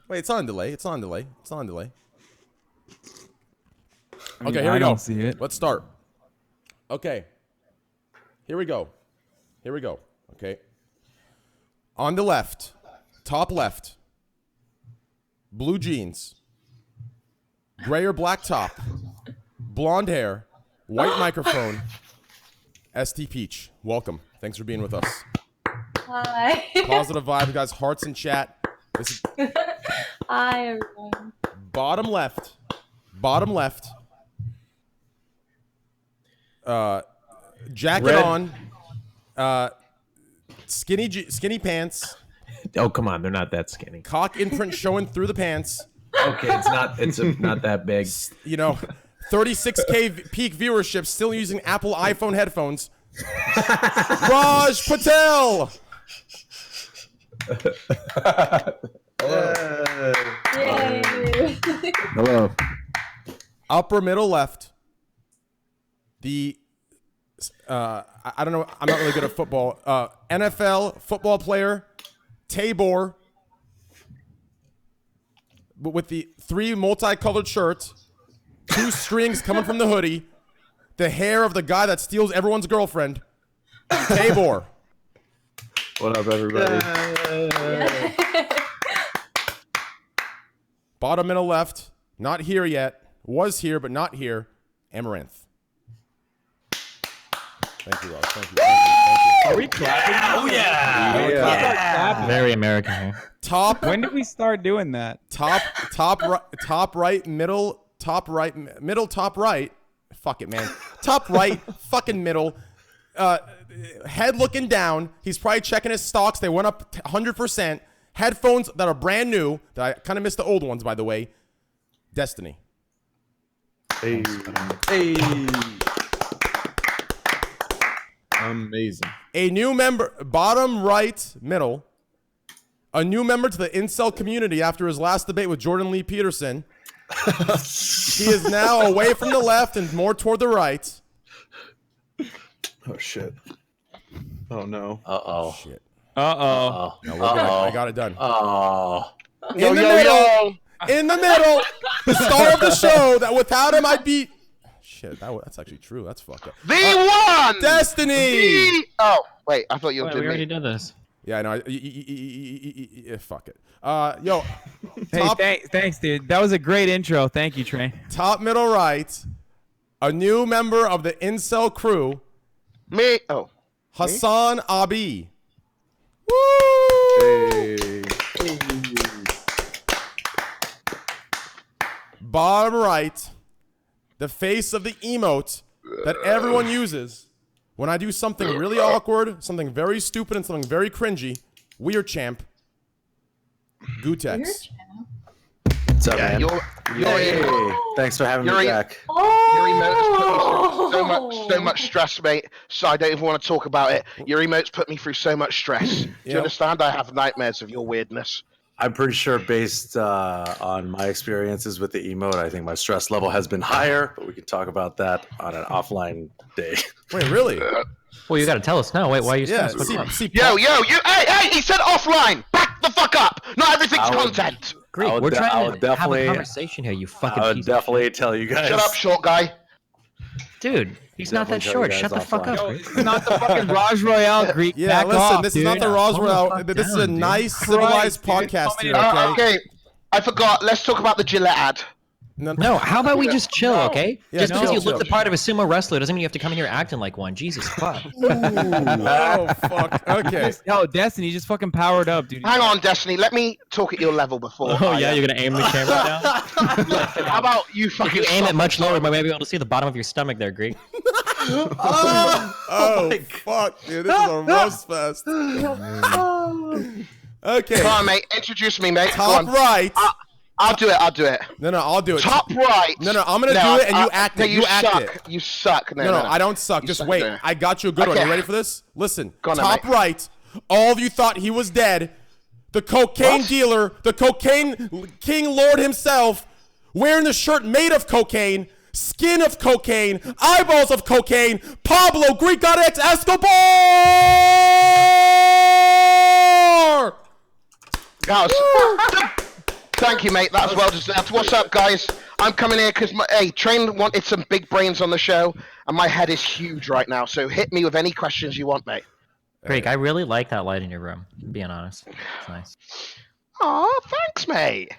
Wait, it's on delay. It's on delay. It's on delay. I mean, Okay, here we go. I don't see it. Let's start. Okay. Here we go. Here we go. Okay. On the left, top left, blue jeans, gray or black top, blonde hair, white microphone, stpeach. Welcome. Thanks for being with us. Hi. Positive vibe, guys. Hearts in chat. This is Hi, everyone. bottom left. Bottom left. Jacket Red. on. Skinny pants. Oh, come on. They're not that skinny. Cock imprint showing through the pants. Okay, it's not that big. You know, 36K peak viewership, still using Apple iPhone headphones. Rajjpatel. Yay. Hello. Upper middle left. The I don't know. I'm not really good at football. NFL football player, Tabor, but with the 3 multicolored shirts, 2 strings coming from the hoodie, the hair of the guy that steals everyone's girlfriend, Tabor. What up, everybody? Bottom middle left, not here yet. Was here, but not here. Amaranth. Thank you, Ross. Thank you. Are we clapping? Oh yeah. Very American here. Top. When did we start doing that? Top right, middle, top right, middle, top right. Fuck it, man. Top right, fucking middle. Head looking down. He's probably checking his stocks. They went up 100%. Headphones that are brand new. That I kind of missed the old ones, by the way. Destiny. Hey. Amazing. A new member, bottom right, middle. A new member to the incel community after his last debate with Jordan Lee Peterson. He is now away from the left and more toward the right. Oh shit. Oh no. Uh-oh. Shit. Uh-oh. No, we're good. I got it done. Oh. In the middle. In the middle. The star of the show that without him I'd be... Shit, that's actually true. That's fucked up. V1! Destiny! Oh, wait, I thought you were Wait, we doing already me. did this. Yeah, I know. Fuck it. Yo. Hey, thanks, dude. That was a great intro. Thank you, Train. Top middle right. A new member of the incel crew. Me? Oh. Hasan Abi. Woo! Hey. Bottom right, the face of the emote that everyone uses when I do something really awkward, something very stupid, and something very cringy. Weird champ. Gutex. What's up, Yeah, man? you're Thanks for having me You're- back. Your emotes put me Oh. through so much stress, mate. So I don't even want to talk about it. Your emotes put me through so much stress. Do you Yeah. understand? I have nightmares of your weirdness. I'm pretty sure based on my experiences with the emote, I think my stress level has been higher, but we can talk about that on an offline day. Wait, really? Well, you got to tell us now. Wait, why are you Yeah. stressed? What's up? Yo, you, hey, he said offline. Back the fuck up. Not everything's I would- content. Greek, I would we're de- I trying would to have a definitely- conversation here, you fucking I would piece definitely of tell you guys. Shut up, short guy. shit. Dude, he's not that Definitely tell you short. Shut the guys fuck offline. up, Yo, Greek. this is not the fucking Raj Royale, Greek. Yeah, Back listen, off, this dude. is not the Roswell. fuck This is a down, dude. nice, civilized Christ, dude. podcast here, Somebody- okay? Okay, I forgot. Let's talk about the Gillette ad. No, how about we just chill, okay? Yeah, Just because chill, you chill. look the part of a sumo wrestler doesn't mean you have to come in here acting like one. Jesus fuck. Oh, fuck. Okay. Yo, Destiny just fucking powered up, dude. Hang on, Destiny. Let me talk at your level before. Oh yeah, you're gonna aim the camera down? How about you If fucking you aim it stop much lower, we might be able to see the bottom of your stomach there, Greek. Oh, fuck, dude. This is a roast fest. Okay. Come on, mate. Introduce me, mate. Go Top on. right. I'll do it. No, I'll do it. Top right. No, I'm gonna do it and you act no, it. You act suck. it. You suck. No, No, I don't suck. You Just suck, wait. no. I got you a good one. Okay. You ready for this? Listen. Go on, Top mate. right. All of you thought he was dead. The cocaine What? dealer, the cocaine king lord himself, wearing the shirt made of cocaine, skin of cocaine, eyeballs of cocaine, Pablo Greekgodx Escobar! Guys, thank you, mate. That's well deserved. What's up, guys? I'm coming here because Train wanted some big brains on the show, and my head is huge right now. So hit me with any questions you want, mate. Greek, I really like that light in your room. Being honest, it's nice. Oh, thanks, mate.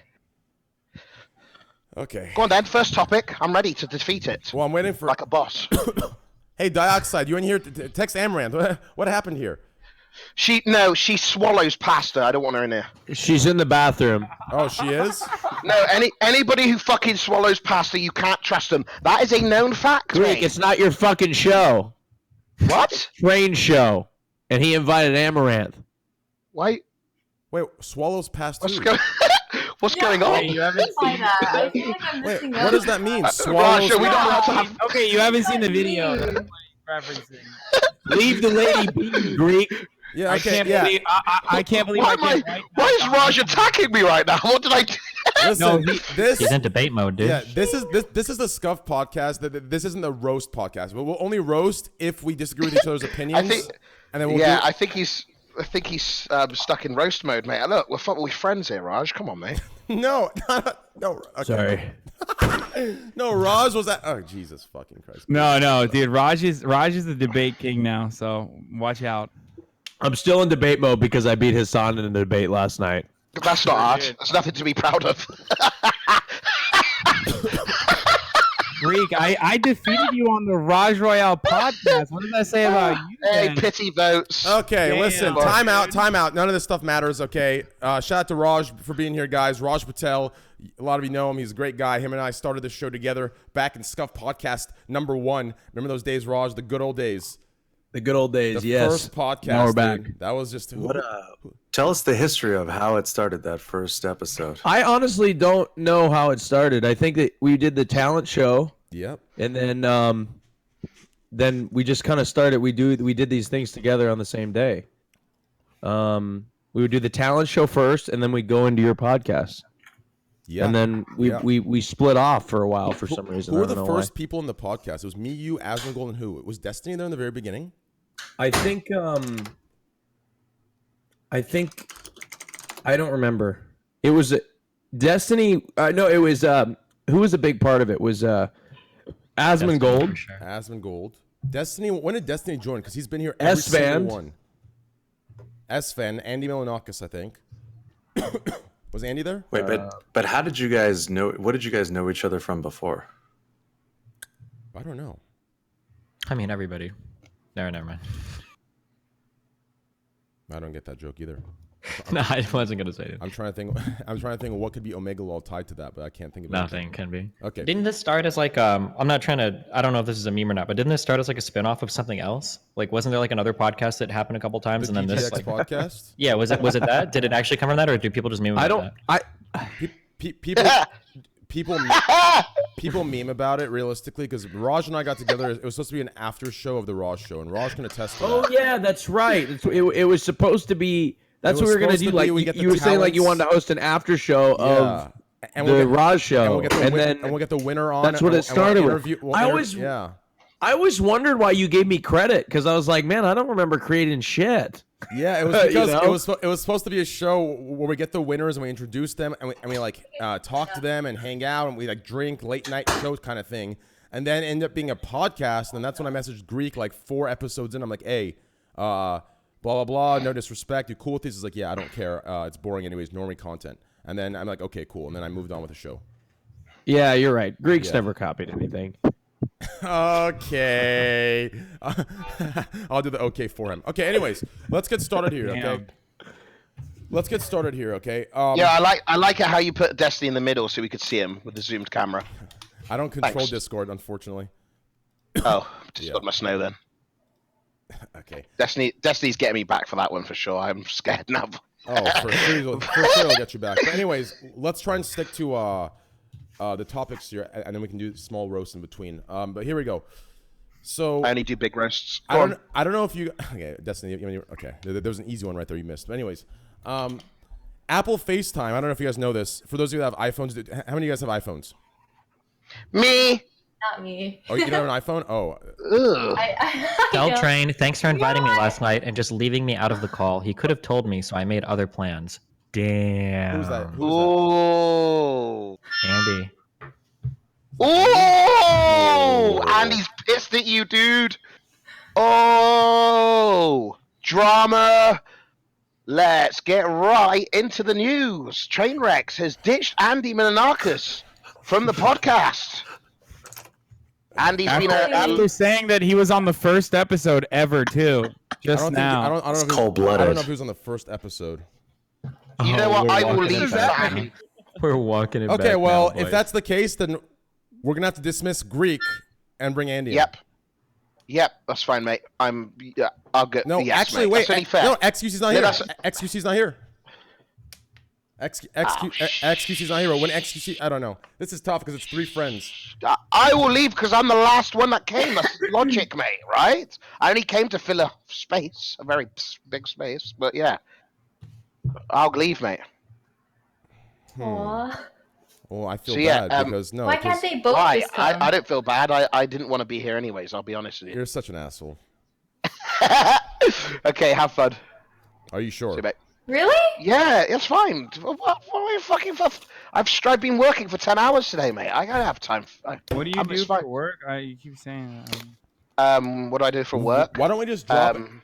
Okay. Go on then. First topic. I'm ready to defeat it. Well, I'm waiting for. Like a boss. Hey, Dioxide, you in here? Text Amaranth. What happened here? She swallows pasta. I don't want her in here. She's in the bathroom. Oh, she is? No, anybody who fucking swallows pasta, you can't trust them. That is a known fact, Greek, mate. it's not your fucking show. What? Train show. And he invited Amaranth. Wait, swallows past who? What's going on? You haven't Why seen. not? I feel like I'm Wait, missing what out. does that mean? Raj, Swallows. we don't have to have. Okay, you haven't seen the video. That's what he's referencing. Leave the lady be, Greek. Yeah, I okay, can't yeah. believe. I can't believe. Why is Raj attacking me right now? What did I do? Listen, No, this. He's in debate mode, dude. Yeah, this is the Scuff podcast. This isn't the roast podcast. We'll only roast if we disagree with each other's opinions. And then we'll do. I think he's stuck in roast mode, mate. Look, we're friends here, Raj. Come on, mate. No. Okay. Sorry. No, Raj was that. Oh, Jesus fucking Christ. No, dude. Raj is the debate king now. So watch out. I'm still in debate mode because I beat Hasan in a debate last night. That's not hard. That's nothing to be proud of. Greek, I defeated you on the Raj Royale podcast. What did I say about you? Hey, then? pity votes. Okay, Damn. listen. Time out. None of this stuff matters. Okay. Shout out to Raj for being here, guys. Rajjpatel. A lot of you know him. He's a great guy. Him and I started this show together back in Scuff Podcast #1. Remember those days, Raj? The good old days. The good old days, The yes. first podcast. Now we're back. dude. That was just Tell us the history of how it started, that first episode. I honestly don't know how it started. I think that we did the talent show. Yep. And then we just kind of started. We did these things together on the same day. We would do the talent show first, and then we'd go into your podcast. Yeah. And then we split off for a while for some reason. Who were I don't the know first people in the podcast? It was me, you, Asmongold, and who? Was Destiny there in the very beginning? why. I think I don't remember. It was Destiny. No, it was who was a big part of it was Asmongold. For sure. Asmongold. Destiny. When did Destiny join? Because he's been here every S-Van. single one. S-Van, Andy Milanakis, I think. Was Andy there? Wait, but how did you guys know? What did you guys know each other from before? I don't know. I mean, everybody. No, never mind. I don't get that joke either. No, I wasn't gonna say it. I'm trying to think. I'm trying to think of what could be Omega Law tied to that, but I can't think of anything. Nothing can be. Okay. Didn't this start as like I'm not trying to. I don't know if this is a meme or not, but didn't this start as like a spinoff of something else? Like, wasn't there like another podcast that happened a couple times, The and then this DGX like podcast. yeah, was it that? Did it actually come from that, or do people just meme about I don't. that? People meme about it realistically because Raj and I got together. It was supposed to be an after show of the Raj show, and Raj can attest to Oh that. yeah, that's right. It was supposed to be. That's It what was we were gonna supposed do. to be, Like we get the you were saying, like you talents. wanted to host an after show of And the Raj show, and we'll get the winner on. that's what it started with. I always- yeah. I always wondered why you gave me credit because I was like, man, I don't remember creating shit. Yeah, it was You because know? it was supposed to be a show where we get the winners and we introduce them and we like talk to them and hang out and we like drink late night shows kind of thing, and then end up being a podcast. And that's when I messaged Greek like 4 episodes in. I'm like, hey, blah blah blah, no disrespect, you cool with this? He's like, yeah, I don't care. It's boring anyways, normie content. And then I'm like, okay, cool. And then I moved on with the show. Yeah, you're right. Greeks Yeah. never copied anything. Okay. I'll do the okay for him. Okay, anyways, let's get started here, okay? Damn. Let's get started here, okay? Yeah, I like it how you put Destiny in the middle so we could see him with the zoomed camera. I don't control Thanks. Discord, unfortunately. Oh, just Yeah. got my snow then. Okay. Destiny's getting me back for that one for sure. I'm scared now. Oh, for sure I'll get you back. But anyways, let's try and stick to the topics here, and then we can do small roasts in between. But here we go. So I only do big roasts. I Go don't, on. I don't know if you okay, Destiny. Okay, there was an easy one right there you missed. But anyways, Apple FaceTime. I don't know if you guys know this. For those of you that have iPhones, how many of you guys have iPhones? Me. Not me. Oh, you don't have an iPhone? Oh, Ugh. I Tell don't. Train, thanks for inviting me last night and just leaving me out of the call. He could have told me, so I made other plans. Damn. Who's that? Oh. Andy. Oh, Andy's pissed at you, dude. Oh, drama. Let's get right into the news. Trainwreckz has ditched Andy Menonakis from the podcast. Andy's been After saying that he was on the first episode ever, too. Just now. I don't know. It's if he- cold-blooded. I don't know if he was on the first episode. You know what? we're I will walking leave it back that. now. We're walking it back. Okay, well, now, if boys. that's the case, then we're gonna have to dismiss Greek and bring Andy. in. Yep, that's fine, mate. I'll go. No, yes, actually, mate. wait. That's only fair. No, XQC's not No, here. that's- XQC's not here. XQC's not here. When XQC, I don't know. This is tough because it's 3 friends. I will leave because I'm the last one that came. That's logic, mate, right? I only came to fill a space, a very big space, but yeah. I'll leave, mate. Aw. Well, I feel So, yeah, bad because no. Why can't 'cause they both Why? just come? I don't feel bad. I didn't want to be here anyways, I'll be honest with you. You're such an asshole. Okay, have fun. Are you sure? See you, mate. Really? Yeah, it's fine. What are you fucking for? I've been working for 10 hours today, mate. I gotta have time. What do you I'm do just for fine. work? You keep saying What do I do for work? Why don't we just drop? Um,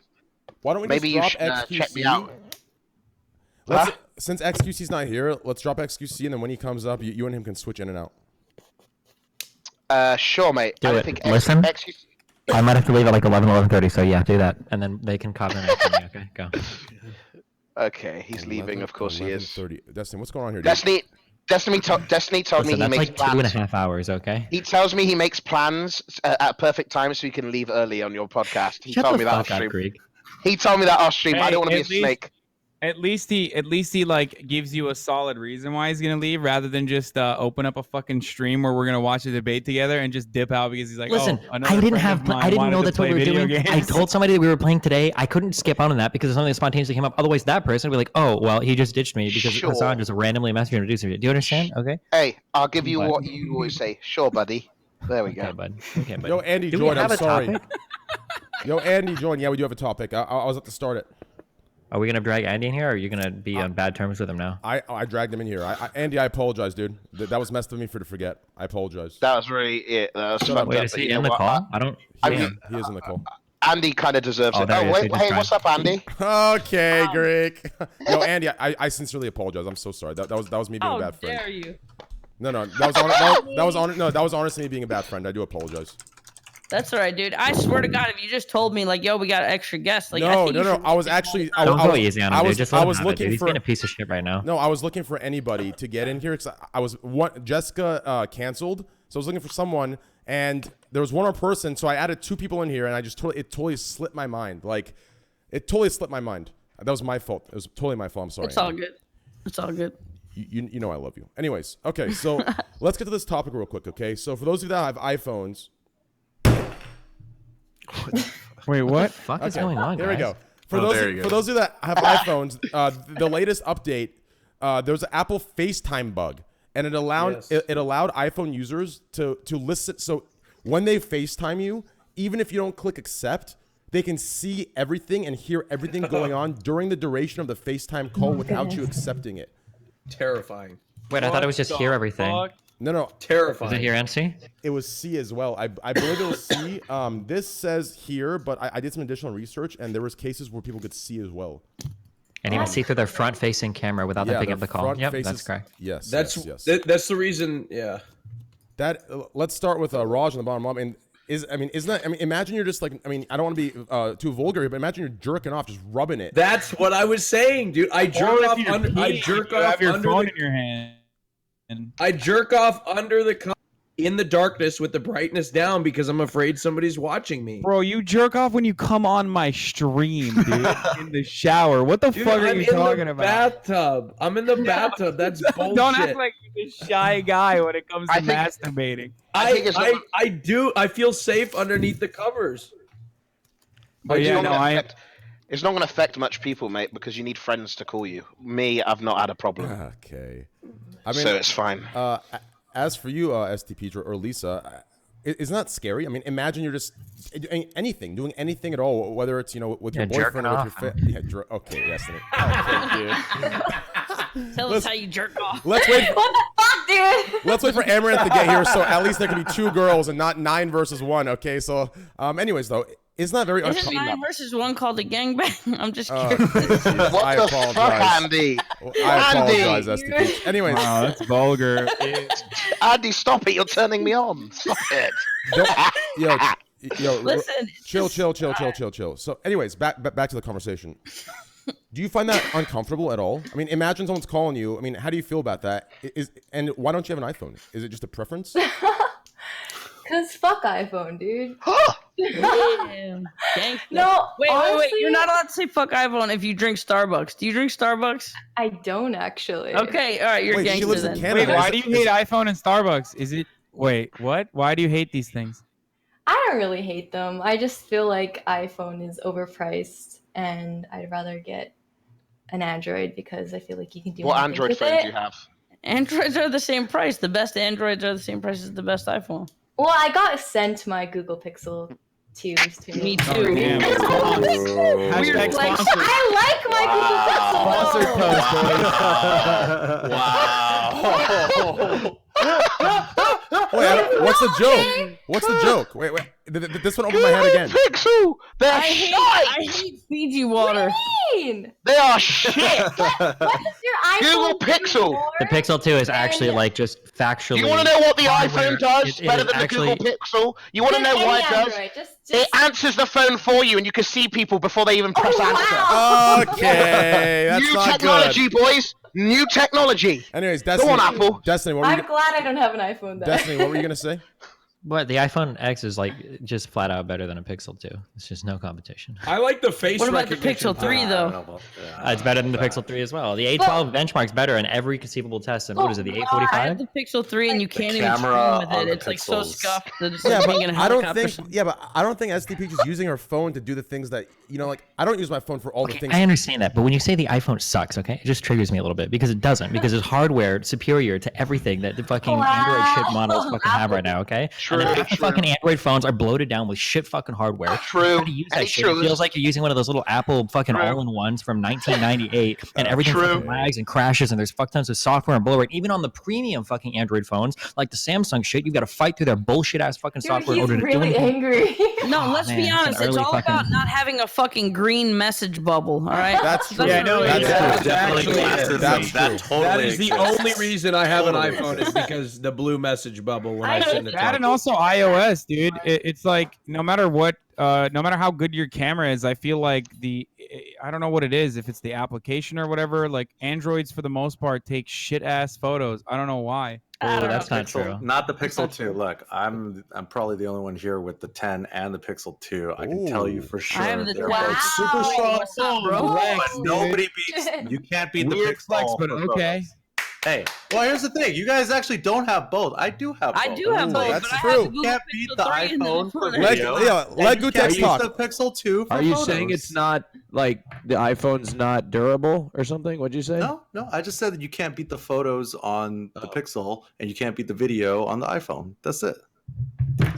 Why don't we maybe you just drop should XQC? check me out. Let's, Huh? Since XQC's not here, let's drop XQC, and then when he comes up, you and him can switch in and out. Sure, mate. Do I it. think Listen. XQC I might have to leave at like 11:30, so yeah, do that, and then they can copy me. Okay, go. Okay, he's leaving. Of course he is. 11:30. Destiny, what's going on here, dude? Destiny told Listen, me he that's makes like plans. 2.5 hours. Okay. He tells me he makes plans at perfect time so he can leave early on your podcast. He Shut told the me that off fuck up, stream. Greek. He told me that off stream. I Hey, don't want to be a at least- snake. At least he like gives you a solid reason why he's gonna leave, rather than just open up a fucking stream where we're gonna watch a debate together and just dip out because he's like, Listen, oh, another I didn't friend have. of mine I didn't wanted know to that's what play we were video doing. I games. told somebody that we were playing today. I couldn't skip on that because something spontaneously came up. Otherwise, that person would be like, "Oh, well, he just ditched me because Sure. Hasan just randomly messaged me to do something." Do you understand? Okay. Hey, I'll give you But- what you always say. Sure, buddy. There we Okay, go. bud. Okay, bud. Yo, Andy, Do we join. have I'm a sorry. topic? Yo, Andy, join. Yeah, we do have a topic. I was at to start it. Are we gonna drag Andy in here, or are you gonna be on bad terms with him now? I dragged him in here. Andy, I apologize, dude. That was messed of me to forget. I apologize. That was really it. That was Shut up. fucked Wait, up, is but he you know in the what? call? I don't. I see mean- him. He is in the call. Andy kind of deserves Oh, it. there Oh, he is. wait, He just hey, tried. what's up, Andy? Okay, Greek. Yo, Andy, I sincerely apologize. I'm so sorry. That was me being a How bad friend. dare you? No, that was honestly me being a bad friend. I do apologize. That's all right, dude. I swear to God, if you just told me like, "Yo, we got extra guests," like, I No, think no, you no. should I was take actually. all- I Don't was, go easy on him, I dude. was, Just I let him was have it, looking dude. He's for. being a piece of shit right now. No, I was looking for anybody to get in here because I was one. Jessica canceled, so I was looking for someone, and there was one more person. So I added 2 people in here, and it totally slipped my mind. Like, it totally slipped my mind. That was my fault. It was totally my fault. I'm sorry. It's all Andy. good. It's all good. You know I love you. Anyways, okay, so let's get to this topic real quick, okay? So for those of you that have iPhones, Wait, What what? the fuck is okay, going on, here we guys? go. For there you go. those of you that have iPhones, the latest update, there was an Apple FaceTime bug, and it allowed Yes. it allowed iPhone users to listen. So when they FaceTime you, even if you don't click accept, they can see everything and hear everything going on during the duration of the FaceTime call without you accepting it. Terrifying. Wait, I thought it was just hear everything. Fuck? No, Is Terrifying. it hear and see? it was C as well. I believe it was C. This says here, but I did some additional research, and there was cases where people could see as well. And even see through their front-facing camera without them picking up the call. front Yep, faces- that's correct. Yes, That's yes, yes. that's the reason. Yeah. That let's start with Raj on the bottom. Imagine you're just like, I don't want to be too vulgar here, but imagine you're jerking off, just rubbing it. That's what I was saying, dude. I jerk Or if off you're under. I peeing, jerk you off have your under phone the. in your hand. And I jerk off under the in the darkness with the brightness down because I'm afraid somebody's watching me. bro, you jerk off when you come on my stream, dude, in the shower. What the Dude, fuck are I'm you in talking the about? bathtub. I'm in the bathtub. That's bullshit. Don't act like you're a shy guy when it comes to I think- masturbating. I think it's not- I do. I feel safe underneath the covers. But it's yeah, not no, gonna I. affect- It's not going to affect much people, mate, because you need friends to call you. Me, I've not had a problem, Okay. I mean, so it's fine. as for you, stpeach or Lisa, isn't that scary? I mean, imagine you're just doing anything at all, whether it's with your Yeah, jerking boyfriend or with your off. okay, yes, okay, dude. Tell us how you jerk off. Let's wait. What the fuck, dude? Let's wait for Amaranth to get here, so at least there can be 2 girls and not 9 versus 1. Okay, so anyways though, it's not very. Is it 9 versus 1 called a gangbang? I'm just Oh, curious. Jesus, What I the apologize. fuck, Andy? I Andy! apologize, STP. Anyways, Wow, that's vulgar. Andy, stop it! You're turning me on. Stop it. yo, Listen, chill. So, anyways, back to the conversation. Do you find that uncomfortable at all? I mean, imagine someone's calling you. I mean, how do you feel about that? And why don't you have an iPhone? Is it just a preference? Cause fuck iPhone, dude. damn. Gangsta. No, Wait. honestly, You're not allowed to say fuck iPhone if you drink Starbucks. Do you drink Starbucks? I don't actually. Okay, all right, you're Wait, she gangster lives in then. Canada. Wait, why do you hate iPhone and Starbucks? Is it? Wait, what? Why do you hate these things? I don't really hate them. I just feel like iPhone is overpriced, and I'd rather get an Android because I feel like you can do What more Android things with phone it. do you have? Androids are the same price. The best Androids are the same price as the best iPhone. Well, I got sent my Google Pixel 2s to Me Oh, too. damn. Hashtag Like, sponsored. I like my Google Pixel. Wow. Wait, what's the joke? What's the joke? Wait. This one over my head again. Pixel! They're I shite! hate Fiji water. Mean? They are shit! What does your iPhone Google Pixel. do more The Pixel 2 is actually than- like just factually. You want to know what the hardware. iPhone does It better is than the actually- Google Pixel? You want to than know what any it does? Android? Just It answers the phone for you, and you can see people before they even press answer. wow. Okay, that's New not technology, good. boys. New technology. Anyways, Destiny. on, Apple. Destiny, what were you? I'm glad I don't have an iPhone then. Destiny, what were you gonna say? But the iPhone X is like just flat out better than a Pixel 2. It's just no competition. I like the face What about the recognition. Pixel 3 though? It's better than the Pixel 3 as well. The A12 benchmark's better in every conceivable test. And what is it, the I have A45? the Pixel 3 and you can't even camera stream with on it. the It's like so Pixels. scuffed that it's Yeah, like but being in a I don't helicopter. think. Yeah, but I don't think STP is using her phone to do the things that like. I don't use my phone for all the things. I understand that, but when you say the iPhone sucks, okay, it just triggers me a little bit because it doesn't. Because it's hardware superior to everything that the fucking Android shit models fucking have right now, okay? True, And then half the true. fucking Android phones are bloated down with shit fucking hardware. True. How to use that It's shit? true. It feels like you're using one of those little Apple fucking True. all-in-ones from 1998, and everything True. fucking lags and crashes, and there's fuck tons of software and bloatware. Even on the premium fucking Android phones, like the Samsung shit, you've got to fight through their bullshit ass fucking Dude, software in he's order to do really anything. angry. No, let's man, be it's an honest. It's early all about fucking- not having a fucking green message bubble. All right. That's true. Yeah, no, That's yeah. true. Definitely That's true. That is the exists. only reason I have an Totally iPhone is because the blue message bubble when I I send it. That and also iOS, dude. It's like no matter what, no matter how good your camera is, I feel like I don't know what it is, if it's the application or whatever. Like Androids for the most part take shit ass photos. I don't know why. Oh, that's not Pixel, true. not the Pixel 2. Look, I'm probably the only one here with the 10 and the Pixel 2. I can tell you Ooh. for sure. I have the they're 12. both super strong What's up, phones, bro? but nobody beats. You can't beat the Weird Pixel. flex, but for okay. photos. Hey, well, here's the thing. You guys actually don't have both. I do have both. I do have Ooh, both, that's but I true. have the You Google can't beat Pixel the 3 and iPhone for iPhone. Let Gutex use talk. the Pixel 2 for Are you photos. saying it's not like the iPhone's not durable or something? What'd you say? No. I just said that you can't beat the photos on the Pixel and you can't beat the video on the iPhone. That's it.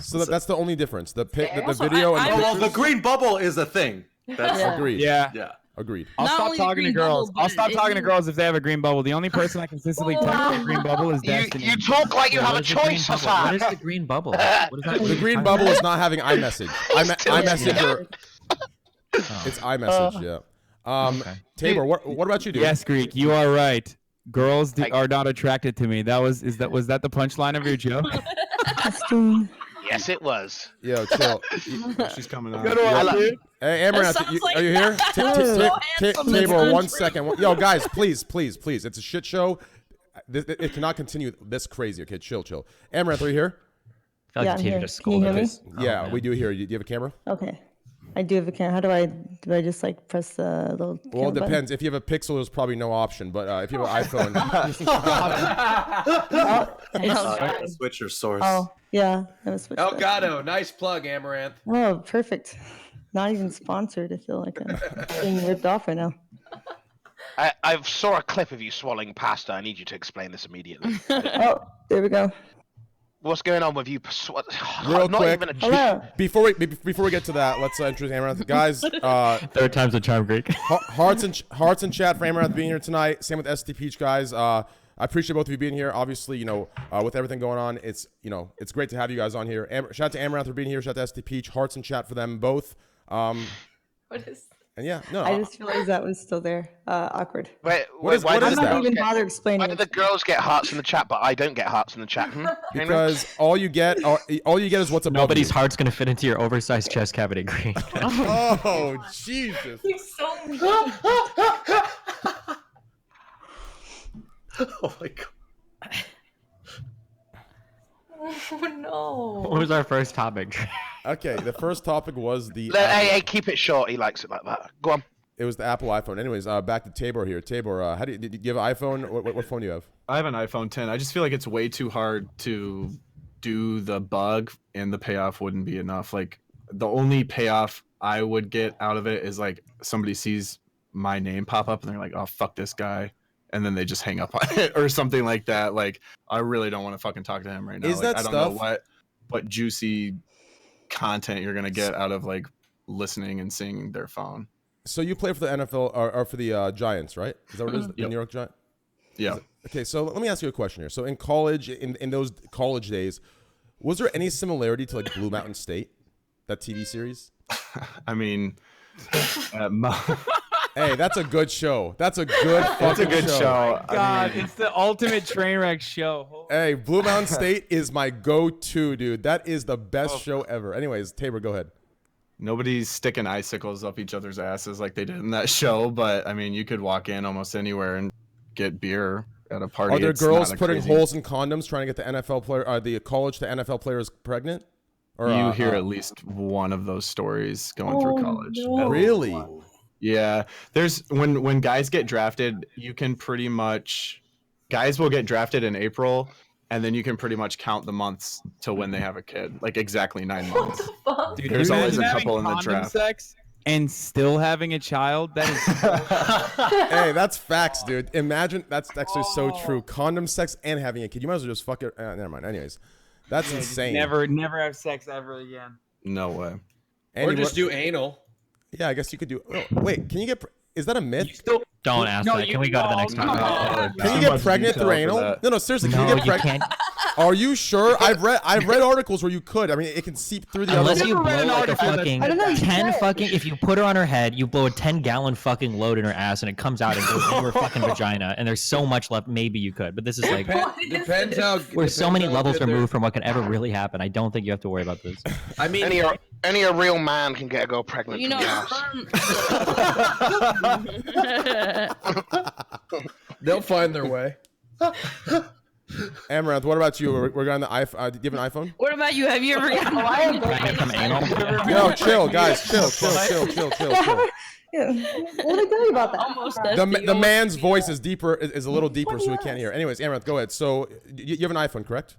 So that's the only difference. The Also, video I- and Oh, the well, the pictures. green bubble is a thing. That's Yeah. Agreed. Yeah. Agreed. I'll Not stop only the talking to green girls. bubble, I'll but stop if talking to you- girls if they have a green bubble. The only person I consistently text with a green bubble is Destiny. You talk like you have a What is the green choice, bubble? What Hasan. is the green bubble? What is that? The green bubble is not having iMessage. iMessage or it's iMessage. Yeah. Okay. Tabor, what about you, dude? Yes, Greek, you are right. Girls are not attracted to me. Was that the punchline of your joke? Yes, it was. Yo, chill. She's coming out. Good one, dude. Hey, Amaranth, That sounds like are you here? that. That was so handsome, Tabor, that's 1 untrue. second. Yo, guys, please. It's a shit show. It cannot continue this crazy. Okay, chill. Amaranth, are you here? I feel like Yeah, the I'm teacher here. just Can you scolded hear us. me? Yeah, man. we do hear you. Do you have a camera? Okay. I do have a camera. Do I just like press the little Well, camera it depends. If you have a Pixel, there's probably no option. But if you have an iPhone, Switch your source. button? Oh, yeah. That was switched up. Elgato, nice plug, Amaranth. Oh, perfect. Not even sponsored. I feel like I'm being ripped off right now. I saw a clip of you swallowing pasta. I need you to explain this immediately. Oh, there we go. What's going on with you? Real Not quick, even a Hello. before we get to that, let's introduce Amaranth. Guys, Third time's a charm, Greek. hearts and chat for Amaranth being here tonight. Same with stpeach, guys. I appreciate both of you being here. Obviously, with everything going on, it's it's great to have you guys on here. Shout out to Amaranth for being here. Shout out to stpeach. Hearts and chat for them both. What is? And yeah, no. I just realized that was still there. Awkward. Wait, What is why that? I'm did the not girls even get- bother explaining Why do the it. girls get hearts in the chat, but I don't get hearts in the chat? Because all you get is what's above Nobody's you. heart's gonna fit into your oversized chest cavity, Greek. Oh, Jesus. You're so mean. Oh my god. Oh no. What was our first topic? Okay, the first topic was the Hey, keep it short. He likes it like that. Go on. it was the Apple iPhone. Anyways, back to Tabor here. Tabor, did you have an iPhone? What phone do you have? I have an iPhone 10. I just feel like it's way too hard to do the bug, and the payoff wouldn't be enough. Like, the only payoff I would get out of it is like somebody sees my name pop up and they're like, "Oh, fuck this guy," and then they just hang up on it or something like that. Like, I really don't want to fucking talk to him right now. Is Like, that I don't stuff? know what juicy content you're gonna get out of like listening and seeing their phone. So you play for the NFL or for the Giants, right? Is that what it is? The Yep. New York Giants? Yeah. Okay, so let me ask you a question here. So in college, in those college days, was there any similarity to like Blue Mountain State, that TV series? I mean, Hey, that's a good show. That's a good fucking that's a good show. God, it's the ultimate train wreck show. Hey, Blue Mountain State is my go-to, dude. That is the best show ever. Anyways, Tabor, go ahead. Nobody's sticking icicles up each other's asses like they did in that show, but I mean, you could walk in almost anywhere and get beer at a party. Are there It's girls not a putting crazy- holes in condoms trying to get the NFL player, the college to NFL players pregnant? Or You hear at least one of those stories going through college. no. really? Yeah, there's when guys get drafted, you can pretty much guys will get drafted in April, and then you can pretty much count the months to when they have a kid, like exactly 9 months. Fuck. Dude, There's always a imagine couple in the having condom draft. sex and still having a child. That is Hey, that's facts, dude. Imagine that's actually so true. Condom sex and having a kid. You might as well just fuck it. Never mind. Anyways, that's insane. never have sex ever again. No way. Andy, Or just what- do anal. Yeah, I guess you could do. Oh, wait, can you get? Is that a myth? Don't ask that. Can we go to the next topic? Can you Too get much pregnant detail through for anal? that. No, seriously. Can No, you get you pregnant? can't. Are you sure? I've read articles where you could. I mean, it can seep through the Unless other. you never read blow an like a article that- fucking I don't know, you 10 can. fucking, if you put her on her head, you blow a 10-gallon fucking load in her ass and it comes out and goes into her fucking vagina and there's so much left, maybe you could. But this is like, Depends how. we're so depends many how levels good they're- removed from what can ever really happen. I don't think you have to worry about this. I mean, Any a real man can get a girl pregnant. You from know, the ass. they'll find their way. Amaranth, what about you? We're going on the iPhone. Do you have an iPhone? what about you? Have you ever gotten Pregnant from anal? No, chill, guys. Chill. Yeah. What did I tell you about that? almost The man's voice is deeper, is a little deeper, so we can't hear. Anyways, Amaranth, go ahead. So you have an iPhone, correct?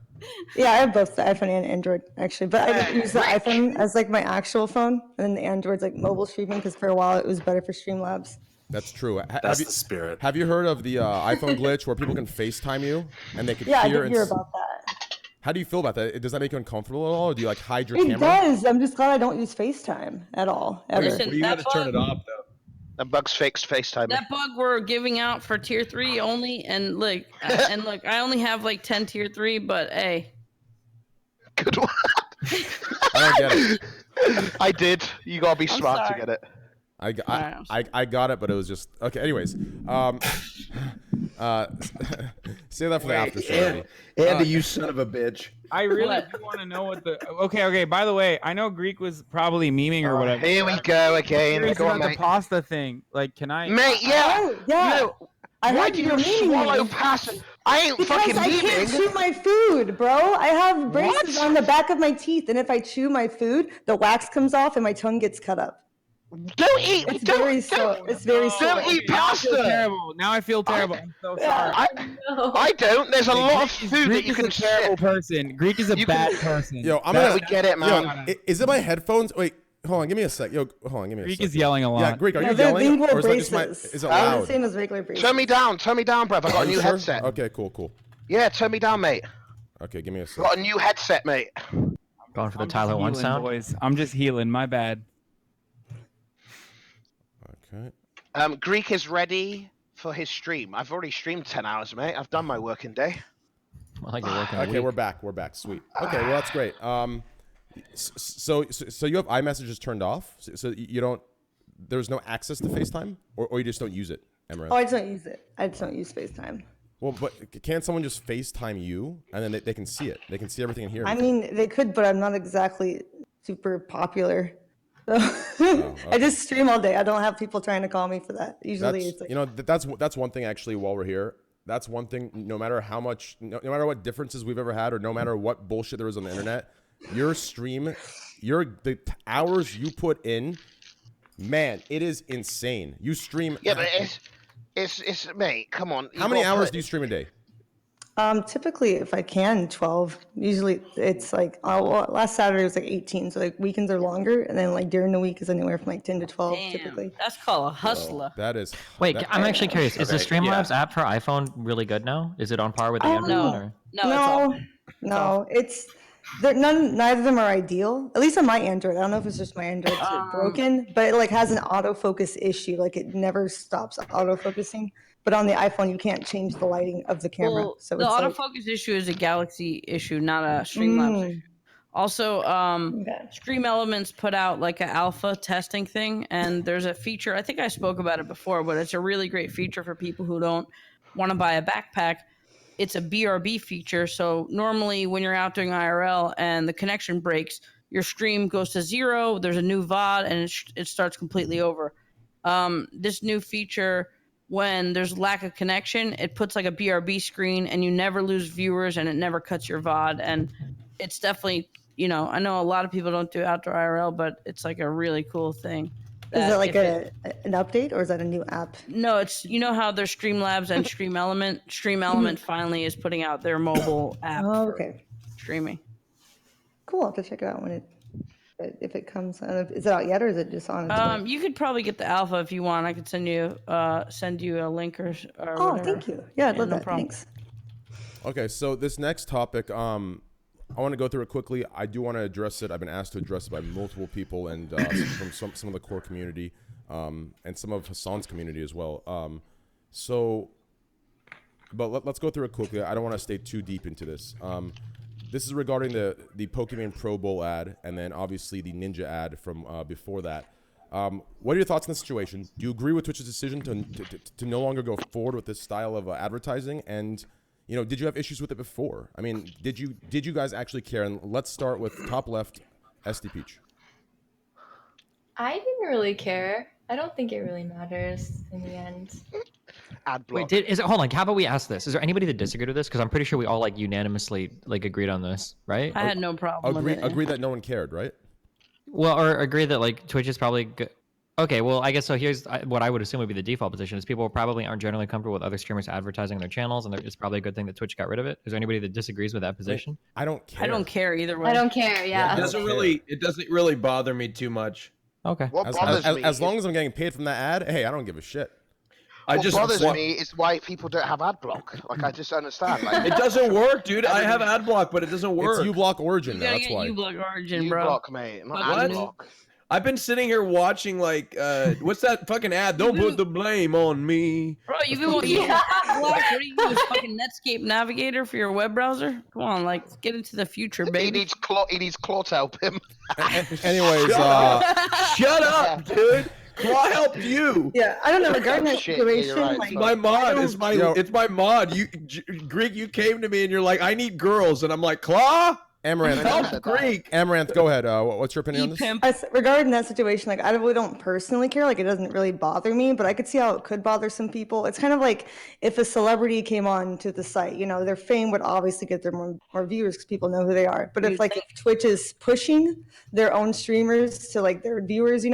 Yeah, I have both the iPhone and Android actually, but I use the iPhone as like my actual phone, and then the Android's like mobile streaming because for a while it was better for Streamlabs. That's true. That's the spirit. Have you heard of the iPhone glitch where people can FaceTime you and they can Yeah, I hear? did hear about that. How do you feel about that? Does that make you uncomfortable at all, or do you like hide your It camera? does. I'm just glad I don't use FaceTime at all ever. Listen, You got that to turn it bug- off though. The bug's fixed FaceTime. That bug we're giving out for tier 3 only, and look, I only have like 10 tier 3, but hey, Good one. I don't get it. I did. You gotta be I'm smart to sorry. get it. I got it, but it was just okay. Anyways, say that for the after show. Andy. Andy, you son of a bitch. I really What? do want to know what the. Okay. By the way, I know Greek was probably memeing or whatever. Here we go again. Curious Go on, about the mate. pasta thing. Like, can I? Mate, yeah. Oh, yeah. No. I Why heard do you you were memeing swallow me. pasta? I ain't Because fucking I can't memeing. chew my food, bro. I have braces What? on the back of my teeth, and if I chew my food, the wax comes off and my tongue gets cut up. Don't eat. It's very so. It's very Don't sore. eat Now I feel pasta. terrible. Now I feel terrible. I'm so sorry. I don't. There's a lot of food that Greek you is can a terrible sip. person. Greek is a You bad can- person. Yo, I'm No, gonna. we get it, man. Yo, is it my headphones? Wait, hold on. Give me a sec. Yo, hold on. Give me a Greek sec. is yelling a lot. Yeah, Greek, are No, you they're yelling, lingual or is that just my? braces. Is it They're the loud? same as regular braces. Turn me down. Turn me down, bruv. I got Are a you new sure? headset. Okay, cool. Yeah, turn me down, mate. Okay, give me a Got sec. a new headset, mate. Going for the I'm just Tyler One healing, sound. boys. I'm just healing. My bad. Okay. Greek is ready for his stream. I've already streamed 10 hours, mate. I've done my working day. I like you're working. Okay, we're back. We're back. Sweet. Okay, well that's great. So you have iMessages turned off, so you don't. There's no access to FaceTime, or you just don't use it, Amaranth? Oh, I just don't use it. I just don't use FaceTime. Well, but can't someone just FaceTime you and then they can see it? They can see everything and hear everything. I mean, they could, but I'm not exactly super popular. So okay. I just stream all day. I don't have people trying to call me for that. Usually, it's like, that's one thing actually. While we're here, that's one thing. No matter how much, no matter what differences we've ever had, or no matter what bullshit there is on the internet, your stream, the hours you put in, man, it is insane. You stream. Yeah, but it's mate. Come on. How many hours do you stream a day? typically, if I can, 12. Usually, it's like well, last Saturday was like 18. So like weekends are longer, and then like during the week is anywhere from like 10 to 12 typically. That's called a hustler. That is. Wait, I'm actually curious. Is the Okay, Streamlabs app for iPhone really good now? Is it on par with the Android no. one? Or? No, it's neither of them are ideal. At least on my Android. I don't know if it's just my Android's broken, but it like has an autofocus issue. Like it never stops autofocusing. But on the iPhone, you can't change the lighting of the camera. Well, So the it's autofocus issue is a Galaxy issue, not a Streamlabs issue. Also, Stream Elements put out like an alpha testing thing, and there's a feature. I think I spoke about it before, but it's a really great feature for people who don't want to buy a backpack. It's a BRB feature. So normally when you're out doing IRL and the connection breaks, your stream goes to 0. There's a new VOD, and it starts completely over. This new feature, when there's lack of connection, it puts like a BRB screen, and you never lose viewers, and it never cuts your VOD. And it's definitely, I know a lot of people don't do outdoor IRL, but it's like a really cool thing. Is it like an update, or is that a new app? No, it's, how there's Streamlabs and Stream Element. Stream Element finally is putting out their mobile app for streaming. Cool. I'll have to check it out when if it comes. Is it out yet, or is it just on its way? You could probably get the alpha if you want. I could send you a link or Oh, whatever. thank you. Yeah, I'd love no that. problem. Thanks. Okay, so this next topic, I want to go through it quickly. I do want to address it. I've been asked to address it by multiple people, and from some of the core community, and some of Hasan's community as well. But let's go through it quickly. I don't want to stay too deep into this. This is regarding the Pokemon Pro Bowl ad, and then obviously the Ninja ad from before that. What are your thoughts on the situation? Do you agree with Twitch's decision to no longer go forward with this style of advertising? And did you have issues with it before? I mean, did you guys actually care? And let's start with top left, stpeach. I didn't really care. I don't think it really matters in the end. Ad block. Wait, hold on. How about we ask this? Is there anybody that disagreed with this? Because I'm pretty sure we all unanimously agreed on this, right? I had no problem with it. Agree that no one cared, right? Well, or agree that Twitch is probably good. Okay, well, I guess so. Here's what I would assume would be the default position: is people probably aren't generally comfortable with other streamers advertising their channels, and it's probably a good thing that Twitch got rid of it. Is there anybody that disagrees with that position? I don't care. I don't care either way. I don't care. Yeah. It doesn't really bother me too much. Okay. What bothers me as long as I'm getting paid from that ad, hey, I don't give a shit. What bothers me is why people don't have ad block. I just don't understand. It doesn't work, dude. I have ad block, but it doesn't work. It's uBlock Origin. You gotta That's get why. uBlock Origin, bro. uBlock, mate. Not What? ad block. I've been sitting here watching what's that fucking ad? Don't put the blame on me. Bro, you've been what do you use? Fucking Netscape Navigator for your web browser? Come on, get into the future, baby. He needs Claw to help him. Anyways, shut up, dude. Claw helped you. Yeah, I don't know. Regarding that situation, It's my mod. It's my mod. Greek, you came to me and you're like, I need girls, and I'm like, Claw. Amaranth, help Greek. Amaranth, go ahead. What's your opinion on this? Regarding that situation, I really don't personally care. It doesn't really bother me, but I could see how it could bother some people. It's kind of like if a celebrity came on to the site, their fame would obviously get them more viewers because people know who they are. But if Twitch is pushing their own streamers to their viewers,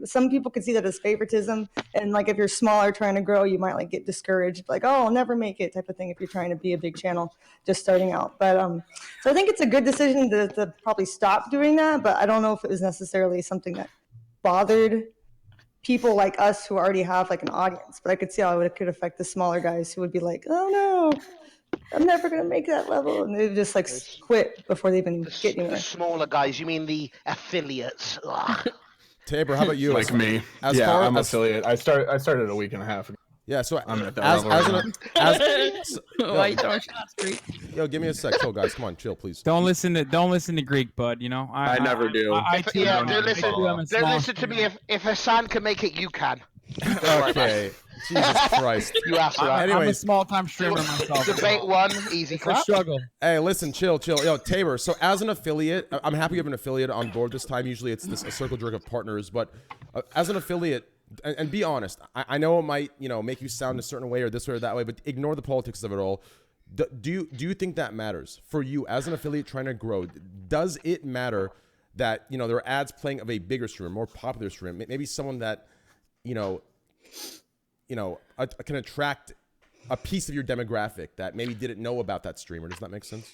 some people could see that as favoritism. And if you're smaller trying to grow, you might get discouraged, oh, I'll never make it type of thing if you're trying to be a big channel just starting out. But so I think it's a good decision to probably stop doing that, but I don't know if it was necessarily something that bothered people like us who already have an audience. But I could see how it could affect the smaller guys who would be like, oh no, I'm never gonna make that level, and they just like quit before they even get anywhere. The smaller guys, you mean the affiliates? Ugh. Tabor, how about you? Like me. Yeah, I'm affiliate. I started a week and a half ago. Yeah, so I'm at that level. Why you throwing shots, Greek? Yo, give me a sec. Chill, guys. Come on, chill, please. Don't listen to Greek, bud. You know, I never do. Don't listen to me. If Hasan can make it, you can. Okay. Jesus Christ. You asked that. I'm a Anyways, small-time streamer myself. Debate one, easy It's a clap. struggle. hey, listen, chill. Yo, Tabor. So as an affiliate, I'm happy you have an affiliate on board this time. Usually it's a circle jerk of partners, but as an affiliate, and be honest, I know it might make you sound a certain way or this way or that way, but ignore the politics of it all. Do you think that matters for you as an affiliate trying to grow? Does it matter that there are ads playing of a bigger streamer, more popular streamer, maybe someone that can attract a piece of your demographic that maybe didn't know about that streamer? Does that make sense?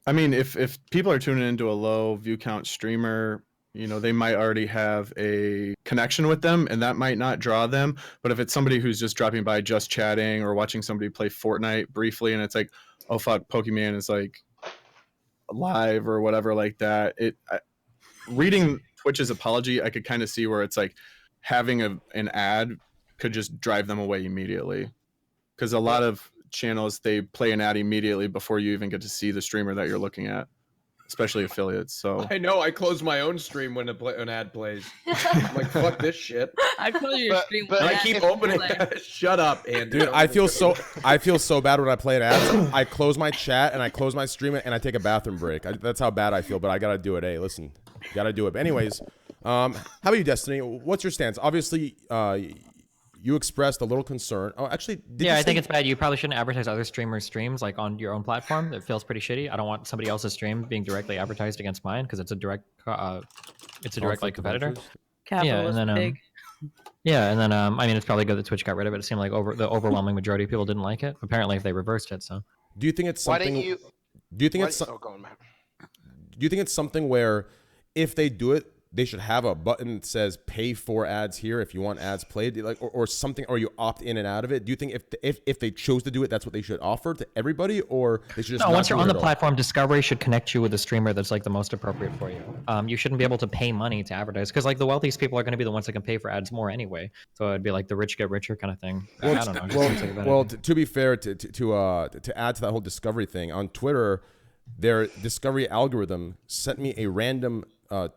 I mean, if people are tuning into a low view count streamer, they might already have a connection with them, and that might not draw them. But if it's somebody who's just dropping by, just chatting, or watching somebody play Fortnite briefly, and it's like, oh fuck, Pokemon is like live or whatever like that. Reading Twitch's apology, I could kind of see where it's like having an ad could just drive them away immediately, because a lot of channels, they play an ad immediately before you even get to see the streamer that you're looking at, especially affiliates. So I know I close my own stream when an ad plays. I'm like, fuck this shit. I close your stream, And I keep opening. Shut up, Andy. Dude, I feel so bad when I play an ad. I close my chat and I close my stream and I take a bathroom break. That's how bad I feel, but I gotta do it. Hey, listen, gotta do it. But anyways, how about you, Destiny? What's your stance? Obviously, you expressed a little concern. Oh, actually, I think it's bad. You probably shouldn't advertise other streamers' streams like on your own platform. It feels pretty shitty. I don't want somebody else's stream being directly advertised against mine, because it's a direct like competitor. Capitalist pig. And then I mean, it's probably good that Twitch got rid of it. It seemed like the overwhelming majority of people didn't like it. Apparently, if they reversed it, so. Do you think it's something? Do you think it's something where if they do it, they should have a button that says "Pay for ads here" if you want ads played, like or something, or you opt in and out of it? Do you think if they chose to do it, that's what they should offer to everybody, or they should just? No, once you're on the platform, Discovery should connect you with a streamer that's like the most appropriate for you. You shouldn't be able to pay money to advertise, because like the wealthiest people are going to be the ones that can pay for ads more anyway. So it'd be like the rich get richer kind of thing. Well, I don't know. Well, to be fair, to add to that whole Discovery thing on Twitter, their Discovery algorithm sent me a random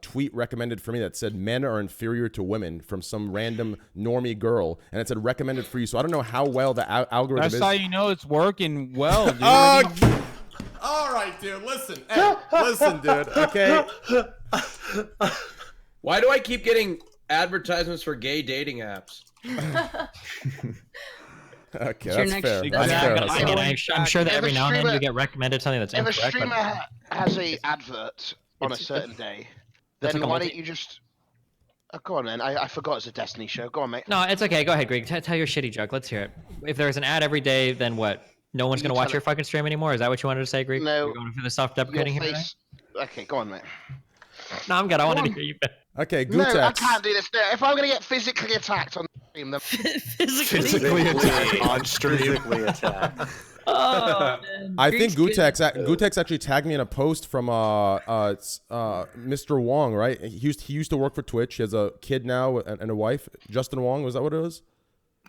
tweet recommended for me that said men are inferior to women from some random normie girl, and it said recommended for you. So I don't know how well the algorithm is. That's how you know it's working well, dude. All right, dude. Listen, hey, listen, dude. Okay. Why do I keep getting advertisements for gay dating apps? Okay, that's fair. I'm sure that every now and then you get recommended something that's incorrect. If a streamer has a advert on a certain day, then why don't you just... Oh, go on, man. I forgot it's a Destiny show. Go on, mate. No, it's okay. Go ahead, Greg. Tell your shitty joke. Let's hear it. If there's an ad every day, then what? No one's going to watch your fucking stream anymore? Is that what you wanted to say, Greg? No. You're going for the self-deprecating here today? Okay, go on, mate. No, I'm good. I wanted to hear you. Okay, Greekgodx. No, I can't do this. If I'm going to get physically attacked on stream, then... Physically attacked on stream. Physically attacked. Oh, I think Greekgodx actually tagged me in a post from Mr. Wong, right? He used to work for Twitch. He has a kid now and a wife. Justin Wong, was that what it was?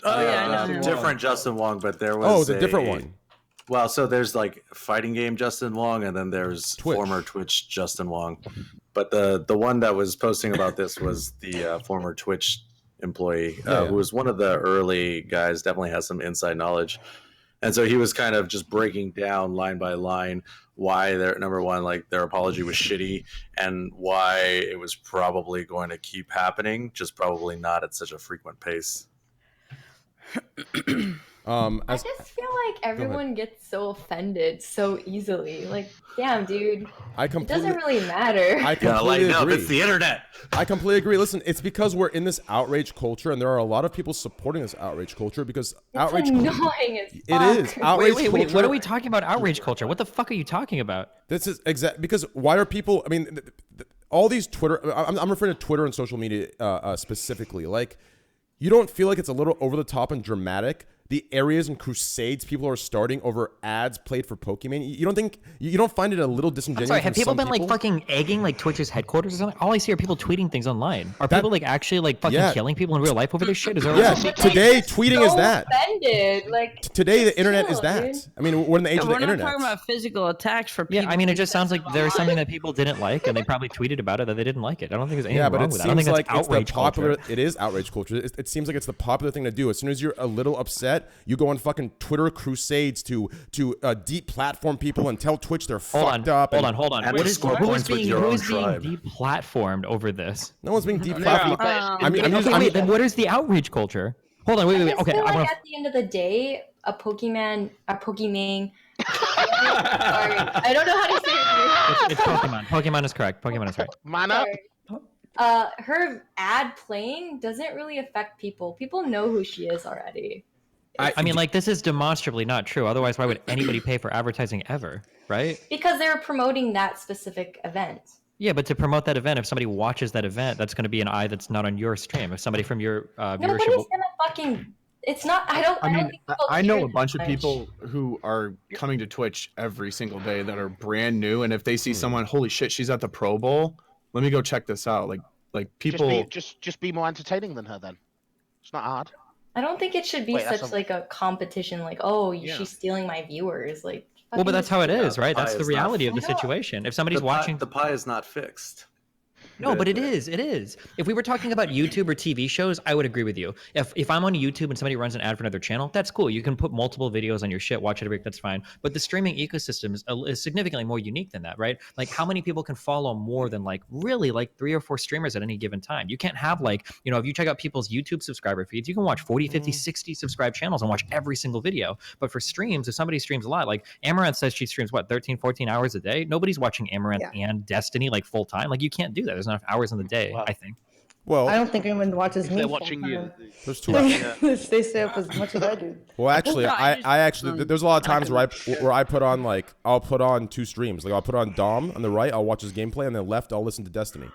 Oh yeah, I know. Different Justin Wong, but there was a different one. Well, so there's like fighting game Justin Wong, and then there's Twitch. Former Twitch Justin Wong. But the one that was posting about this was the former Twitch employee, who was one of the early guys, definitely has some inside knowledge. And so he was kind of just breaking down line by line why their their apology was shitty and why it was probably going to keep happening, just probably not at such a frequent pace. I just feel like everyone gets so offended so easily. Like, damn, dude. It doesn't really matter. I completely agree. It's the internet. I completely agree. Listen, it's because we're in this outrage culture, and there are a lot of people supporting this outrage culture because outrage annoying as fuck. It is. Outrage Wait. culture. What are we talking about? Outrage culture? What the fuck are you talking about? This is exact because why are people? I mean, all these Twitter. I'm referring to Twitter and social media specifically. Like, you don't feel like it's a little over the top and dramatic the areas and crusades people are starting over ads played for Pokemon? You don't find it a little disingenuous? Sorry, have people been like fucking egging like Twitch's headquarters or something? All I see are people tweeting things online. Are people like actually like fucking killing people in real life over this shit? Is there today tweeting is that. Offended. Like today the internet is that. Dude. I mean, we're in the age of the internet. We're not talking about physical attacks for people. Yeah, I mean, it just sounds like there's something that people didn't like, and they probably tweeted about it that they didn't like it. I don't think there's anything wrong with that. I don't think that's outrage culture. It is outrage culture. It seems like it's the popular thing to do. As soon as you're a little upset, you go on fucking Twitter crusades to deplatform people and tell Twitch they're fucked up. Hold on. Who is being deplatformed over this? No one's being deplatformed. Wait, then what is the outrage culture? Hold on, wait. Okay, I feel like at the end of the day, a Pokemon. Sorry, I don't know how to say it. It's Pokemon. Pokemon is correct. Man up. Her ad playing doesn't really affect people. People know who she is already. I mean, like, this is demonstrably not true. Otherwise, why would anybody pay for advertising ever, right? Because they're promoting that specific event. Yeah, but to promote that event, if somebody watches that event, that's going to be an eye that's not on your stream. If somebody from your viewership... Nobody's going to fucking... It's not... I know a bunch of people who are coming to Twitch every single day that are brand new, and if they see someone, holy shit, she's at the Pro Bowl, let me go check this out. Like people... Just be more entertaining than her then. It's not hard. I don't think it should be such like a competition, like, she's stealing my viewers. Like, well, but that's how it is, right? That's the reality of the situation. If somebody's watching... The pie is not fixed. No, but it is. If we were talking about YouTube or TV shows, I would agree with you. If I'm on YouTube and somebody runs an ad for another channel, that's cool. You can put multiple videos on your shit, watch it every week, that's fine. But the streaming ecosystem is significantly more unique than that, right? Like, how many people can follow more than really 3 or 4 streamers at any given time? You can't have if you check out people's YouTube subscriber feeds, you can watch 40, 50, 60 subscribed channels and watch every single video. But for streams, if somebody streams a lot, like Amouranth says she streams 13, 14 hours a day. Nobody's watching Amouranth and Destiny full time. You can't do that. There's enough hours in the day, I think. Well, I don't think anyone watches me. They're watching you. There's too much. They stay up as much as I do. Well, actually, I actually there's a lot of times where I put on I'll put on 2 streams. I'll put on Dom on the right, I'll watch his gameplay, and then left I'll listen to Destiny.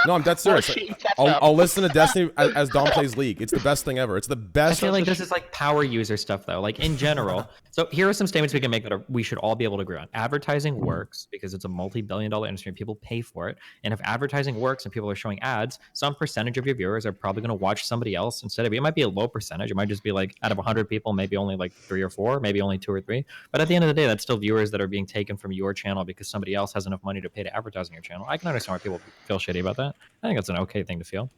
No, I'm dead serious. I'll listen to Destiny as Dom plays League. It's the best thing ever. It's the best. I feel like this is power user stuff though. In general. So here are some statements we can make that we should all be able to agree on. Advertising works because it's a multi-billion-dollar industry and people pay for it. And if advertising works and people are showing ads, some percentage of your viewers are probably going to watch somebody else instead of you. It might be a low percentage. It might just be out of 100 people, maybe only 3 or 4, maybe only 2 or 3. But at the end of the day, that's still viewers that are being taken from your channel because somebody else has enough money to pay to advertise on your channel. I can understand why people feel shitty about that. I think that's an okay thing to feel.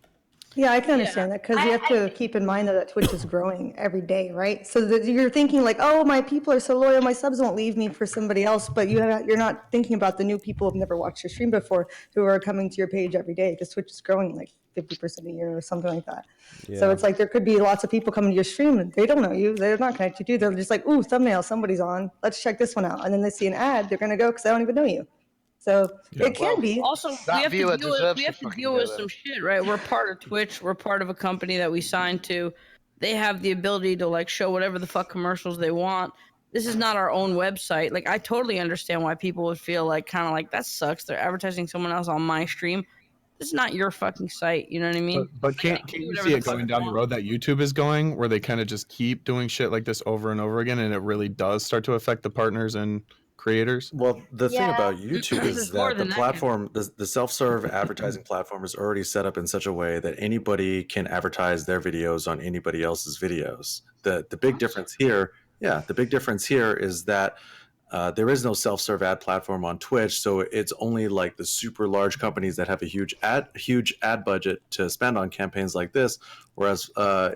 Yeah, I can understand that because you have to keep in mind that Twitch is growing every day, right? So that you're thinking oh, my people are so loyal, my subs won't leave me for somebody else, but you're not thinking about the new people who've never watched your stream before who are coming to your page every day because Twitch is growing 50% a year or something like that. Yeah. So it's there could be lots of people coming to your stream and they don't know you, they're not connected to you, they're just ooh, thumbnail, somebody's on, let's check this one out, and then they see an ad, they're gonna go because they don't even know you. So it can be. Also, we have to deal with some shit, right? We're part of Twitch. We're part of a company that we signed to. They have the ability to show whatever the fuck commercials they want. This is not our own website. I totally understand why people would feel that sucks. They're advertising someone else on my stream. This is not your fucking site. You know what I mean? But can't you see it going down the road that YouTube is going, where they kind of just keep doing shit like this over and over again, and it really does start to affect the partners and creators? Well, the thing about YouTube is that the platform, the self-serve advertising platform is already set up in such a way that anybody can advertise their videos on anybody else's videos. The big difference here, the big difference here is that there is no self-serve ad platform on Twitch, so it's only the super large companies that have a huge ad budget to spend on campaigns like this. Whereas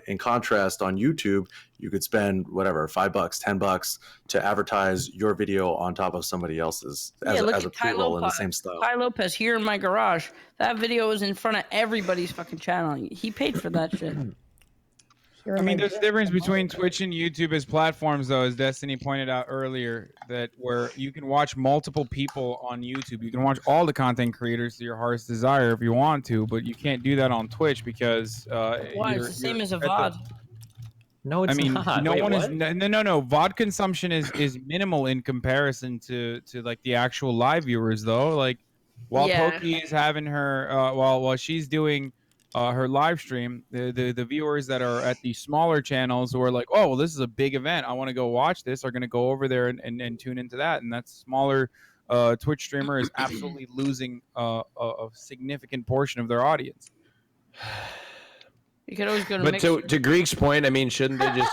in contrast, on YouTube, you could spend whatever $5, $10 to advertise your video on top of somebody else's as a pre-roll in the same style. Ty Lopez here in my garage. That video was in front of everybody's fucking channel. He paid for that shit. I mean, there's a difference between Twitch and YouTube as platforms, though, as Destiny pointed out earlier, that where you can watch multiple people on YouTube. You can watch all the content creators to your heart's desire if you want to, but you can't do that on Twitch because why? It's the same as a VOD. No, it's not. No Wait, one what? is. No. VOD consumption is minimal in comparison to the actual live viewers, though. While Pokey is having her, while she's doing her live stream, the viewers that are at the smaller channels who are like, oh, well, this is a big event, I want to go watch this, are going to go over there and tune into that. And that smaller Twitch streamer is absolutely losing a significant portion of their audience. You could always go to. But to Greek's point, I mean, shouldn't they just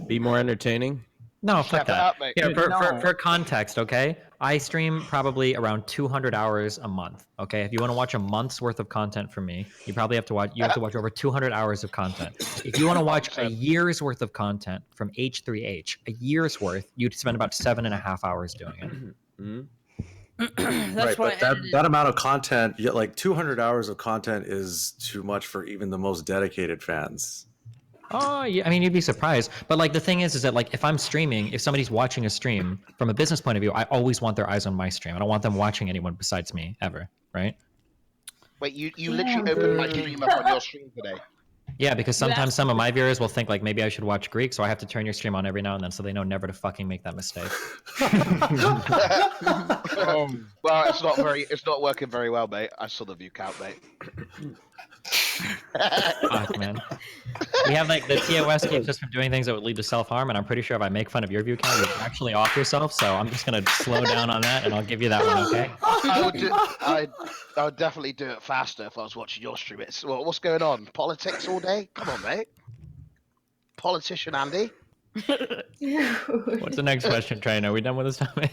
be more entertaining? No, fuck that. Here, for context, okay? I stream probably around 200 hours a month. Okay, if you want to watch a month's worth of content from me, you probably have to watch. You have to watch over 200 hours of content. If you want to watch a year's worth of content from H3H, a year's worth, you'd spend about 7.5 hours doing it. Mm-hmm. Right, but that amount of content, like 200 hours of content, is too much for even the most dedicated fans. Oh, yeah. I mean, you'd be surprised. But like the thing is that like if I'm streaming, if somebody's watching a stream from a business point of view, I always want their eyes on my stream. I don't want them watching anyone besides me ever, right? Wait, you literally opened my stream up on your stream today. Yeah, because sometimes some of my viewers will think like maybe I should watch Greek, so I have to turn your stream on every now and then so they know never to fucking make that mistake. Well, it's not working very well, mate. I saw the view count, mate. Fuck, man. We have like the TOS keeps us from doing things that would lead to self-harm, and I'm pretty sure if I make fun of your view count, you'll actually off yourself. So I'm just gonna slow down on that, and I'll give you that one, okay? I would definitely do it faster if I was watching your stream. What's going on? Politics all day? Come on, mate. Politician Andy. What's the next question, Train? Are we done with this topic?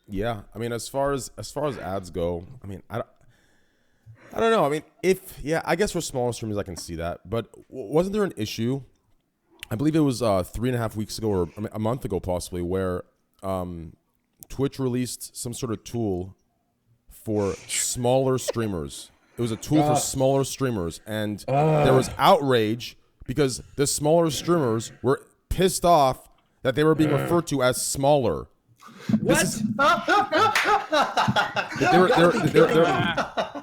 Yeah. I mean, as far as ads go, I mean, I don't know. I mean, I guess for smaller streamers, I can see that. But wasn't there an issue? I believe it was 3.5 weeks ago, or a month ago, possibly, where Twitch released some sort of tool for smaller streamers. It was a tool for smaller streamers, and there was outrage because the smaller streamers were pissed off that they were being referred to as smaller. What?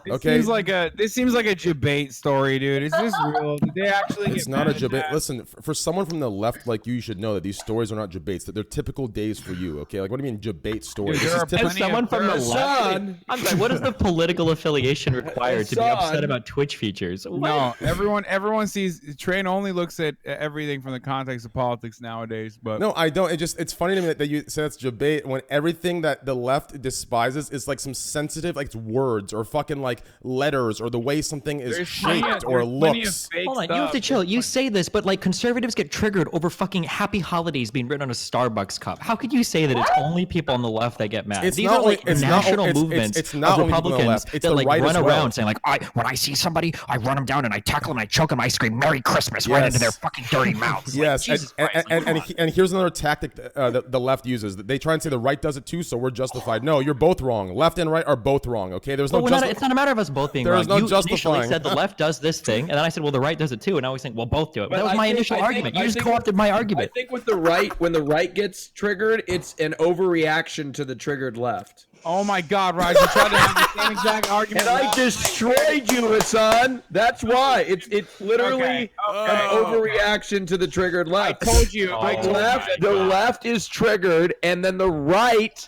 Okay. This seems like a debate story, dude. Is this real? Did they actually? It's not a debate. Listen, for someone from the left like you should know that these stories are not debates. That they're typical days for you. Okay, like what do you mean debate stories? As someone from the left, I'm sorry. What is the political affiliation required to be upset about Twitch features? What? No, everyone sees. Train only looks at everything from the context of politics nowadays. But no, I don't. It's funny to me that you say that's debate when everything that the left despises is like some sensitive like words or fucking like letters or the way something is shaped or looks. Hold on, you have to chill. You say this, but like conservatives get triggered over fucking happy holidays being written on a Starbucks cup. How could you say that it's only people on the left that get mad? These are like national movements of Republicans that like run around saying like, when I see somebody, I run them down and I tackle them and I choke them. I scream "Merry Christmas" right into their fucking dirty mouths. Yes, and here's another tactic the left uses. They try and say the right does it too, so we're justified. No, you're both wrong. Left and right are both wrong. Okay, there's no. It's not a matter of us both being wrong. There's no you justifying. initially said the left does this thing, and then I said, well, the right does it too, and now we think, well, both do it. But that was my initial argument. You just co-opted my argument. I think with the right, when the right gets triggered, it's an overreaction to the triggered left. Oh my God, Raj, you tried to have the same exact argument. And I destroyed you, Hasan. That's why. It's literally an overreaction to the triggered left. I told you. The left is triggered, and then the right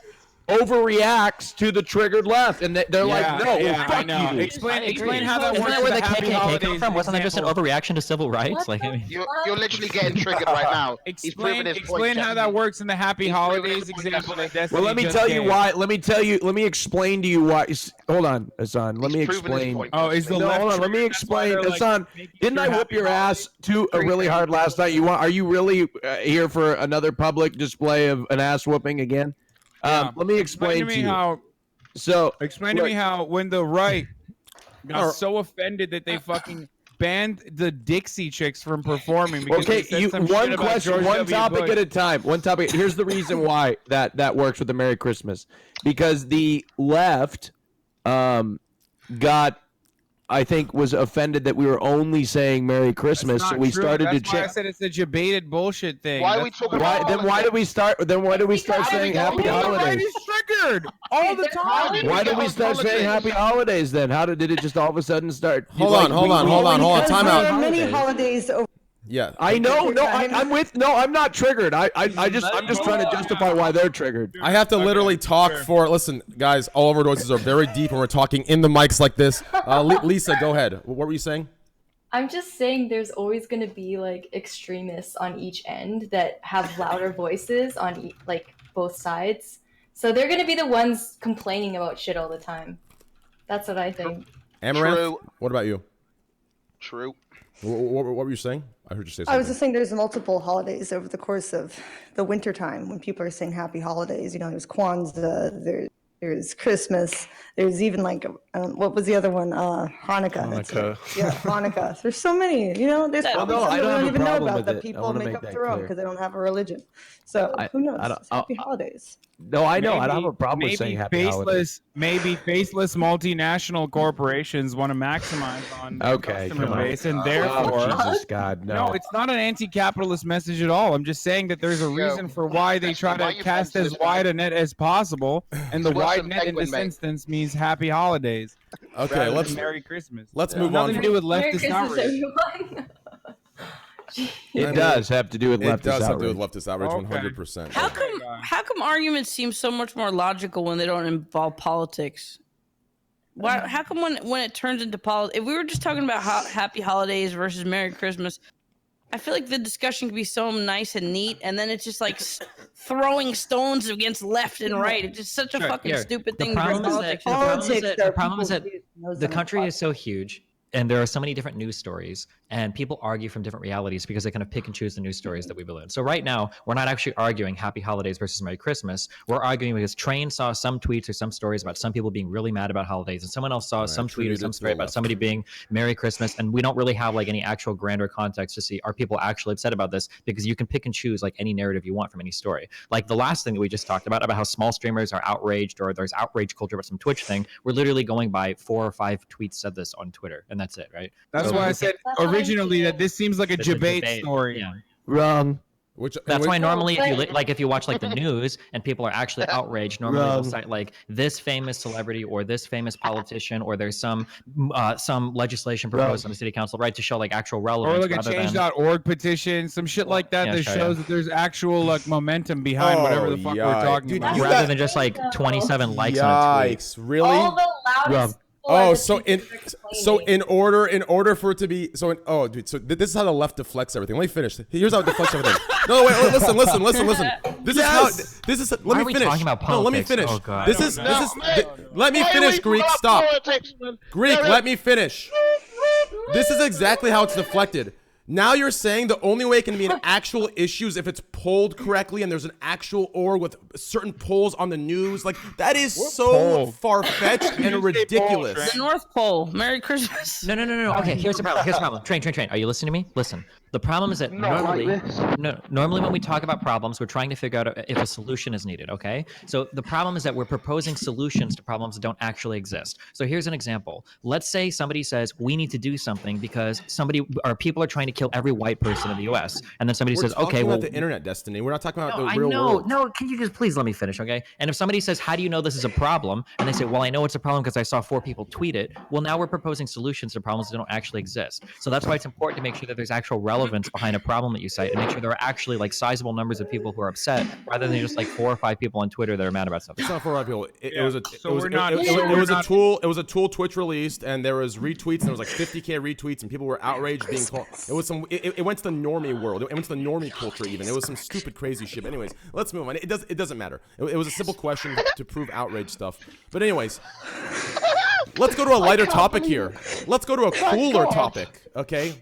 overreacts to the triggered left, and they're like, no, fuck you. Explain how that Isn't works. that where the KKK come from? Wasn't that just an overreaction to civil rights? Like, I mean, you're literally getting triggered right now. Explain how that works in the Happy Holidays example. Well, let me tell you why. Let me explain to you why. Hold on, Hasan. Let me explain. Oh, is the left? Hold on. Let me explain, Hasan. Didn't I whip your ass really hard last night? Are you really here for another public display of an ass whooping again? Let me explain to you. Explain to me how when the right got so offended that they fucking banned the Dixie Chicks from performing. Because one question, one topic at a time. One topic. Here's the reason why that works with the Merry Christmas, because the left was offended that we were only saying Merry Christmas, so we started to change. I said it's a debated bullshit thing. Why are we talking about? Then why did we start? Saying Happy Holidays? It's triggered all the time. Why did we start saying Happy Holidays then? How did it just all of a sudden start? Hold on. Time out. There are many holidays. Yeah. I know. No, I'm with. No, I'm not triggered. I'm just trying to justify why they're triggered. I have to literally talk for. Listen, guys, all of our voices are very deep, and we're talking in the mics like this. Lisa, go ahead. What were you saying? I'm just saying there's always going to be like extremists on each end that have louder voices on like both sides. So they're going to be the ones complaining about shit all the time. That's what I think. Amouranth, True. what about you? True. What were you saying? I heard you say something. I was just saying there's multiple holidays over the course of the winter time when people are saying happy holidays. You know, there's Kwanzaa, there's Christmas, there's even like, what was the other one? Hanukkah. Yeah, Hanukkah. There's so many, you know, there's probably some that we don't even know about that people make up their own because they don't have a religion. So who knows? It's happy holidays. No, I know. I don't have a problem with saying happy holidays. Maybe faceless multinational corporations want to maximize on their customer base, and therefore, Jesus God, no. No, it's not an anti-capitalist message at all. I'm just saying that there's a reason for why they try to cast as wide a net as possible, and the wide net in this instance means happy holidays. Okay, let's Merry Christmas. Let's move on. Nothing to do with leftist outrage. It does have to do with leftist outrage. It does have to do with leftist outrage, 100%. How come arguments seem so much more logical when they don't involve politics? Why? How come when it turns into politics? If we were just talking about happy holidays versus Merry Christmas, I feel like the discussion could be so nice and neat, and then it's just like throwing stones against left and right. It's just such a fucking stupid thing. The problem is that the country is so huge, and there are so many different news stories, and people argue from different realities because they kind of pick and choose the news stories that we believe in. So right now, we're not actually arguing Happy Holidays versus Merry Christmas. We're arguing because Train saw some tweets or some stories about some people being really mad about holidays, and someone else saw some tweet or some story about somebody being Merry Christmas, and we don't really have like any actual grander context to see are people actually upset about this, because you can pick and choose like any narrative you want from any story. Like the last thing that we just talked about how small streamers are outraged, or there's outrage culture about some Twitch thing. We're literally going by 4 or 5 tweets said this on Twitter, and that's it, right? That's why I said originally that this seems like a debate story. Yeah. Wrong. That's why normally if you watch like the news and people are actually outraged, normally they'll cite like this famous celebrity or this famous politician, or there's some legislation proposed on the city council, right, to show like actual relevance. Or like a change.org petition, some shit like that shows that there's actual like momentum behind whatever the fuck we're talking about. Rather than just like 27 likes on a tweet. Really? All the loudest. So in order for it to be so this is how the left deflects everything. Let me finish. Here's how it deflects everything. No, wait, listen. This is how let me finish. Talking about politics? No, let me finish. Oh, God. Let me finish, Greek. Stop. Greek, let me finish. This is exactly how it's deflected. Now you're saying the only way it can be an actual issue is if it's polled correctly and there's an actual org with certain polls on the news. Like, that is so far-fetched and ridiculous. The North Pole. Merry Christmas. No. Okay, here's the problem. Train. Are you listening to me? Listen. The problem is that normally when we talk about problems, we're trying to figure out if a solution is needed, okay? So the problem is that we're proposing solutions to problems that don't actually exist. So here's an example. Let's say somebody says, we need to do something because people are trying to kill every white person in the U.S. And then somebody says, okay, well, the internet, Destiny. We're not talking about the real world. No, can you just please let me finish, okay? And if somebody says, how do you know this is a problem? And they say, well, I know it's a problem because I saw 4 people tweet it. Well, now we're proposing solutions to problems that don't actually exist. So that's why it's important to make sure that there's actual relevance behind a problem that you cite, and make sure there are actually like sizable numbers of people who are upset, rather than just like 4 or 5 people on Twitter that are mad about something. It's not 4 or 5 people. It was a tool Twitch released, and there was retweets, and there was like 50K retweets, and people were outraged being called. It went to the normie world. It went to the normie culture even. It was some stupid crazy shit. But anyways, let's move on. It doesn't matter. It was a simple question to prove outrage stuff. But anyways, let's go to a lighter topic here. Let's go to a cooler topic, okay?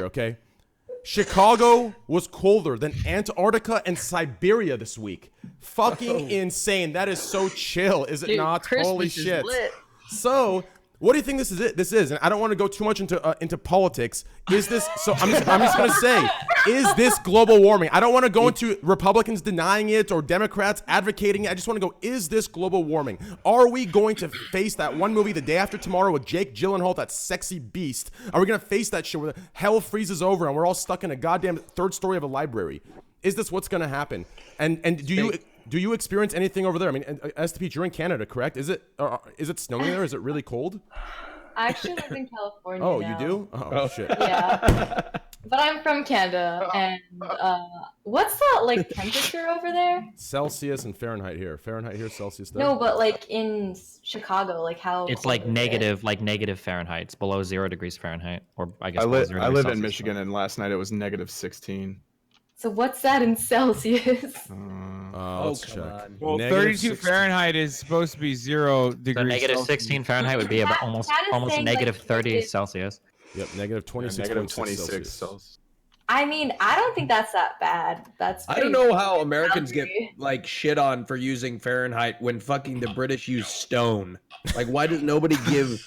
Okay? Chicago was colder than Antarctica and Siberia this week. Fucking insane. That is so chill, is it not? Holy shit. So, what do you think this is? And I don't want to go too much into politics. Is this so? I'm just gonna say, is this global warming? I don't want to go into Republicans denying it or Democrats advocating it. I just want to go, is this global warming? Are we going to face that one movie, The Day After Tomorrow, with Jake Gyllenhaal, that sexy beast? Are we gonna face that shit where hell freezes over and we're all stuck in a goddamn 3rd story of a library? Is this what's gonna happen? And do you experience anything over there? I mean, stpeach, you're in Canada, correct? Is it snowing there? Is it really cold? I actually live in California. Oh, now. you do? Oh shit. Yeah. But I'm from Canada, and what's the like temperature over there? Celsius and Fahrenheit here. Fahrenheit here, Celsius there. No, but like in Chicago, like how? It's cold like is it? negative Fahrenheit. It's below 0 degrees Fahrenheit, or I guess I below live 0 I degrees live in Celsius. Michigan, and last night it was -16. So what's that in Celsius? Let's check. Well, Negative 32 16. Fahrenheit is supposed to be 0 So degrees. negative Celsius. 16 Fahrenheit would be about almost That is saying, like, negative 30 negative- Celsius. Yep, negative 26. Negative 26 Celsius. I mean, I don't think that's that bad. That's I don't pretty know how Americans get Calgary. like shit on for using Fahrenheit when fucking the British use stone. Like, why does nobody give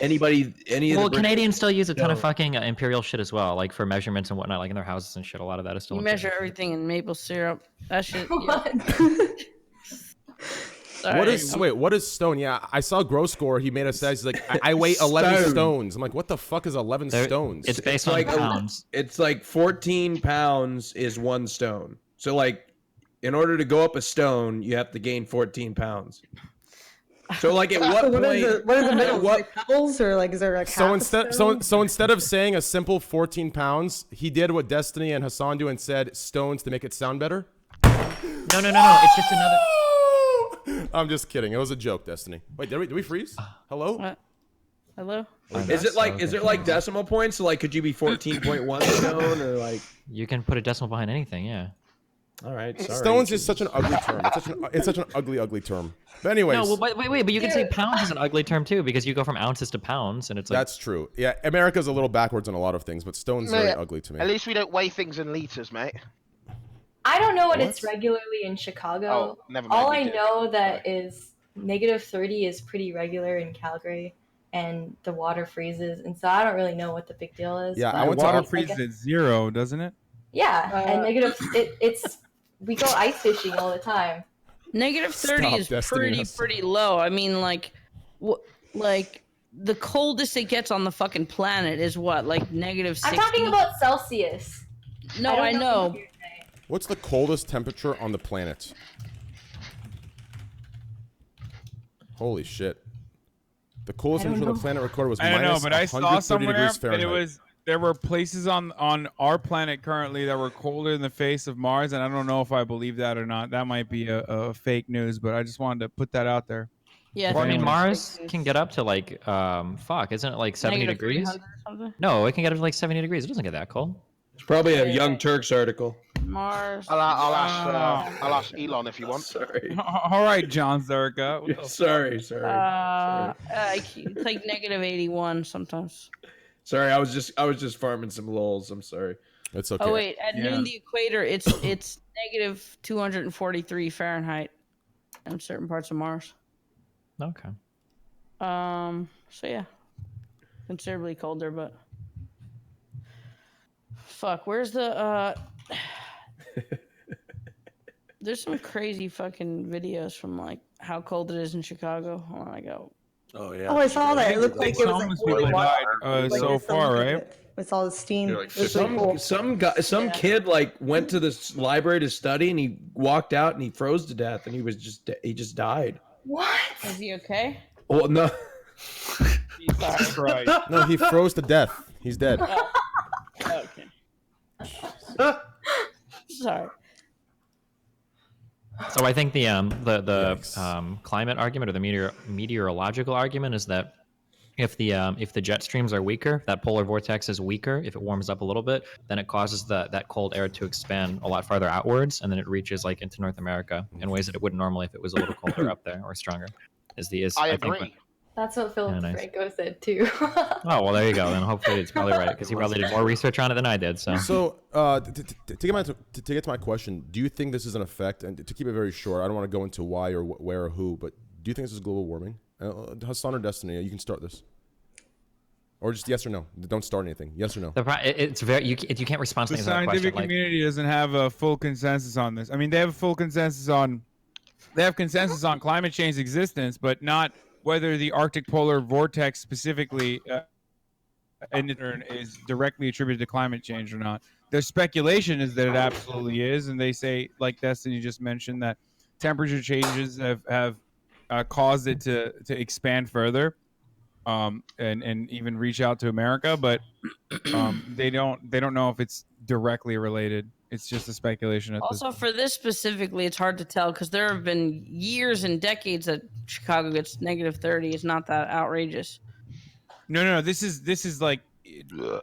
anybody any of Well, the British Canadians still use a ton of stone? fucking imperial shit as well, like for measurements and whatnot, like in their houses and shit. A lot of that is still. You imperial measure shit. everything in maple syrup. That shit. Yeah. What? What is what is stone? Yeah, I saw Grow Score. He made a stat. He's like, I weigh 11 Stone. stones. I'm like, what the fuck is 11 There- stones? It's based It's on like pounds. It's like 14 pounds is 1 stone. So like, in order to go up a stone, you have to gain 14 pounds. So like, at what So what point? is the middle? at what- Like pebbles or like is there like So half a instead, stone? so instead of saying a simple 14 pounds, he did what Destiny and Hasan do and said stones to make it sound better. No. It's just another. I'm just kidding. It was a joke, Destiny. Wait, did we freeze? Hello? What? Hello? Is it like is there like decimal points? So like, could you be 14.1 stone or like? You can put a decimal behind anything. Yeah. All right, sorry. Stones is such an ugly term. It's such an ugly term. But anyways, No, well, wait, but you can say pounds is an ugly term too, because you go from ounces to pounds, and it's like that's true. Yeah, America's a little backwards on a lot of things, but stone's very Mate, ugly to me. At least we don't weigh things in liters, mate. I don't know what What? it's regularly in Chicago. Oh, never mind. All we I did. know that is negative 30 is pretty regular in Calgary, and the water freezes, and so I don't really know what the big deal is. Yeah, but I went to Water all- freezes at 0, doesn't it? Yeah, and negative. It's we go ice fishing all the time. Negative 30 Stop, is Destiny. pretty low. I mean, like the coldest it gets on the fucking planet is what, like negative 60? I'm talking about Celsius. No, I don't know. what you're saying. What's the coldest temperature on the planet? Holy shit. The coolest I don't temperature on the know. planet recorded was I don't know, minus but I saw 130 somewhere degrees that Fahrenheit. it was there were places on our planet currently that were colder than the face of Mars, and I don't know if I believe that or not. That might be a fake news, but I just wanted to put that out there. Yeah. Well, I mean, Anyways. Mars can get up to like isn't it like 70 Negative degrees? 300 or something? No, it can get up to like 70 degrees. It doesn't get that cold. It's probably a Young Turks article. Mars. I'll ask Elon if you want. Sorry. All right, John Zerka. What the Sorry. It's like negative 81 sometimes. Sorry, I was just farming some lols. I'm sorry. It's okay. Oh wait, at Yeah. noon the equator, it's negative 243 Fahrenheit in certain parts of Mars. Okay. So yeah, considerably colder, but fuck, where's the There's some crazy fucking videos from like how cold it is in Chicago. Oh my god. Oh yeah. Oh, I saw that. It looked like it was like Homeless people boiling died water. Like, so there's far, something right? with it. With all the steam. You're like It was really cool. Some kid like went to the library to study and he walked out and he froze to death and he just died. What? Is he okay? Oh no. Jesus Christ. No, he froze to death. He's dead. Okay. Sorry. So I think the Yikes. climate argument or the meteorological argument is that if the jet streams are weaker, that polar vortex is weaker. If it warms up a little bit, then it causes that cold air to expand a lot farther outwards, and then it reaches like into North America in ways that it wouldn't normally if it was a little colder up there or stronger. I think agree. That's what Philip Yeah, nice. Franco said too. Oh well, there you go. Then hopefully it's probably right because he probably did more research on it than I did. So So, to get to my question, do you think this is an effect? And to keep it very short, I don't want to go into why or where or who, but do you think this is global warming? Hasan or Destiny, you can start this, or just yes or no. Don't start anything. Yes or no. it's very you can't respond to The things without a scientific question. Like, community doesn't have a full consensus on this. I mean, they have a full consensus on climate change existence, but not whether the Arctic polar vortex specifically is directly attributed to climate change or not. Their speculation is that it absolutely is, and they say, like Destiny just mentioned, that temperature changes have caused it to expand further. and even reach out to America, but they don't know if it's directly related. It's just a speculation. Also, for this specifically, it's hard to tell because there have been years and decades that Chicago gets -30. It's not that outrageous. No. This is like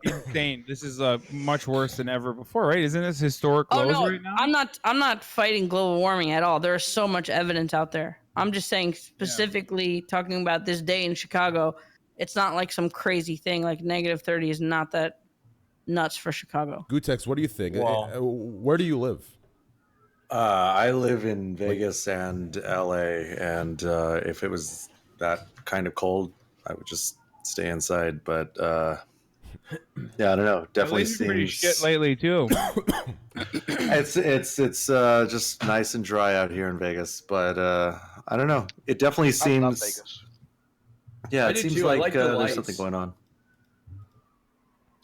insane. This is much worse than ever before, right? Isn't this historic lows right now? I'm not fighting global warming at all. There's so much evidence out there. I'm just saying specifically talking about this day in Chicago. It's not like some crazy thing. Like -30 is not that nuts for Chicago. Greekgodx, what do you think? Where do you live? I live in Vegas and LA, and if it was that kind of cold, I would just stay inside. But yeah, I don't know. Definitely LA's been pretty seems shit lately too. it's just nice and dry out here in Vegas. But I don't know. It definitely I love seems. Vegas. Yeah, I it do seems too. I like like the there's lights. something going on.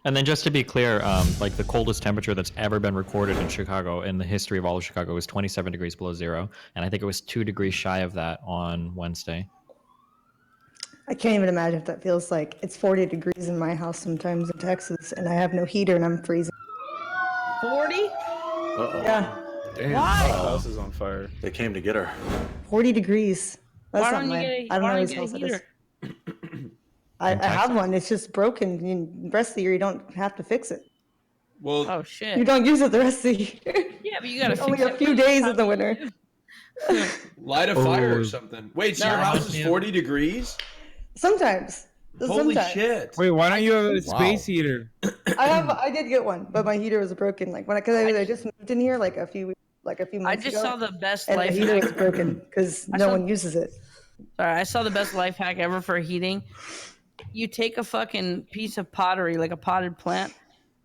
And then just to be clear, like the coldest temperature that's ever been recorded in Chicago in the history of all of Chicago was 27 degrees below zero. And I think it was 2 degrees shy of that on Wednesday. I can't even imagine if that feels like. It's 40 degrees in my house sometimes in Texas, and I have no heater and I'm freezing. 40? Uh-oh. Yeah, Damn, Why? the house is on fire. They came to get her. 40 degrees. That's Why not don't you my, get a, I don't why know don't whose you house get it a is. heater? I have one. It's just broken. The rest of the year, you don't have to fix it. Well, Oh shit. You don't use it the rest of the year. Yeah, but you gotta Only fix a it few when days it's in the time winter. to- light a fire or Oh. something. Wait, so No, your I house don't is know. 40 degrees? Sometimes. Holy Sometimes. shit. Wait, why don't you have a Wow. space heater? I did get one, but my heater was broken. Like because I just moved in here like a few I months just ago, saw the best and the life heater hack. was broken because I no saw- one uses it. Sorry, I saw the best life hack ever for heating. You take a fucking piece of pottery, like a potted plant,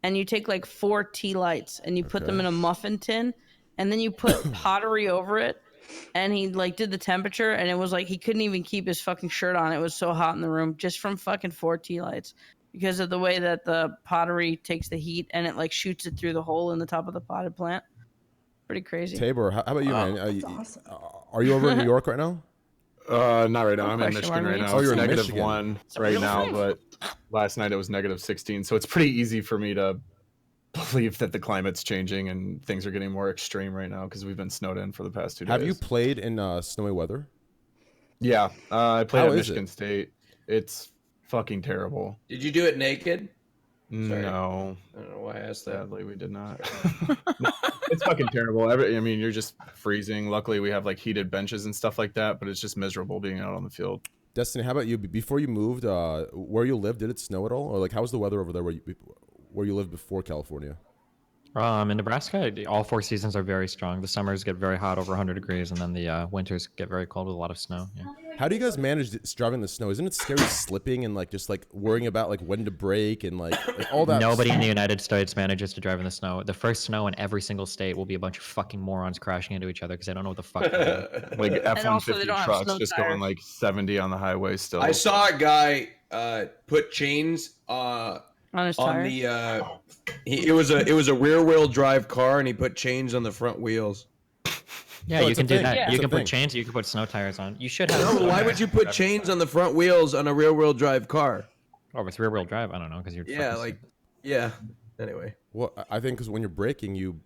and you take like 4 tea lights and you put them in a muffin tin, and then you put pottery over it. And he like did the temperature, and it was like he couldn't even keep his fucking shirt on. It was so hot in the room just from fucking 4 tea lights because of the way that the pottery takes the heat and it like shoots it through the hole in the top of the potted plant. Pretty crazy. Tabor, how about you, man? That's awesome. Are you over in New York right now? Not right now. I'm in question Michigan mark right me. now. Oh, It's you're in negative Michigan. 1 a right real now, thing. but last night it was negative 16. So it's pretty easy for me to believe that the climate's changing and things are getting more extreme right now because we've been snowed in for the past 2 days. Have you played in snowy weather? Yeah, I played How at is Michigan State. It's fucking terrible. Did you do it naked? Sorry. No, I don't know why I asked that. sadly we did not. No, it's fucking terrible. I mean, you're just freezing. Luckily, we have like heated benches and stuff like that, but it's just miserable being out on the field. Destiny, how about you? Before you moved, where you lived, did it snow at all? Or like, how was the weather over there where you lived before California? In Nebraska, all 4 seasons are very strong. The summers get very hot, over 100 degrees, and then the winters get very cold with a lot of snow. Yeah. How do you guys manage driving in the snow? Isn't it scary slipping and like just like worrying about like when to brake and like all that? Nobody in the United States manages to drive in the snow. The first snow in every single state will be a bunch of fucking morons crashing into each other because they don't know what the fuck they're doing. Like also, they F-150 don't have trucks snow just tires. going like 70 on the highway still. I saw a guy put chains On his on tires. the it was a rear wheel drive car, and he put chains on the front wheels. Yeah, No, you it's a can do thing. that. Yeah. You It's a can put thing. chains. You can put snow tires on. You should have. No, snow why tires would you on put every chains on the front wheels on a rear wheel drive car? Oh, with rear wheel drive, I don't know because you're. Yeah, fucking like, yeah. Anyway, Well, I think because when you're braking, you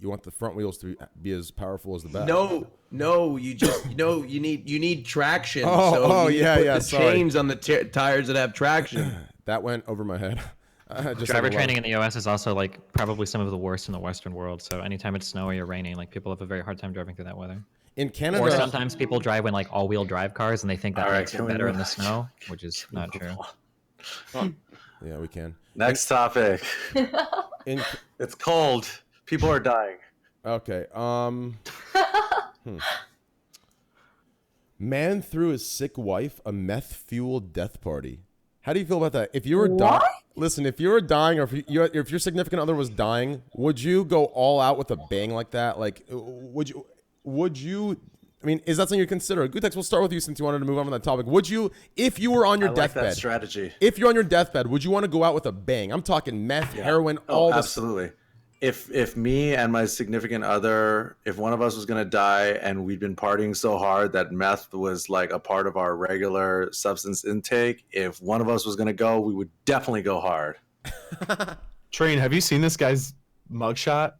want the front wheels to be as powerful as the back. no, you just you need traction. Oh, so you need to yeah, put yeah, the sorry. chains on the tires that have traction. That went over my head. Just Driver like a lot training of- in the U.S. is also like probably some of the worst in the Western world. So anytime it's snowy or raining, like people have a very hard time driving through that weather. in Canada. Or sometimes people drive in like all-wheel drive cars and they think that All right, makes it can we better in move- the snow, which is not true. Yeah, we can. Next topic. In It's cold. People are dying. okay. Man threw his sick wife a meth-fueled death party. How do you feel about that? If you were dying, listen. If you were dying, or if your significant other was dying, would you go all out with a bang like that? Like, would you? I mean, is that something you consider? Greekgodx, we'll start with you since you wanted to move on from that topic. Would you, if you were on your I like that deathbed, strategy. if you're on your deathbed, would you want to go out with a bang? I'm talking meth, heroin, all this. Absolutely. if me and my significant other, if one of us was going to die and we'd been partying so hard that meth was like a part of our regular substance intake, if one of us was going to go, we would definitely go hard. Train, have you seen this guy's mugshot?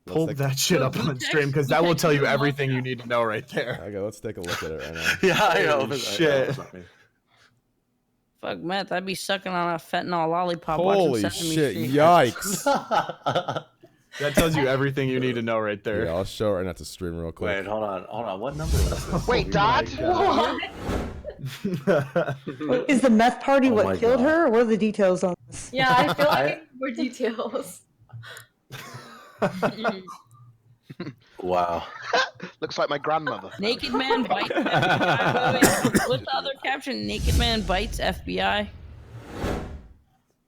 Pull that shit up on stream because that will tell you everything you need to know right there. Okay, let's take a look at it right now. Yeah, I know. Shit. Fuck meth. I'd be sucking on a fentanyl lollipop. Holy watching Sesame shit! Street. Yikes! That tells you everything you need to know right there. Yeah, I'll show her not to stream real quick. Wait, hold on. What number is this? Wait, Dad? Is the meth party Oh my what killed God. her? Or what are the details on this? Yeah, I feel like I need more details. Wow. Looks like my grandmother. Naked man bites FBI. What's the other caption? Naked man bites FBI.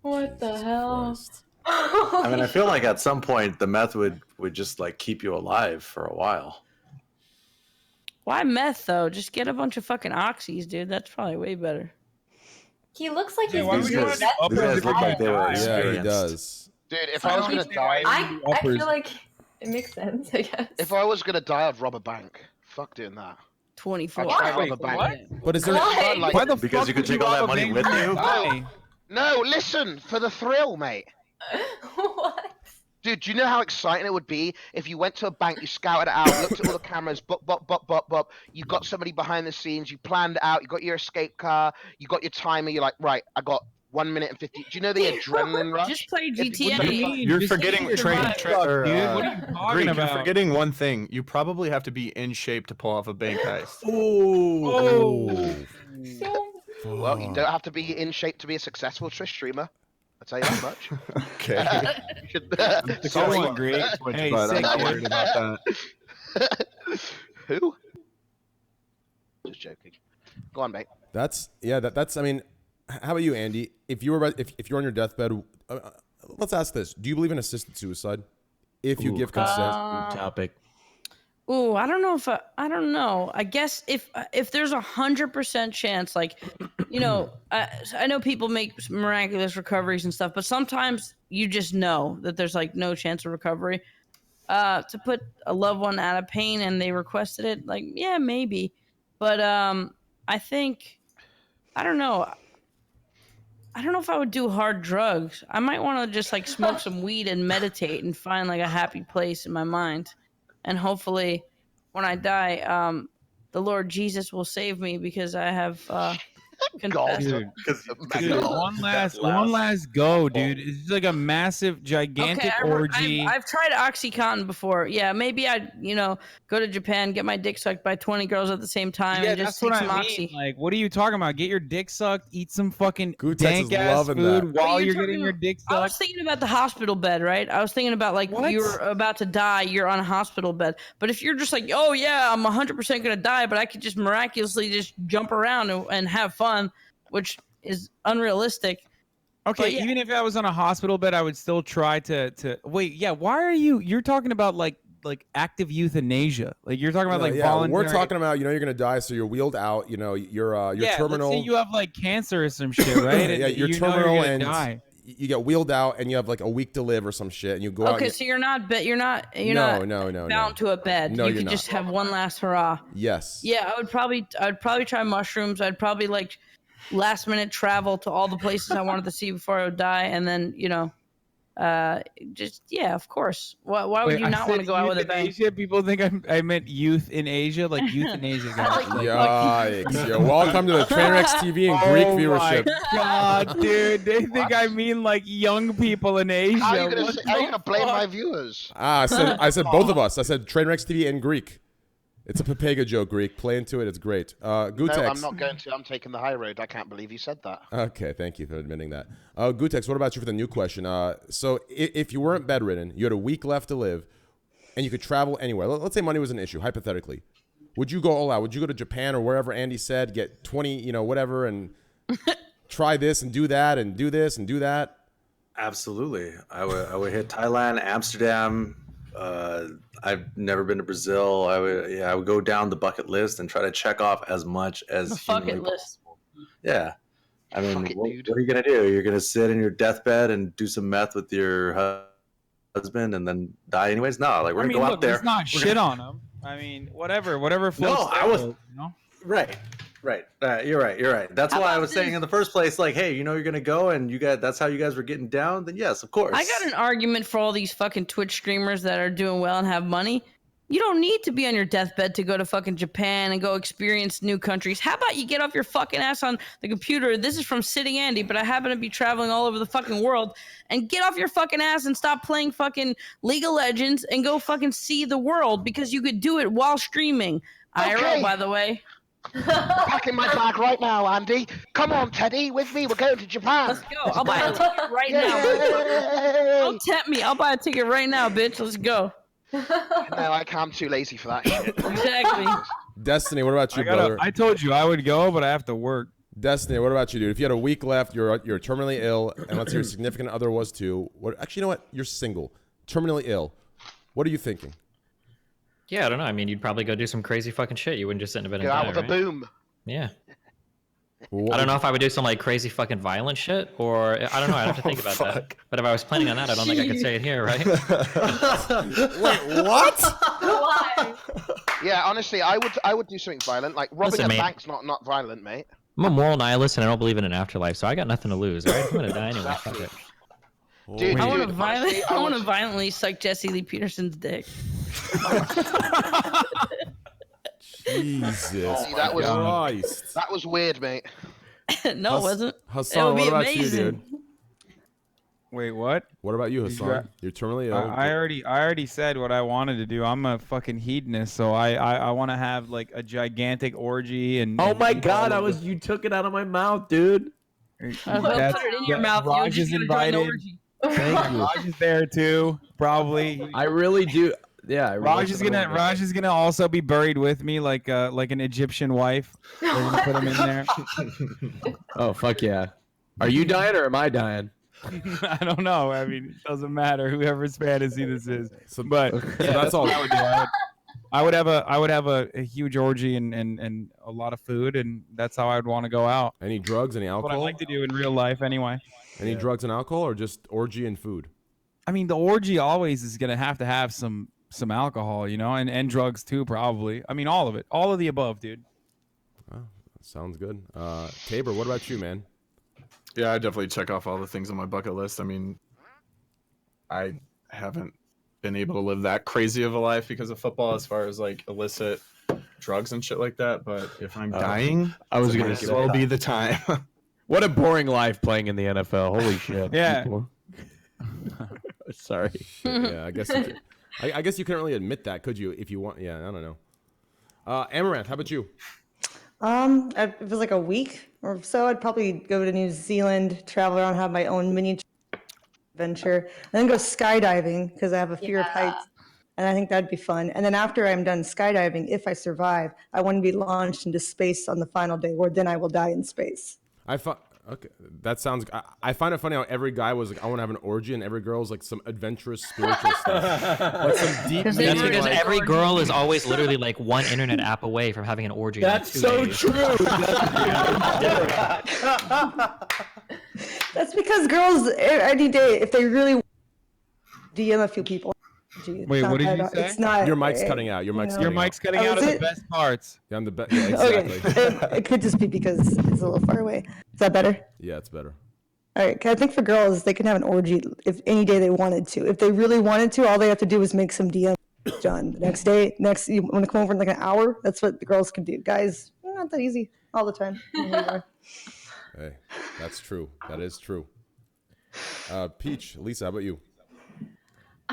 What the hell? I mean, I feel like at some point the meth would just like keep you alive for a while. Why meth though? Just get a bunch of fucking oxys, dude. That's probably way better. He looks like he's why been would These you doing guys, wanna that do these for guys his look like they were life. Yeah, he experienced. does. Dude, if I was gonna die, I feel like it makes sense, I guess. if I was gonna die, I'd rob a bank. Fuck doing that. 24. I'd try and Wait, rob a bank. what? But is there? Why? Like, Why the Because fuck you could would take all rob that a money bank with and you? die? No, listen, for the thrill, mate. What? Dude, do you know how exciting it would be if you went to a bank, you scouted it out, looked at all the cameras, bop, you got somebody behind the scenes, you planned it out, you got your escape car, you got your timer, you're like, right, I got 1 minute and 50. Do you know the adrenaline rush? Just play If- GTA. what do you mean? You're Just forgetting take your life, dude. What are you talking Greek, about? You're forgetting one thing. You probably have to be in shape to pull off a bank heist. Oh. Well, you don't have to be in shape to be a successful Twitch streamer. I'll tell you that much. Okay. You should- It's Sorry. going great, Hey, but I'm sick, not dude. worried about that. Who? Just joking. Go on, mate. That's that's. I mean, how about you, Andy? If you were if you're on your deathbed, let's ask this: do you believe in assisted suicide? If you give consent, Topic. Ooh, I don't know if I don't know. I guess if there's 100% chance, like, you know, I know people make miraculous recoveries and stuff, but sometimes you just know that there's like no chance of recovery. To put a loved one out of pain and they requested it, like, yeah, maybe, but I think I don't know. I don't know if I would do hard drugs. I might want to just like smoke some weed and meditate and find like a happy place in my mind. And hopefully when I die, the Lord Jesus will save me because I have confessed. Dude, one last go, dude. It's like a massive, gigantic orgy. I've tried OxyContin before. Yeah, maybe I'd, go to Japan, get my dick sucked by 20 girls at the same time, and just take some Oxy. Like, what are you talking about? Get your dick sucked, eat some fucking Gootecks dank is ass loving food that. while You're you're getting talking- your dick I was sucked. thinking about the hospital bed, right? I was thinking about like What? you're about to die, you're on a hospital bed. But if you're just like, oh yeah, I'm 100% gonna die, but I could just miraculously just jump around and have fun, which is unrealistic. Okay, But yeah. even if I was on a hospital bed, I would still try to wait. Yeah, why are you're talking about like active euthanasia? Like you're talking about like voluntary. we're talking about you're gonna die, so you're wheeled out. You're yeah, terminal. Let's say you have like cancer or some shit, right? Yeah, And you're you know terminal gonna and die. you get wheeled out, and you have like a week to live or some shit, and you go out. Okay, and so you're not no. bound to a bed. No, you you're could just not. have one last hurrah. Yes. Yeah, I'd probably try mushrooms. I'd probably like last minute travel to all the places I wanted to see before I would die, and then of course. Why would Wait, you I not want to said go out with a bang? euthanasia? People think I meant youth in Asia, like euthanasia. Guys. Yikes! Yo, welcome to the Trainwreckz TV and Greek viewership. Oh my god, dude! They think I mean like young people in Asia. How are you What gonna the blame fuck? my viewers? I said both of us. I said Trainwreckz TV and Greek. It's a Pepega joke, Greek. Play into it. It's great. Gootecks. No, I'm not going to. I'm taking the high road. I can't believe you said that. Okay, thank you for admitting that. Gootecks, what about you for the new question? So if you weren't bedridden, you had a week left to live, and you could travel anywhere. Let's say money was an issue, hypothetically. Would you go all out? Would you go to Japan or wherever Andy said, get 20, whatever, and try this and do that and do this and do that? Absolutely. I would hit Thailand, Amsterdam. I've never been to Brazil. I would go down the bucket list and try to check off as much as The humanly bucket list. possible. Yeah. I mean, Fuck it, what dude. are you gonna do? You're gonna sit in your deathbed and do some meth with your husband and then die anyways. No, like we're gonna go look, out there. Let's not shit on them. I mean, whatever floats. No, I was. You know? Right. You're right. That's why I was saying in the first place, like, hey, you know, you're gonna go and that's how you guys were getting down. Then yes, of course. I got an argument for all these fucking Twitch streamers that are doing well and have money. You don't need to be on your deathbed to go to fucking Japan and go experience new countries. How about you get off your fucking ass on the computer? This is from Sitting Andy, but I happen to be traveling all over the fucking world. And get off your fucking ass and stop playing fucking League of Legends and go fucking see the world, because you could do it while streaming. Okay. IRL, by the way. Packing my bag right now, Andy. Come on, Teddy, with me. We're going to Japan. Let's go. I'll buy a ticket right now. Don't tempt me. I'll buy a ticket right now, bitch. Let's go. No, I'm too lazy for that shit. Exactly. Destiny, what about you, brother? I told you I would go, but I have to work. Destiny, what about you, dude? If you had a week left, you're terminally ill, and let's say your significant other was too. Actually, you know what? You're single, terminally ill. What are you thinking? Yeah, I don't know. I mean, you'd probably go do some crazy fucking shit. You wouldn't just sit in a bed and Go out die, with a right? boom. Yeah. I don't know if I would do some like crazy fucking violent shit, or I don't know. I'd have to think about that. But if I was planning on that, I don't think I could say it here, right? Wait, what? Why? Yeah, honestly, I would do something violent. Like robbing Listen, a mate. bank's not violent, mate. I'm a moral nihilist and I don't believe in an afterlife, so I got nothing to lose, right? I'm gonna die anyway. Fuck it. Dude, I want to dude, violently, honestly, I want to violently suck Jesse Lee Peterson's dick. Jesus See, that was Christ. that was weird, mate. No, it wasn't. Hasan, It would what be about amazing. you, dude? Wait, what? What about you, Hasan? You're terminally ill. I already said what I wanted to do. I'm a fucking hedonist, so I want to have like a gigantic orgy and. Oh and my eat God! all of You took it out of my mouth, dude. Well, put it in your mouth. You Raj just is gotta join the invited. orgy. Thank you. Raj is there too, probably. I really do. Yeah, I really Raj is gonna also be buried with me, like an Egyptian wife. They're gonna put him in there. Oh fuck yeah! Are you dying or am I dying? I don't know. I mean, it doesn't matter whoever's fantasy this is. So, But so that's all. I would do. I would have a huge orgy and a lot of food, and that's how I would want to go out. Any drugs? Any That's what I alcohol? like to do in real life, anyway. Any drugs and alcohol, or just orgy and food? I mean, the orgy always is gonna have some alcohol, you know, and drugs too, probably. I mean, all of it, all of the above, dude. Oh, sounds good. Tabor, what about you, man? Yeah, I definitely check off all the things on my bucket list. I mean, I haven't been able to live that crazy of a life because of football, as far as like illicit drugs and shit like that. But if I'm dying, I was it gonna might say as well be the time. What a boring life playing in the NFL. Holy shit. Yeah. People. Sorry. Yeah, I guess. I guess you couldn't really admit that, could you? If you want, yeah, I don't know. Amouranth, how about you? If it was like a week or so, I'd probably go to New Zealand, travel around, have my own mini adventure, and then go skydiving because I have a fear of heights, and I think that'd be fun. And then after I'm done skydiving, if I survive, I want to be launched into space on the final day, where then I will die in space. Okay, that sounds. I find it funny how every guy was like, "I want to have an orgy," and every girl's like some adventurous spiritual stuff, like some deep. That's meaning, because like, every girl is always literally like one internet app away from having an orgy. in That's 2 so days. true. That's because girls, any day, if they really DM a few people. Gee, Wait, what did you say? It's not. Your mic's cutting out. Your mic's. you know. Your mic's cutting Oh, out is of the it? best parts. Yeah, I'm the best. Yeah, exactly. Okay, it could just be because it's a little far away. Is that better? Yeah, it's better. All right, 'cause I think for girls, they can have an orgy if any day they wanted to. If they really wanted to, all they have to do is make some DM done. The next day, you want to come over in like an hour? That's what the girls can do. Guys, not that easy all the time. Hey, that's true. That is true. Peach, Lisa, how about you?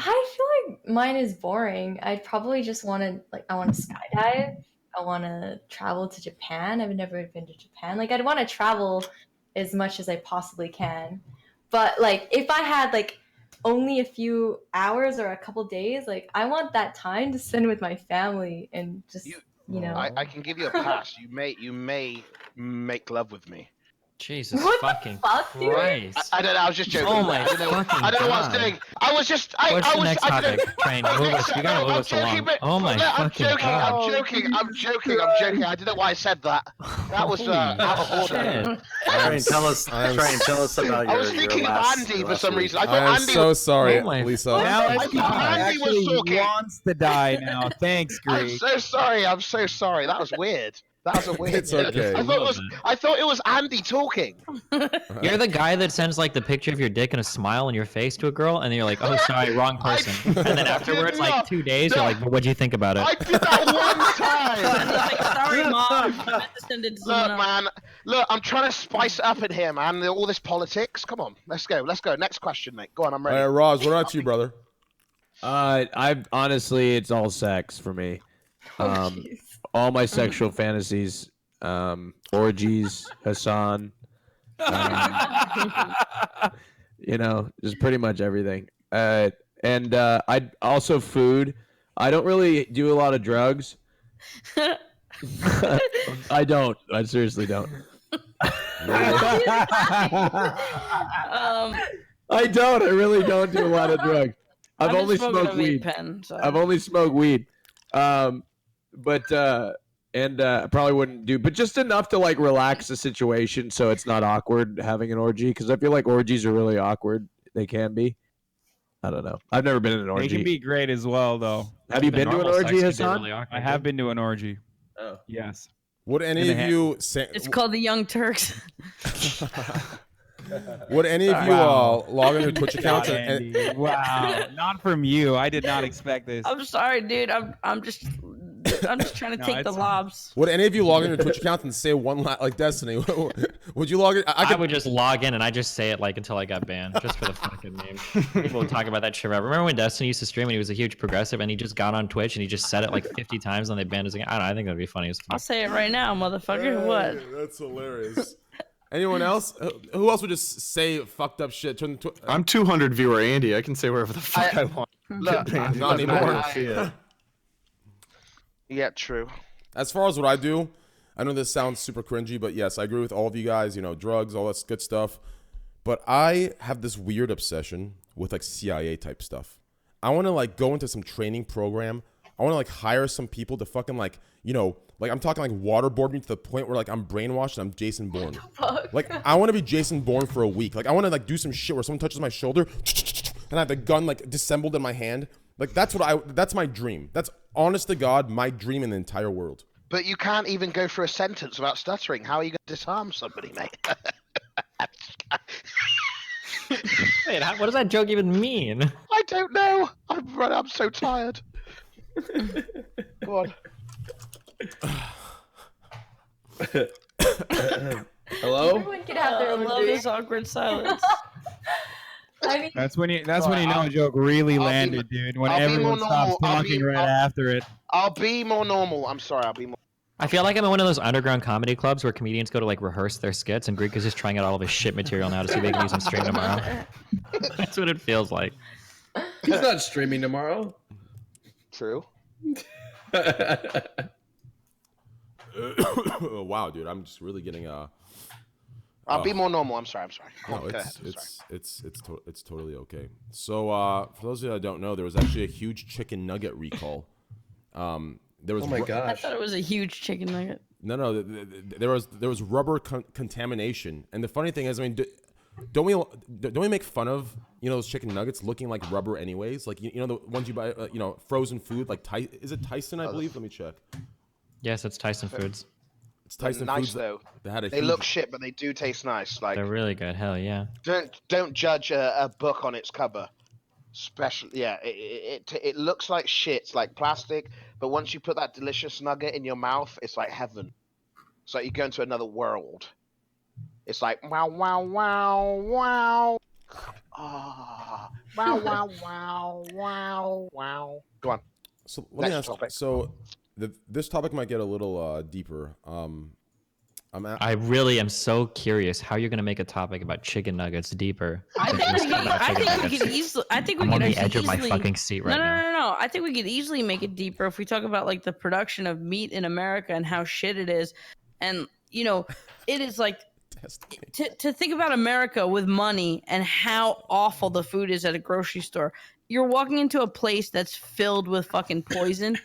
I feel like mine is boring. I'd probably just want to I want to skydive. I want to travel to Japan. I've never been to Japan. Like I'd want to travel as much as I possibly can. But like if I had like only a few hours or a couple days, like I want that time to spend with my family and just you know. I can give you a pass. You may make love with me. Jesus What the fucking fuck, dude? Christ. I don't know. I was just joking. Oh my I don't know, fucking I don't know what I was God. doing. I was just. I What's the was. next I don't topic? know. Train, move us. You gotta move I'm us joking, along. but- Oh my no, I'm fucking joking. God. I'm joking. I'm joking. I'm joking. I don't know why I said that. That was out of order. Train, tell us about your. I was thinking your of last, Andy your for last some week. reason. I I thought am Andy so was. sorry, Oh my- Lisa. Now I this thought guy Andy was actually talking. wants to die now. Thanks, I'm Greek. so sorry. I'm so sorry. That was weird. That was a weird. It's okay. I thought it was Andy talking. You're the guy that sends like the picture of your dick and a smile on your face to a girl, and then you're like, "Oh, sorry, wrong person." And then afterwards, like 2 days, you're like, "But what'd you think about it?" I did that one And time. he's like, sorry, mom. I meant to send it to someone Look, else. man. Look, I'm trying to spice it up in here, man. All this politics. Come on, let's go. Let's go. Next question, mate. Go on, I'm All ready. right, Roz, what about you, brother? I honestly, it's all sex for me. All my sexual fantasies, orgies, Hasan, just pretty much everything. And I also food. I don't really do a lot of drugs. I don't. I seriously don't. I don't. I really don't do a lot of drugs. I've only smoked weed. I've only smoked weed. But I probably wouldn't do, but just enough to like relax the situation so it's not awkward having an orgy. Because I feel like orgies are really awkward. They can be. I don't know. I've never been in an orgy. They can be great as well, though. Have you been to an orgy, Hasan? Really awkward, I have been to an orgy. Oh. Yes. Would any of you say? It's called the Young Turks. Would any of you log on your Twitch account? God, Andy. Wow, not from you. I did not expect this. I'm sorry, dude. I'm just trying to No, take the it's- lobs. Would any of you log on your Twitch account and say one like Destiny? Would you log in? I would just log in and I just say it like until I got banned, just for the fucking name. People would talk about that shit forever. Remember when Destiny used to stream and he was a huge progressive and he just got on Twitch and he just said it like 50 times and they banned his account? I don't know. I think that'd be funny as I'll fuck. say it right now, motherfucker. What? That's hilarious. Anyone else? Who else would just say fucked up shit? I'm 200 viewer Andy. I can say whatever the fuck I want. Look, Get banned. not anymore. Yeah, true. As far as what I do, I know this sounds super cringy, but yes, I agree with all of you guys. Drugs, all that good stuff. But I have this weird obsession with like CIA type stuff. I want to like go into some training program. I want to like hire some people to fucking like I'm talking like waterboard me to the point where like I'm brainwashed and I'm Jason Bourne. Like I want to be Jason Bourne for a week. Like I want to like do some shit where someone touches my shoulder and I have the gun like disassembled in my hand. Like that's my dream. That's honest to God my dream in the entire world. But you can't even go through a sentence without stuttering. How are you going to disarm somebody, mate? Wait, what does that joke even mean? I don't know. I'm so tired. Go on. Hello? Everyone can have their I own love drink. this awkward silence. I mean, That's when you know a joke really landed, dude. When I'll be everyone more stops normal. talking right after it. I'll be more normal. I'm sorry. I'll be more. I feel like I'm in one of those underground comedy clubs where comedians go to like rehearse their skits, and Greek is just trying out all of his shit material now to see if they can use on stream tomorrow. That's what it feels like. He's not streaming tomorrow. True. Wow, dude, I'm just really getting I'll be more normal. I'm sorry. Go No, on, go ahead. it's totally okay. So for those of you that don't know, there was actually a huge chicken nugget recall. There was Oh my I gosh. thought it was a huge chicken nugget. No, there was rubber contamination, and the funny thing is, I mean, don't we make fun of those chicken nuggets looking like rubber anyways? Like the ones you buy, frozen food, like is it Tyson? I believe. Let me check. Yes, it's Tyson Foods. It's Tyson nice Foods. though. They look shit, but they do taste nice. Like They're really good. Hell yeah. don't judge a book on its cover. It looks like shit. It's like plastic, but once you put that delicious nugget in your mouth, it's like heaven. It's like you go into another world. It's like wow wow wow wow. Ah, wow wow wow wow wow. Go on. So let me Next ask. topic. So this topic might get a little deeper. I really am so curious how you're gonna make a topic about chicken nuggets deeper. I think we could easily. I think we I'm could on the edge of my easily- fucking seat right now. No. I think we could easily make it deeper if we talk about like the production of meat in America and how shit it is, and it is like to think about America with money and how awful the food is at a grocery store. You're walking into a place that's filled with fucking poison.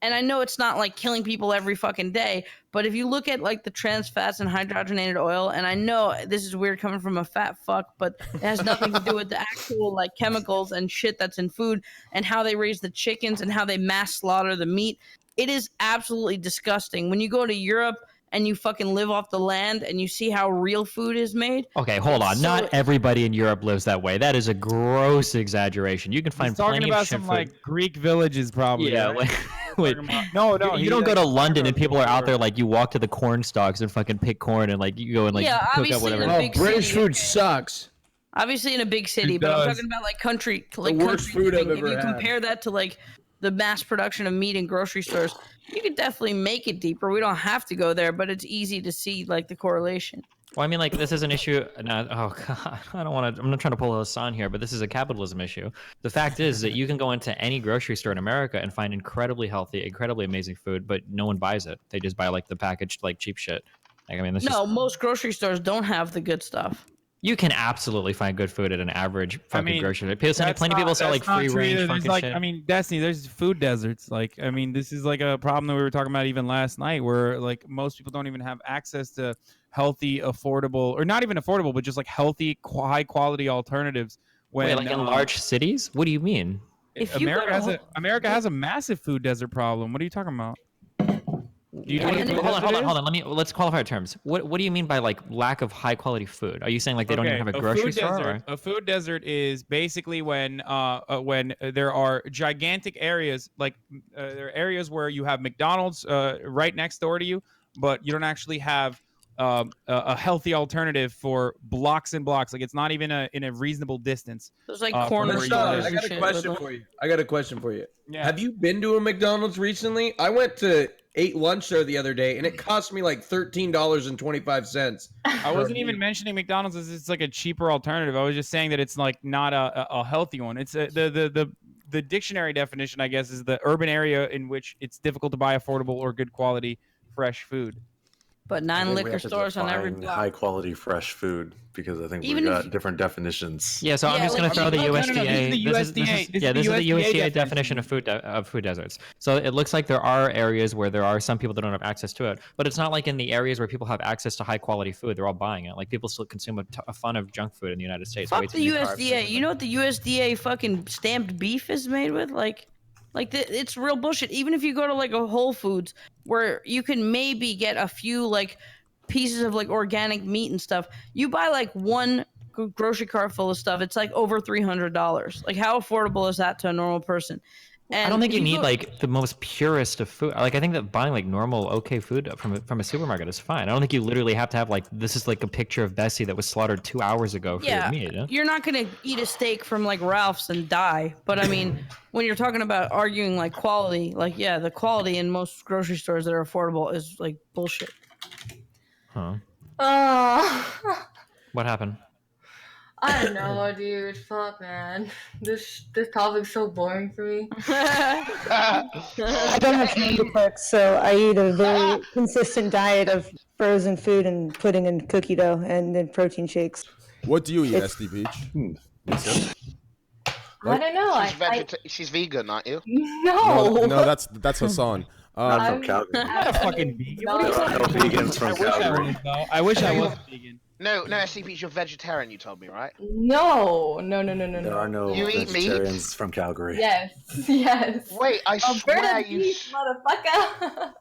And I know it's not like killing people every fucking day, but if you look at like the trans fats and hydrogenated oil, and I know this is weird coming from a fat fuck, but it has nothing to do with the actual like chemicals and shit that's in food and how they raise the chickens and how they mass slaughter the meat. It is absolutely disgusting. When you go to Europe and you fucking live off the land and you see how real food is made. Okay, hold on. Not everybody in Europe lives that way. That is a gross exaggeration. You can find plenty of shit some food. like Greek villages, probably. Yeah, right? wait. No, You don't go to London and people are out there like you walk to the corn stalks and fucking pick corn and like you go and like cook up whatever. Oh, British food sucks. Obviously in a big city, but I'm talking about like country, like the worst food I've ever If you had. compare that to like the mass production of meat in grocery stores, you could definitely make it deeper. We don't have to go there, but it's easy to see like the correlation. Well, I mean, like this is an issue. No, oh God, I don't want to. I'm not trying to pull a Hasan here, but this is a capitalism issue. The fact is that you can go into any grocery store in America and find incredibly healthy, incredibly amazing food, but no one buys it. They just buy like the packaged, like cheap shit. Like I mean, most grocery stores don't have the good stuff. You can absolutely find good food at an average fucking grocery store. Plenty of people sell like not free true range either. fucking There's like, shit. I mean, Destiny, there's food deserts. Like, I mean, this is like a problem that we were talking about even last night, where like most people don't even have access to healthy, affordable, or not even affordable, but just like healthy, high quality alternatives. Wait, like in large cities? What do you mean? America has a massive food desert problem. What are you talking about? Hold on. Let's qualify our terms. What do you mean by like lack of high quality food? Are you saying like they don't even have a grocery store? A food desert is basically when there are gigantic areas, like there are areas where you have McDonald's right next door to you, but you don't actually have a healthy alternative for blocks and blocks. Like it's not even in a reasonable distance. There's like corners. I got a question for you. Yeah. Have you been to a McDonald's recently? I went to ate lunch there the other day, and it cost me like $13.25. I wasn't even mentioning McDonald's as it's like a cheaper alternative. I was just saying that it's like not a healthy one. It's the dictionary definition, I guess, is the urban area in which it's difficult to buy affordable or good quality fresh food. But 9 liquor stores on every block. High quality fresh food, because I think we've got different definitions. Yeah, so I'm just going to throw the USDA. This is the USDA definition of food deserts. So it looks like there are areas where there are some people that don't have access to it, but it's not like in the areas where people have access to high quality food, they're all buying it. Like people still consume a ton of junk food in the United States. Fuck the USDA. You know what the USDA fucking stamped beef is made with? It's real bullshit. Even if you go to like a Whole Foods where you can maybe get a few like pieces of like organic meat and stuff, you buy like one grocery cart full of stuff, it's like over $300. Like how affordable is that to a normal person? And I don't think you need like the most purest of food. Like I think that buying like normal okay food from a supermarket is fine. I don't think you literally have to have like this is like a picture of Bessie that was slaughtered 2 hours ago for your meat. Yeah? You're not gonna eat a steak from like Ralph's and die. But I mean, when you're talking about arguing like quality, like the quality in most grocery stores that are affordable is like bullshit. Huh? What happened? I don't know, dude. Fuck, man. This topic's so boring for me. I don't have time to cook, so I eat a very consistent diet of frozen food and pudding and cookie dough and then protein shakes. What do you eat, stpeach? I don't know. She's vegan, aren't you? No. No, that's Hasan. Not from Calgary. I'm not a fucking vegan. There are no vegans from Calgary. I wish I was vegan. No, stpeach, you're vegetarian. You told me, right? No. There are no You eat vegetarians meat? from Calgary. Yes. Wait, I swear you. Motherfucker.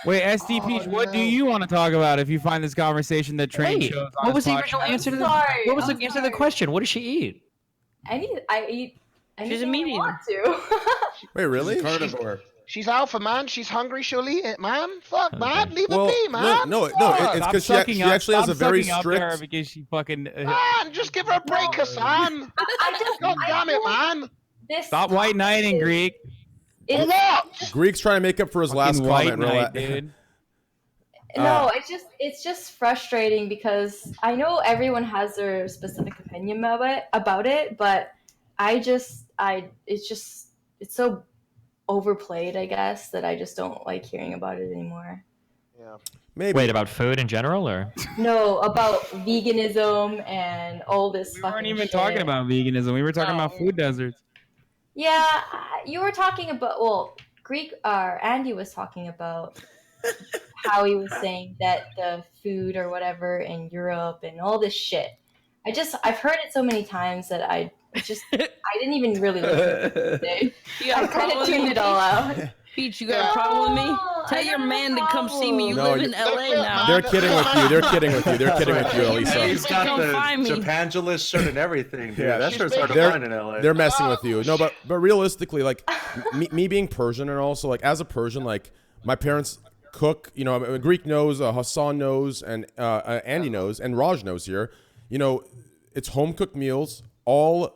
Wait, stpeach, what do you want to talk about if you find this conversation that Train shows on What was his the original podcast? answer to Sorry, What was the answer to the question? What does she eat? I eat. She's a meat eater. I want to. Wait, really? Carnivore. She's alpha, man. She's hungry. She'll eat it, man. Fuck, man. Leave her be, man. No, it's because she actually has a very strict. Because she fucking. Man, just give her a break, Hasan. God damn it, man. Stop white knighting, Greek. What? Greek's trying to make up for his last White comment. knight, dude. No, it's just frustrating because I know everyone has their specific opinion about it, but it's so overplayed, I guess, that I just don't like hearing about it anymore. Yeah. Maybe. Wait, about food in general, or? No, about veganism and all this. We fucking weren't even shit. talking about veganism. We were talking about food deserts. Yeah, you were talking about. Well, Andy was talking about how he was saying that the food or whatever in Europe and all this shit. I've heard it so many times that I didn't even really listen to it today. I kind of tuned it all out. Peach, you got a problem with me? Tell your man to come see me. You live in LA now. They're kidding with you. They're kidding with you. They're kidding with you, Elisa. He's got Come the find me. Japangelist shirt and everything, dude. Yeah. That shirt's hard to find in LA. They're messing with you. No, but realistically, like me being Persian, and also like as a Persian, like my parents cook. You know, Greek knows, Hasan knows, and Andy knows, and Raj knows here. You know, it's home cooked meals, all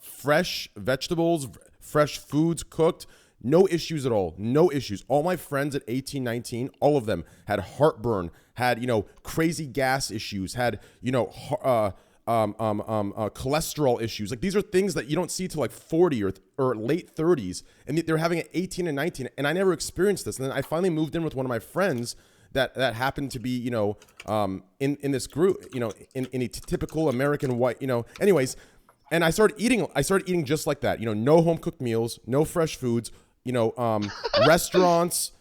fresh vegetables, fresh foods cooked. No issues at all. No issues. All my friends at 18, 19, all of them had heartburn, had, you know, crazy gas issues, had, you know, cholesterol issues. Like, these are things that you don't see till like 40 or late 30s, and they're having at 18 and 19. And I never experienced this. And then I finally moved in with one of my friends that happened to be, you know, in this group, you know, in a typical American white, you know, anyways. And I started eating just like that. You know, no home cooked meals, no fresh foods, you know, restaurants,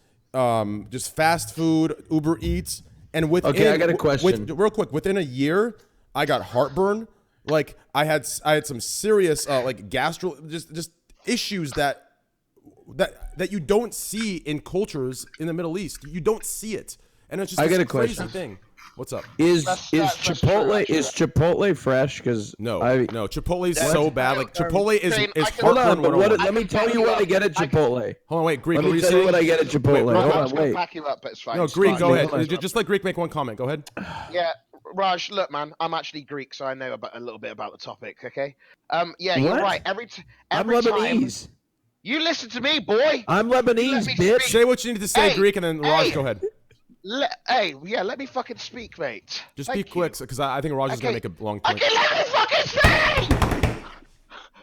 just fast food, Uber Eats. And Okay, I got a question. Real quick, within a year, I got heartburn. Like I had some serious like just issues that you don't see in cultures in the Middle East. You don't see it. And it's just I got a crazy question. thing. What's up? Is Chipotle fresh? Because No, Chipotle is so bad. Like Chipotle is hold on, heartburn but 101. let me tell you what I get at Chipotle. Hold on, wait, Greek. Let What are me you tell you saying? what I get at Chipotle. Wait, Hold I'm on, just gonna wait. back you up, but it's fine. No, It's Greek, fine. go ahead. hold on. Just let Greek make one comment. Go ahead. Yeah, Raj, look, man, I'm actually Greek, so I know a little bit about the topic. Okay. Yeah, you're What? right. Every I'm time Lebanese. you listen to me, boy. I'm Let Lebanese, me bitch. Say what you need to say, Hey, Greek, and then Raj, hey. go ahead. Let me fucking speak, mate. Just Thank be quick, because I think Raj is gonna Okay. make a long point. Okay, let me fucking speak.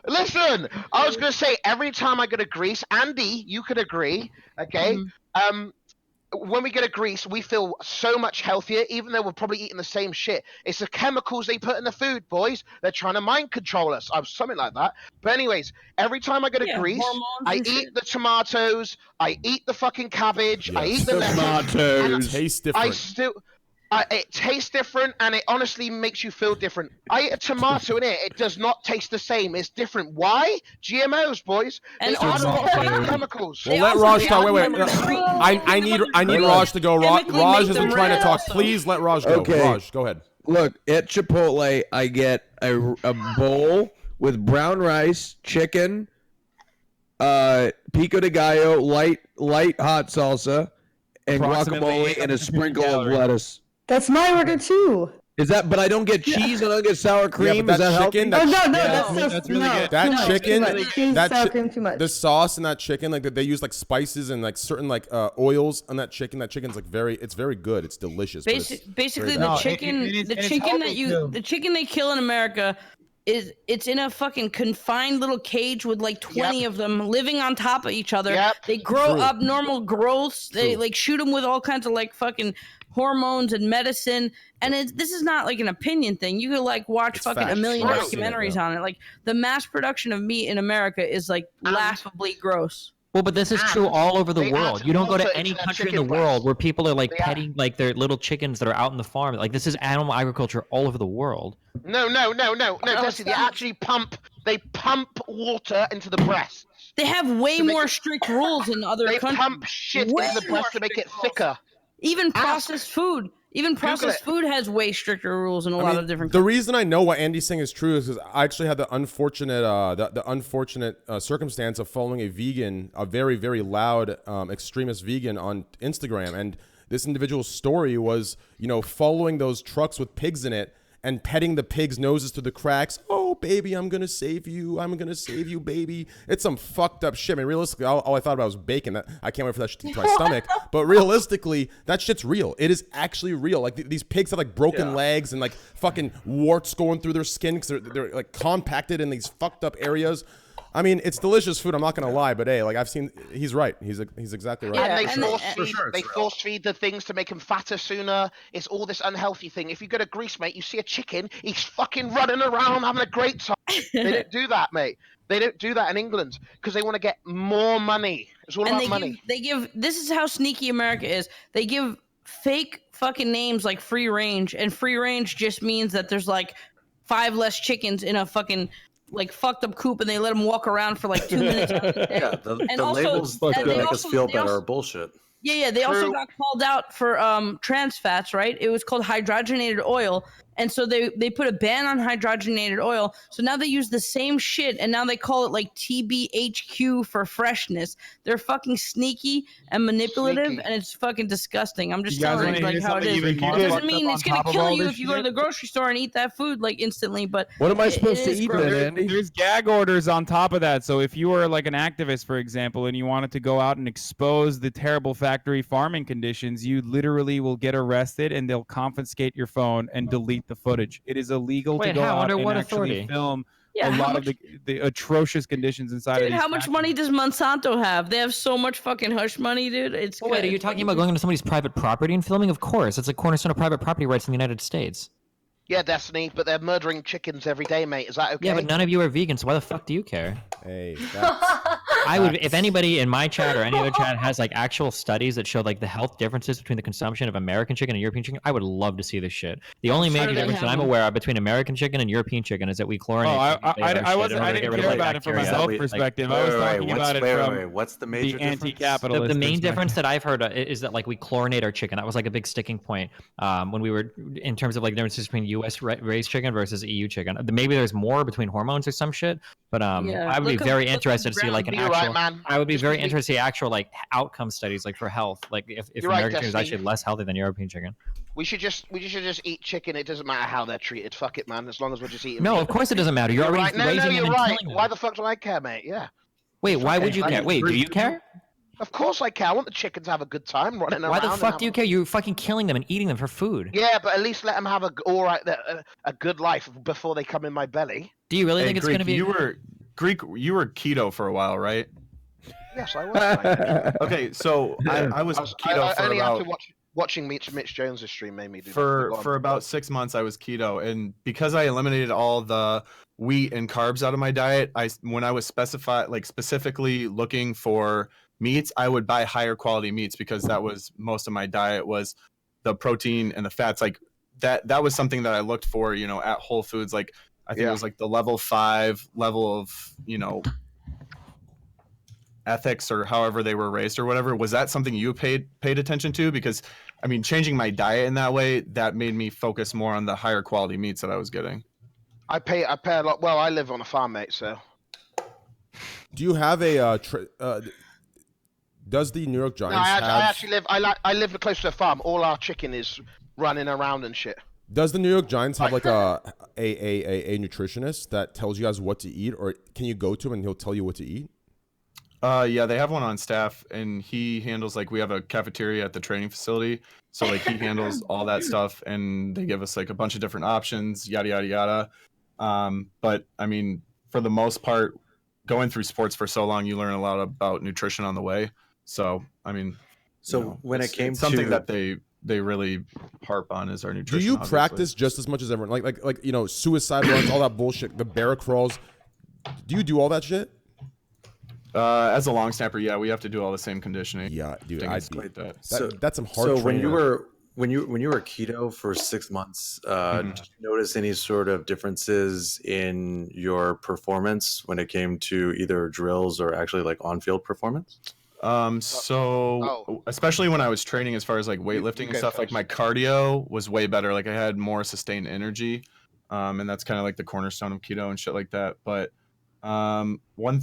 Listen, I was gonna say every time I go to Greece, Andy, you could agree. Okay. When we go to Greece, we feel so much healthier, even though we're probably eating the same shit. It's the chemicals they put in the food, boys. They're trying to mind control us. Something like that. But anyways, every time I go to Greece, hormones I and eat shit. the tomatoes, I eat the fucking cabbage, I Yes. eat the lettuce. Tomatoes. Tastes I different. still, it tastes different, and it honestly makes you feel different. I eat a tomato in it; it does not taste the same. It's different. Why? GMOs, boys. And They add a lot of also- fucking chemicals. Well, They let also Raj make talk. Wait. them green. I need Hold on. Raj to go. Chemically Raj make has them been trying to red talk. also. Please let Raj go. Okay. Raj, go ahead. Look, at Chipotle, I get a bowl with brown rice, chicken, pico de gallo, light hot salsa, and Approximately guacamole, and a sprinkle of calories. lettuce. That's my order too. Is that? But I don't get cheese and I don't get sour cream. but Is that that chicken, healthy? Oh no, Yeah, that's that's really no, good. That no, chicken, too much. Cheese, that sour chi- cream, too much. the sauce in that chicken, like they use like spices and like certain like oils on that chicken. That chicken's like it's very good. It's delicious. but it's Basically, very the bad. chicken, it is- the and it's chicken that healthy, too. the chicken they kill in America it's in a fucking confined little cage with like 20 of them living on top of each other. Yep. They grow True. up normal growths. They True. like shoot them with all kinds of like fucking hormones and medicine. And this is not like an opinion thing. You could like watch It's fucking a facts. million I've seen it, documentaries yeah. on it. Like the mass production of meat in America is like laughably gross. Well, but this is true And all over the they world. add You don't go water to any into that country in the chicken world breast. where people are like They add- petting like their little chickens that are out in the farm. Like this is animal agriculture all over the world. No, Desi, they pump water into the breast. They have way To make more it- strict rules in other They countries. pump shit Way into the breast to more make it strict rules. thicker. Even processed food. Even Google processed it. food has way stricter rules in a lot of different The countries. reason I know what Andy's saying is true is because I actually had the unfortunate circumstance of following a very, very loud extremist vegan on Instagram. And this individual's story was, following those trucks with pigs in it and petting the pigs' noses through the cracks. Oh, baby, I'm going to save you. I'm going to save you, baby. It's some fucked up shit. I mean, realistically, all I thought about was bacon. I can't wait for that shit to get to my stomach. But realistically, that shit's real. It is actually real. Like, these pigs have, like, broken legs and, like, fucking warts going through their skin because they're like, compacted in these fucked up areas. I mean, it's delicious food. I'm not gonna lie, but hey, like I've seen, he's right. He's exactly right. And they it's real. force feed the things to make them fatter sooner. It's all this unhealthy thing. If you go to Greece, mate, you see a chicken, he's fucking running around having a great time. They don't do that, mate. They don't do that in England because they want to get more money. It's all about money. They give. This is how sneaky America is. They give fake fucking names like free range, and free range just means that there's like 5 less chickens in a fucking like fucked up coop, and they let them walk around for like 2 minutes. Yeah, the labels that make us feel better are bullshit. Yeah. They also got called out for trans fats, right? It was called hydrogenated oil. And so they put a ban on hydrogenated oil. So now they use the same shit, and now they call it like TBHQ for freshness. They're fucking sneaky and manipulative, and it's fucking disgusting. I'm just telling you like how it is. It doesn't mean it's gonna kill you if you go to the grocery store and eat that food like instantly. But what am I supposed to eat then, Andy? There's gag orders on top of that. So if you were like an activist, for example, and you wanted to go out and expose the terrible factory farming conditions, you literally will get arrested, and they'll confiscate your phone and delete the footage. It is illegal to go out and actually film a lot of the atrocious conditions inside of these how much money does Monsanto have? They have so much fucking hush money, dude. It's wait, are you talking about going into somebody's private property and filming? Of course, it's a cornerstone of private property rights in the United States. Yeah, Destiny, but they're murdering chickens every day, mate. Is that okay? Yeah, but none of you are vegan, so why the fuck do you care? Hey, I would, if anybody in my chat or any other chat has like actual studies that show like the health differences between the consumption of American chicken and European chicken, I would love to see this shit. The only major difference that I'm aware of between American chicken and European chicken is that we chlorinate. I didn't care about it from a health perspective. I was talking about it from what's the major the anti-capitalist. The main difference that I've heard is that like we chlorinate our chicken. That was like a big sticking point when we were in terms of like differences between U.S. raised chicken versus EU chicken. Maybe there's more between hormones or some shit, but I would be very interested to see like an actual. I would be very interested to see actual like outcome studies like for health, like if American chicken is actually less healthy than European chicken. We should just eat chicken. It doesn't matter how they're treated. Fuck it, man. As long as we're just eating. No, meat. of course it doesn't matter. You're already right. raising you're them right. and killing them. Why the fuck do I care, mate? Yeah. Wait, why would you care? Wait, do you care? Of course I care. I want the chickens to have a good time running around. Why the fuck do you care? You're fucking killing them and eating them for food. Yeah, but at least let them have a good life before they come in my belly. Do you really think it's Greek, going to be? You were keto for a while, right? Yes, I was. Okay, so I was keto for only about. After watching Mitch Jones' stream made me do for about 6 months. I was keto, and because I eliminated all the wheat and carbs out of my diet, when I was specifically looking for meats, I would buy higher quality meats because that was most of my diet was the protein and the fats. Like that was something that I looked for, at Whole Foods. Like I think it was like the level 5 level of, ethics or however they were raised or whatever. Was that something you paid attention to? Because I mean, changing my diet in that way, that made me focus more on the higher quality meats that I was getting. I pay a lot. Well, I live on a farm, mate, so. Do you have a does the New York Giants have... I actually live I live close to a farm. All our chicken is running around and shit. Does the New York Giants have like a nutritionist that tells you guys what to eat, or can you go to him and he'll tell you what to eat? Yeah, they have one on staff, and he handles we have a cafeteria at the training facility, so he handles all that stuff, and they give us a bunch of different options, yada yada yada. But I mean, for the most part, going through sports for so long, you learn a lot about nutrition on the way. So I mean, when it came to something that they really harp on is our nutrition. Do you practice just as much as everyone? Like suicide runs, all that bullshit, the bear crawls. Do you do all that shit? As a long snapper, yeah, we have to do all the same conditioning. Yeah, dude, I'd be that. That's some hard. So when you were keto for 6 months, did you notice any sort of differences in your performance when it came to either drills or actually on-field performance? Especially when I was training, as far as weightlifting and stuff, my cardio was way better. I had more sustained energy, and that's kind of the cornerstone of keto and shit like that. But one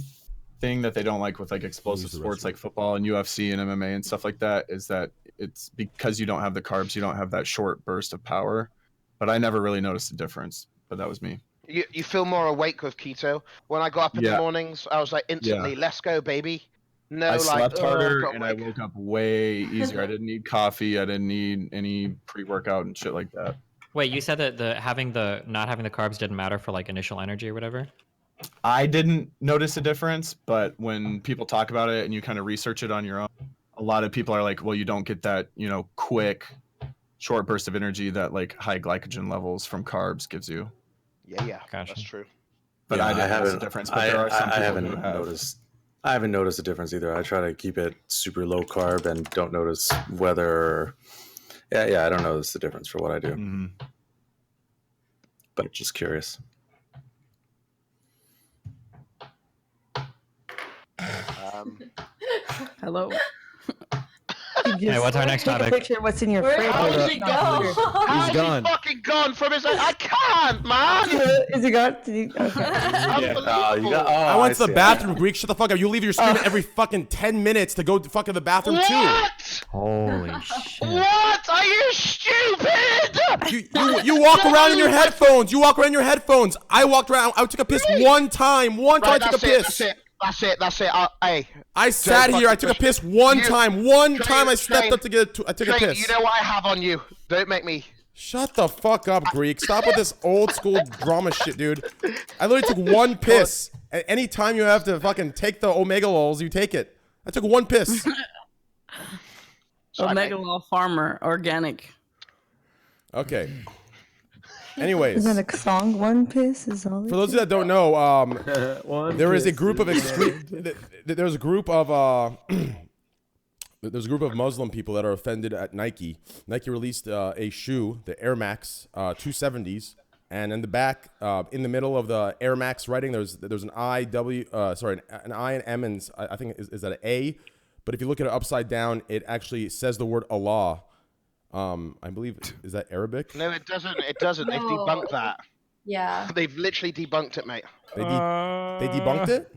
thing that they don't like with explosive sports like football and UFC and MMA and stuff like that is that it's because you don't have the carbs, you don't have that short burst of power. But I never really noticed a difference. But that was me. You feel more awake with keto. When I got up in the mornings, I was instantly, let's go, baby. No, I slept harder and I woke up way easier. I didn't need coffee. I didn't need any pre-workout and shit like that. Wait, you said that not having the carbs didn't matter for initial energy or whatever? I didn't notice a difference, but when people talk about it and you kind of research it on your own, a lot of people are like, well, you don't get that, quick, short burst of energy that like high glycogen levels from carbs gives you. Yeah, Gotcha. that's true. But Yeah, I didn't notice a haven't. difference. But there are some people I haven't who have. noticed. I haven't noticed a difference either. I try to keep it super low carb and don't notice whether. Yeah, I don't notice the difference for what I do. Mm-hmm. But just curious. Hello. Hey, what's our next Take a topic? picture of what's in your Where fridge. did he go? How's he gone. fucking gone from his? I can't, man. Is he gone? Did he? Okay. I went to the bathroom, Greek. Shut the fuck up. You leave your stream every fucking 10 minutes to go to fucking the bathroom too. What? Holy shit. What? Are you stupid? You walk around in your headphones. You walk around in your headphones. I walked around. I took a piss one time. One time I took a piss. That's it. Hey. I sat here. I took a piss one time. One time I stepped up to get. I took a piss. You know what I have on you. Don't make me. Shut the fuck up, Greek. Stop with this old school drama shit, dude. I literally took one piss. And any time you have to fucking take the omega lols, you take it. I took one piss. Omega Law Farmer Organic. Okay. Anyways, Is that a song? One piss is all. for those of you that don't know, there is a group of there's a group of there's a group of Muslim people that are offended at Nike. Nike released a shoe, the Air Max 270s, and in the back, in the middle of the Air Max writing, there's an I, W, an I and M, and I think is that an A? But if you look at it upside down, it actually says the word Allah. I believe, is that Arabic? No, it doesn't. It doesn't. They've debunked that. Yeah. They've literally debunked it, mate. They debunked it?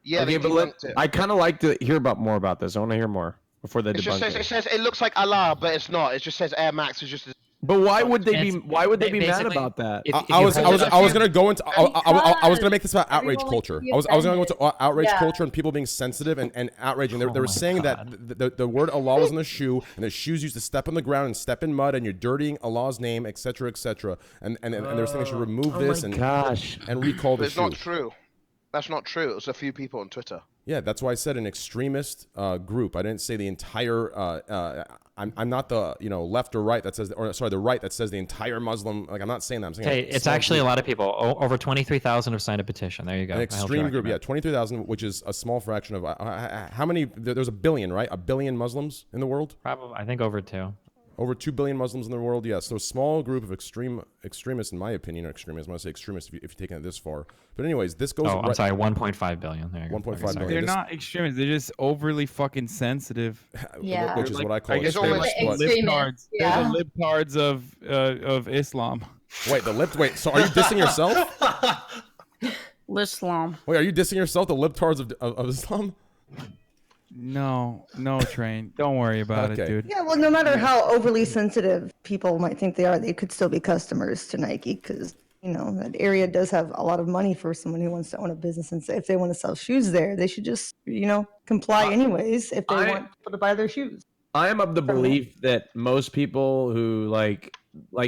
Yeah, Okay, they but debunked it. I kind of like to hear more about this. I want to hear more before they It just debunk says, it. it says it looks like Allah, but it's not. It just says Air Max is just. But why would they be? It's- Why would they be mad basically, about that? I was gonna go into I was gonna make this about outrage Everyone culture. likes to be I was gonna go into outrage Yeah. culture and people being sensitive and outraging. They Oh were my saying God. that the word Allah was on the shoe, and the shoes used to step on the ground and step in mud, and you're dirtying Allah's name, etc., etc. And they were saying they should remove this and recall But the it's shoe. not true. That's not true. It was a few people on Twitter. Yeah, that's why I said an extremist group. I didn't say the entire. I'm not the left or right that says, or sorry, the right that says the entire Muslim. Like I'm not saying that. I'm saying Hey, a it's small actually group. a lot of people. Over 23,000 have signed a petition. There you go. An I helped you extreme out, group, man. yeah, 23,000, which is a small fraction of how many? There's a billion, right? A billion Muslims in the world. Probably, I think over 2. Over 2 billion Muslims in the world, yes. So a small group of extremists, in my opinion, are extremists. I'm going to say extremists if you're taking it this far. But anyways, this goes. Oh, I'm sorry, 1.5 billion. There you go. 1.5 Okay, sorry. billion. They're This- not extremists. They're just overly fucking sensitive. Yeah. Which is what I call I guess extremists. they're but- like libtards. Yeah. They're the libtards of Islam. Wait, so are you dissing yourself? Lislam. Wait, are you dissing yourself, the libtards of Islam? No, Train. Don't worry about it, Okay. dude. Yeah, well, no matter how overly sensitive people might think they are, they could still be customers to Nike because, that area does have a lot of money for someone who wants to own a business. And if they want to sell shoes there, they should just, comply anyways if they want people to buy their shoes. I am of the belief that most people who like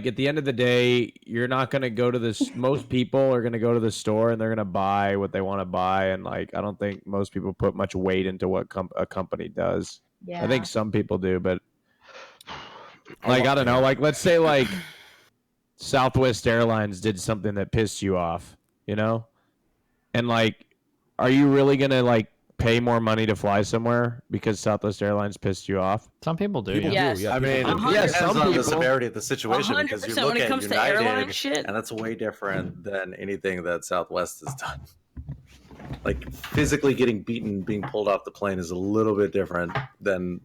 at the end of the day, you're not going to go to this. Most people are going to go to the store and they're going to buy what they want to buy. And I don't think most people put much weight into what a company does. Yeah. I think some people do, but I don't know. Let's say Southwest Airlines did something that pissed you off, and are you really going to pay more money to fly somewhere because Southwest Airlines pissed you off? Some people do. People yeah. do, yeah. I mean, people do. it yeah, depends some on the people- severity of the situation because you 100% look when it at comes to airline United, shit. and that's way different than anything that Southwest has done. Physically getting beaten, being pulled off the plane is a little bit different than.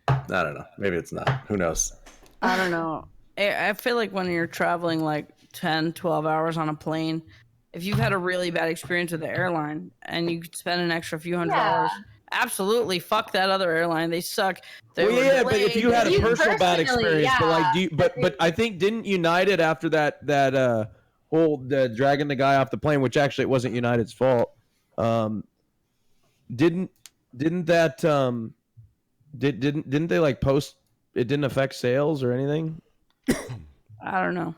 I don't know. Maybe it's not. Who knows? I don't know. I feel like when you're traveling 10, 12 hours on a plane, if you've had a really bad experience with the airline and you could spend an extra few hundred dollars, absolutely fuck that other airline. They suck. They were But if you had a You personal bad personally, experience, yeah. but I think didn't United after that whole dragging the guy off the plane, which actually it wasn't United's fault. Didn't that didn't they post it didn't affect sales or anything? I don't know.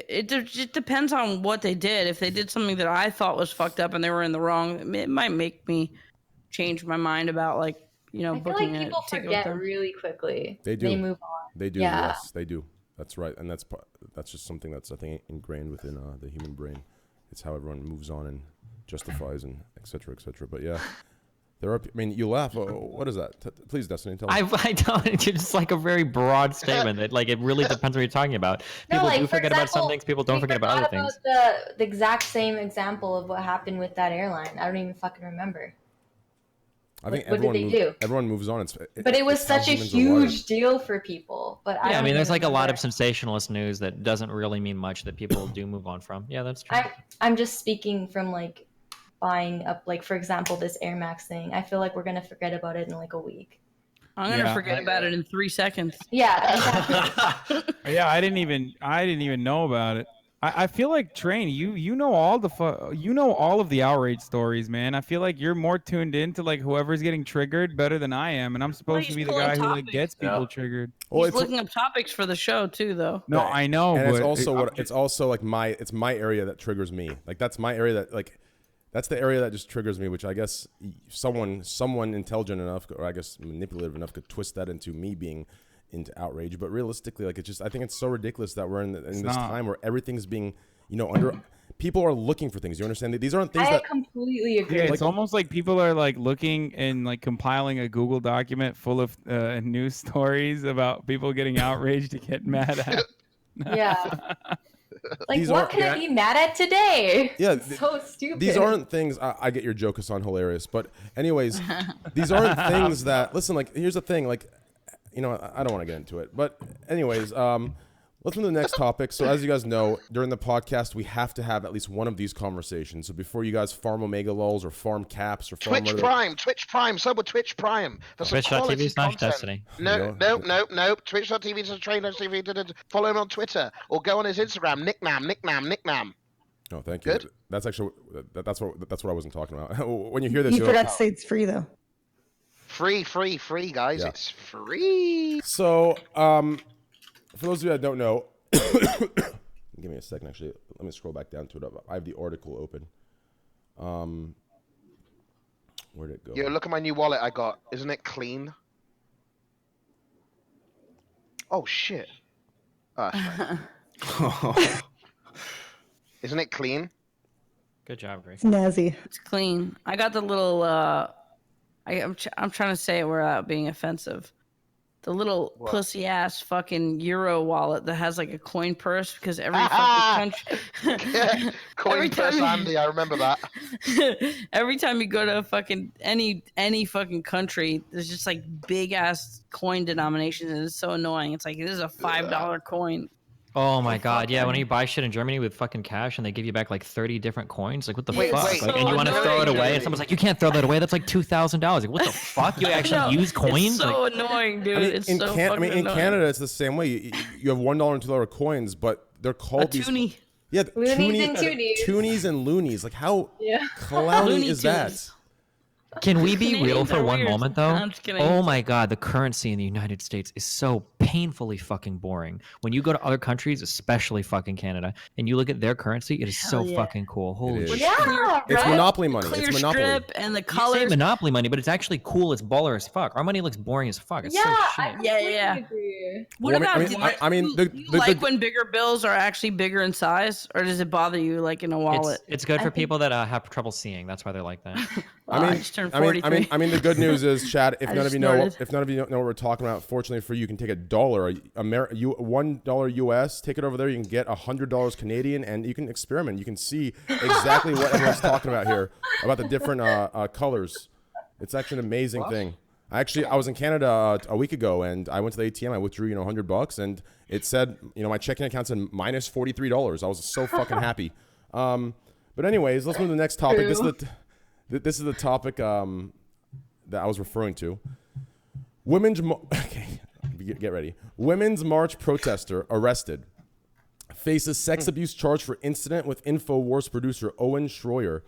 it just depends on what they did. If they did something that I thought was fucked up and they were in the wrong, it might make me change my mind about like I feel booking like people a ticket with forget them. really quickly. They do. They move on. They do. Yeah. Yes, they do. That's right, and that's just something that's I think ingrained within the human brain. It's how everyone moves on and justifies and et cetera, et cetera. But yeah, there are. I mean, you laugh. What is that? Please, Destiny, tell me. I don't. It's just like a very broad statement that like it really depends what you're talking about. People do forget about some things. People don't forget about other things. The exact same example of what happened with that airline. I don't even fucking remember. I think what did they do? Everyone moves on. But it was such a huge deal for people. But yeah, I mean, there's like a lot of sensationalist news that doesn't really mean much that people do move on from. Yeah, that's true. I'm just speaking from like buying up, like for example, this Air Max thing. I feel like we're gonna forget about it in like a week. I'm gonna forget about it in 3 seconds. Yeah, exactly. Yeah, I didn't even know about it. I feel like Train, you know all of the outrage stories, man. I feel like you're more tuned into like whoever's getting triggered better than I am, and I'm supposed to be the guy who like gets people triggered. Well, he's looking up topics for the show too, though. No, I know, and but it's also like my area that triggers me. Like that's my area that like that's the area that just triggers me, which I guess someone intelligent enough, or I guess manipulative enough, could twist that into me being into outrage. But realistically, like I think it's so ridiculous that we're in this time where everything's being, people are looking for things. You understand? These aren't things I completely agree. Yeah, it's almost like people are like looking and like compiling a Google document full of news stories about people getting outraged to get mad at. Yeah. Like, what can I be mad at today? Yeah, so stupid. These aren't things. I get your joke, Hasan, hilarious. But anyways, these aren't things that. Listen, like here's the thing. Like, I don't want to get into it. But anyways, let's move to the next topic. So as you guys know, during the podcast, we have to have at least one of these conversations. So before you guys farm Omega Lulz or farm Caps or farm Twitch Prime, sub with Twitch Prime. Twitch.tv/Destiny. No. Twitch.tv is a Trainwreckz. Follow him on Twitter or go on his Instagram. Nicknam. Oh, thank you. Good. That's actually that's what I wasn't talking about. When you hear this, you forgot to say it's free though. Free, guys. Yeah. It's free. So, for those of you that don't know, give me a second. Actually, let me scroll back down to it. I have the article open. Where'd it go? Yo, look at my new wallet I got. Isn't it clean? Oh shit. Isn't it clean? Good job, Greg. It's snazzy. It's clean. I got the little. I'm trying to say it without being offensive. The little pussy ass fucking Euro wallet that has like a coin purse because every fucking country. Coin purse Andy, I remember that. Every time you go to fucking any fucking country, there's just like big ass coin denominations, and it's so annoying. It's like this is a $5 coin. Oh my god, yeah, when you buy shit in Germany with fucking cash and they give you back like 30 different coins, like what the fuck? Wait, like, and you want to throw it away and someone's like, you can't throw that away, that's like $2,000. Like what the fuck? You actually use coins? It's so annoying, dude. It's so fucking annoying. In Canada, it's the same way. You have $1 and $2 coins, but they're called these. Toonie. Yeah, Loonies and toonies. Toonies and loonies. Like how clowny is that? Can we be real for one moment, though? I'm just kidding. Oh my god, the currency in the United States is so painfully fucking boring. When you go to other countries, especially fucking Canada, and you look at their currency, it is so fucking cool. Holy shit. Yeah, It's Monopoly money. Clear It's Monopoly. strip and the You say colors. Monopoly money, but it's actually cool. It's baller as fuck. Our money looks boring as fuck. It's so shit. Yeah. Agree. What about the like when bigger bills are actually bigger in size, or does it bother you like in a wallet? It's good for people that have trouble seeing. That's why they're like that. I just turned 43. I mean, the good news is, Chad. If I none of just you know, snorted. if none of you know what we're talking about, fortunately for you, can take $1 US, take it over there. You can get $100 Canadian, and you can experiment. You can see exactly what everyone's talking about here about the different colors. It's actually an amazing thing. I was in Canada a week ago, and I went to the ATM. I withdrew, $100, and it said, my checking account said minus $43. I was so fucking happy. But anyways, let's move to the next topic. This is the topic that I was referring to. Okay, get ready. Women's March protester arrested. Faces sex abuse charge for incident with InfoWars producer Owen Schroyer.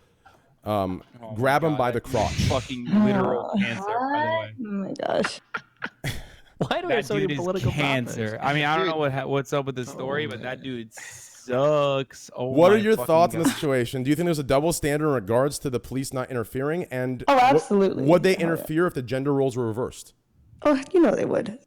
Grab him by the crotch. Fucking literal cancer, by the way. Oh my gosh. Why do we have so many political cancer? topics? I mean, I don't know what's up with the story, but that dude's sucks. Oh, What are my your fucking thoughts on the God. situation? Do you think there's a double standard in regards to the police not interfering? And Oh, absolutely. would they Oh, yeah. interfere if the gender roles were reversed? Oh, you know they would.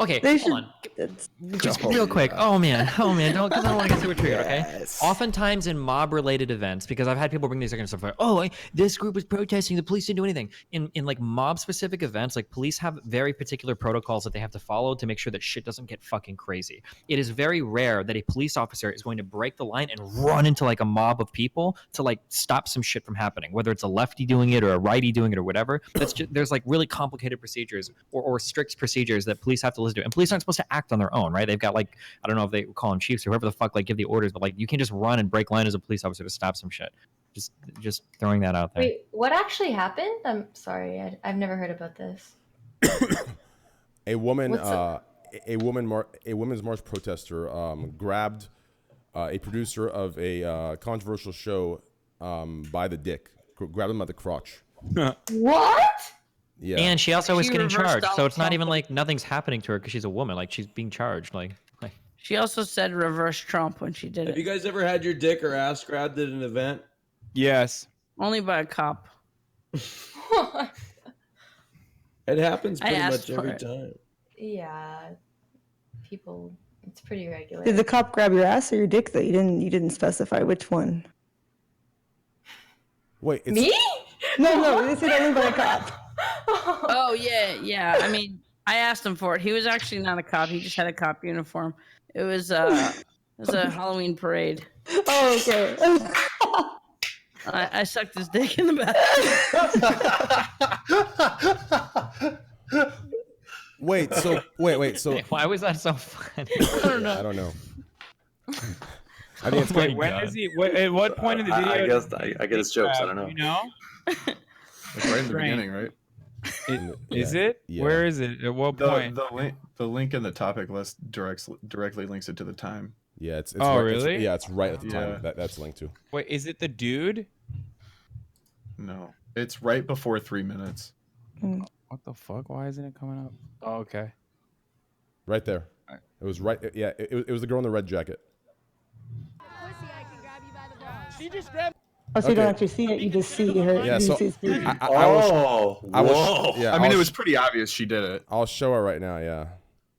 Okay, They hold should. on. Just real quick. Oh man, don't, because I don't want to get super triggered. Okay. Oftentimes in mob-related events, because I've had people bring these second stuff like, oh, this group was protesting, the police didn't do anything. In like mob-specific events, like police have very particular protocols that they have to follow to make sure that shit doesn't get fucking crazy. It is very rare that a police officer is going to break the line and run into like a mob of people to like stop some shit from happening, whether it's a lefty doing it or a righty doing it or whatever. That's just, there's like really complicated procedures or strict procedures that police have to listen to, and police aren't supposed to act on their own, right? They've got like, I don't know if they call them chiefs or whoever the fuck like give the orders, but like you can't just run and break line as a police officer to stop some shit. Just throwing that out there. Wait, what actually happened? I'm sorry, I've never heard about this. A woman, What's a women's march protester grabbed a producer of a controversial show by the dick, grabbed him by the crotch. What? Yeah. And she also was She getting reversed charged, so it's not even Trump. like nothing's happening to her because she's a woman. Like she's being charged. Like She also said reverse Trump when she did Have it. you guys ever had your dick or ass grabbed at an event? Yes. Only by a cop. It happens I pretty asked much every for it. time. Yeah, people, it's pretty regular. Did the cop grab your ass or your dick? Though you didn't specify which one. Wait, it's, Me? No, they said only by a cop. Oh yeah. I mean, I asked him for it. He was actually not a cop. He just had a cop uniform. It was a Halloween parade. Oh, okay. I sucked his dick in the back. wait, so why was that so funny? I don't know. I think it's Wait, quite. when is he? At what point in the video? I guess I get his jokes. I don't know. You know? Like right in the Strange. beginning, right? Is Yeah. it? Yeah. Where is it? At what point? The link in the topic list directly links it to the time. Yeah, it's Oh, right, really? It's right at the time Yeah. that's linked to. Wait, is it the dude? No, it's right before 3 minutes. What the fuck? Why isn't it coming up? Oh, okay. Right there. It was right. Yeah, it was the girl in the red jacket. She just grabbed. Oh, so you don't actually see it, you just see her. Yeah, you so see speech. I mean, I'll it was pretty obvious she did it. I'll show her right now. Yeah.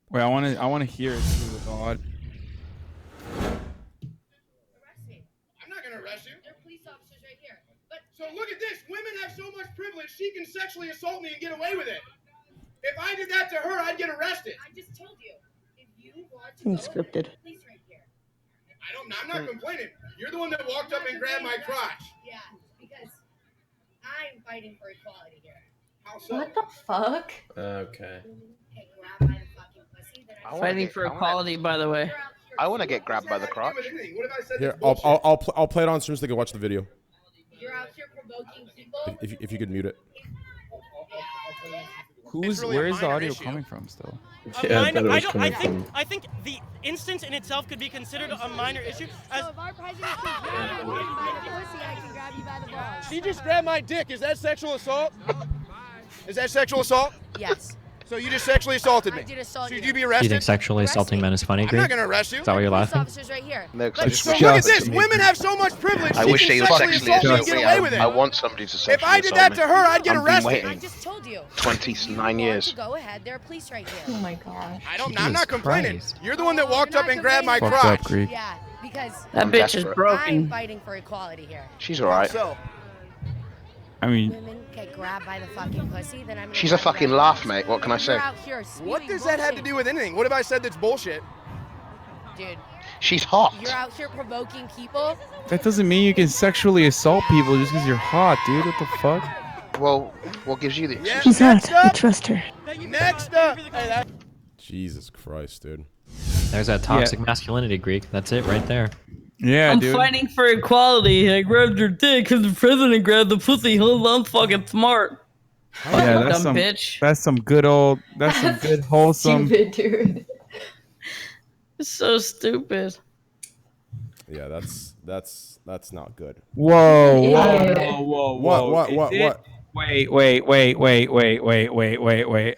Wait, I want to hear it too with God. I'm not gonna arrest you. They're police officers right here. But so look at this. Women have so much privilege. She can sexually assault me and get away with it. If I did that to her, I'd get arrested. I just told you. If you want to Seems go, scripted. police right here. I'm not complaining. You're the one that walked up and grabbed my crotch. Yeah, because I'm fighting for equality here. How so? What the fuck? Okay. Okay, grab my fucking pussy. Then I Fighting for equality, by the way. I want to get grabbed by the crotch. What if I said Here, that's bullshit? I'll play it on stream so they can watch the video. You're out here provoking people. If you could mute it. Who's? really a Where is the minor audio issue. coming from still? Yeah, I thought it was coming I think the instance in itself could be considered a minor issue. As So if our president can grab you by the pussy, I can grab you by the balls. she just grabbed my dick. Is that sexual assault? Is that sexual assault? Yes. So you just sexually assaulted me. I did assault So you. you'd be Do you arrested? think sexually assaulting men is funny, I'm Greek? not gonna arrest you. Is that why you're Police laughing? officers right here. No, 'cause I But just So wish look at you this. to me. Women have so much privilege. I She wish can they would sexually sexually assault me and assault get me. away with it. I want somebody to sexually If I did assault that me. to her, I'd get I've been arrested. waiting. I just told you. 29 You want years. to go ahead. There are police right Oh here. my gosh. I'm Jesus not complaining. Christ. You're the one that Oh, walked you're up not and grabbed my Fucked crotch. up, Greek. Yeah, because That I'm bitch is desperate. I'm broken. fighting for equality here. She's alright. So, I mean, Women get grabbed by the fucking pussy, then I'm gonna She's a grab you by fucking the laugh, balls. mate. What can I say? You're out here what spewing does that have to bullshit. do with anything? What have I said that's bullshit? Dude, She's hot. you're out here provoking people. that doesn't mean you can sexually assault people just because you're hot, dude. What the fuck? Well, what gives you the Yeah. She's hot. Next up. I trust her. Next up. Hey, that- Jesus Christ, dude. There's that toxic masculinity, Greek. That's it right there. Yeah, I'm dude. fighting for equality. I grabbed your dick because the president grabbed the pussy. Hold on, I'm fucking smart. Yeah, that's Dumb some. bitch. That's some good old. That's some good wholesome. Stupid, dude. It's so stupid. Yeah, that's not good. Whoa, whoa, Yeah. whoa, whoa, What, whoa. what, Is what, it- what? Wait.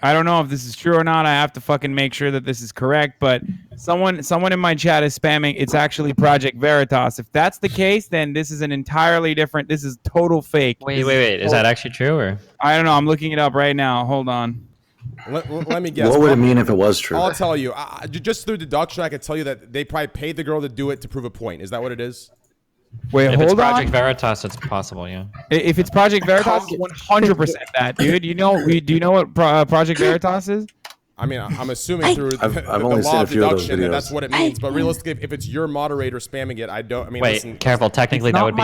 I don't know if this is true or not. I have to fucking make sure that this is correct. But someone in my chat is spamming. It's actually Project Veritas. If that's the case, then this is an entirely different. This is total fake. Wait. Is that actually true or? I don't know. I'm looking it up right now. Hold on. Let me guess. What would it mean if it was true? I'll tell you. Just through deduction, I could tell you that they probably paid the girl to do it to prove a point. Is that what it is? Wait, if hold it's on. Project Veritas, it's possible, yeah. If it's Project Veritas, 100% that, dude. Do you know what Project Veritas is? I mean, I'm assuming through the law of deduction that that's what it means. But realistically, if it's your moderator spamming it, I don't. I mean, wait, listen, careful. Technically, that would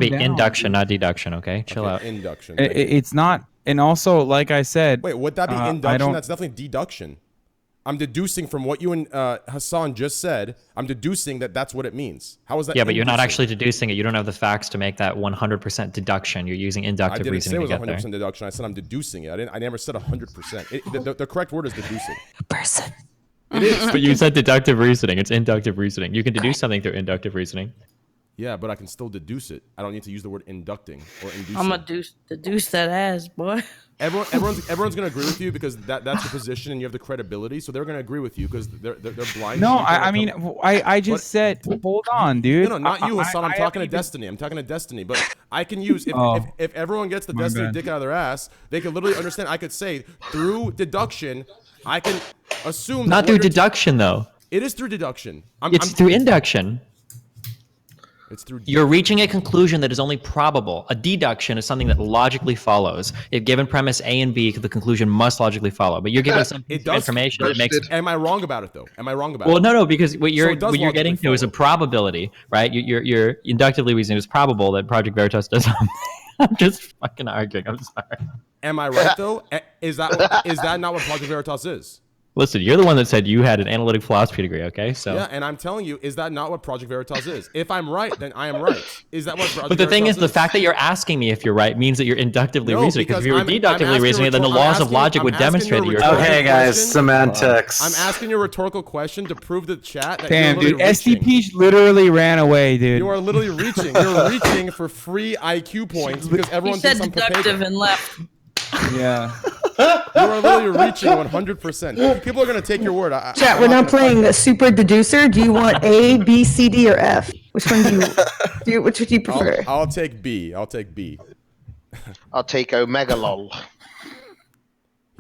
be induction, not deduction. Okay, chill out. Induction. It's not, and also, like I said. Wait, would that be induction? That's definitely deduction. I'm deducing from what you and Hasan just said. I'm deducing that that's what it means. How is that? Yeah, but you're not actually deducing it. You don't have the facts to make that 100% deduction. You're using inductive reasoning to get there. I didn't say it was 100% deduction. I said I'm deducing it. I never said 100%. The correct word is deducing. Person. It is. But you said deductive reasoning. It's inductive reasoning. You can deduce something through inductive reasoning. Yeah, but I can still deduce it. I don't need to use the word inducting or inducing. I'm gonna deduce that ass, boy. Everyone's gonna agree with you because that's the position and you have the credibility, so they're gonna agree with you because they're blind. No, I just said, hold on, dude. No, not you, Hasan. I'm talking to Destiny. But I can use if everyone gets the Destiny dick out of their ass, they can literally understand. I could say through deduction, I can assume. Not through deduction though. It is through deduction. It's through induction. It's through. You're reaching a conclusion that is only probable. A deduction is something that logically follows. If given premise A and B, the conclusion must logically follow. But you're giving some information that makes. Am I wrong about it though? Well, no, because what you're getting to is a probability, right? You're inductively reasoning it's probable that Project Veritas does something. I'm just fucking arguing. I'm sorry. Am I right though? Is that not what Project Veritas is? Listen, you're the one that said you had an analytic philosophy degree, okay? So yeah, and I'm telling you, is that not what Project Veritas is? If I'm right, then I am right. Is that what Project But the thing Veritas is, the fact that you're asking me if you're right means that you're inductively reasoning. Because if you were deductively reasoning, then the laws of logic would demonstrate that you're right. Okay, guys, semantics. I'm asking you a rhetorical question to prove to the chat that damn, you're dude, stpeach literally ran away, dude. You are literally reaching. You're reaching for free IQ points because everyone thinks I'm deductive and left. Yeah. You are literally reaching 100%. People are gonna take your word. Chat, we're now playing a super deducer. Do you want A, B, C, D, or F? Which one which would you prefer? I'll take B. I'll take Omega lol.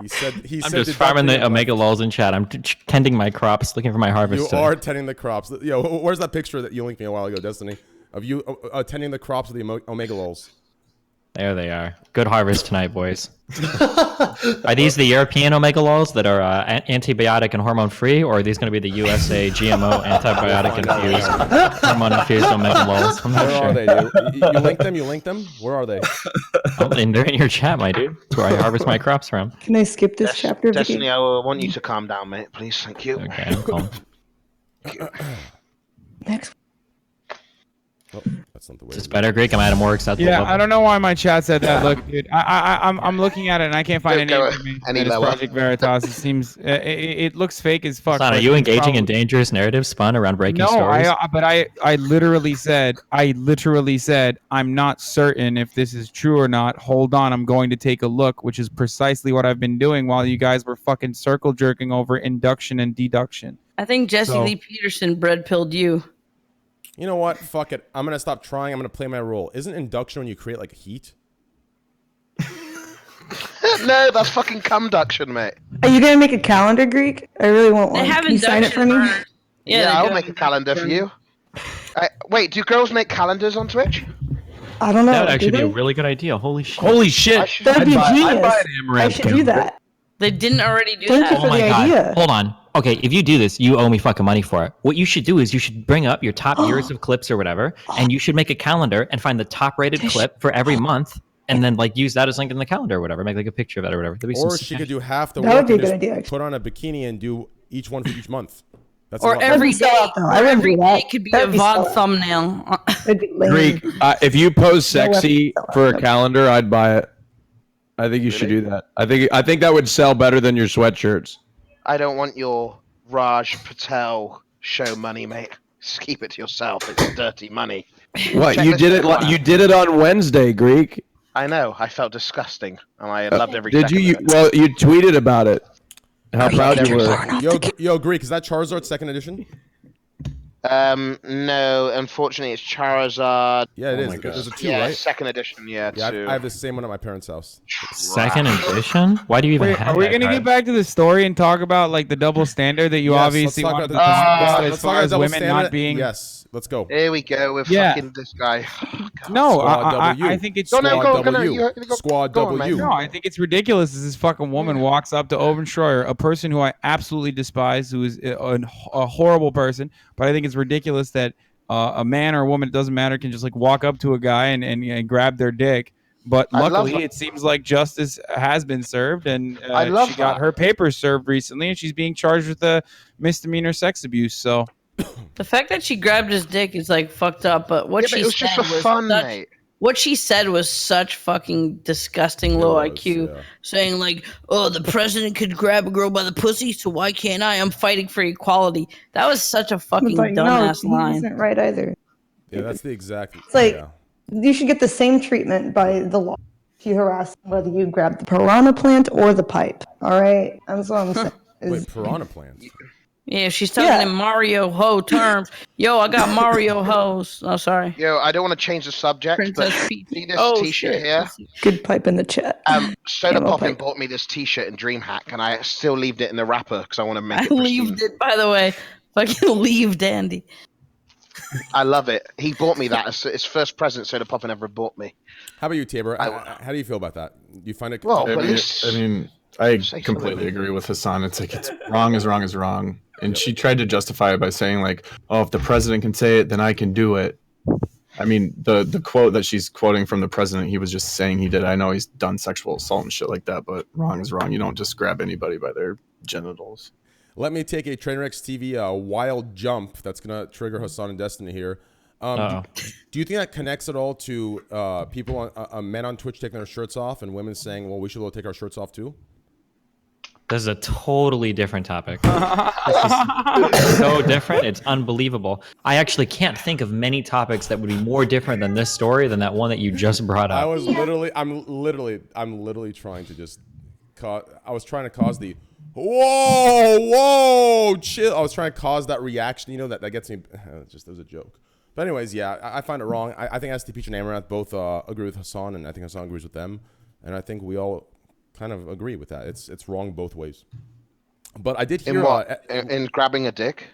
He said. I'm just farming the Omega lols in chat. I'm tending my crops, looking for my harvest. You are tending the crops. Yo, where's that picture that you linked me a while ago, Destiny, of you tending the crops with the Omega lols? There they are. Good harvest tonight, boys. Are these the European Omega lols that are antibiotic and hormone free, or are these going to be the USA GMO antibiotic infused, hormone infused Omega lols? I'm not Where sure. are they, dude? You linked them? Where are they? They're in your chat, my dude. That's where I harvest my crops from. Can I skip this chapter? Destiny, I want you to calm down, mate. Please, thank you. Okay, I'm calm. Next. Oh, that's not the way. Is this better, Greek? Am I at a more acceptable Yeah, level? I don't know why my chat said that. Look, dude, I'm looking at it and I can't find any Go information. any That is lower. Project Veritas. It seems it looks fake as fuck. Hasan, are but you it's engaging in probably- dangerous narratives spun around breaking No, stories? I literally said I'm not certain if this is true or not. Hold on, I'm going to take a look, which is precisely what I've been doing while you guys were fucking circle jerking over induction and deduction. I think Jesse Lee Peterson bread pilled you. You know what? Fuck it. I'm gonna stop trying. I'm gonna play my role. Isn't induction when you create like heat? No, that's fucking cumduction, mate. Are you gonna make a calendar, Greek? I really want one. They have Can you sign it for me? induction. Yeah, they I'll do. make a calendar for you. Wait, do girls make calendars on Twitch? I don't know. That would actually do be a they? really good idea. Holy shit. Holy shit! That'd be I'd genius. buy an I amaranth should do calendar. that. They didn't already do Thank that. you for Oh my the god. idea. Hold on. Okay, if you do this, you owe me fucking money for it. What you should do is you should bring up your top years of clips or whatever, and you should make a calendar and find the top rated clip for every month, and then like use that as linked in the calendar or whatever. Make like a picture of that or whatever. That'd be Or some she could do half the That would work be a and good just idea, actually. put on a bikini and do each one for each month. That's Or a lot. every That'd be day. so though. I wouldn't do that. It could be That'd a be VOD so- thumbnail. That'd be lame. Greek, if you pose sexy No, for a calendar, I'd buy it. I think you should do that. I think that would sell better than your sweatshirts. I don't want your Rajjpatel show money, mate. Just keep it to yourself. It's dirty money. What Check you this did it? out. You did it on Wednesday, Greek. I know. I felt disgusting, and I loved every. Did you? Well, you tweeted about it. How proud you were. Yo, Greek, is that Charizard 2nd edition? No, unfortunately, it's Charizard. Yeah, it is. There's a 2, yeah, right? 2nd edition. Yeah, Yeah, 2. I have the same one at my parents' house. 2nd edition? Why do you even Wait, have are we that gonna card? get back to the story and talk about like the double standard that you Yes, obviously let's talk wanted to about talk about let's as talk far about as double women standard. not being? Yes, let's go. Here we go with Yeah. fucking this guy. No, Squad W. I think it's Go, no, Squad go, no, W. you go- Squad go on, W. man. No, I think it's ridiculous. As this fucking woman walks up to Owen Schroyer, a person who I absolutely despise, who is a horrible person. But I think it's ridiculous that a man or a woman, it doesn't matter, can just like walk up to a guy and grab their dick. But I love luckily, that. it seems like justice has been served, and I love she got that. her papers served recently, and she's being charged with a misdemeanor sex abuse. So The fact that she grabbed his dick is like fucked up, but what Yeah, she but it was said just for was fun, such, mate. what she said was such fucking disgusting low was, IQ. yeah. Saying like, "Oh, the president could grab a girl by the pussy, so why can't I? I'm fighting for equality." That was such a fucking But no, dumbass he line. isn't right either. Yeah, that's the exact. It's like yeah. you should get the same treatment by the law if you harass whether you grab the piranha plant or the pipe. All right, that's what I'm saying. Wait, piranha plants. Yeah, she's talking in Mario Ho terms. Yo, I got Mario Ho's. Oh, sorry. Yo, I don't want to change the subject, Princess but Peach. see this Oh, T-shirt shit. here? Good pipe in the chat. Soda Ammo Poppin pipe. bought me this T-shirt in DreamHack, and I still leaved it in the wrapper because I want to make I it pristine. leaved it, by the way. Fucking leave, Dandy. I love it. He bought me that. It's his first present Soda Poppin ever bought me. How about you, Tabor? How do you feel about that? You find it? Well, I at mean, least I say completely something. agree with Hasan. It's like it's wrong is wrong is wrong. And she tried to justify it by saying like, "Oh, if the president can say it, then I can do it." I mean, the quote that she's quoting from the president, he was just saying he did. I know he's done sexual assault and shit like that, but wrong is wrong. You don't just grab anybody by their genitals. Let me take a Trainwreckz TV wild jump that's gonna trigger Hasan and Destiny here. Do you think that connects at all to people, men on Twitch taking their shirts off and women saying, "Well, we should all take our shirts off too"? This is a totally different topic. This is so different. It's unbelievable. I actually can't think of many topics that would be more different than this story than that one that you just brought up. I'm literally trying to just, I was trying to cause the, whoa, chill. I was trying to cause that reaction, that gets me, just as a joke. But anyways, yeah, I find it wrong. I think stpeach and Amouranth both agree with Hasan, and I think Hasan agrees with them. And I think we all kind of agree with that. It's wrong both ways. But I did hear In what? In grabbing a dick?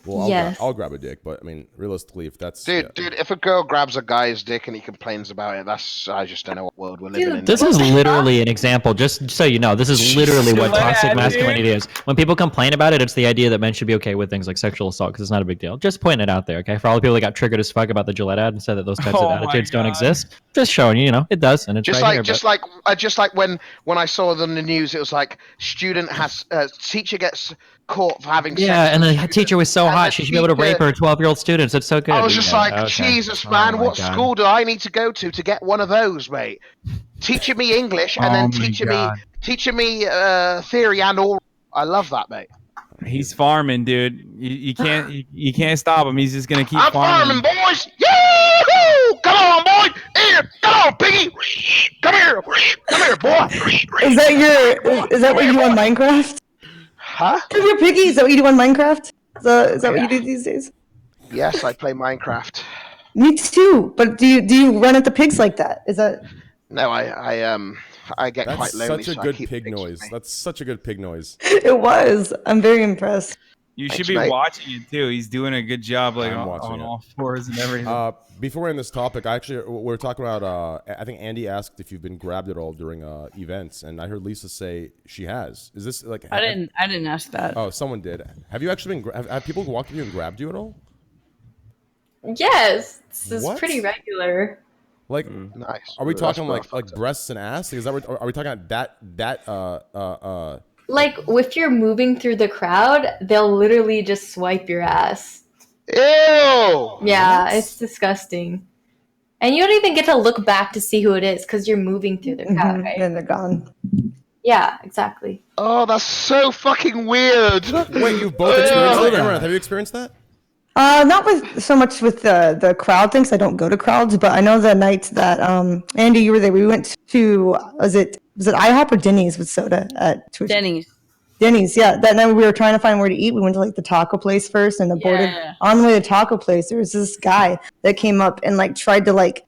Well, Yes. I'll grab a dick, but I mean, realistically, if that's Dude, if a girl grabs a guy's dick and he complains about it, I just don't know what world we're living in. This is literally an example, just so you know, this is literally what toxic masculinity is. When people complain about it, it's the idea that men should be okay with things like sexual assault because it's not a big deal. Just pointing it out there, okay? For all the people that got triggered as fuck about the Gillette ad and said that those types of attitudes don't exist, just showing you, it does, and it's just right like here, just like when I saw it on the news, it was like teacher gets caught for having sex. Yeah, and the teacher was so hot, she should be able to rape her 12-year-old students. It's so good. I was just like, Okay. Jesus, Oh man, my what God. school do I need to go to get one of those, mate? Teaching me English and then teaching me theory and all. I love that, mate. he's farming, dude. You can't stop him. He's just gonna keep I'm farming. farming, boys. Yee-hoo! Come on, boy. Here, come on, piggy. Come here, boy. Is that what you do on Minecraft? Huh? Come here, piggy. Is that what you do on Minecraft? Is that what you do these days? Yes, I play Minecraft. Me too. But do you run at the pigs like that? Is that? No, I get That's quite lonely. such a so I good keep pig pigs with noise. me. That's such a good pig noise. It was. I'm very impressed. You Thanks, should be mate. watching it too. He's doing a good job, like I'm on watching it. all fours and everything. Before we end this topic, we're talking about. I think Andy asked if you've been grabbed at all during events, and I heard Lisa say she has. Is this like? I didn't ask that. Oh, someone did. Have you actually been? Have people walked up to you and grabbed you at all? Yes, this is What? pretty regular. Like, Nice. are we That's talking rough. like breasts and ass? Is that what, are we talking about that? Like, if you're moving through the crowd, they'll literally just swipe your ass. Ew! Yeah, it's disgusting. And you don't even get to look back to see who it is because you're moving through the crowd, right? And they're gone. Yeah, exactly. Oh, that's so fucking weird. Wait, you've both experienced that? Amouranth, have you experienced that? Not with so much with the crowd things. I don't go to crowds, but I know the night that Andy, you were there. We went to was it IHOP or Denny's with soda at Twitch? Denny's, yeah. That night we were trying to find where to eat. We went to like the taco place first and aborted. Yeah. On the way to taco place, there was this guy that came up and like tried to like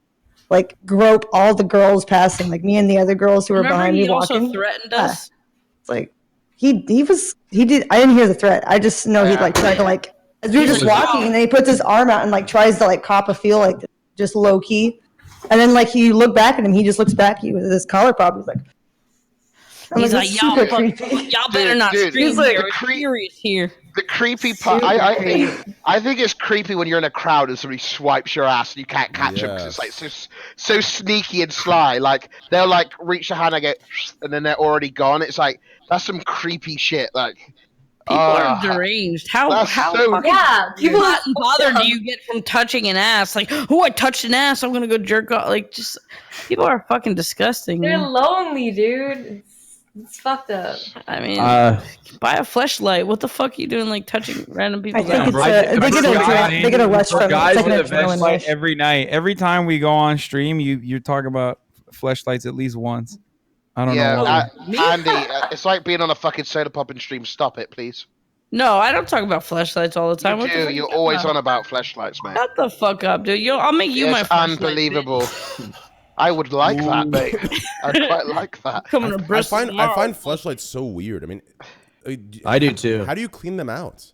grope all the girls passing, like me and the other girls who were Remember behind he me also walking. threatened us. It's like he did. I didn't hear the threat. I just know he like tried to like as we were just walking, and then he puts his arm out and like tries to like cop a feel like just low key, and then like you look back at him, he just looks back at you with his collar pop. He's like. He's like, "That's y'all, super creepy." y'all better not Dude, scream he's like here. It's serious here. The creepy part, I think it's creepy when you're in a crowd and somebody swipes your ass and you can't catch them because it's like so sneaky and sly. Like they'll like reach a hand and go, and then they're already gone. It's like that's some creepy shit. Like people are deranged. How fucking people hot and bothered do you get from touching an ass? Like, oh, I touched an ass. I'm gonna go jerk off. Like, just people are fucking disgusting. They're man. lonely, dude. It's fucked up. I mean, buy a fleshlight. What the fuck are you doing, like touching random people's think ass? it's they get a rush from it. Guys It's like with an a adrenaline fleshlight rush. every night. Every time we go on stream, you talk about fleshlights at least once. I don't know why. Andy, it's like being on a fucking soda popping stream. Stop it, please. No, I don't talk about fleshlights all the time. What the You fuck do. you You're talking always about? on about flashlights, mate. Shut the fuck up, dude. I'll make you my It's fleshlight. unbelievable. I would like that, mate. I'd quite like that. Coming to Bristol I find fleshlights so weird. I mean, I do too. How do you clean them out?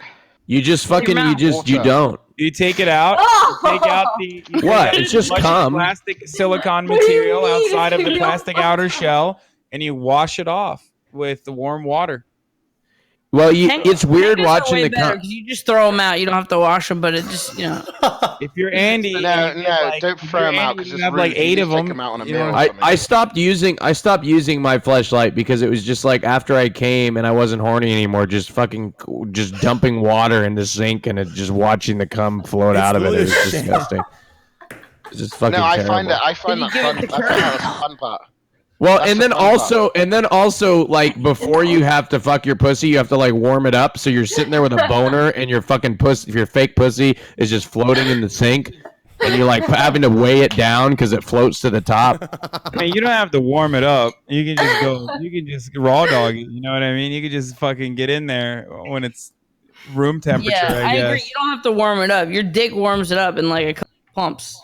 You just fucking you don't. You take it out. You take out the What? It's just bunch of cum. plastic silicone material outside of the plastic outer shell, and you wash it off with the warm water. Well, it's weird watching the cum. because you just throw them out. You don't have to wash them, but it just If you're Andy, No, if don't throw you're them out Andy, because you it's have rude. like 8 of Take them. out on a you meal know, or something. I stopped using my fleshlight because it was just like after I came and I wasn't horny anymore, just dumping water in the sink and just watching the cum float out of it. It was disgusting. It's just fucking No, I terrible. find that fun. That's the fun part. Well, That's and the then fun also, like before you have to fuck your pussy, you have to like warm it up. So you're sitting there with a boner, and your fucking pussy, your fake pussy, is just floating in the sink, and you're like having to weigh it down because it floats to the top. I mean, you don't have to warm it up. You can just go. You can just raw dog it. You know what I mean? You can just fucking get in there when it's room temperature. yeah, I I guess. agree. You don't have to warm it up. Your dick warms it up in like a couple pumps.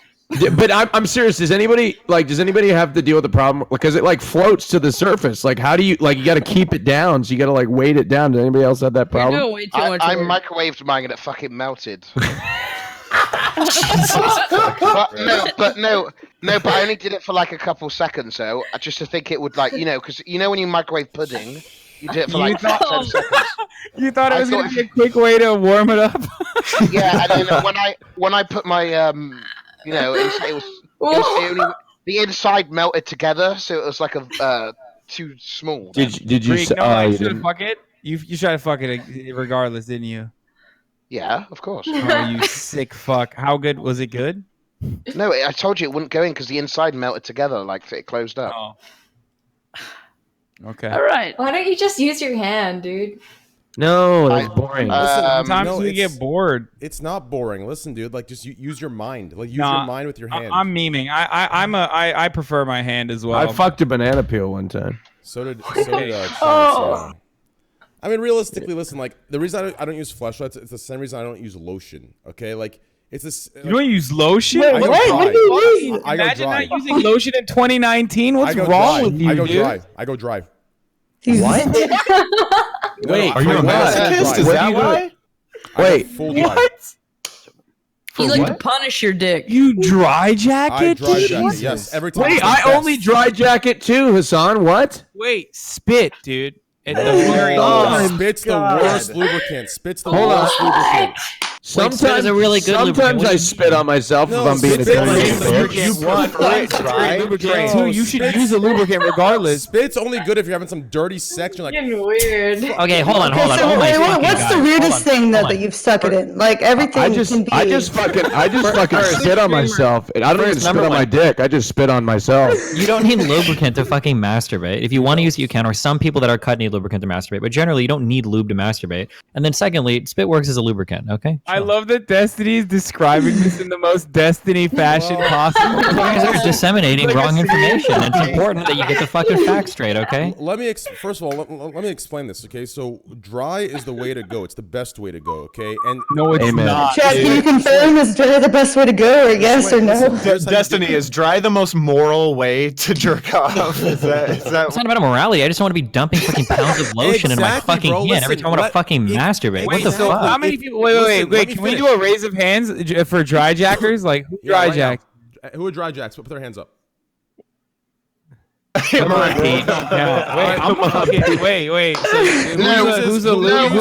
But I'm serious. Does anybody have to deal with the problem because it like floats to the surface? Like, how do you you got to keep it down? So you got to like weight it down. Does anybody else have that You're problem? doing way too much I work. microwaved mine and it fucking melted. but I only did it for like a couple seconds though, just to think it would because when you microwave pudding, you do it for like 10 seconds. You thought it I was thought gonna be a quick way to warm it up. Yeah, and then when I put my it was the inside melted together, so it was like a too small. Did you? Greek, no, you should fuck it. You tried to fuck it regardless, didn't you? Yeah, of course. Oh, you sick fuck! How good was it? Good? No, I told you it wouldn't go in because the inside melted together, like it closed up. Oh. Okay. All right. Why don't you just use your hand, dude? No, that's boring. Sometimes we get bored. It's not boring. Listen, dude. Like, just use your mind. Like, use your mind with your hand. I'm memeing. I prefer my hand as well. I fucked a banana peel one time. So did Chance, I mean, realistically, listen. Like, the reason I don't use fleshlights, it's the same reason I don't use lotion. Okay, like it's this. You don't use lotion? I go dry. I go Imagine dry. not using lotion in 2019. What's wrong with you, I go dude? dry. I go dry. What? Wait, Are you a masochist? Is that why? Wait, what? You like to punish your dick. You dry jacket? I dry jacket. Yes, every time. Wait, it's the I best. only dry jacket too, Hasan. What? Wait, spit, dude. At the very Spit's the worst lubricant. Spit's the Hold on. worst lubricant. Spit is a really good Sometimes lubricant. I spit on myself No, if I'm being a spit dirty is the bitch. lubricant too. You should use a lubricant regardless. Spit's only good if you're having some dirty sex. You're like, Getting weird. Okay, hold on. So, Oh my wait, fucking what's God. the weirdest thing Hold on. that you've stuck it in? Like everything I just can be. fucking spit on myself. I don't even spit number on my one. dick. I just spit on myself. You don't need lubricant to fucking masturbate. If you want to use it, you can. Or some people that are cut need lubricant to masturbate. But generally, you don't need lube to masturbate. And then secondly, spit works as a lubricant. Okay. I I love that Destiny's describing this in the most Destiny fashion possible. You guys are disseminating wrong information. It's important that you get the fucking facts straight, okay? Let me first of all let me explain this, okay? So dry is the way to go. It's the best way to go, okay? And no, it's not. Chad, can you confirm is dry the best way to go, or yes or no? Destiny, is dry the most moral way to jerk off? Is that It's not about morality. I just want to be dumping fucking pounds of lotion in my fucking hand every time I want to fucking masturbate. What the fuck? How many people? Wait. Can we do a raise of hands for dry jackers? Like who dry jacks? Who would dry jacks? Put their hands up. Wait. So who's a lube boy?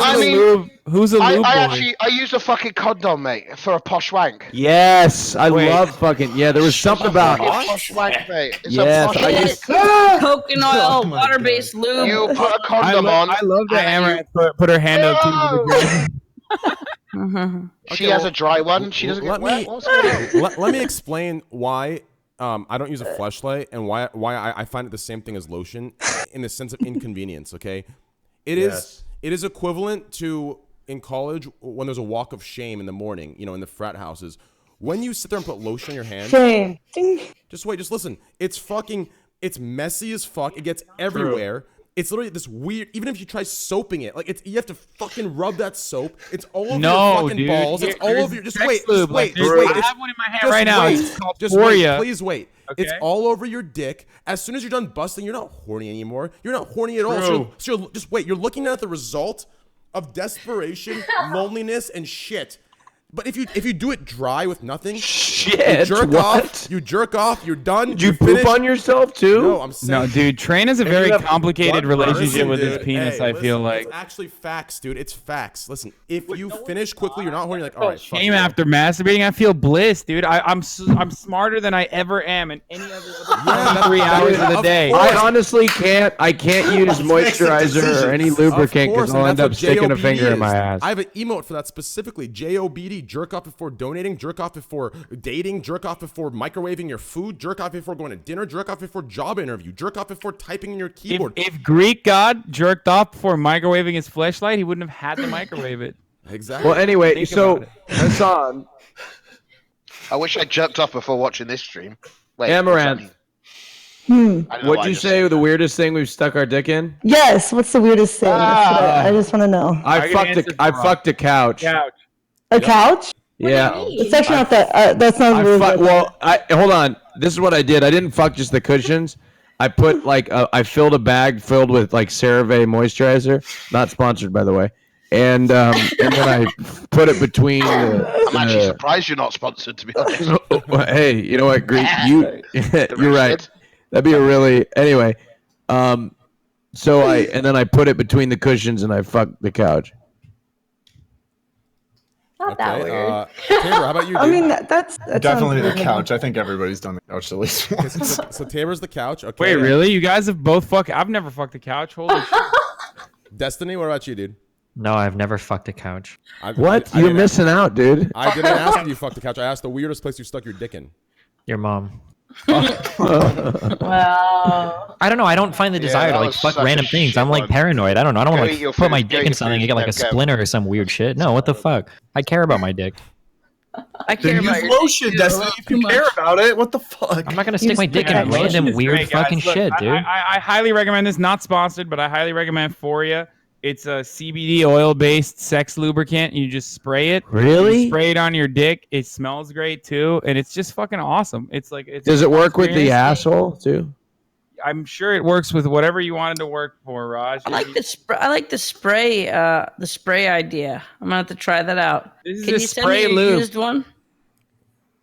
I use a fucking condom, mate, for a posh wank. Yes, I love fucking There was something about Posh wank, mate. It's Yes, a I posh used- Coconut oil, water-based lube. You put a condom on. I love that Amaranth put her hand up too. She has a dry one. She doesn't get wet. What's going on? Let me explain why I don't use a fleshlight and why I find it the same thing as lotion in the sense of inconvenience. Okay, it is equivalent to in college when there's a walk of shame in the morning. You know, in the frat houses, when you sit there and put lotion on your hands. Shame. Just wait. Just listen. It's messy as fuck. It gets everywhere. It's literally this weird. Even if you try soaping it, like you have to fucking rub that soap. It's all over your fucking balls. It's all over your. Just wait. Just wait. I have one in my hand right now. It's called Foria. Please wait. Okay. It's all over your dick. As soon as you're done busting, you're not horny anymore. You're not horny at all. So you're just wait. You're looking at the result of desperation, loneliness, and shit. But if you do it dry with nothing, Shit, you jerk what? off, you're done. Did you poop on yourself too? No, I'm saying. No, dude, Train has a very complicated relationship with his penis, I feel like. It's actually facts, dude. It's facts. Listen, if you finish quickly, you're not horny. Like, all right, fuck Shame it. after masturbating, I feel bliss, dude. I'm smarter than I ever am in any other 3 hours of the day. I honestly can't use moisturizer or any lubricant because I'll end up sticking a finger in my ass. I have an emote for that specifically. JOBD, jerk off before donating, jerk off before dating, jerk off before microwaving your food, jerk off before going to dinner, jerk off before job interview, jerk off before typing in your keyboard. If Greek God jerked off before microwaving his fleshlight, he wouldn't have had to microwave it. Exactly. Well, anyway, so Hasan, I wish I jerked off before watching this stream. Wait, Amaranth. What'd you say the weirdest thing we've stuck our dick in? Yes. What's the weirdest thing? I just want to know. I fucked a couch. A couch? Yeah. It's actually not that. That's not really. Hold on. This is what I did. I didn't fuck just the cushions. I put I filled a bag filled with like CeraVe moisturizer, not sponsored by the way, and then I put it between. I'm actually surprised you're not sponsored, to be honest. Hey, you know what, Greek? You're right. That'd be a really anyway. So then I put it between the cushions and I fucked the couch. Not that weird. Tabor, how about you, dude? I mean, that's definitely the couch. I think everybody's done the couch at least once. So Tabor's the couch. Okay. Wait, really? You guys have both fucked? I've never fucked a couch. Holy shit. Destiny, what about you, dude? No, I've never fucked a couch. What? You're missing out, dude. I didn't ask if you fucked the couch. I asked the weirdest place you stuck your dick in. Your mom. Wow. I don't know. I don't find the desire to like fuck random things. I'm like paranoid. I don't know. I don't want to like put my dick in something and get like a splinter or some weird shit. No, what the fuck? I care about my dick. I care about your lotion, Destiny. If you care about it, what the fuck? I'm not gonna stick my dick in random weird fucking shit, dude. I highly recommend this. Not sponsored, but I highly recommend Foria. It's a CBD oil-based sex lubricant. You just spray it. Really? You spray it on your dick. It smells great too, and it's just fucking awesome. It's like. Does it work with the asshole too? I'm sure it works with whatever you wanted to work for, Raj. I like the spray. I like the spray idea. I'm gonna have to try that out. This is Can a you spray send me a lube. used one?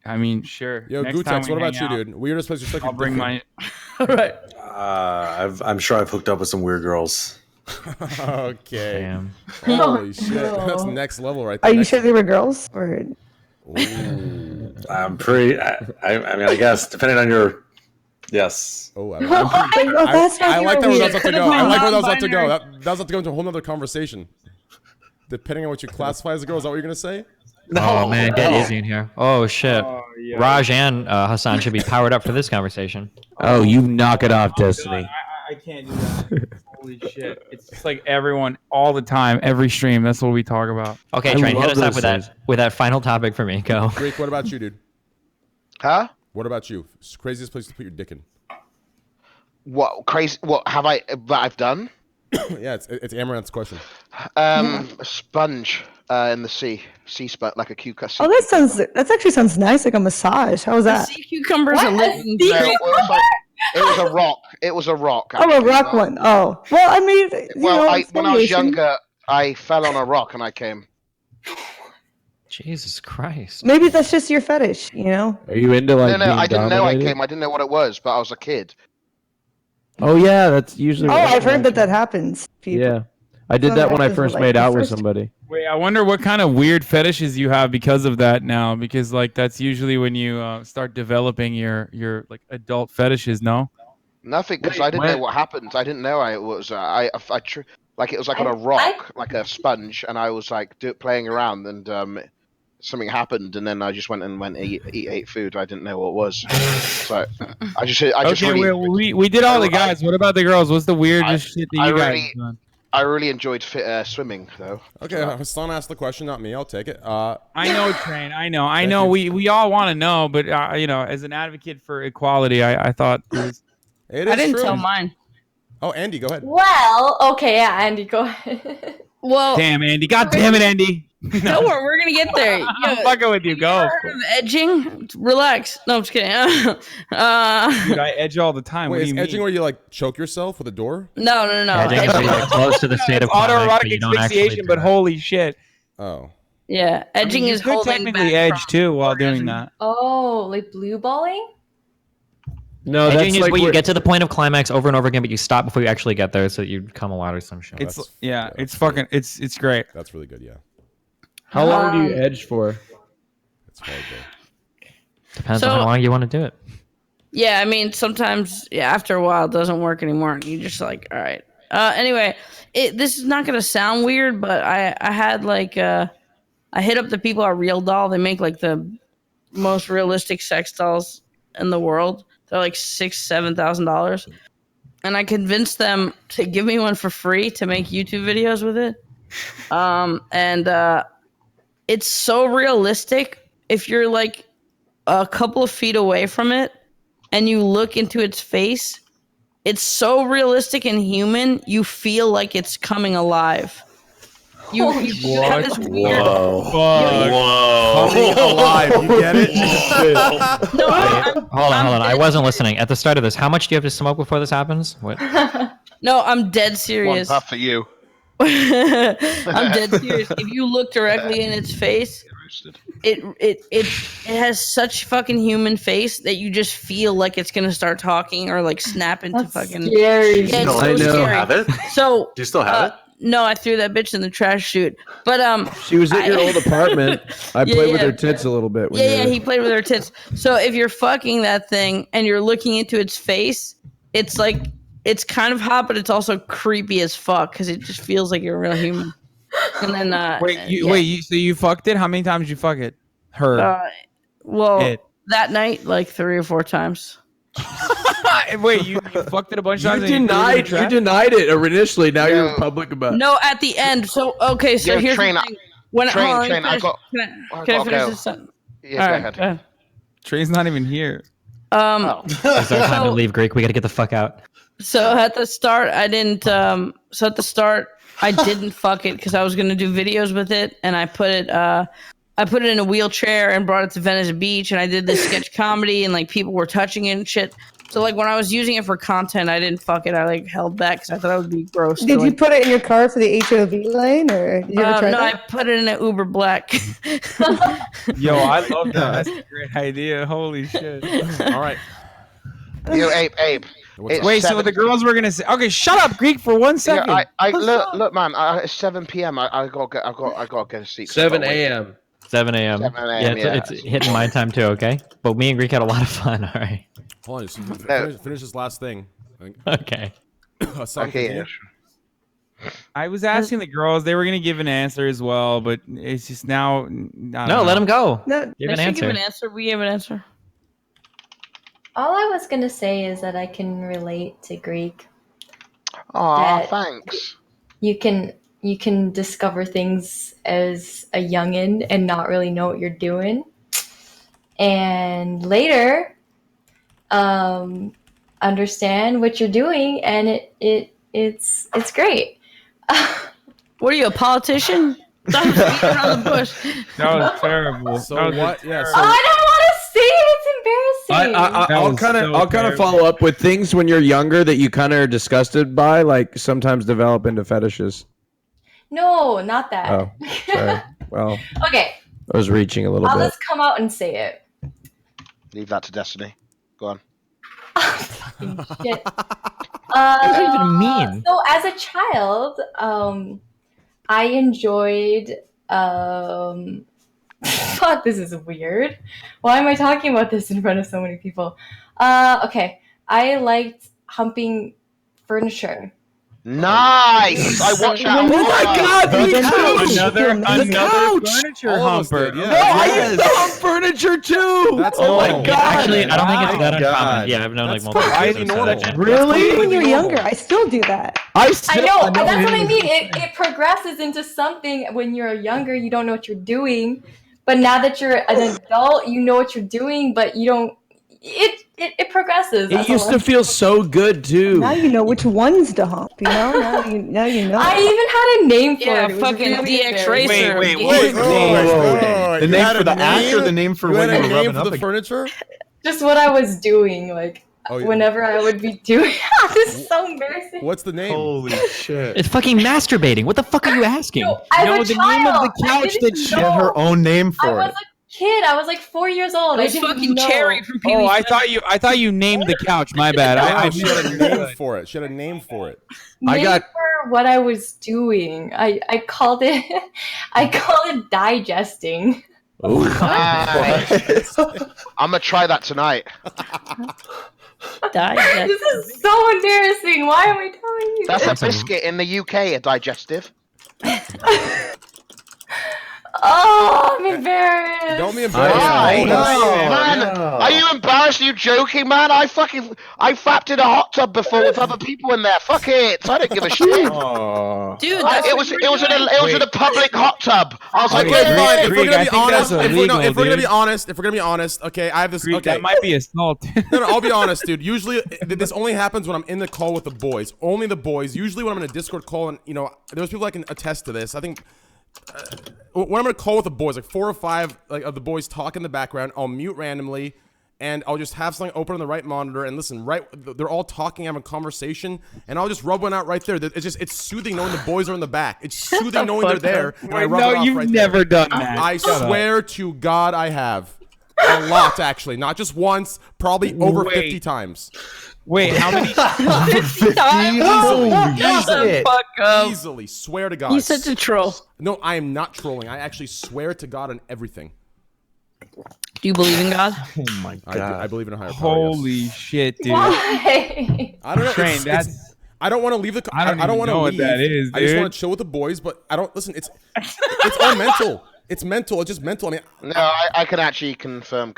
I mean, sure. Yo, Next time Gutex, we what about hang you, out, dude? Weirdest place you stuck your I'll bring dick my. All right. I'm sure I've hooked up with some weird girls. Okay. Damn. Holy shit. no. That's next level right there. Are you sure they were girls? Or I'm pretty. I mean, I guess depending on your. Yes. Oh, I like like that where that's up to go. I like where that was up to go. That was up to go into a whole nother conversation. Depending on what you classify as a girl, is that what you're gonna say? Oh man, get Izzy in here. Oh shit. Oh, yeah. Raj and Hasan should be powered up for this conversation. Oh, you knock it off, Destiny. I can't do that. Holy shit! It's just like everyone all the time, every stream. That's what we talk about. Okay, Train, hit us up with that final topic for me. Go. Greek, what about you, dude? Huh? What about you? Craziest place to put your dick in? What crazy? What have I've done? Yeah, it's Amaranth's question. A sponge in the sea sponge, like a cucumber. Oh, that actually sounds nice, like a massage. How was that? Sea cucumbers are living. It was a rock. It was a rock. Oh, a rock one. Oh, well, I mean, when I was younger, I fell on a rock and I came. Jesus Christ. Maybe that's just your fetish, you know? Are you into like? No, being I didn't know I dominated? came. I didn't know what it was, but I was a kid. Oh yeah, that's usually. Oh, I've heard that happens. People. Yeah, I did Some that when I actors first were made like, out the with first- somebody. Wait, I wonder what kind of weird fetishes you have because of that now. Because like that's usually when you start developing your like adult fetishes. No. Nothing, because I didn't know what happened. I didn't know it was. Like it was like on a rock, like a sponge, and I was like playing around, and something happened, and then I just went and ate food. I didn't know what it was. So I just Okay, really. we did all the guys. What about the girls? What's the weirdest shit that you guys have done? I really enjoyed swimming, though. Okay, Hasan asked the question, not me. I'll take it. I know, Train. I know. We all want to know, but as an advocate for equality, I thought it was. It I didn't tell mine. Oh, Andy, go ahead. Well, okay, yeah, Andy, go ahead. Well, damn, Andy. God damn it, Andy. Don't worry, we're gonna get there. I'm fucking with you. Go. Heard of edging? Relax. No, I'm just kidding. Dude, I edge all the time. Wait, what do is you edging mean? where you like choke yourself with a door? No. Edging is when you're close to the state of climax, Autoerotic but you don't actually asphyxiation, but holy shit. Oh. Yeah, edging you is could holding technically back edge too while doing that. Oh, like blue balling? No, Edging that's is like where you get to the point of climax over and over again, but you stop before you actually get there, so you come a lot or some shit. It's it's fucking it's great. That's really good. Yeah. How long do you edge for? It's hard though. Depends on how long you want to do it. Yeah, I mean, sometimes after a while it doesn't work anymore, and you just like, all right. Anyway, this is not gonna sound weird, but I had like I hit up the people at Real Doll. They make like the most realistic sex dolls in the world. They're like $6,000-$7,000, and I convinced them to give me one for free to make YouTube videos with it. And it's so realistic. If you're like a couple of feet away from it and you look into its face, it's so realistic and human. You feel like it's coming alive. You have this weird. Whoa. Coming alive. You get it? No, Hold on. I wasn't listening. At the start of this, how much do you have to smoke before this happens? What? No, I'm dead One serious. puff for you. I'm dead serious. If you look directly in its face, it has such fucking human face that you just feel like it's gonna start talking or like snap into fucking. Scary. Yeah, it's so I know. scary. Have it? So Do you still have it? No, I threw that bitch in the trash chute. But She was at your old apartment. I Yeah, played with yeah. her tits a little bit. when you Yeah, were- he played with her tits. So if you're fucking that thing and you're looking into its face, it's like it's kind of hot, but it's also creepy as fuck because it just feels like you're a real human. And then So you fucked it? How many times did you fuck it? Her. Well, that night like 3 or 4 times. Wait, you fucked it a bunch of You times? and threw it in the trash? denied it initially. Now you're public about it. No, at the end. So okay, so Yo, here's Train, the thing. When Train, hold on, let me Train, I finish. got- Can I I gotta finish go. this sentence? Yeah, All go right, ahead. go ahead. Trey's not even here. It's our time to leave, Greek. We got to get the fuck out. So at the start, I didn't. So at the start, I didn't fuck it because I was gonna do videos with it, and I put it. I put it in a wheelchair and brought it to Venice Beach, and I did this sketch comedy, and like people were touching it and shit. So like when I was using it for content, I didn't fuck it. I like held back because I thought it would be gross. Did you put it in your car for the HOV lane, or did you ever try no, that? I put it in an Uber Black. Yo, I love that. That's a great idea. Holy shit. All right. Yo, Abe. Wait, so the girls were gonna say, okay, shut up, Greek, for 1 second. Yeah, I look, man. It's 7 p.m. I gotta get a seat. 7 a.m. 7 a.m. 7 a.m., Yeah, it's hitting my time too. Okay, but me and Greek had a lot of fun. All right. Hold on. Finish this last thing. Okay. Okay. I was asking the girls; they were gonna give an answer as well, but it's just now. No, let them go. No, Give I an should answer. give an answer. We gave an answer. All I was gonna say is that I can relate to Greek. Aw, that thanks. you can discover things as a youngin and not really know what you're doing, and later understand what you're doing, and it's great. What are you, a politician? Stop beating around the bush. That was terrible. So That was what? Yeah. Oh, So I don't want to say it. It's embarrassing. I'll kind of follow up with things when you're younger that you kind of are disgusted by, like sometimes develop into fetishes. No, not that. Oh, sorry. Well, Okay, I was reaching a little I'll bit. just come out and say it. Leave that to Destiny. Go on. Shit. What does that even mean? So as a child, I enjoyed fuck, this is weird. Why am I talking about this in front of so many people? Okay. I liked humping furniture. Nice! I watched that. Oh my god, me too! Another furniture All of us humper. did, yeah. No, I used to hump furniture too! That's oh my normal. god! Actually, I don't think it's that God. uncommon. Yeah, I've known like That's multiple completely people normal. say that. Really? When you're younger, I still do that. I I know, that's what I mean. It progresses into something when you're younger, you don't know what you're doing. But now that you're an adult, you know what you're doing, but you don't. It progresses. It used to feel so good too. Now you know which ones to hump. You know. Now you know. I even had a name for Yeah, it. It was fucking really DX embarrassing. Racer. Wait, The You name had for a the act or the name for you when had you a were name rubbing for up the against- furniture? Just what I was doing, like Oh, yeah. whenever I would be doing. This is so embarrassing. What's the name? Holy shit. It's fucking masturbating. What the fuck are you asking? No, as No, a the child, name of the I couch didn't that she She had know. her own name I for was it. a kid. I was like 4 years old. It I was didn't fucking know. Cherry from Pee Oh, Wee's I thought you named the couch. My bad. I She had a name for it. She had a name for it. Name for what I was doing. I called it. I called it digesting. Nice. I'm gonna try that tonight. This is so embarrassing. Why am I telling you? That's this? a biscuit in the UK, a digestive. Oh, I'm embarrassed. Don't be embarrassed. Why? Hold on. Man, are you embarrassed? Are you joking, man? I fapped in a hot tub before with other people in there. Fuck it. I don't give a shit. Dude, It was in a public hot tub. I was like, Okay, fine. If we're Greek, gonna I be think honest, that's if we're illegal, gonna be dude. honest, okay, I have this. Greek, Okay, that might be assault. no, I'll be honest, dude. Usually, this only happens when I'm in the call with the boys. Only the boys. Usually, when I'm in a Discord call, and there's people that can attest to this. I think when I'm in a call with the boys, like 4 or 5 of the boys talk in the background, I'll mute randomly, and I'll just have something open on the right monitor and listen. Right, they're all talking, having a conversation, and I'll just rub one out right there. It's soothing knowing the boys are in the back. It's soothing knowing they're there. And I rub it off you've right never there. done that. I swear to God, I have. A lot, actually. Not just once, probably over 50 times. Wait, how many? 50 times? Shut the fuck up. Easily. Swear to God. He's such a troll. No, I am not trolling. I actually swear to God on everything. Do you believe in God? Oh my god. I believe in a higher power. Yes. Holy shit, dude. Why? I don't know. Train, It's, I don't want to leave the. I don't I don't even want to know what leave. that is, I just dude. want to chill with the boys, but I don't listen. It's all mental. It's mental. It's just mental. I mean, No, I can actually confirm.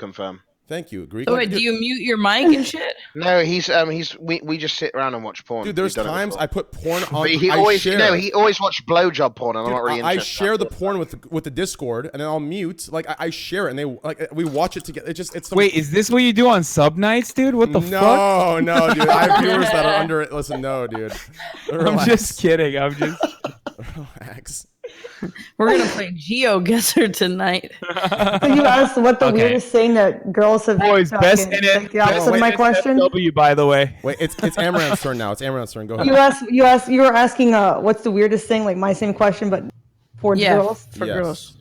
thank you, Greek. So wait, do you mute your mic and shit? No, we just sit around and watch porn. Dude, there's We've done it times before. I put porn on. But he I always share. he always watched blowjob porn, and I'm Dude, not really I interested. share the porn with the Discord, and then I'll mute. Like I share it, and they we watch it together. It's Wait, is this what you do on sub nights, dude? What the fuck? No, dude. I have viewers that are under it. Listen, no, dude. I'm just kidding. I'm just. Relax. We're gonna play GeoGuessr tonight. So you asked what the Okay. weirdest thing that girls have Boys, best fucking- in like the opposite of my question. W, by the way. Wait, it's Amaranth's turn now. It's Amaranth's turn. Go ahead. You were asking what's the weirdest thing, like my same question but for girls. For Yes. girls.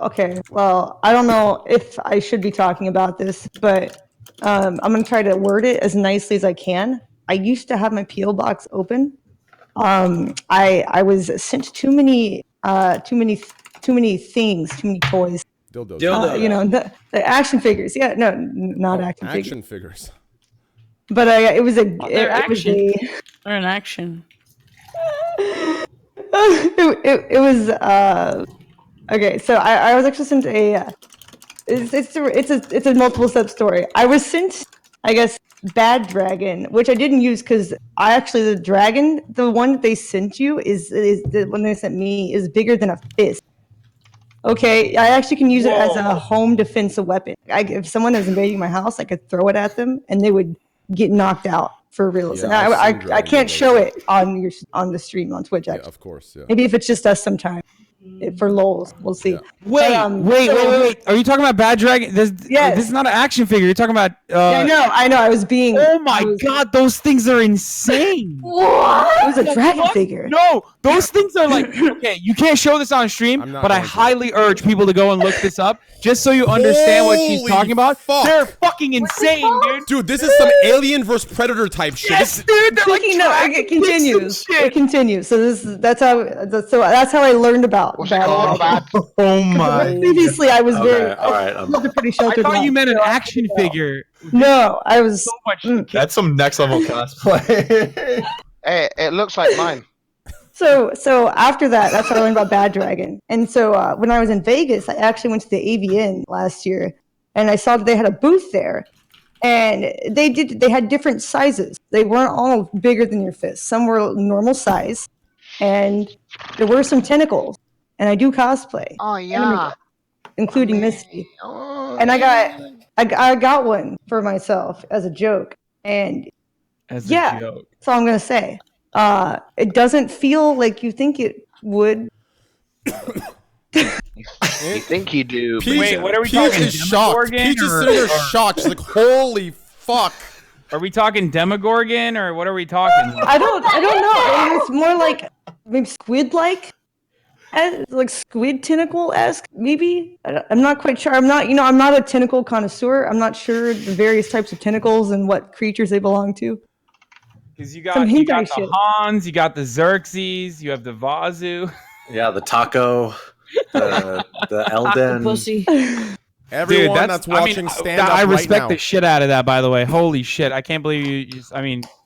Okay. Well, I don't know if I should be talking about this, but I'm gonna try to word it as nicely as I can. I used to have my PO box open. I was sent too many things, too many toys. Dildos. You know, the action figures. Yeah, no, not action figures. Action figures. But it was a. They're it was action. a. They're in action. it was okay. So I was actually sent a. It's a multiple step story. I was sent, I guess, Bad Dragon, which I didn't use because the dragon, the one that they sent you is the one they sent me is bigger than a fist. Okay, I actually can use it as a home defensive weapon. If someone is invading my house, I could throw it at them and they would get knocked out for real. Yeah, Now, I've seen I can't dragon show races. it on the stream on Twitch. Yeah, Actually. of course. Yeah. Maybe if it's just us sometime. For lols, we'll see. Wait, wait. Are you talking about Bad Dragon? Yes. This is not an action figure. You're talking about. Yeah, I know. I was being. Oh my god, those things are insane. What? It was a dragon figure. No, those things are like. Okay, you can't show this on stream, but I highly urge people to go and look this up just so you understand what she's talking about. Fuck. They're fucking insane, dude. Dude, this is some Alien versus Predator type shit. Yes, dude. They're like it continues. It continues. So that's how I learned about. Oh my. Previously, I was very. All right. I was a pretty sheltered. I thought you mom. meant an action figure. No, I was. So much. That's some next level cosplay. Hey, it looks like mine. So after that's how I learned about Bad Dragon. And so when I was in Vegas, I actually went to the AVN last year, and I saw that they had a booth there, and they had different sizes. They weren't all bigger than your fist. Some were normal size, and there were some tentacles. And I do cosplay. Oh yeah. Including Misty. And I got one for myself as a joke. And As a joke. that's all I'm gonna say. It doesn't feel like you think it would. You think you do? Peach, Wait, what are we Peach talking? is shocked. Demogorgon Peach is or- sitting there or- shocked. She's like, holy fuck. Are we talking Demogorgon or what are we talking? I don't know. It's more like maybe squid-like. Like squid tentacle-esque, maybe. I'm not quite sure. I'm not a tentacle connoisseur. I'm not sure the various types of tentacles and what creatures they belong to. Because you got Some the hentai shit. Hans, you got the Xerxes, you have the Vazu. Yeah, the taco, the Elden. Pussy. Everyone Dude, that's watching stand up I right respect now. the shit out of that, by the way. Holy shit. I can't believe you just,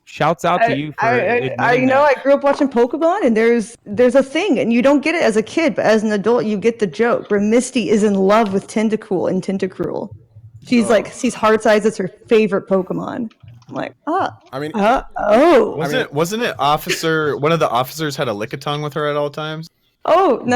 shouts out to you for admitting that. I grew up watching Pokemon, and there's a thing, and you don't get it as a kid, but as an adult, you get the joke. Where Misty is in love with Tentacool and Tentacruel. She's heart size. It's her favorite Pokemon. I'm like, Wasn't it officer? One of the officers had a Lickitung with her at all times. Oh no,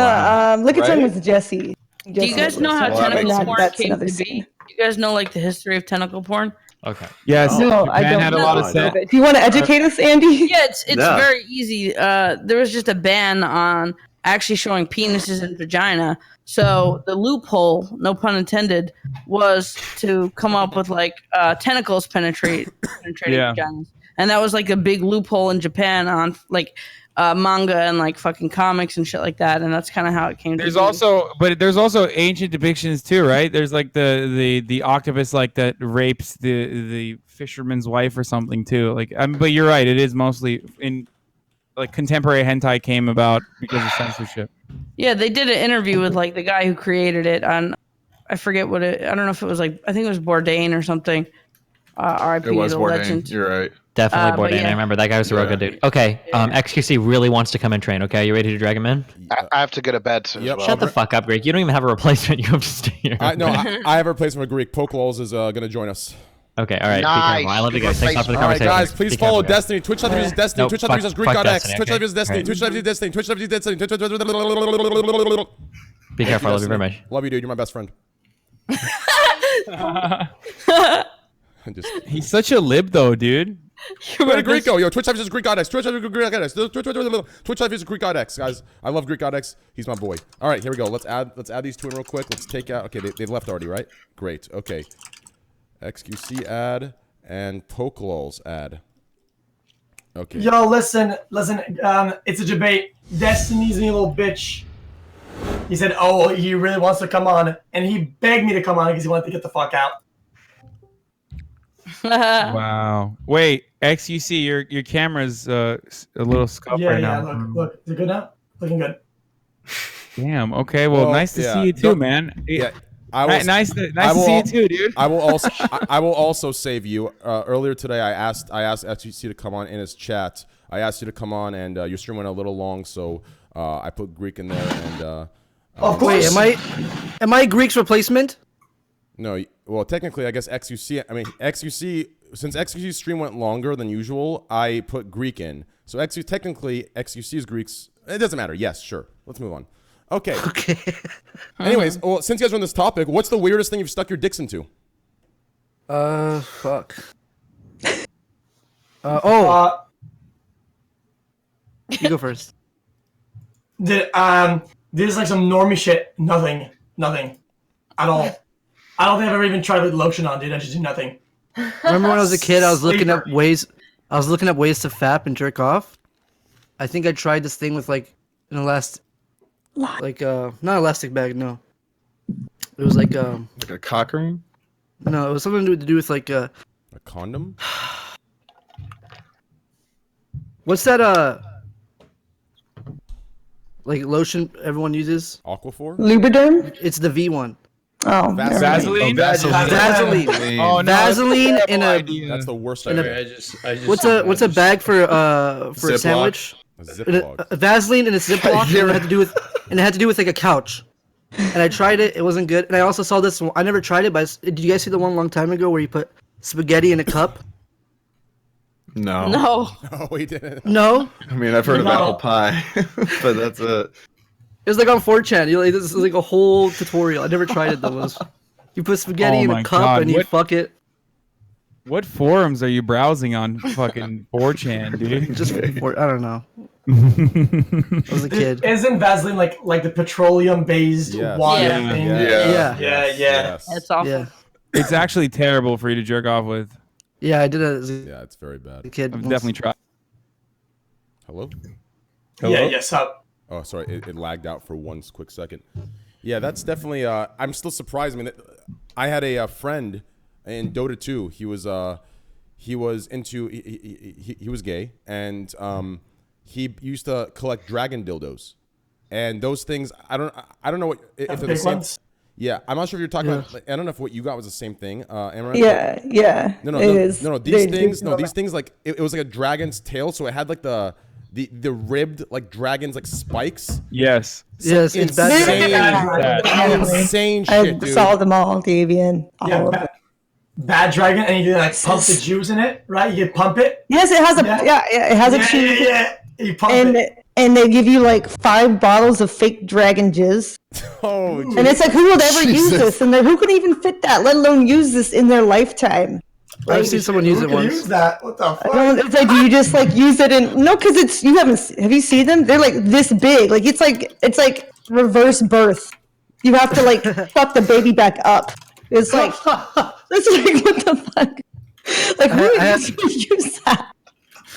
Lickitung Right? was Jesse. Do you guys know how Well, that tentacle makes porn sense. came That's to another be? You guys know like the history of tentacle porn? Okay. Yes, No, I Japan don't had a know. lot of sex. Do you want to educate us, Andy? Yeah, it's No. very easy. There was just a ban on actually showing penises and vagina. So the loophole, no pun intended, was to come up with like tentacles penetrating vaginas, and that was like a big loophole in Japan on like manga and like fucking comics and shit like that. And that's kind of how it came. There's to be. there's also ancient depictions too, right? There's like the octopus like that rapes the fisherman's wife or something too. Like, but you're right. It is mostly in like contemporary hentai came about because of censorship. Yeah, they did an interview with like the guy who created it on, I forget what it. I don't know if it was like I think it was Bourdain or something. R.I.P. It was the Bourdain. legend. You're right. Definitely but Bourdain. yeah. I remember that guy was a real good dude. Okay, XQC really wants to come and train. Okay, you ready to drag him in? I have to go to bed soon. Yep. As well. Shut the fuck up, Greg. You don't even have a replacement. You have to stay here. I have a replacement for Greek. Pokelolls is going to join us. Okay, all right. Nice. Be careful. I love you guys. Thanks a lot for the All right, conversation. guys, please Be follow careful, guys. Destiny. Twitch Live is Destiny. Nope, Twitch fuck- Live is fuck Greekgodx. Destiny, Twitch okay? Live is Destiny. Alright. Twitch Live is Destiny. Twitch Live is Destiny. Twitch Live is Be careful. I love you very much. Love you, dude. You're my best friend. He's such a lib though, dude. Go to Greeko. Yo, Twitch Live is Greekgodx. Twitch Live is Greekgodx. Twitch Live is Greekgodx, guys. I love Greekgodx. He's my boy. All right, here we go. Let's add these two in real quick. Let's take out. Okay, they've left already, right? Great. Okay. XQC ad and Pokelolls ad. Okay. Yo, listen. It's a debate. Destiny's a little bitch. He said, "Oh, he really wants to come on," and he begged me to come on because he wanted to get the fuck out. Wow. Wait, XUC, your camera's a little scuffed Yeah, right yeah. now. Look. Is it good now? Looking good. Damn. Okay. Well, nice to see you too, man. Yeah. Nice to see you too, dude. I will also save you. Earlier today, I asked XQC to come on in his chat. I asked you to come on, and your stream went a little long, so I put Greek in there. And of course. Wait, am I Greek's replacement? No, well, technically, I guess XQC. I mean, XQC. Since XQC's stream went longer than usual, I put Greek in. So technically, XQC's Greeks. It doesn't matter. Yes, sure. Let's move on. Okay. Okay. Anyways, well, since you guys are on this topic, what's the weirdest thing you've stuck your dicks into? Fuck. You go first. There's like some normie shit. Nothing at all. I don't think I've ever even tried with lotion on, dude. I just do nothing. Remember when I was a kid, I was looking up ways to fap and jerk off. I think I tried this thing with like an not elastic bag. No, it was like a cock ring. No, it was something to do with like a condom. What's that? Like lotion everyone uses? Aquaphor? Lubriderm? It's the V one. Oh, Vaseline. Vaseline. Oh, no, Vaseline in a. That's the worst in idea. a, what's a bag for a sandwich? A Ziploc. A Vaseline in a Ziploc, and it had to do with like a couch. And I tried it; it wasn't good. And I also saw this. I never tried it, but did you guys see the one long time ago where you put spaghetti in a cup? No. No. No, we didn't. No. I mean, I've heard of apple pie, but that's it. It was like on 4chan. This is like a whole tutorial. I never tried it though. You put spaghetti in a cup and you fuck it. What forums are you browsing on fucking 4chan, dude? Just I don't know. I was a kid. Isn't Vaseline like the petroleum-based water thing? Yeah. It's awful. Yeah. It's actually terrible for you to jerk off with. Yeah, I did it. Yeah, it's very bad. A kid. I've definitely tried. Hello? Yeah, yes, up. Oh, sorry, it lagged out for one quick second. Yeah, that's definitely. I'm still surprised. I mean, I had a friend in Dota 2. He was into he was gay, and he used to collect dragon dildos, and those things. I don't know what if they're the same. Ones? Yeah, I'm not sure if you're talking about. I don't know if what you got was the same thing, Amouranth. Yeah. No, it is. no. These things like it was like a dragon's tail, so it had like the ribbed like dragons like spikes. Yes. Yes. It's insane shit, dude. I saw them all, Davian. All of them. Bad dragon, and you like pump the juice in it, right? You can pump it. Yes, it has it has a tube. Yeah. You pump it. And they give you like 5 bottles of fake dragon jizz. Oh, and it's like, who would ever use this? And who could even fit that, let alone use this in their lifetime? I've seen someone use it once. Use that? What the fuck? It's like, do you just like use it in? No, because have you seen them? They're like this big. Like it's like reverse birth. You have to like fuck the baby back up. It's like it's like what the fuck? Like who would use that?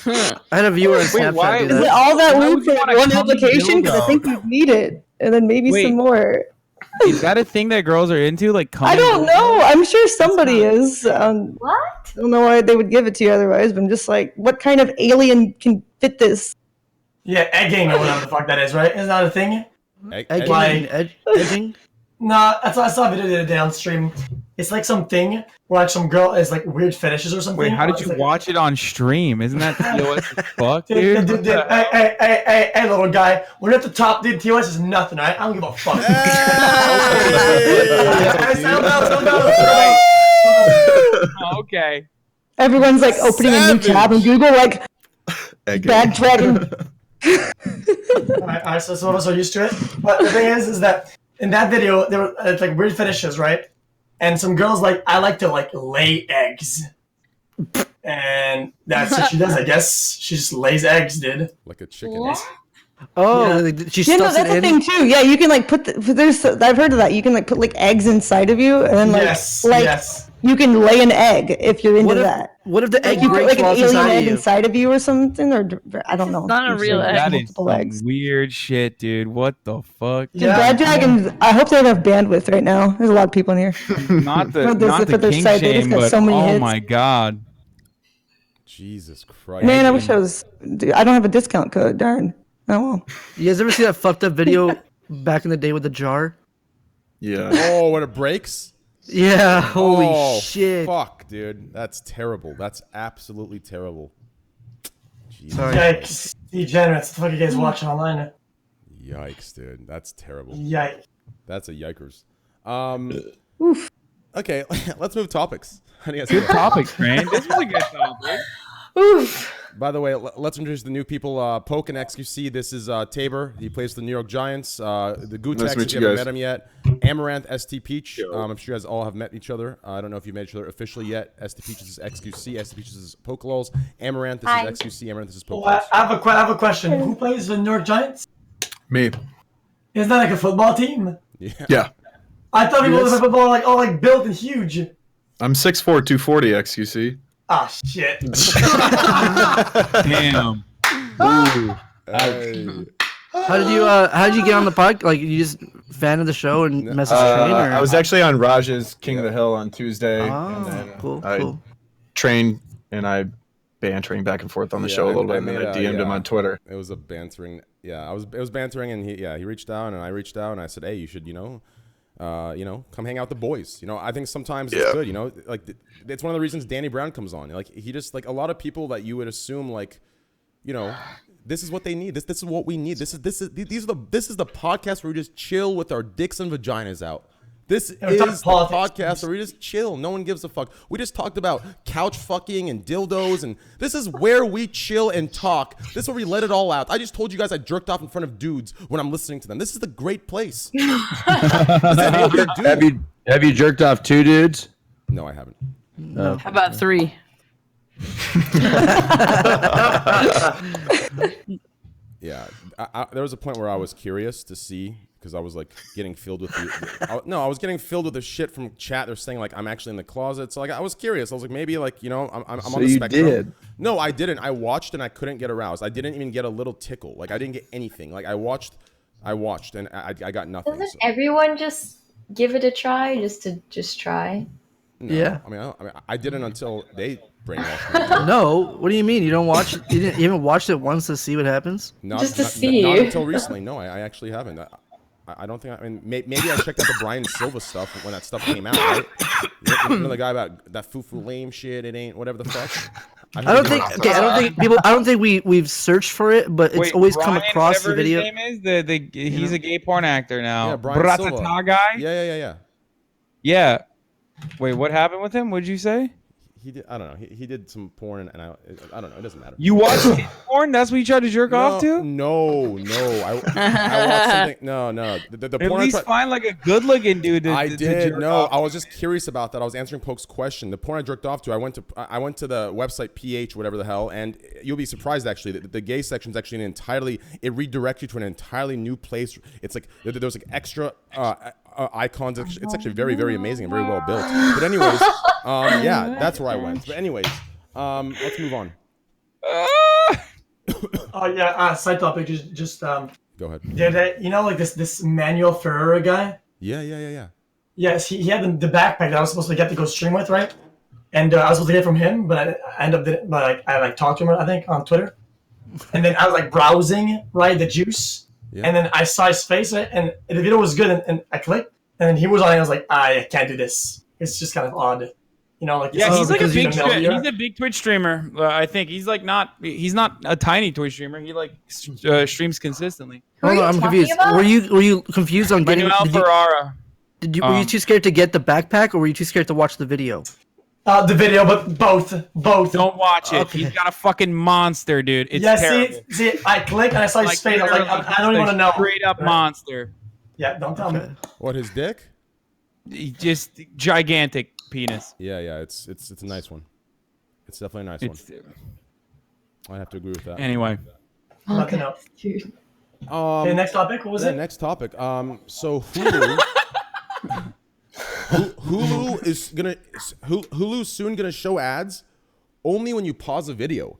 I had a viewer on Snapchat do Is it that. all that Why loot would you for wanna one come to application? Because I dildo? think we need it, and then maybe some more. Is that a thing that girls are into? Like, I don't know. I'm sure somebody is. What? I don't know why they would give it to you otherwise, but I'm just like, what kind of alien can fit this? Yeah, egging or whatever the fuck that is, right? Isn't that a thing? Edging? No, that's what I saw a video the other day on stream. It's like something where like some girl is like weird fetishes or something. Wait, how did you watch it on stream? Isn't that TOS as fuck, dude? Dude, hey, little guy. We're at the top, dude. TOS is nothing, right? I don't give a fuck. Okay. Everyone's like opening a new tab on Google, like bad dragon. Alright, so some of us are used to it. But the thing is that in that video, there were like weird fetishes, right? And some girls like, I like to like lay eggs. And that's what she does, I guess. She just lays eggs, dude. Like a chicken. What? Oh, she stuffs that's it a in. thing too. Yeah, you can like put. I've heard of that. You can like put like eggs inside of you, and then like you can lay an egg if you're into that. What if the egg you put breaks like an while it's alien inside of egg you? inside of you or something, or I don't know. Not a real egg. That is Multiple some eggs. weird shit, dude. What the fuck? Dude, Bad Dragons. I hope they have enough bandwidth right now. There's a lot of people in here. Not the Not this- not the for their king site, they just shame, got but so many oh hits. my god. Jesus Christ. Man, I wish I was. Dude, I don't have a discount code. Darn. Oh well. You guys ever see that fucked up video back in the day with the jar? Yeah. Oh, when it breaks? Yeah, holy Oh, shit. Fuck, dude. That's terrible. That's absolutely terrible. Jesus Sorry. Christ. Yikes. Degenerates. The fuck are you guys watching online? Yikes, dude. That's terrible. Yikes. That's a yikers. Oof. Okay, let's move topics. How do you guys Good feel? topic, Train. This was a good topic. Oof. By the way, let's introduce the new people. Poke and XQC. This is Tabor. He plays for the New York Giants. The Greekgodx, Nice to meet if you you haven't guys. met him yet. Amouranth, stpeach. I'm sure you guys all have met each other. I don't know if you've met each other officially yet. stpeach is XQC. stpeach is Pokelols. Amouranth, this Hi. is XQC. Amouranth, this is Oh, Pokelols. I have a question. Who plays for the New York Giants? Me. Isn't that like a football team? Yeah. I thought people Yes. with football were like all like built and huge. I'm 6'4", 240 XQC. Ah, shit. Damn. Hey. How did you get on the pod? Like, you just fan of the show and message Train? Or? I was actually on Raj's King of the Hill on Tuesday. Oh, and then cool. I trained and I bantering back and forth on the show a little bit, and then I DM'd him on Twitter. It was a bantering. Yeah, it was bantering, and he reached out, and I reached out, and I said, hey, you should, come hang out with the boys. I think sometimes it's good. Like it's one of the reasons Danny Brown comes on. Like he just like a lot of people that you would assume like, this is what they need. This is what we need. This is the podcast where we just chill with our dicks and vaginas out. This is the podcast where we just chill. No one gives a fuck. We just talked about couch fucking and dildos, and this is where we chill and talk. This is where we let it all out. I just told you guys I jerked off in front of dudes when I'm listening to them. This is the great place. Have you jerked off 2 dudes? No, I haven't. No. How about 3? Yeah, there was a point where I was curious to see, because I was like getting filled with I was getting filled with the shit from chat. They're saying like I'm actually in the closet. So like I was curious. I was like, maybe like I'm on the spectrum. Did. No, I didn't. I watched and I couldn't get aroused. I didn't even get a little tickle. Like I didn't get anything. Like I watched and I got nothing. Doesn't everyone just give it a try just to try? No, Yeah. I mean, I didn't until they brainwashed me. No, what do you mean? You don't watch? You haven't watched it once to see what happens? Not see. until recently. No, I actually haven't. I don't think. I mean, maybe I checked out the Brian Silva stuff when that stuff came out, right? You know the guy about that foo lame shit. It ain't whatever the fuck. I don't think we've searched for it, but it's always come across the video. His name is he's a gay porn actor now. Yeah, Brian Silva. Bratata guy. Yeah. Yeah. Wait, what happened with him? What did you say? He did. I don't know. He did some porn, and I don't know. It doesn't matter. You watched his porn? That's what you tried to jerk off to? No. I watched something. No. The At porn. least find like a good-looking dude. I did. No, I was just curious about that. I was answering Poke's question. The porn I jerked off to. I went to the website PH, whatever the hell, and you'll be surprised actually. The gay section is actually it redirects you to an entirely new place. It's like there's like extra icons. It's actually very, very amazing and very well built. But anyways, yeah, that's where I went. But anyways, let's move on. Oh yeah, side topic. Just Go ahead. Like this Manuel Ferreira guy. Yeah. Yes, he had the backpack that I was supposed to get to go stream with, right? And I was supposed to get it from him, but I ended up I talked to him, I think, on Twitter. And then I was like browsing, right, the juice. Yeah. And then I saw his face, and the video was good, and I clicked, and then he was on it, and I was like, I can't do this. It's just kind of odd. He's like he's a big Twitch streamer. I think he's not a tiny Twitch streamer. He streams consistently. Hold on, I'm confused. Were you confused on getting Manuel Ferrara? Were you too scared to get the backpack, or were you too scared to watch the video? The video, but both. Don't watch it. Okay. He's got a fucking monster, dude. It's terrible. See, I clicked and I saw his face. I was like, I don't even want to know. Straight up monster. Yeah, don't tell me. What, his dick? Just gigantic penis. Yeah. It's a nice one. It's definitely a nice one. I have to agree with that. Anyway. Nothing else. Okay, next topic. What was it? Next topic. So Hulu. Hulu's soon gonna show ads only when you pause a video.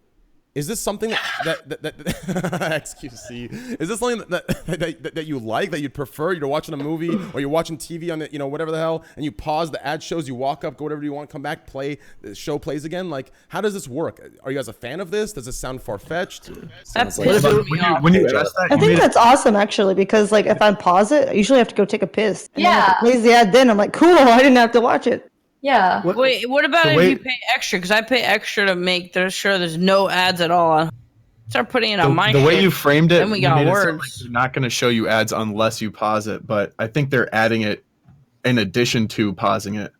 Is this something that XQC? Is this something that you like, that you'd prefer? You're watching a movie or you're watching TV on the whatever the hell, and you pause, the ad shows, you walk up, go whatever you want, come back, play, the show plays again. Like, how does this work? Are you guys a fan of this? Does it sound far-fetched? That's when you address that, I think that's awesome actually, because like if I pause it, I usually have to go take a piss. And then if it plays the ad, then I'm like, cool, I didn't have to watch it. Yeah. Wait, what about if you pay extra? Because I pay extra to make sure there's no ads at all. Start putting it on my The way you framed it, then we got made words. it sound like they're not going to show you ads unless you pause it, but I think they're adding it in addition to pausing it.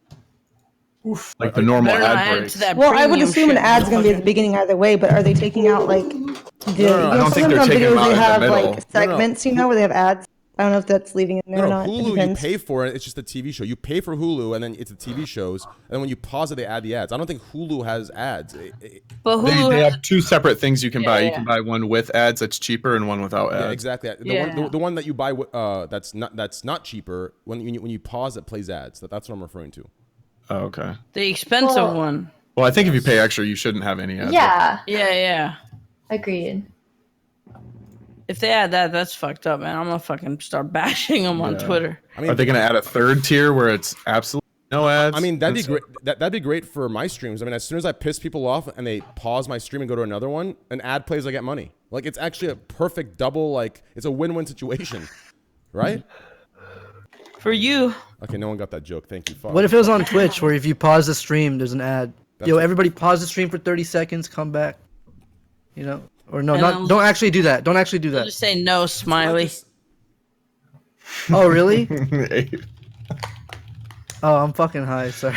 Like the normal Better not ad add breaks. to that Well, I would premium assume an shit. ad's gonna be at the beginning either way, but are they taking out like the? I don't think they're sometimes taking them videos out they in the have middle. like segments, where they have ads. I don't know if that's leaving it in there or not. It Hulu, you depends. pay for it. It's just a TV show. You pay for Hulu, and then it's the TV shows. And then when you pause it, they add the ads. I don't think Hulu has ads. But They have two separate things you can buy. You Yeah. can buy one with ads that's cheaper and one without ads. Yeah, exactly. The one that you buy that's not cheaper. When you pause, it plays ads. That's what I'm referring to. Oh, okay. The expensive Well- one. Well, I think if you pay extra, you shouldn't have any ads. Yeah, Yeah. agreed. If they add that, that's fucked up, man. I'm gonna fucking start bashing them on Yeah. Twitter. I mean, Are they going to add a third tier where it's absolutely no ads? I mean, that'd be great. That'd be great for my streams. I mean, as soon as I piss people off and they pause my stream and go to another one, an ad plays, I get money. Like, it's actually a perfect double. Like, it's a win-win situation, right? For you. Okay, no one got that joke. Thank you. Fuck. What if it was on Twitch where if you pause the stream, there's an ad? That's Yo, what- everybody pause the stream for 30 seconds, come back. You know? Or no, And not. Don't actually do that. Don't actually do I'll that. just say no, Smiley. Oh, really? Oh, I'm fucking high. Sorry.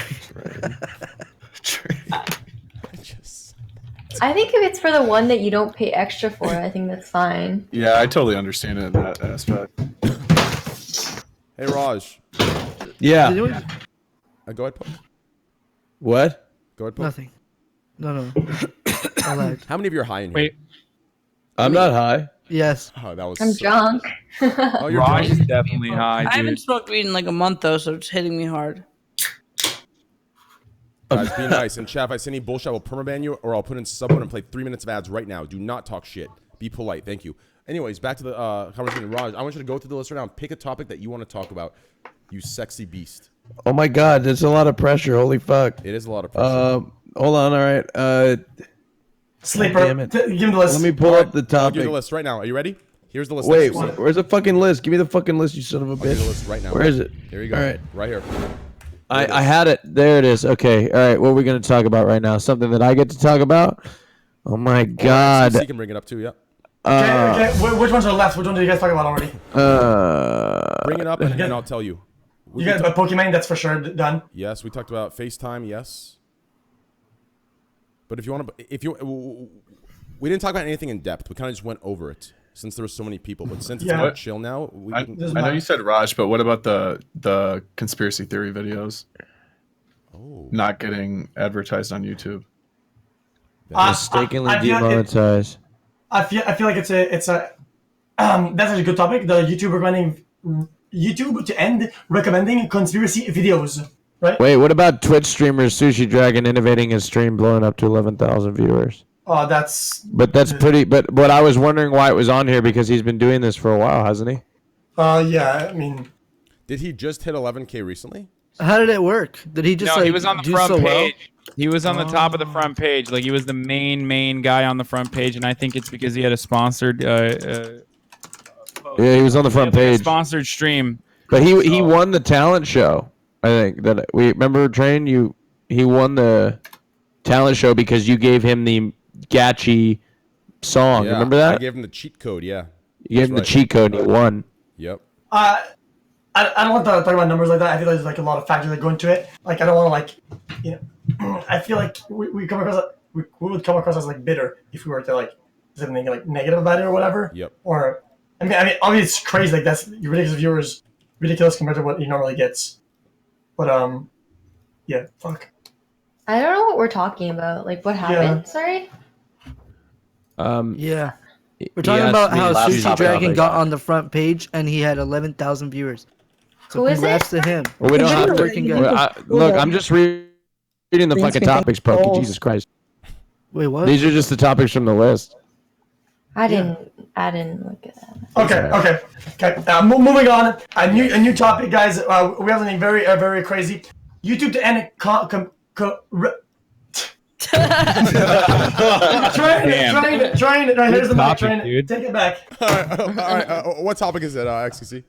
I think if it's for the one that you don't pay extra for, I think that's fine. Yeah, I totally understand it in that aspect. Hey, Raj. Yeah. Go ahead, Poke. What? Go ahead, Poke. Nothing. No. I lied. How many of you are high in here? Wait. I'm not high. Yes. Oh, that was. I'm drunk. Oh, you're Raj drunk? is definitely high, I dude. haven't smoked weed in like a month though, so it's hitting me hard. Guys, be nice. And chat, if I say any bullshit, I will permaban you, or I'll put in sub and play 3 minutes of ads right now. Do not talk shit. Be polite. Thank you. Anyways, back to the conversation with Raj. I want you to go through the list right now and pick a topic that you want to talk about. You sexy beast. Oh my god, that's a lot of pressure. Holy fuck. It is a lot of pressure. Hold on. All right. Sleeper. Damn it. Give me the list. Let me pull up the I'll give topic. you the list right now. Are you ready? Here's the list. Wait, Next to you. where's the fucking list? Give me the fucking list, you son of a I'll give you the bitch. list right now. Where is it? Here you go. All right. Right here. I had it. There it is. Okay. All right. What are we going to talk about right now? Something that I get to talk about? Oh my god. XQC can bring it up too. Yeah. Okay. Which ones are left? Which one did you guys talk about already? Bring it up and I'll tell you. You guys about Pokemon? That's for sure done. Yes, we talked about FaceTime. Yes. But if you want to, we didn't talk about anything in depth. We kind of just went over it since there were so many people. But since it's more chill now, I know you said Raj, but what about the conspiracy theory videos? Oh. Not getting advertised on YouTube. Mistakenly I feel like demonetized. I feel like it's a that's a good topic. The YouTube to end recommending conspiracy videos, right? Wait, what about Twitch streamer Sushi Dragon innovating his stream, blowing up to 11,000 viewers? Oh, that's. But that's pretty. But I was wondering why it was on here because he's been doing this for a while, hasn't he? Yeah. I mean, did he just hit 11K recently? How did it work? Did he just No, like he was on the do front so well? page. He was on the top of the front page. Like he was the main guy on the front page, and I think it's because he had a sponsored. Yeah, he was on the front page. Sponsored stream. But he won the talent show. I think that we remember Train. He won the talent show because you gave him the Gachi song. Yeah, Remember that? I gave him the cheat code. Yeah. You gave him the cheat code and he won. Yep. I don't want to talk about numbers like that. I feel like there's like a lot of factors that go into it. Like I don't want to I feel like we come across we would come across as like bitter if we were to like say something like negative about it or whatever. Yep. Or I mean obviously it's crazy. Like that's ridiculous viewers, ridiculous compared to what he normally gets. But yeah, fuck. I don't know what we're talking about. Like what happened? Sorry. Yeah. We're talking about how Sushi Dragon got on the front page and he had 11,000 viewers. So Who is congrats to him. Well, we don't have to. Working guy. Look, I'm just reading the fucking topics, Pokey. Jesus Christ. Wait, what? These are just the topics from the list. I didn't look at that. Okay. Moving on. A new topic, guys. We have something very very crazy. YouTube to end Trying. Here's the mic. Take it back. All right. What topic is it, XQC?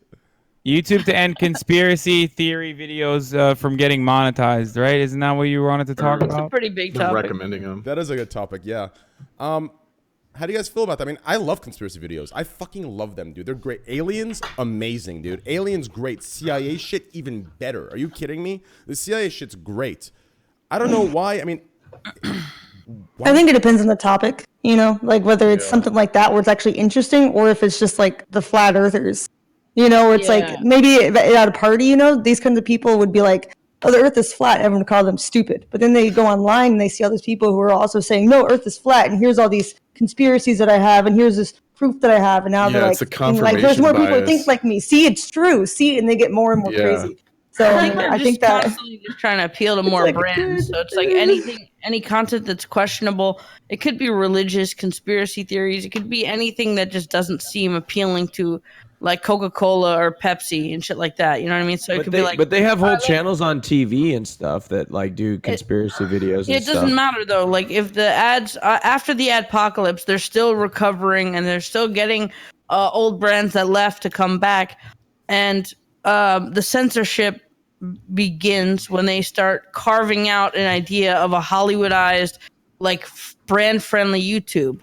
YouTube to end conspiracy theory videos from getting monetized, right? Isn't that what you wanted to talk It's a about? pretty big They're topic. recommending them. That is a good topic. Yeah. How do you guys feel about that? I mean, I love conspiracy videos. I fucking love them, dude. They're great. Aliens, amazing, dude. Aliens, great. CIA shit, even better. Are you kidding me? The CIA shit's great. I don't know why. I mean, I think it depends on the topic, you know, like whether it's something like that where it's actually interesting, or if it's just like the flat earthers, you know, where it's like maybe at a party, you know, these kinds of people would be like, oh, the earth is flat. Everyone would call them stupid. But then they go online and they see all these people who are also saying, no, earth is flat. And here's all these conspiracies that I have. And here's this proof that I have. And now they're like, there's more people that think like me. See, it's true. See, and they get more and more crazy. So I think that constantly just trying to appeal to more brands. So it's like any content that's questionable. It could be religious conspiracy theories. It could be anything that just doesn't seem appealing to like Coca-Cola or Pepsi and shit like that. You know what I mean? So it could be like, but they have whole channels on TV and stuff that like do conspiracy videos. And it doesn't matter though. Like if the ads after the adpocalypse, they're still recovering and they're still getting old brands that left to come back, and the censorship begins when they start carving out an idea of a Hollywoodized, like brand friendly YouTube.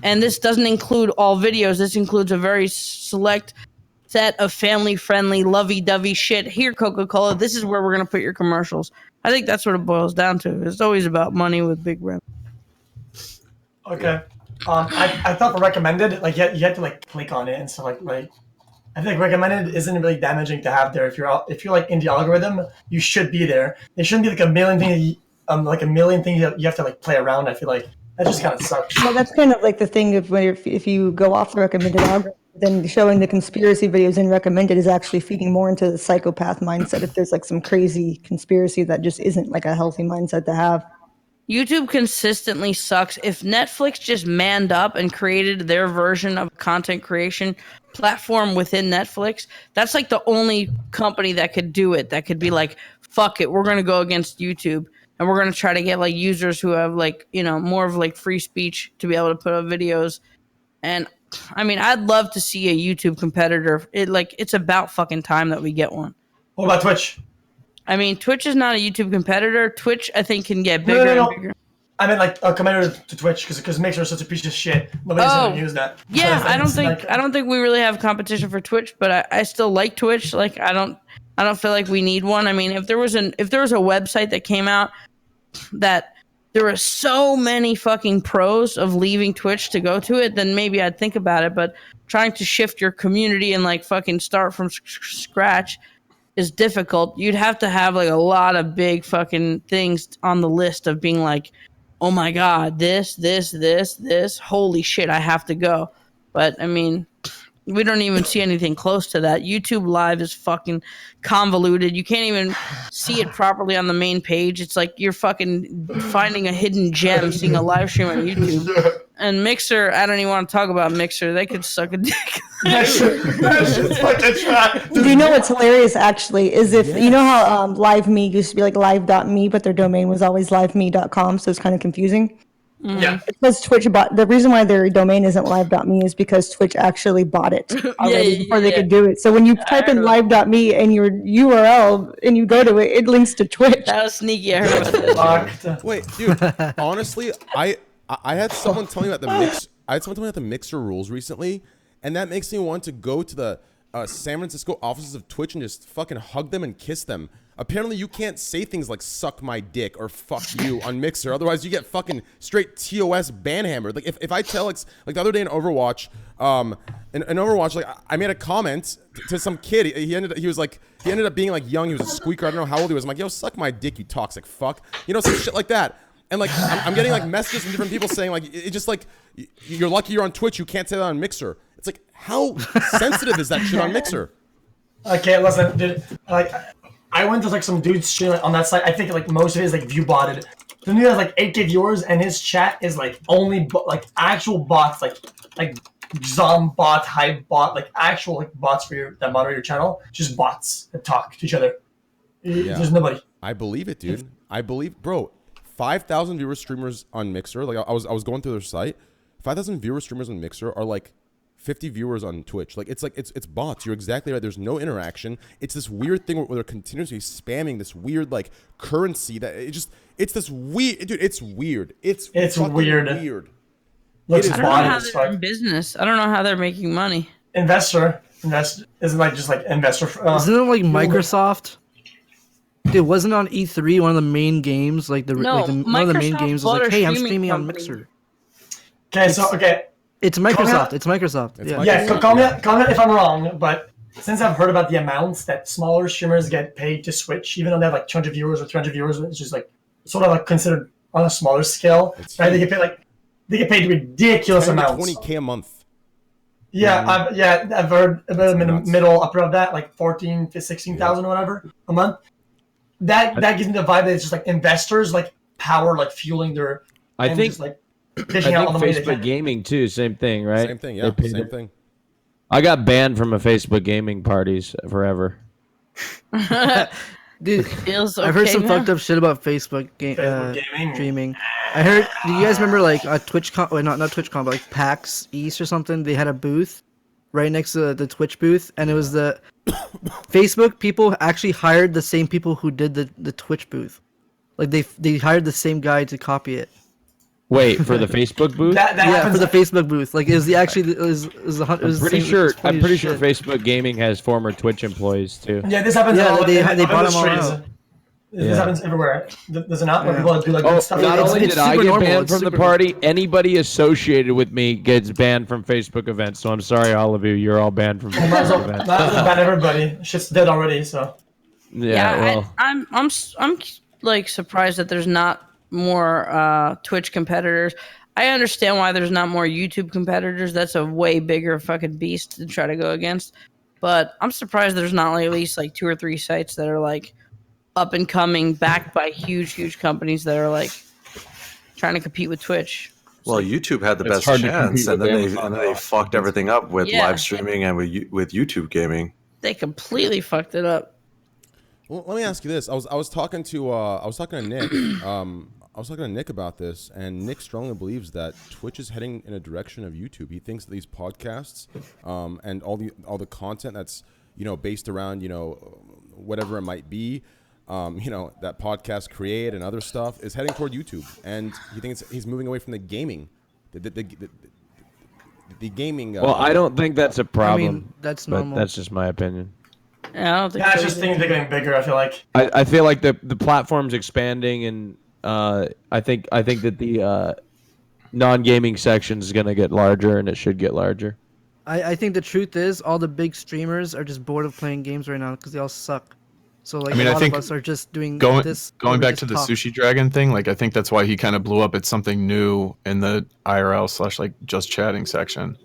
And this doesn't include all videos. This includes a very select set of family friendly, lovey dovey shit. Here, Coca-Cola, this is where we're going to put your commercials. I think that's what it boils down to. It's always about money with big brands. Okay. I thought for recommended, like you had to like click on it and stuff like I think recommended isn't really damaging to have there. If you're like in the algorithm, you should be there. There shouldn't be like a million things you have to like play around. I feel like that just kind of sucks. Well, that's kind of like the thing of when if you go off the recommended algorithm, then showing the conspiracy videos in recommended is actually feeding more into the psychopath mindset. If there's like some crazy conspiracy that just isn't like a healthy mindset to have. YouTube consistently sucks. If Netflix just manned up and created their version of content creation platform within Netflix, that's like the only company that could do it, that could be like, fuck it, we're going to go against YouTube and we're going to try to get like users who have like, you know, more of like free speech to be able to put up videos. And I mean, I'd love to see a YouTube competitor. It's about fucking time that we get one. What about Twitch? I mean, Twitch is not a YouTube competitor. Twitch, I think, can get bigger and bigger. I mean, like a competitor to Twitch because Mixer is such a piece of shit. Nobody's gonna use that. Yeah, I don't think we really have competition for Twitch, but I still like Twitch. Like, I don't feel like we need one. I mean, if there was a website that came out that there were so many fucking pros of leaving Twitch to go to it, then maybe I'd think about it. But trying to shift your community and like fucking start from scratch is difficult. You'd have to have like a lot of big fucking things on the list of being like, oh my god, this, holy shit, I have to go. But I mean, we don't even see anything close to that. YouTube Live is fucking convoluted. You can't even see it properly on the main page. It's like you're fucking finding a hidden gem seeing a live stream on YouTube. And Mixer, I don't even want to talk about Mixer. They could suck a dick. Do you know what's hilarious actually is if you know how live.me used to be like live.me, but their domain was always liveme.com, so it's kind of confusing. Yeah. Because Twitch bought the reason why their domain isn't live.me is because Twitch actually bought it already before they could do it. So when you type in live.me and your URL and you go to it, it links to Twitch. That was sneaky. I heard about that. Wait, dude. Honestly, I had someone tell me about the Mixer rules recently, and that makes me want to go to the San Francisco offices of Twitch and just fucking hug them and kiss them. Apparently, you can't say things like "suck my dick" or "fuck you" on Mixer. Otherwise, you get fucking straight TOS banhammered. Like if I tell like the other day in Overwatch, like I made a comment to some kid. He ended up being like young. He was a squeaker. I don't know how old he was. I'm like, yo, suck my dick, you toxic fuck. You know, some shit like that. And like I'm getting like messages from different people saying like it just like you're lucky you're on Twitch. You can't say that on Mixer. It's like how sensitive is that shit on Mixer? Okay, listen, dude. Like I went to like some dude's stream on that site. I think like most of it is like view botted. The dude has like 8K viewers, and his chat is like only like actual bots, like Zombot, Hypebot, like actual like bots for that monitor your channel. Just bots that talk to each other. Yeah. There's nobody. I believe it, dude. I believe, bro. 5,000 viewer streamers on Mixer. Like I was going through their site. 5,000 viewer streamers on Mixer are like 50 viewers on Twitch. Like it's bots. You're exactly right. There's no interaction. It's this weird thing where they're continuously spamming this weird like currency that it's this weird, dude. It's weird. It's weird. Looks I don't know how they're in business. I don't know how they're making money. Investor isn't like just like investor. Isn't it like Microsoft? Dude, wasn't on E3 one of the main games, like one of the main games was like, hey, I'm streaming on Mixer. Okay. It's Microsoft. It's Microsoft. Yeah, comment if I'm wrong, but since I've heard about the amounts that smaller streamers get paid to Switch, even though they have like 200 viewers or 300 viewers, it's just like sort of like considered on a smaller scale. Right? They get paid ridiculous 10 to amounts. 20K a month. Yeah, I've heard about the middle upper of that, like 14 to 16,000 or whatever a month. That gives me the vibe that it's just like investors like power like fueling their. I think just, like dishing out all the money they Facebook can. Gaming too, same thing, right? Same thing, yeah, same thing. I got banned from a Facebook gaming parties forever. Dude, I've heard some fucked up shit about Facebook gaming. Streaming. I heard. Do you guys remember like a TwitchCon? Wait, not TwitchCon, but like PAX East or something? They had a booth right next to the Twitch booth, and it was the Facebook people actually hired the same people who did the Twitch booth. Like they hired the same guy to copy it. Wait, for the Facebook booth? Yeah, for the Facebook booth. Like, it was I'm pretty sure Facebook Gaming has former Twitch employees too. Yeah, this happens. Yeah, all they bought them all out. This happens everywhere. There's an app where people do like good stuff. Not only did I get normal. banned from the party, anybody associated with me gets banned from Facebook events. So I'm sorry, all of you. You're all banned from Facebook events. Not ban everybody. Shit's dead already. So. I'm like surprised that there's not more Twitch competitors. I understand why there's not more YouTube competitors. That's a way bigger fucking beast to try to go against. But I'm surprised there's not like at least like 2 or 3 sites that are like up and coming, backed by huge companies that are like trying to compete with Twitch. Well, YouTube had the best chance, and then they fucked everything up with live streaming and with YouTube gaming. They completely fucked it up. Well, let me ask you this: I was talking to Nick. I was talking to Nick about this, and Nick strongly believes that Twitch is heading in a direction of YouTube. He thinks that these podcasts and all the content that's based around whatever it might be, that podcasts create and other stuff is heading toward YouTube, and he thinks he's moving away from the gaming, the gaming. Well, I don't think that's a problem. I mean, that's normal. But that's just my opinion. Yeah, I don't think. I just think they're getting bigger. I feel like. I feel like the platform's expanding, and I think that the non-gaming section is gonna get larger, and it should get larger. I think the truth is all the big streamers are just bored of playing games right now because they all suck. So like a lot of us are just doing this. Going back to the Sushi Dragon thing, like I think that's why he kind of blew up. It's something new in the IRL / like just chatting section,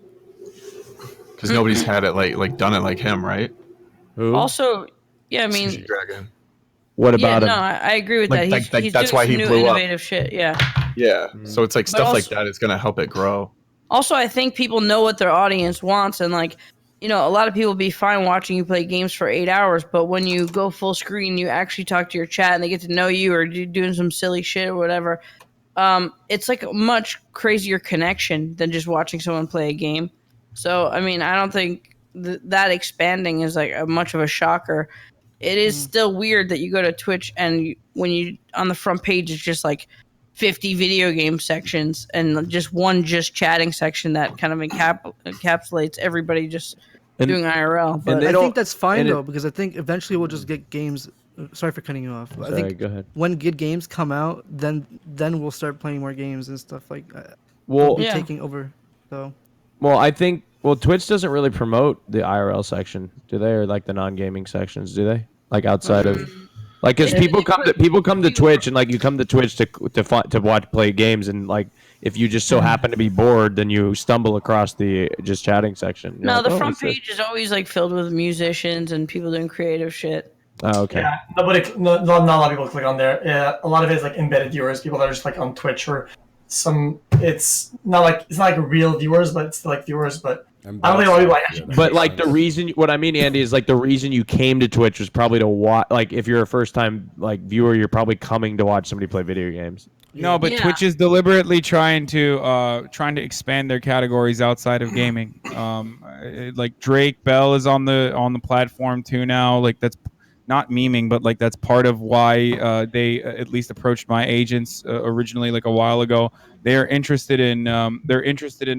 because nobody's had it like done it like him, right? Who? Also, yeah, I mean, Sushi Dragon. What about him? No, I agree with Like, that. He's that's doing why he some new blew up. innovative shit. Yeah. Yeah. So it's like But stuff like also- that is gonna help it grow. Also, I think people know what their audience wants, and like, a lot of people be fine watching you play games for 8 hours, but when you go full screen, you actually talk to your chat and they get to know you, or you're doing some silly shit or whatever. It's like a much crazier connection than just watching someone play a game. So, I mean, I don't think that expanding is like much of a shocker. It is still weird that you go to Twitch and when you on the front page it's just like 50 video game sections and just one chatting section that kind of encapsulates everybody just doing IRL. But I think that's fine though, because I think eventually we'll just get games. Sorry for cutting you off. But I think go ahead. When good games come out, then we'll start playing more games and stuff like that. Well, We'll be taking over. So. Well, I think Twitch doesn't really promote the IRL section, do they, or like the non-gaming sections, do they? Like outside of, like, because people come to Twitch and like you come to Twitch to watch play games, and like if you just so happen to be bored, then you stumble across the just chatting section. No, the front page is always like filled with musicians and people doing creative shit. Oh, okay. Yeah, not a lot of people click on there. Yeah, a lot of it is like embedded viewers, people that are just like on Twitch or some. It's not like real viewers, but it's like viewers. But I don't think a lot of people actually. But like the reason, what I mean, Andy, is like the reason you came to Twitch was probably to watch. Like if you're a first time like viewer, you're probably coming to watch somebody play video games. No, but Twitch is deliberately trying to expand their categories outside of gaming. Like Drake Bell is on the platform too now. Like that's not memeing, but like that's part of why they at least approached my agents originally, like a while ago. They're interested in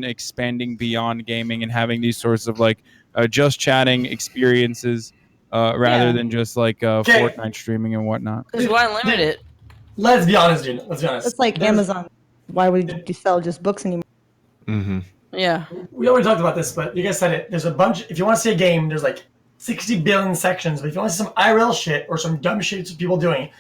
expanding beyond gaming and having these sorts of like just chatting experiences rather Yeah. than just like Fortnite streaming and whatnot. Because why limit it? Let's be honest, dude. Let's be honest. It's like Amazon. Why would you sell just books anymore? Mm-hmm. Yeah. We already talked about this, but you guys said it. There's a bunch. If you want to see a game, there's like 60 billion sections. But if you want to see some IRL shit or some dumb shit people doing,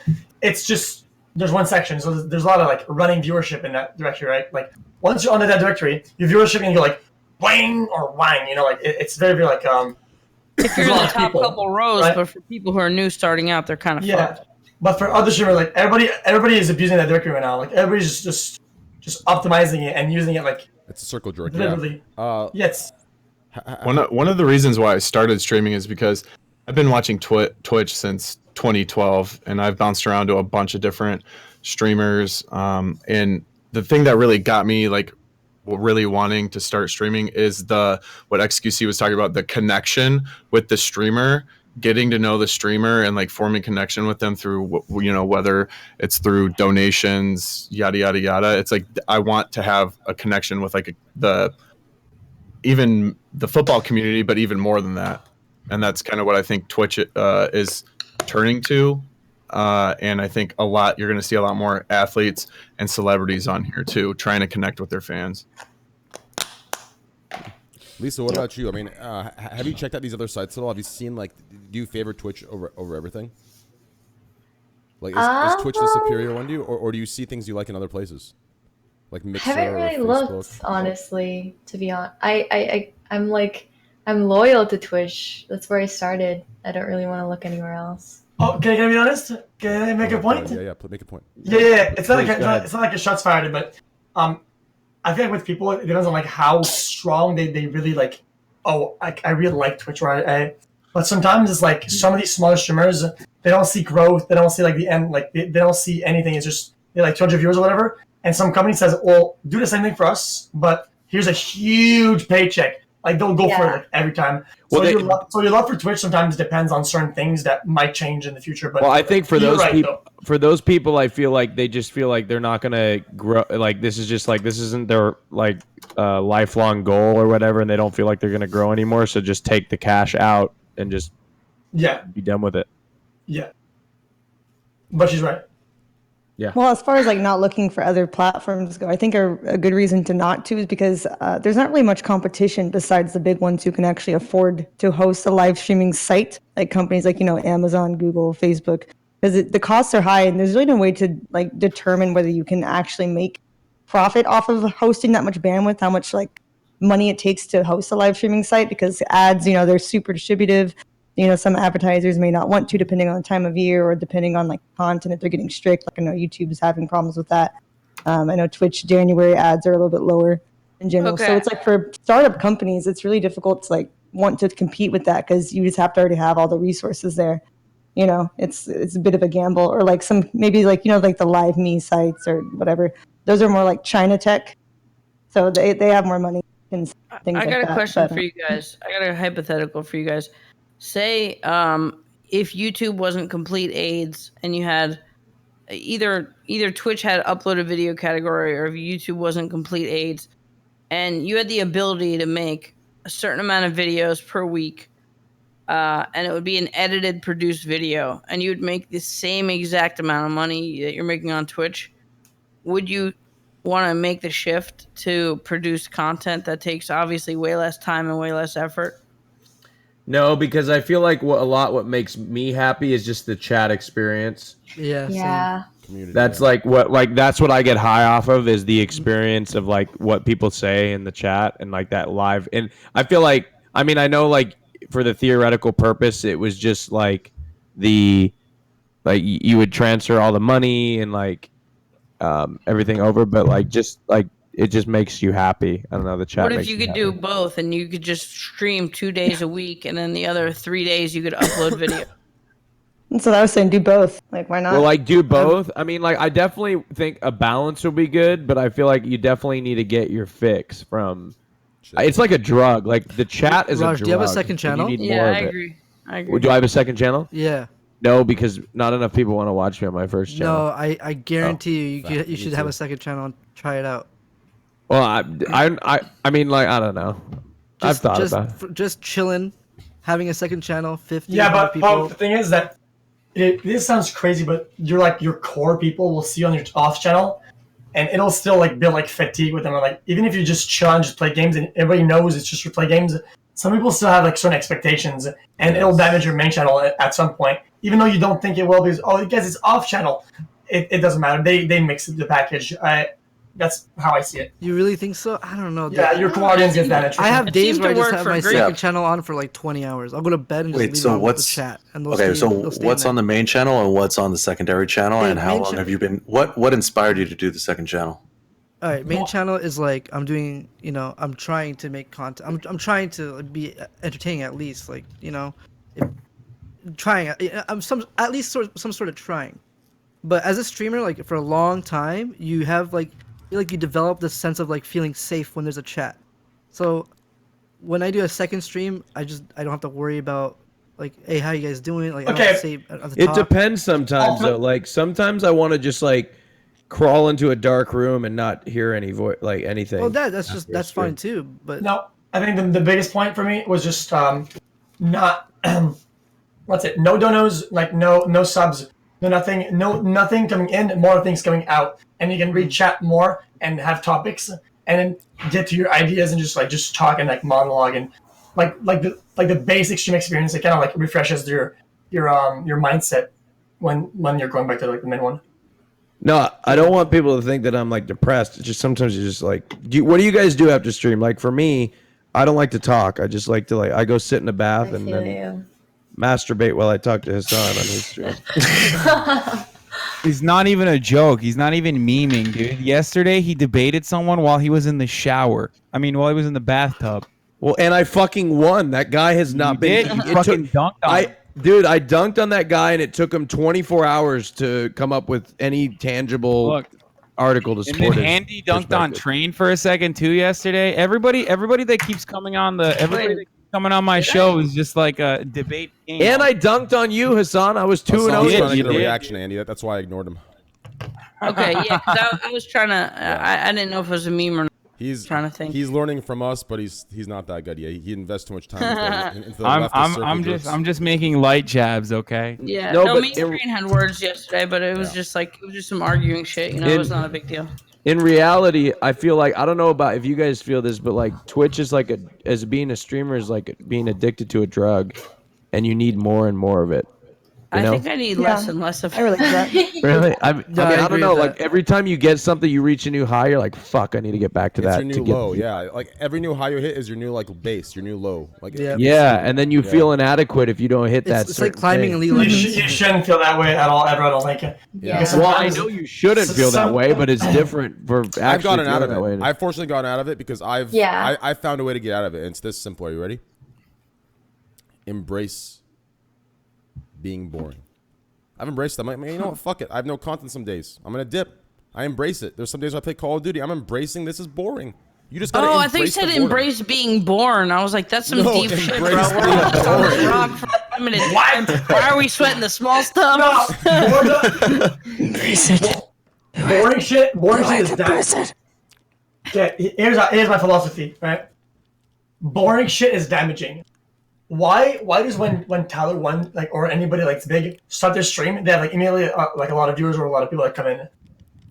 it's just there's one section. So there's a lot of like running viewership in that directory, right? Like once you're under that directory, your viewership can go like wang or wang. You know, like it's very, very like If you're in the top people, couple rows, right? but for people who are new starting out, they're kind of fucked. But for other streamers, like everybody is abusing that directory right now. Like everybody's just optimizing it and using it like it's a circle directory. literally. Yes. One of the reasons why I started streaming is because I've been watching Twitch since 2012, and I've bounced around to a bunch of different streamers. And the thing that really got me like really wanting to start streaming is what XQC was talking about, the connection with the streamer, getting to know the streamer and like forming connection with them through, you know, whether it's through donations, yada, yada, yada. It's like, I want to have a connection with like even the football community, but even more than that. And that's kind of what I think Twitch is turning to. And I think you're going to see a lot more athletes and celebrities on here too, trying to connect with their fans. Lisa, what about you? I mean, have you checked out these other sites at all? Have you seen, like, do you favor Twitch over everything? Like, is Twitch the superior one to you, or do you see things you like in other places? Like Mixer I haven't really or Facebook? looked, honestly, to be honest. I'm loyal to Twitch. That's where I started. I don't really want to look anywhere else. Oh, can I be honest? Can I make a point? Yeah, make a point. Yeah. It's not like a shots fired, but I feel like with people, it depends on like how strong they really like. Oh, I really like Twitch, right? But sometimes it's like some of these smaller streamers, they don't see growth, they don't see like the end, like they don't see anything. It's just they're like 200 viewers or whatever. And some company says, "Well, do the same thing for us, but here's a huge paycheck." Like they'll go for it like, every time. So, your love for Twitch sometimes depends on certain things that might change in the future. But I think for those people, I feel like they just feel like they're not gonna grow. Like this isn't their like lifelong goal or whatever, and they don't feel like they're gonna grow anymore. So just take the cash out and just be done with it. Yeah, but she's right. Yeah. Well, as far as like not looking for other platforms go, I think a good reason to not to is because there's not really much competition besides the big ones who can actually afford to host a live streaming site, like companies like, you know, Amazon, Google, Facebook, because the costs are high and there's really no way to like determine whether you can actually make profit off of hosting that much bandwidth, how much like money it takes to host a live streaming site, because ads, you know, they're super distributive. You know, some advertisers may not want to, depending on the time of year or depending on like content, if they're getting strict. Like I know YouTube is having problems with that. I know Twitch January ads are a little bit lower in general. Okay. So it's like for startup companies, it's really difficult to like want to compete with that because you just have to already have all the resources there. You know, it's a bit of a gamble. Or like some maybe like, you know, like the Live Me sites or whatever. Those are more like China tech. So they have more money and things like that. I got a question for you guys. I got a hypothetical for you guys. Say if YouTube wasn't complete AIDS and you had either Twitch had uploaded video category, or if YouTube wasn't complete AIDS and you had the ability to make a certain amount of videos per week, and it would be an edited, produced video, and you would make the same exact amount of money that you're making on Twitch, would you want to make the shift to produce content that takes obviously way less time and way less effort? No, because I feel like what makes me happy is just the chat experience. Yeah. That's like that's what I get high off of, is the experience of like what people say in the chat and like that live. And I feel like, I mean, I know like for the theoretical purpose, it was just like you would transfer all the money and like everything over, but like just like it just makes you happy. I don't know, the chat. What if you could do both and you could just stream 2 days a week and then the other 3 days you could upload video? And so I was saying do both. Like, why not? Well, like do both. I mean, like I definitely think a balance would be good, but I feel like you definitely need to get your fix from. It's like a drug. Like the chat is a drug. Do you have a second channel? Yeah, I agree. Do I have a second channel? Yeah. No, because not enough people want to watch me on my first channel. No, I guarantee you should have a second channel and try it out. Well, I mean, like I don't know. I've thought about it. Just chilling, having a second channel, 50 Yeah, but people. the thing is that this sounds crazy, but you're like your core people will see on your off channel, and it'll still like build like fatigue with them. Or, like even if you just chill and just play games, and everybody knows it's just you play games, some people still have like certain expectations, and it'll damage your main channel at some point, even though you don't think it will, because because it's off channel. It doesn't matter. They mix the package. That's how I see it. You really think so? I don't know. Yeah, your core audience gets that. I have days where I just have my second Yeah. channel on for like 20 hours. I'll go to bed and just Wait, leave so it on what's the chat. And they'll okay? stay- So they'll stay in what's there. on the main channel and what's on the secondary channel, Hey, and how main long cha- have you been? What inspired you to do the second channel? All right, main channel is like I'm doing, I'm trying to make content. I'm trying to be entertaining at least, like, trying. I'm at least some sort of trying. But as a streamer, like for a long time, you have like you develop this sense of like feeling safe when there's a chat. So when I do a second stream, I don't have to worry about like, hey, how you guys doing? Like, I don't have to say at the It top. depends sometimes though. Like sometimes I want to just like crawl into a dark room and not hear any voice, like anything. Well, that's fine too. But no, I think the biggest point for me was just not what's it? No donos, like no subs, no nothing coming in, more things coming out, and you can read chat more and have topics, and then get to your ideas and just talk and like monologue and like the basic stream experience. It kind of like refreshes your mindset when you're going back to like the main one. No, I don't want people to think that I'm like depressed. It's just sometimes you just like, what do you guys do after stream? Like for me, I don't like to talk. I just like to I go sit in a bath and then masturbate while I talk to Hasan on his stream. He's not even a joke. He's not even memeing, dude. Yesterday he debated someone while he was in the shower. I mean, while he was in the bathtub. Well, and I fucking won. That guy has not been. You fucking dunked on him. Dude, I dunked on that guy, and it took him 24 hours to come up with any tangible article to And support then his Andy dunked on perspective. Train for a second too yesterday. Everybody that keeps coming on my show is just like a debate game. And I dunked on you, Hasan. I was 2-0. Trying to get a did. reaction, Andy. That's why I ignored him. Okay, yeah, 'cause I was trying to. I didn't know if it was a meme or not. He's trying to think. He's learning from us, but he's not that good yet. He invests too much time into the leftist circle groups. I'm just making light jabs, okay? Yeah, No, no, but me and Train had words yesterday, but it was just some arguing shit. It was not a big deal. In reality, I feel like, I don't know about if you guys feel this, but like Twitch is like as being a streamer is like being addicted to a drug, and you need more and more of it. You know? I think I need less and less of it. I relate to that. Really? I mean, I agree don't know. with Like every time you get something, you reach a new high. You're like, "Fuck, I need to get back to It's that." your to new get low, yeah. Like every new high you hit is your new like base, your new low. Like Yeah, and then you feel inadequate if you don't hit that. It's like certain climbing thing. in Elite You shouldn't feel that way at all ever. I don't think it. Yeah. Because Well, I sometimes- know you shouldn't feel that way, but it's different for actually I've gotten out of feeling that it. way. I've fortunately gotten out of it because I found a way to get out of it. And it's this simple. Are you ready? Embrace being boring. I've embraced it. I'm like, man, you know what? Fuck it. I have no content some days. I'm gonna dip. I embrace it. There's some days I play Call of Duty. I'm embracing this is boring. You just gotta Oh, embrace I thought you said the boredom. embrace being born. I was like, that's some No, deep shit, bro. embrace We're being on the boring. rock for a minute. Why are we sweating the small stuff? Embrace it. Boring shit is damaging. Okay, here's my philosophy, right? Boring shit is damaging. Why does when Tyler One or anybody like big start their stream, they have like immediately like a lot of viewers or a lot of people that come in?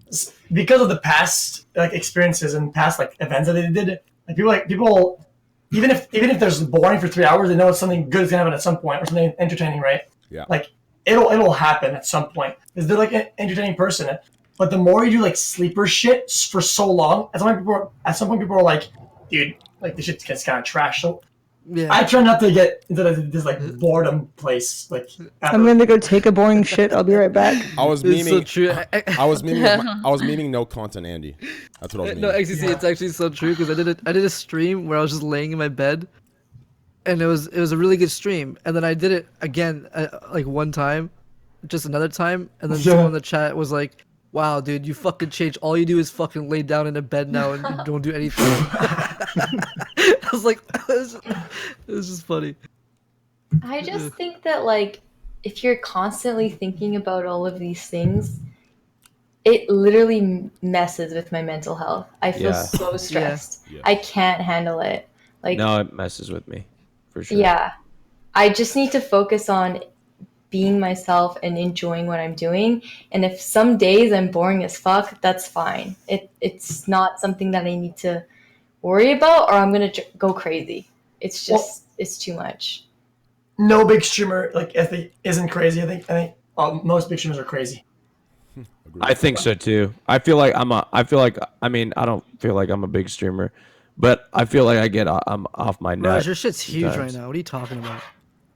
It's because of the past experiences and past events that they did. People even if there's boring for 3 hours, they know it's something good is gonna happen at some point or something entertaining, right? Yeah. Like it'll happen at some point because they're like an entertaining person. But the more you do sleeper shit for so long, at some point people are like, dude, this shit gets kind of trash. So Yeah. I try not to get into this boredom place. I'm gonna go take a boring shit. I'll be right back. I was It's so memeing. true. I was memeing no content, Andy. That's what I was memeing. No, XQC, it's actually so true because I did a stream where I was just laying in my bed, and it was a really good stream. And then I did it again, one time, just another time, and then someone in the chat was like, "Wow, dude, you fucking changed. All you do is fucking lay down in a bed now and you don't do anything." I was like, it was just funny. I just think that if you're constantly thinking about all of these things, it literally messes with my mental health. I feel so stressed. Yeah. I can't handle it. No, it messes with me, for sure. Yeah. I just need to focus on being myself and enjoying what I'm doing. And if some days I'm boring as fuck, that's fine. It's not something that I need to worry about, or I'm gonna go crazy. It's just it's too much. No big streamer isn't crazy. I think most big streamers are crazy. I think so too. I feel like I don't feel like I'm a big streamer, but I feel like I'm off my nut. Raj, your shit's huge sometimes. right now. What are you talking about?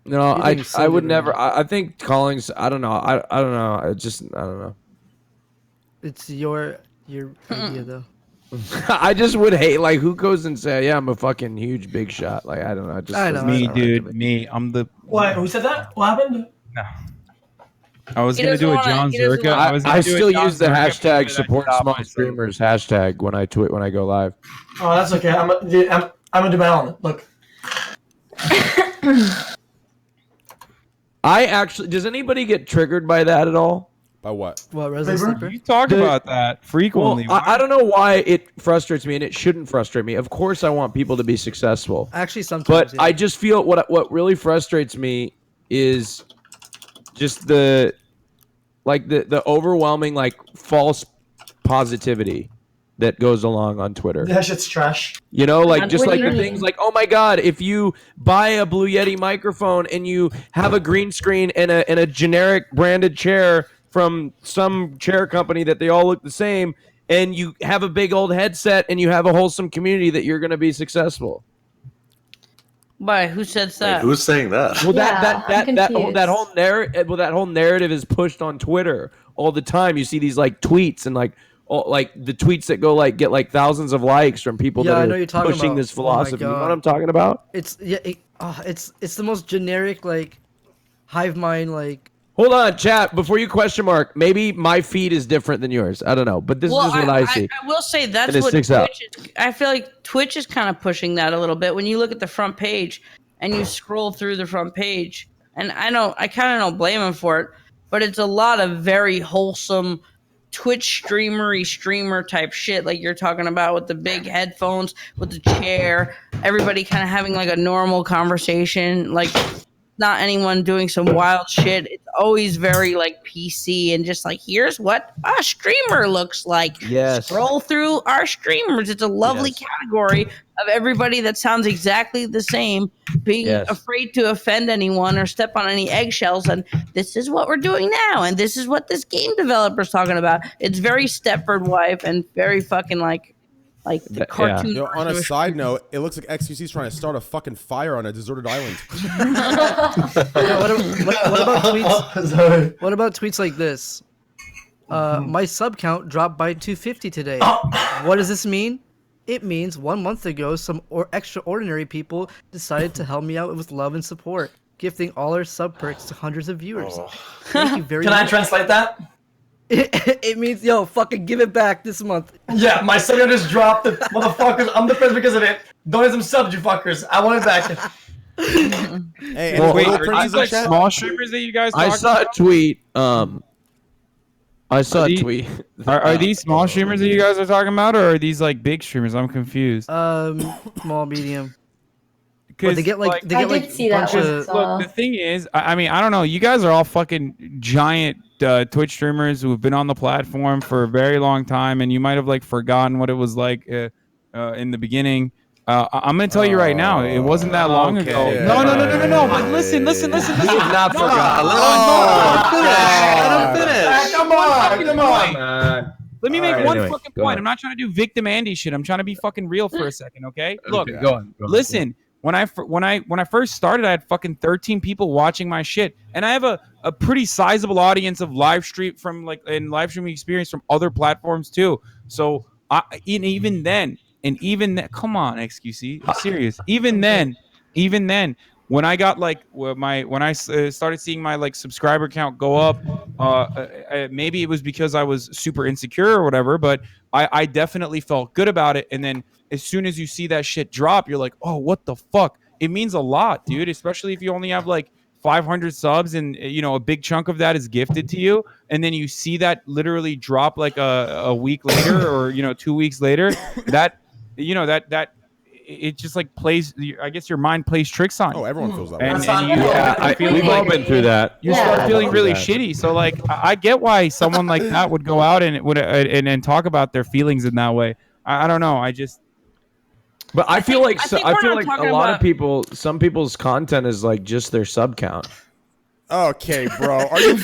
No, I would never. I think calling's. I don't know. I don't know. I don't know. It's your idea though. I just would hate who goes and say, yeah, I'm a fucking huge big shot. I don't know. I know. Me, dude. Me. I'm the. What? Who said that? What happened? No. I was gonna do a John Zerka. I still use the hashtag support small streamers hashtag when I go live. Oh, that's okay. I'm gonna do my own. Look. Does anybody get triggered by that at all? By what? What, Resident Sleeper? You talk about that frequently. Well, I don't know why it frustrates me, and it shouldn't frustrate me. Of course, I want people to be successful. Actually, sometimes. But yeah. I just feel what really frustrates me is just the overwhelming false positivity that goes along on Twitter. That shit's trash. You know, the things like, oh my God, if you buy a Blue Yeti microphone and you have a green screen and a generic branded chair from some chair company that they all look the same, and you have a big old headset and you have a wholesome community, that you're going to be successful. Why? Who says that? Wait, who's saying that? Well, that whole narrative is pushed on Twitter all the time. You see these tweets and the tweets that go get thousands of likes from people that are pushing this philosophy. You know what I'm talking about? It's it's the most generic hive mind Hold on, chat. Before you question mark, maybe my feed is different than yours. I don't know, but this is just what I see. I will say that's what Twitch is. I feel like Twitch is kind of pushing that a little bit. When you look at the front page and you scroll through the front page, and I kind of don't blame them for it, but it's a lot of very wholesome Twitch streamer type shit, like you're talking about, with the big headphones, with the chair, everybody kind of having a normal conversation, not anyone doing some wild shit. It's always very PC and just here's what a streamer looks like. Yes. Scroll through our streamers. It's a lovely category of everybody that sounds exactly the same, being afraid to offend anyone or step on any eggshells. And this is what we're doing now. And this is what this game developer's talking about. It's very Stepford Wife and very fucking the cartoon. Yeah. On a side note, it looks like XQC is trying to start a fucking fire on a deserted island. What about tweets? What about tweets like this? My sub count dropped by 250 today. What does this mean? It means 1 month ago, some extraordinary people decided to help me out with love and support, gifting all our sub perks to hundreds of viewers. Thank you very much. Can I translate that? It means, yo, fucking give it back this month. Yeah, my sub just dropped. Motherfuckers, I'm depressed because of it. Donate some subs, you fuckers. I want it back. Hey, wait, are these small streamers that you guys I saw a tweet. Are these small streamers that you guys are talking about, or are these big streamers? I'm confused. Small, medium. Because they get I did see that one. Look, the thing is, I mean, I don't know. You guys are all fucking giant Twitch streamers who have been on the platform for a very long time, and you might have forgotten what it was like in the beginning. I'm gonna tell you right now, it wasn't that long ago. Yeah. No. But listen. He's not forgotten. Come on. Let me make one fucking point. I'm not trying to do victim Andy shit. I'm trying to be fucking real for a second, okay? Look, go on. Listen. When I first started, I had fucking 13 people watching my shit, and I have a pretty sizable audience of live streaming experience from other platforms too. So even then, come on, XQC, I'm serious. Even then, when I got when I started seeing my subscriber count go up, maybe it was because I was super insecure or whatever, but I definitely felt good about it. And then as soon as you see that shit drop, you're like, oh, what the fuck? It means a lot, dude, especially if you only have 500 subs and a big chunk of that is gifted to you, and then you see that literally drop a week later or 2 weeks later, that it just like plays. I guess your mind plays tricks on you. Oh, everyone feels that way. And We've all been through that. You start feeling really shitty. So like, I get why someone like that would go out and talk about their feelings in that way. I don't know. But I feel like a lot of about- people, some people's content is like just their sub count. Okay, bro. Are you?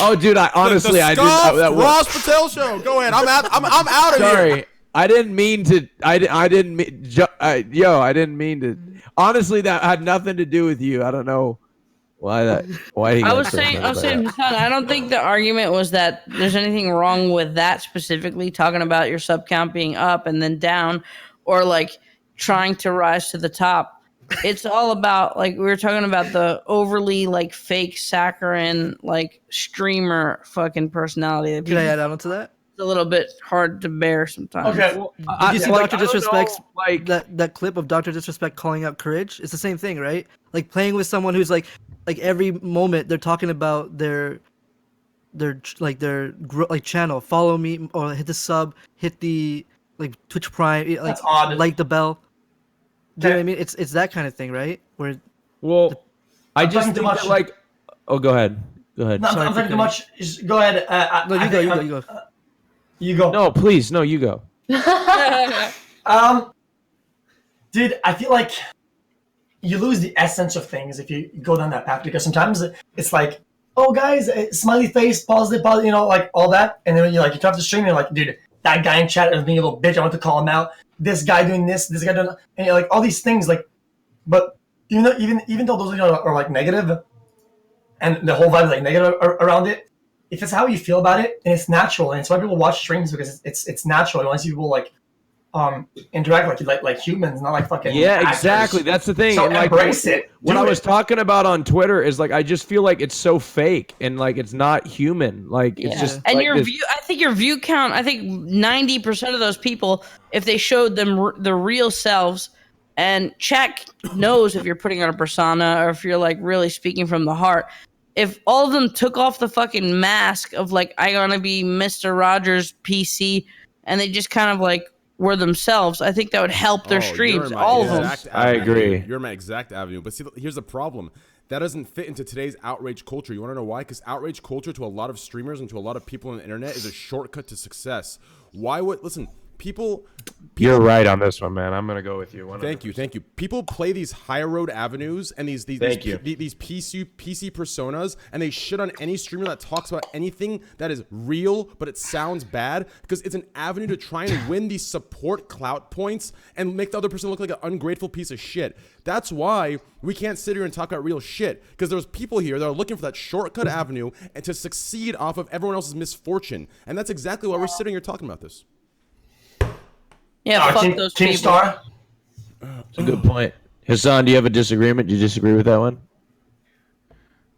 Oh, dude. I honestly, I didn't. That was Rajjpatel show. Go ahead. I'm out of here. sorry. I didn't mean to. I didn't mean. I didn't mean to. Honestly, that had nothing to do with you. I don't know why that. Why he I got was so saying, upset. Hasan, I don't think the argument was that there's anything wrong with that specifically, talking about your sub count being up and then down, or like trying to rise to the top. It's all about, like, we were talking about the overly like fake saccharine like streamer fucking personality. That Can I add on to that? It's a little bit hard to bear sometimes. Okay. Did you see like, Dr. I don't Disrespect's know, like that clip of Dr. Disrespect calling out courage? It's the same thing, right? Like playing with someone who's like every moment they're talking about their channel. Follow me or hit the sub, hit the like Twitch Prime, like That's odd. like the bell. Do you know what I mean? It's that kind of thing, right? Where I I'm just talking think too much. that, like. Oh, go ahead. Go ahead. No, I'm talking too much. Go ahead. No, you go. You go. No, please. No, you go. Dude, I feel like you lose the essence of things if you go down that path, because sometimes it's like, oh guys, smiley face, positive, you know, like all that, and then you turn off the stream and you're like, dude, that guy in chat is being a little bitch. I want to call him out. This guy doing this guy doing, and you're like all these things, like, but even though those are like negative, and the whole vibe is like negative around it, if it's how you feel about it and it's natural, and it's why people watch streams, because it's natural. You want to see people like interact like humans, not like fucking actors. Exactly. That's the thing. So And, like, embrace it. What Do I was it. talking about on Twitter is like I just feel like it's so fake and like it's not human. Like it's just and like your this- view. I think your view count. I think 90% of those people, if they showed them the real selves, and chat knows if you're putting on a persona or if you're like really speaking from the heart. If all of them took off the fucking mask of like, I wanna be Mr. Rogers PC, and they just kind of like were themselves, I think that would help their streams. All of them. I agree. You're my exact avenue. But see, here's the problem. That doesn't fit into today's outrage culture. You want to know why? Because outrage culture to a lot of streamers and to a lot of people on the internet is a shortcut to success. Why would, listen, people You're right on this one, man. I'm gonna go with you. 100%. Thank you. People play these high road avenues and these PC personas, and they shit on any streamer that talks about anything that is real, but it sounds bad, because it's an avenue to try and win these support clout points and make the other person look like an ungrateful piece of shit. That's why we can't sit here and talk about real shit, because there's people here that are looking for that shortcut avenue and to succeed off of everyone else's misfortune, and that's exactly why we're sitting here talking about this. Yeah, fuck those people. Star. That's a good point. Hasan, do you have a disagreement? Do you disagree with that one?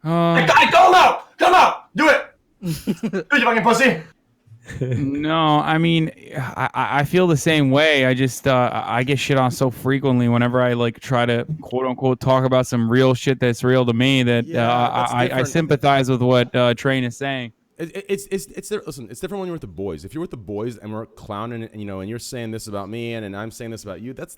Come out! Do it! Do it, you fucking pussy! No, I mean, I feel the same way. I just I get shit on so frequently whenever I like try to quote unquote talk about some real shit that's real to me that I sympathize with what Train is saying. Listen, it's different when you're with the boys. If you're with the boys and we're clowning, and you're saying this about me and I'm saying this about you, that's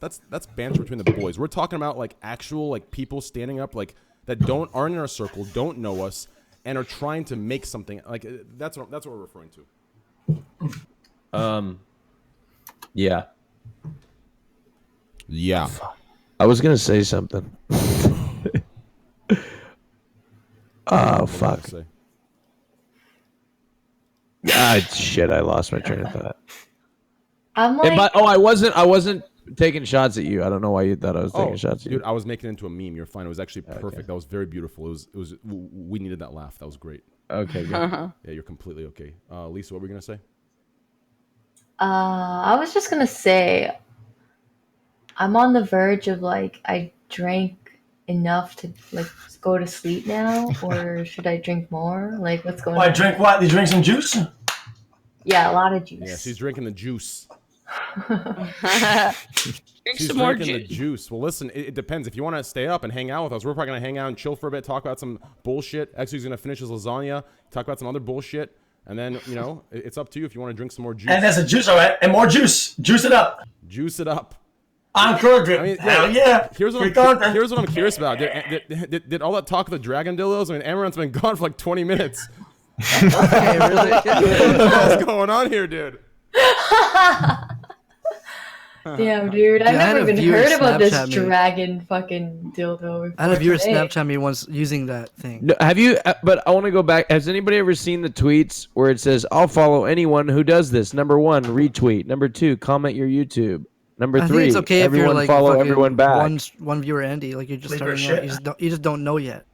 banter between the boys. We're talking about like actual like people standing up like that aren't in our circle, don't know us, and are trying to make something. Like that's what we're referring to. Yeah. Yeah. I was gonna say something. Oh fuck. Shit! I lost my train of thought. I'm like, I wasn't taking shots at you. I don't know why you thought I was taking shots at you. Dude, I was making it into a meme. You're fine. It was actually perfect. Okay. That was very beautiful. It was. We needed that laugh. That was great. Okay. Good. Yeah, you're completely okay. Lisa, what were you gonna say? I was just gonna say, I'm on the verge of like, I drank enough to like go to sleep now, or should I drink more? Like, what's going on? I drink what? You drink some juice? Yeah, a lot of juice. Yeah, she's drinking the juice. Drink some more the juice. Well, listen, it depends. If you want to stay up and hang out with us, we're probably gonna hang out and chill for a bit, talk about some bullshit. XQ's gonna finish his lasagna, talk about some other bullshit. And then, you know, it's up to you if you want to drink some more juice. And there's a juice, all right? And more juice. Juice it up. Juice it up. Encore drip. I mean, Hell yeah. Here's what I'm curious about. Did all that talk of the dragon dildos? I mean, Amaranth's been gone for like 20 minutes. Okay, really? What's going on here, dude? Damn, dude. I've I had never a even viewer heard about this Snapchat me. dragon fucking dildo. I had a viewer today. Snapchat me once using that thing. No, have you? But I want to go back. Has anybody ever seen the tweets where it says, "I'll follow anyone who does this"? Number 1, retweet. Number 2, comment your YouTube. Number 3, I think it's okay if everyone you're like follow fucking everyone back. One viewer Andy, like you're just Leave her starting shit. out. You just don't know yet.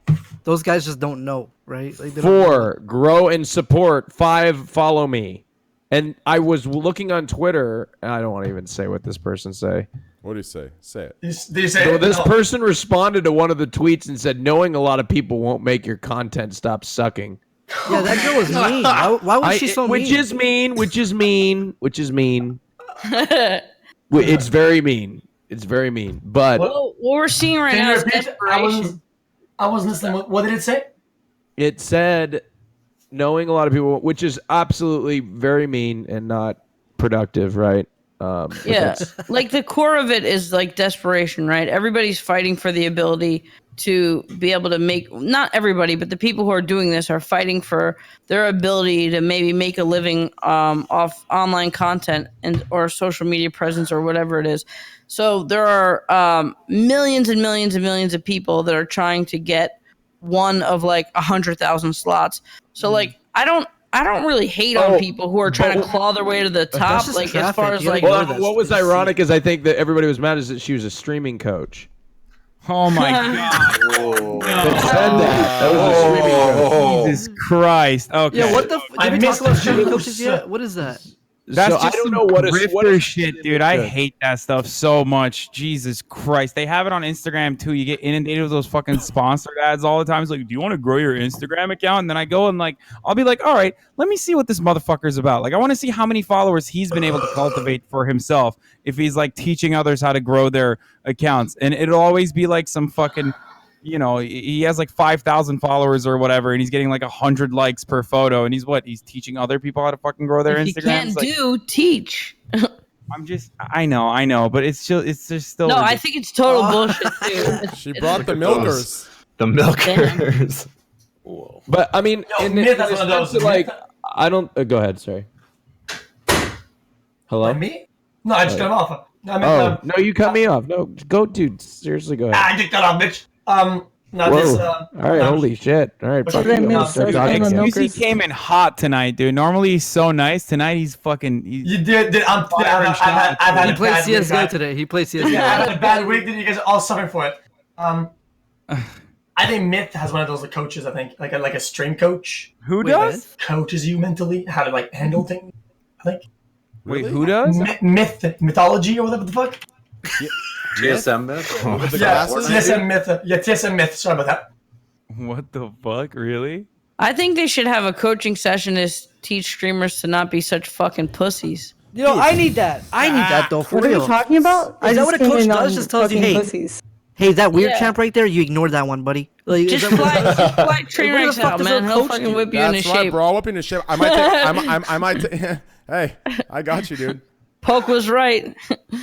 Those guys just don't know, right? Like, they don't know. 4, grow and support. 5, follow me. And I was looking on Twitter, and I don't want to even say what this person say. What do you say? Say it. Did you say So this no. person responded to one of the tweets and said, "Knowing a lot of people won't make your content stop sucking." Yeah, that girl was mean. Why was she so mean? Which is mean. It's very mean. It's very mean. But Well, what we're seeing right Can now you is repeat? desperation. I wasn't listening. What did it say? it said, knowing a lot of people, which is absolutely very mean and not productive, right? But Yeah, that's- like the core of it is like desperation, right? Everybody's fighting for the ability to be able to make, not everybody, but the people who are doing this are fighting for their ability to maybe make a living off online content and or social media presence or whatever it is. So there are millions and millions and millions of people that are trying to get one of like 100,000 slots. So like I don't really hate on people who are trying to claw their way to the top. Like as far as like what was ironic is I think that everybody was mad is that she was a streaming coach. Oh my god! That said that was a streaming coach. Jesus Christ! Okay. Yeah, what the? Did we talk about streaming coaches yet? What is that? That's So just I don't some know what grifter shit, dude. I good. hate that stuff so much. Jesus Christ. They have it on Instagram too. You get inundated with those fucking sponsored ads all the time. It's like, do you want to grow your Instagram account? And then I go and like, I'll be like, all right, let me see what this motherfucker's about. Like, I want to see how many followers he's been able to cultivate for himself if he's like teaching others how to grow their accounts. And it'll always be like some fucking, you know, he has like 5,000 followers or whatever, and he's getting like 100 likes per photo, and he's teaching other people how to fucking grow their he Instagram. can't teach. I know, but it's just still. No, I think it's total bullshit too. She brought the milkers. The milkers. But I mean, Yo, in myth, the that's one of sense those. that, like, I don't. Go ahead. Sorry. Hello. Me? No, I just cut him off. No, I meant, Oh no, you cut me off. No, go, dude. Seriously, go ahead. I just cut off, bitch. No, Whoa. this. All right, holy shit. All right, What's fuck your you. name? I'm gonna start talking again. XQC came in hot tonight, dude. Normally he's so nice. Tonight he's fucking. You did. I've Firing had He a played bad week. CS:GO today. He played CS:GO. Yeah, I had a bad week. Then you guys are all suffering for it. I think Myth has one of those coaches. I think like a stream coach. Who does? Coaches you mentally how to like handle things. I think. Wait, who does? Mythology or whatever the fuck. TSM myth? With the Yeah, glasses? TSM Myth. Yeah, TSM Myth. Sorry about that. What the fuck? Really? I think they should have a coaching session to teach streamers to not be such fucking pussies. You know, I need that. I need that though. For What are real. you talking about? Is that what a just coach came in does? on Just tells you, fucking hey, pussies. hey, that weird Yeah. champ right there. You ignore that one, buddy. Like, is Just that what- fly What the Trainwreckz fuck out, does man. a He'll coach fucking do? whip you into That's right, shape. bro. I'll whip you into shape. I might take. I might. Hey, I got you, dude. Poke was right.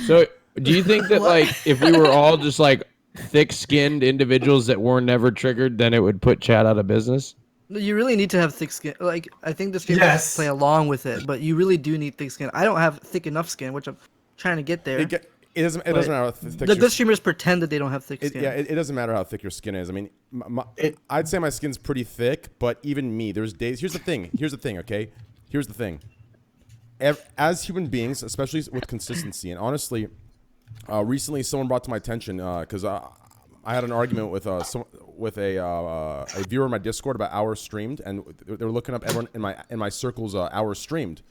So, do you think that like if we were all just like thick-skinned individuals that were never triggered, then it would put chat out of business? You really need to have thick skin. Like, I think the streamers Yes. play along with it, but you really do need thick skin. I don't have thick enough skin, which I'm trying to get there. It doesn't matter how thick The your good streamers pretend that they don't have thick skin. it doesn't matter how thick your skin is. I mean, I'd say my skin's pretty thick, but even me, there's days. Here's the thing. Okay. Here's the thing. As human beings, especially with consistency, and honestly, recently someone brought to my attention because I had an argument with a viewer in my Discord about hours streamed, and they were looking up everyone in my circle's hours streamed.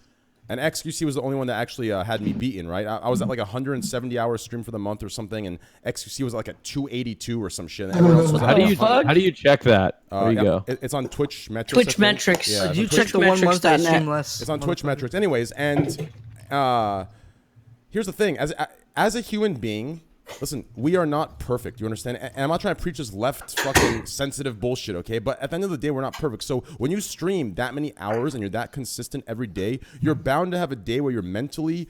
And XQC was the only one that actually had me beaten, right? I was at like 170 hours stream for the month or something, and XQC was like at 282 or some shit. And everyone else was How do you check that? There you go. It's on Twitch metrics. Twitch I think. metrics. Yeah, you it's check the 1 month that twitchmetrics.net. stream less. It's on Twitch metrics. Anyways, and here's the thing: as a human being, Listen, we are not perfect. You understand? And I'm not trying to preach this left fucking sensitive bullshit, okay? But at the end of the day, we're not perfect. So when you stream that many hours and you're that consistent every day, you're bound to have a day where you're mentally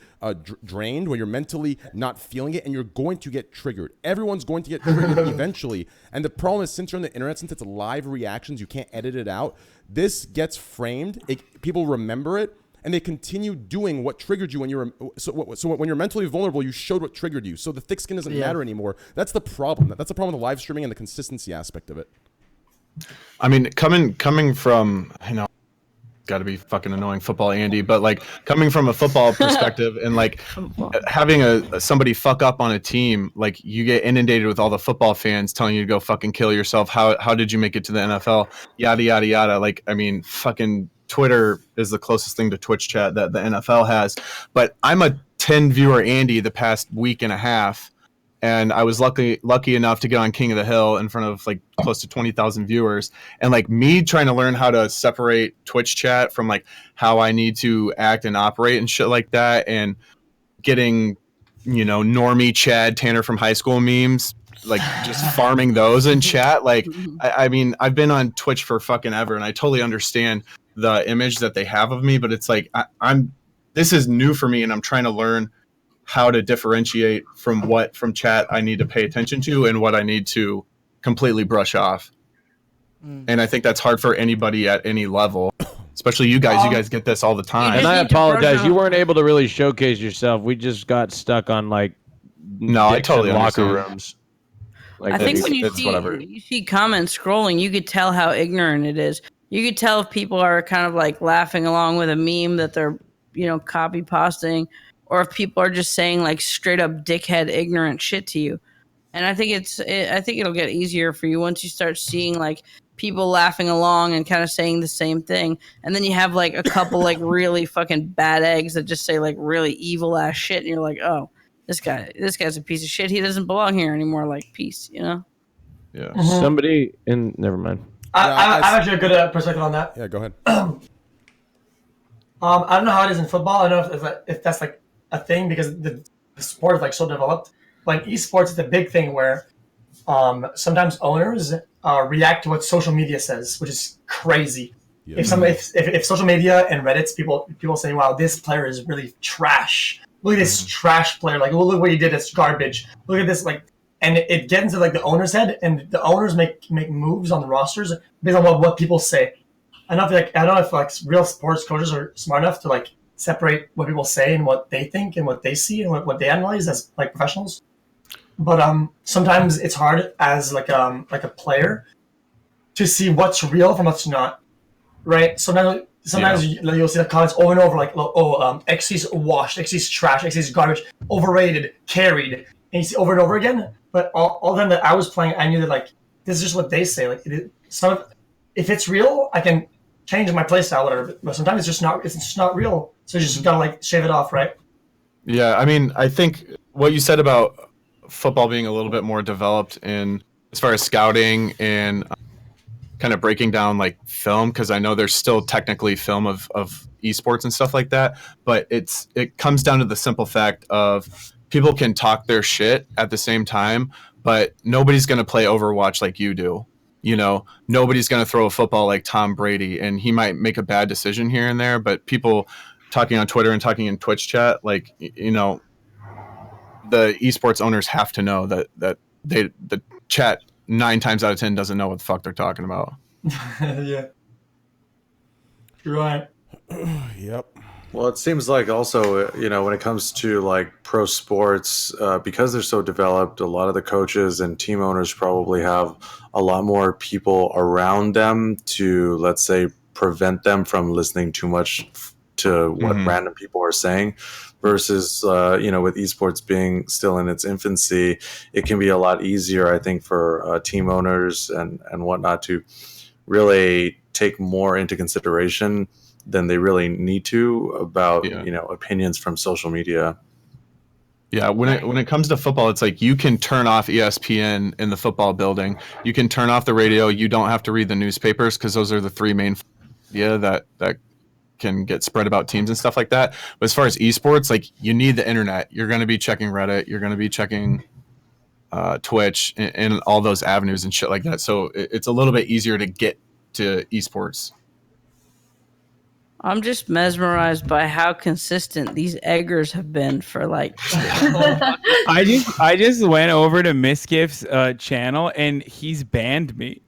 drained, where you're mentally not feeling it, and you're going to get triggered. Everyone's going to get triggered eventually. And the problem is, since you're on the internet, since it's live reactions, you can't edit it out. This gets framed. People remember it. And they continue doing what triggered you when you're so when you're mentally vulnerable, you showed what triggered you. So the thick skin doesn't matter anymore. That's the problem. That's the problem with the live streaming and the consistency aspect of it. I mean, coming from, got to be fucking annoying football Andy, but like coming from a football perspective and like having somebody fuck up on a team, like you get inundated with all the football fans telling you to go fucking kill yourself. How did you make it to the NFL? Yada yada yada. Like, I mean, fucking Twitter is the closest thing to Twitch chat that the NFL has. But I'm a 10 viewer Andy the past week and a half, and I was lucky enough to get on King of the Hill in front of like close to 20,000 viewers. And like me trying to learn how to separate Twitch chat from like how I need to act and operate and shit like that, and getting, normie Chad Tanner from high school memes, like just farming those in chat. Like, I mean, I've been on Twitch for fucking ever, and I totally understand the image that they have of me, but it's like this is new for me, and I'm trying to learn how to differentiate from chat I need to pay attention to and what I need to completely brush off. And I think that's hard for anybody at any level, especially you guys. You guys get this all the time. And I apologize, you weren't able to really showcase yourself. We just got stuck on like I totally locker understand. Rooms. Like, I think when you see comments scrolling, you could tell how ignorant it is. You could tell if people are kind of like laughing along with a meme that they're, copy pasting, or if people are just saying like straight up dickhead ignorant shit to you. And I think I think it'll get easier for you once you start seeing like people laughing along and kind of saying the same thing. And then you have like a couple like really fucking bad eggs that just say like really evil ass shit, and you're like, oh, this guy's a piece of shit. He doesn't belong here anymore. Like, peace, Yeah. Somebody never mind. I have actually a good perspective on that. Yeah, go ahead. I don't know how it is in football. I don't know if that's like a thing, because the sport is like so developed. But in esports, it's a big thing where sometimes owners react to what social media says, which is crazy. Yeah. If social media and Reddit's people say, "Wow, this player is really trash. Look at this trash player. Like, look what he did. It's garbage. Look at this." Like, and it gets into like the owner's head, and the owners make moves on the rosters based on what people say. I don't know if like real sports coaches are smart enough to like separate what people say and what they think and what they see and what they analyze as like professionals. But sometimes it's hard as like a player to see what's real from what's not, right? Sometimes you'll see the comments over and over like, oh, XC's washed, XC's trash, XC's garbage, overrated, carried, and you see over and over again. But all of them that I was playing, I knew that like this is just what they say. Like if it's real, I can change my playstyle, whatever. But sometimes it's just not real. So you just gotta like shave it off, right? Yeah, I mean, I think what you said about football being a little bit more developed in as far as scouting and kind of breaking down like film, because I know there's still technically film of esports and stuff like that, but it comes down to the simple fact of people can talk their shit at the same time, but nobody's going to play Overwatch like you do. Nobody's going to throw a football like Tom Brady, and he might make a bad decision here and there, but people talking on Twitter and talking in Twitch chat, like, the esports owners have to know that the chat 9 times out of 10 doesn't know what the fuck they're talking about. Yeah. You're right. Yep. Well, it seems like also, when it comes to like pro sports, because they're so developed, a lot of the coaches and team owners probably have a lot more people around them to, let's say, prevent them from listening too much to what random people are saying. Versus, with esports being still in its infancy, it can be a lot easier, I think, for team owners and whatnot to really take more into consideration than they really need to about, opinions from social media. Yeah, when it comes to football, it's like you can turn off ESPN in the football building. You can turn off the radio. You don't have to read the newspapers, because those are the 3 main that can get spread about teams and stuff like that. But as far as esports, like, you need the internet. You're going to be checking Reddit. You're going to be checking Twitch and all those avenues and shit like that. So it's a little bit easier to get to esports. I'm just mesmerized by how consistent these eggers have been for like. I just went over to Misgift's channel and he's banned me.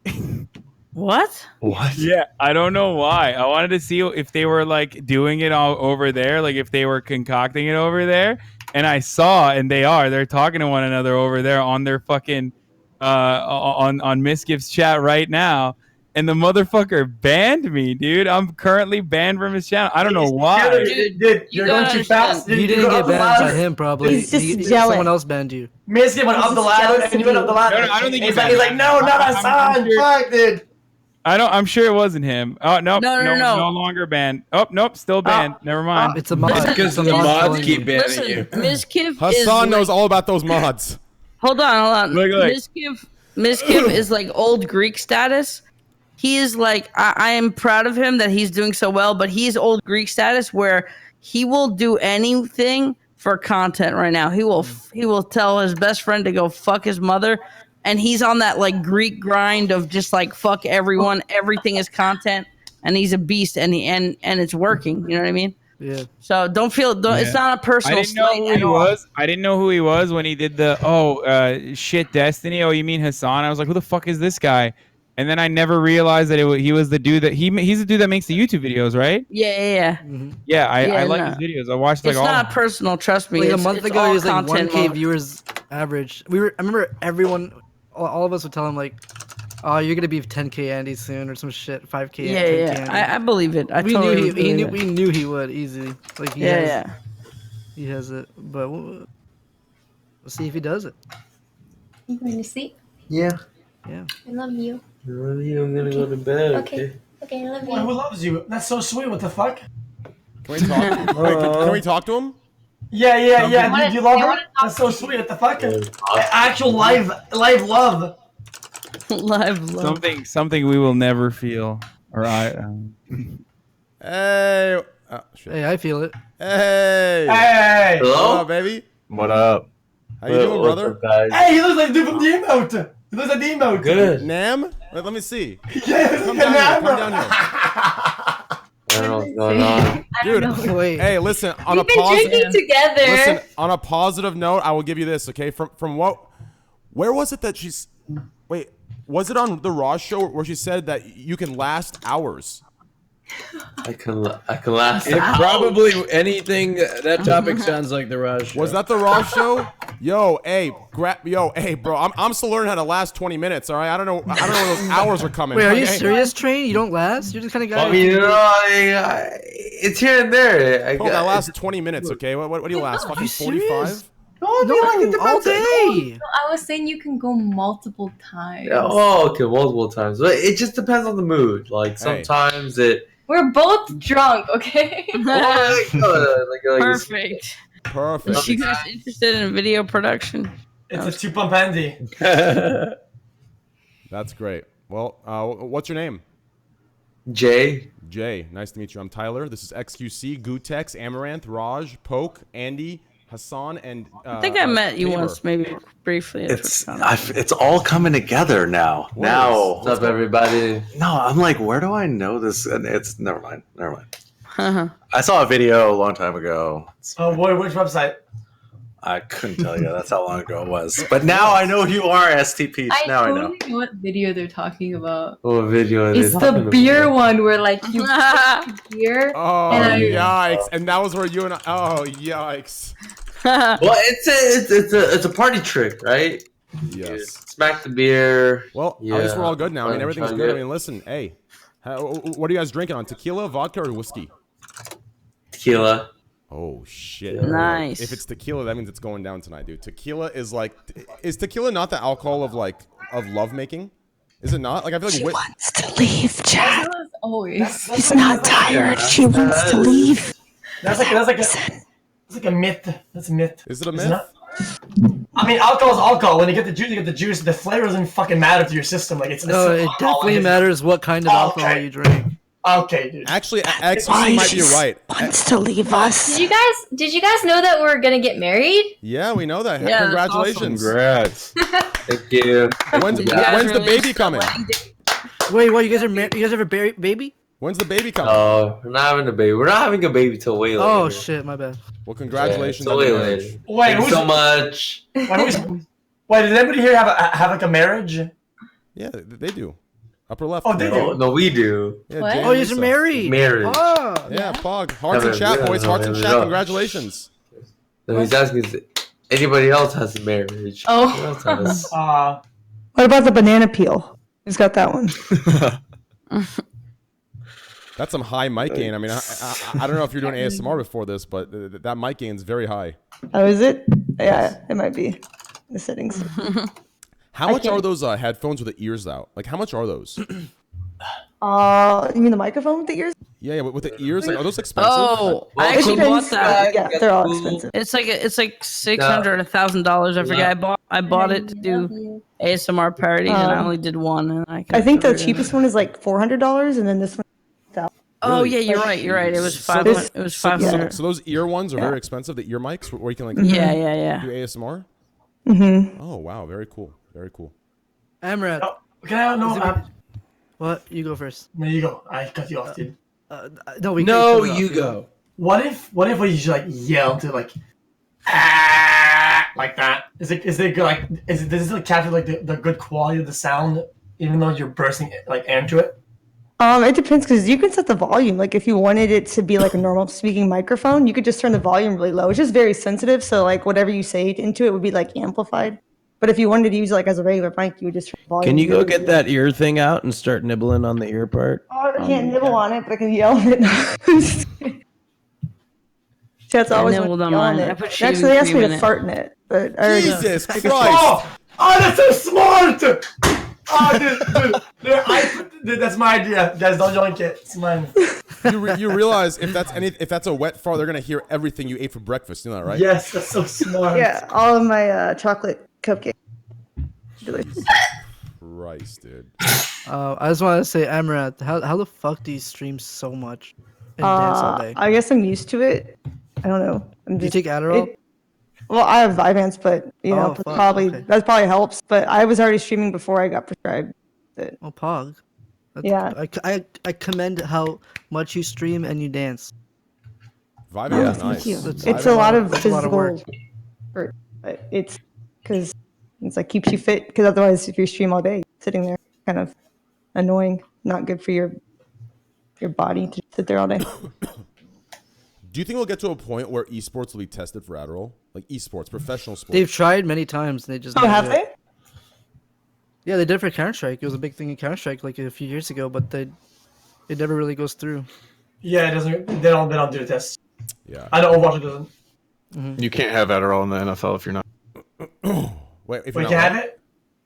What? What? Yeah, I don't know why. I wanted to see if they were like doing it all over there, like if they were concocting it over there. And I saw, and they're talking to one another over there on their fucking on Misgift's chat right now. And the motherfucker banned me, dude. I'm currently banned from his channel. I don't know why. Dude, you're going too fast. You didn't get banned by him, probably. He's just jealous. Someone else banned you. Misgift went up the ladder, and you went up the ladder. No, I don't think he's like, no, not Hasan. Fuck, dude. I'm sure it wasn't him. Oh no, No. no longer banned. Oh nope, still banned. Never mind. It's a mod. Because the mods keep banning you. Misgift Hasan knows all about those mods. Hold on. Look. Misgift is like old Greek status. He is like, I am proud of him that he's doing so well, but he's old Greek status where he will do anything for content right now. He will tell his best friend to go fuck his mother. And he's on that like Greek grind of just like fuck everyone. Everything is content, and he's a beast, and it's working. You know what I mean? Yeah. So don't it's not a personal. I didn't know who he was. I didn't know who he was when he did the shit Destiny. Oh, you mean Hasan? I was like, who the fuck is this guy? And then I never realized that he was the dude that he's the dude that makes the YouTube videos, right? Yeah. Mm-hmm. Yeah, I like his videos. I watched like it's all. It's not personal. Trust me. Like a month ago, he was like 1K mode. viewers average. I remember everyone. All of us would tell him like, "Oh, you're gonna be 10K Andy soon or some shit, 5K." Yeah, 10K Andy. I believe it. We knew he would easily. Like he has it, but we'll see if he does it. You going to sleep? Yeah. I love you. I love you. I'm gonna go to bed. Okay, I love you. Who loves you? That's so sweet. What the fuck? Can we talk? Can we talk to him? Yeah. Do you love her? That's so sweet. What the fuck? Actual live love. Live love. Something we will never feel. Or Hey. Hey, I feel it. Hey. Hello? What up, baby? What up? How you doing, brother? Up, guys? Hey, he looks like the dude from the emote. He looks like the emote. Good. Nam? Let me see. Yeah, Come down here. I don't know what's going on. Dude, wait. Hey, listen. We've been drinking together. Listen, on a positive note, I will give you this, okay? From what? Where was it that she's? Wait, was it on the Raw show where she said that you can last hours? I can last. Probably anything. That topic sounds like the Raj show. Was that the Raw show? Yo, hey, bro. I'm still learning how to last 20 minutes. All right, I don't know where those hours are coming. Wait, are you serious, Train? You don't last? You're the kind of guy. I mean, it's here and there. I last 20 minutes. Okay, what do you last? Fucking 45? No, all day. No, I was saying you can go multiple times. Oh, okay, multiple times. But it just depends on the mood. Like sometimes We're both drunk, okay? Perfect. Is you guys interested in video production? It's a two-pump handy. That's great. Well, what's your name? Jay. Nice to meet you. I'm Tyler. This is XQC, Greekgodx, Amaranth, Raj, Poke, Andy, Hasan, and I think I met you once, maybe briefly. It's all coming together now. What's up, everybody? No, I'm like, where do I know this? And it's never mind. I saw a video a long time ago. Oh boy, which website? I couldn't tell you. That's how long ago it was. But now I know who you are, stpeach. Now I know. know what video they're talking about. What video? It's the beer one where like you beer. Oh yikes! And that was where you and I. Oh yikes! Well, it's a party trick, right? Yes. You smack the beer. Well, at least we're all good now. I mean, everything's good. I mean, listen, hey, what are you guys drinking on? Tequila, vodka, or whiskey? Tequila. Oh shit! Nice. If it's tequila, that means it's going down tonight, dude. Tequila is tequila not the alcohol of lovemaking? Is it not? Like I feel like she wants to leave, Chad. Always. She's not tired. She wants to leave. That's like a myth. That's a myth. Is it a myth? I mean, alcohol is alcohol. When you get the juice, you get the juice. The flavor doesn't fucking matter to your system. Like it's no, it definitely matters what kind of alcohol you drink. Okay, dude. Actually, XQC might be right. Wants to leave us. Did you guys know that we're gonna get married? Yeah, we know that. Yeah, Congratulations. Congrats. Thank you. When's the baby coming? Wait, what? You guys are married? You guys have a baby? When's the baby coming? Oh, we're not having a baby. We're not having a baby till way later. Oh shit, my bad. Well, congratulations Yeah, on the till way marriage. later. Wait, Thank you so much. Wait, did anybody here have like a marriage? Yeah, they do. Upper left. Oh, they do? No, we do. Yeah, What? Jay Oh, and you're Lisa. married. Marriage. Oh. Yeah, Pog. Hearts in Yeah, chat, yeah, boys. no, Hearts in yeah, chat. yeah. Congratulations. No, he's asking if anybody else has a marriage. Oh. Who else has? What about the banana peel? Who's got that one? That's some high mic gain. I mean, I don't know if you're doing ASMR before this, but that mic gain is very high. Oh, is it? Yeah, it might be. The settings. How much are those headphones with the ears out? Like, how much are those? You mean the microphone with the ears? Yeah, with the ears. Like, are those expensive? Oh, I actually bought that. Yeah, they're all expensive. It's like $600, $1,000. I forget. I bought it to do ASMR parodies, and I only did one. And I think the cheapest one is like $400, and then this one. Oh yeah, you're right. You're right. It was So 500. It was so- 500. So those ear ones are very expensive. The ear mics where you can like Yeah, yeah. do ASMR. Mm-hmm. Oh wow, very cool, very cool. Amouranth. Can I know? What? You go first. No, you go. I cut you off, dude. No, You go. What if we just like yell to like like that? Is it good? Like does this like capture like the good quality of the sound, even though you're bursting like air into it? It depends because you can set the volume. Like if you wanted it to be like a normal speaking microphone, you could just turn the volume really low. It's just very sensitive, so like whatever you say into it would be like amplified. But if you wanted to use it like as a regular mic, you would just turn the volume. Can you go really get that ear thing out and start nibbling on the ear part? Oh, I can't nibble on it, but I can yell it. That's always when nibbled I on yell on mine. I it. put shaving Actually, they asked me cream to in it. fart in it, but I already Jesus Christ! Oh, that's so smart! Oh, dude, that's my idea. Guys, don't yoink it. It's mine. You realize if that's a wet fart, they're gonna hear everything you ate for breakfast. You know that, right? Yes, that's so smart. Yeah, all of my chocolate cupcake. Delicious. Christ, dude. I just want to say, Amouranth, how the fuck do you stream so much and dance all day? I guess I'm used to it. I don't know. Do you take Adderall? Well, I have Vyvanse, but you know, fuck, probably okay. that probably helps. But I was already streaming before I got prescribed it. Oh, Pog. Yeah. I commend how much you stream and you dance. Vyvanse is Thank nice. you. That's- It's a lot of that's a lot of physical work. But it's because it's like keeps you fit. Because otherwise, if you stream all day, sitting there, kind of annoying. Not good for your body to sit there all day. Do you think we'll get to a point where esports will be tested for Adderall? Like esports, professional sports. They've tried many times and they just. Oh, never have do they? it. Yeah, they did for Counter-Strike. It was a big thing in Counter-Strike like a few years ago, but it never really goes through. Yeah, it doesn't. They don't do the tests. Yeah. I know Overwatch it doesn't. Mm-hmm. You can't have Adderall in the NFL if you're not. Wait, if We you're can not have it.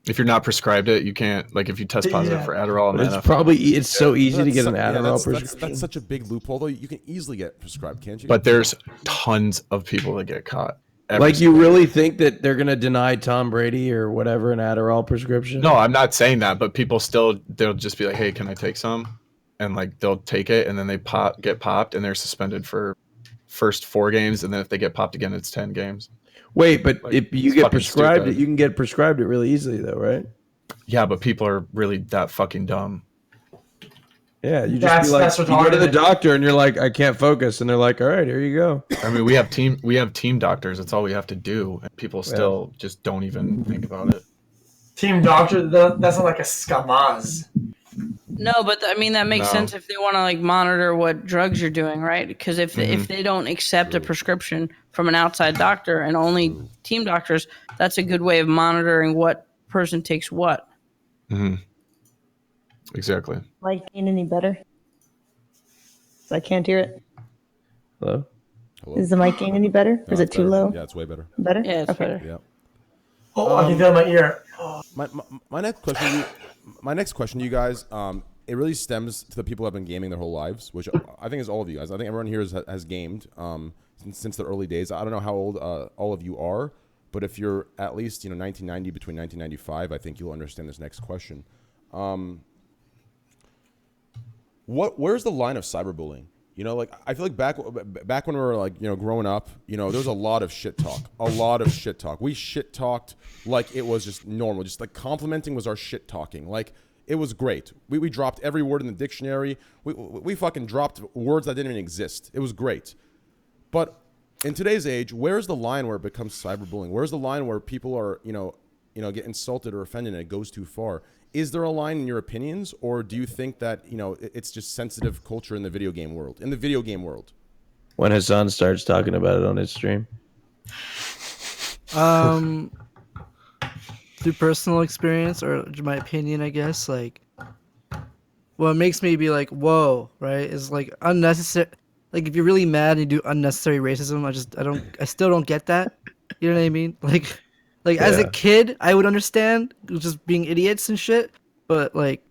If you're not prescribed it, you can't. Like if you test positive Yeah. for Adderall in But the it's NFL. probably it's so easy to get an Yeah, Adderall that's prescription. such a big loophole, though. You can easily get prescribed, can't you? But there's tons of people that get caught. every Like you single really think that they're gonna deny Tom Brady or whatever an Adderall prescription? No, I'm not saying that, but people still they'll just be like, "Hey, can I take some?" And like they'll take it, and then they get popped, and they're suspended for first 4 games, and then if they get popped again, it's 10 games. Wait, but Like, if you it's get fucking prescribed stupid. it, you can get prescribed it really easily, though, right? Yeah, but people are really that fucking dumb. Yeah, you just That's- be like, that's you go to the retarded. doctor, and you're like, I can't focus, and they're like, all right, here you go. I mean, we have team doctors. That's all we have to do, and people still just don't even think about it. Team doctor. That's not like a skamaz. No, but I mean that makes No. sense if they want to like monitor what drugs you're doing, right? Because if they don't accept a prescription from an outside doctor and only team doctors, that's a good way of monitoring what person takes what. Mm-hmm. Exactly. Like, ain't any better? So I can't hear it. Hello? Is the mic gain any better? Or is it it's too better. low? Yeah, it's way better. Better? Yeah, it's Okay. better. Yeah. Oh, I can feel my ear. Oh. My next question, you guys, it really stems to the people who have been gaming their whole lives, which I think is all of you guys. I think everyone here has gamed since the early days. I don't know how old all of you are, but if you're at least 1990 between 1995, I think you'll understand this next question. where's the line of cyberbullying? You know, like I feel like back when we were like, you know, growing up, you know, there was a lot of shit talk. We shit talked like it was just normal. Just like complimenting was our shit talking. Like it was great. We dropped every word in the dictionary. We fucking dropped words that didn't even exist. It was great. But in today's age, where's the line where it becomes cyberbullying? Where's the line where people are, you know, get insulted or offended and it goes too far? Is there a line in your opinions, or do you think that, you know, it's just sensitive culture in the video game world? When Hasan starts talking about it on his stream. Through personal experience or my opinion, I guess, like, what makes me be like, whoa, right, is like unnecessary. Like, if you're really mad and you do unnecessary racism, I still don't get that. You know what I mean? Like as a kid, I would understand just being idiots and shit. But like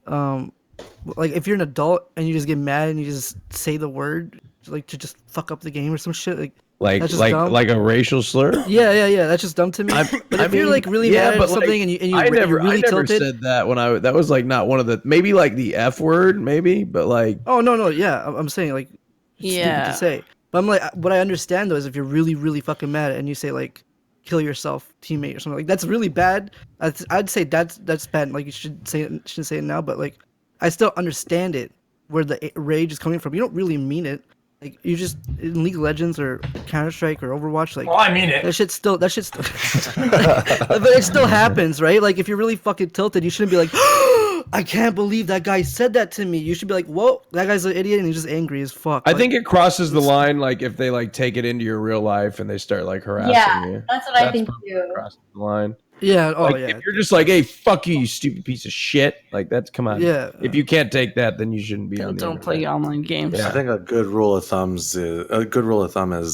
if you're an adult and you just get mad and you just say the word, like to just fuck up the game or some shit, that's just dumb. Like a racial slur. Yeah. That's just dumb to me. But if you're like really mad at something and I never tilted, said that that was like not one of the, maybe like the F word maybe, but like. Oh no, yeah, I'm saying like. Stupid to say, but I'm like, what I understand though is if you're really, really fucking mad and you say like, kill yourself, teammate, or something like that's really bad. I'd say that's bad. Like you shouldn't say it now, but like I still understand it where the rage is coming from. You don't really mean it. Like you just in League of Legends or Counter-Strike or Overwatch, like. Oh, I mean it. That shit still. But it still happens, right? Like if you're really fucking tilted, you shouldn't be like. I can't believe that guy said that to me. You should be like, whoa, that guy's an idiot and he's just angry as fuck. I think it crosses the line, like if they like take it into your real life and they start like harassing you. Yeah, that's what I think too. Crosses the line. Yeah. Oh, like, yeah. If you're just like, hey, fuck you, you stupid piece of shit. Like that's come on. Yeah. If you can't take that, then you shouldn't be on. Don't play online games. Yeah. I think a good rule of thumb is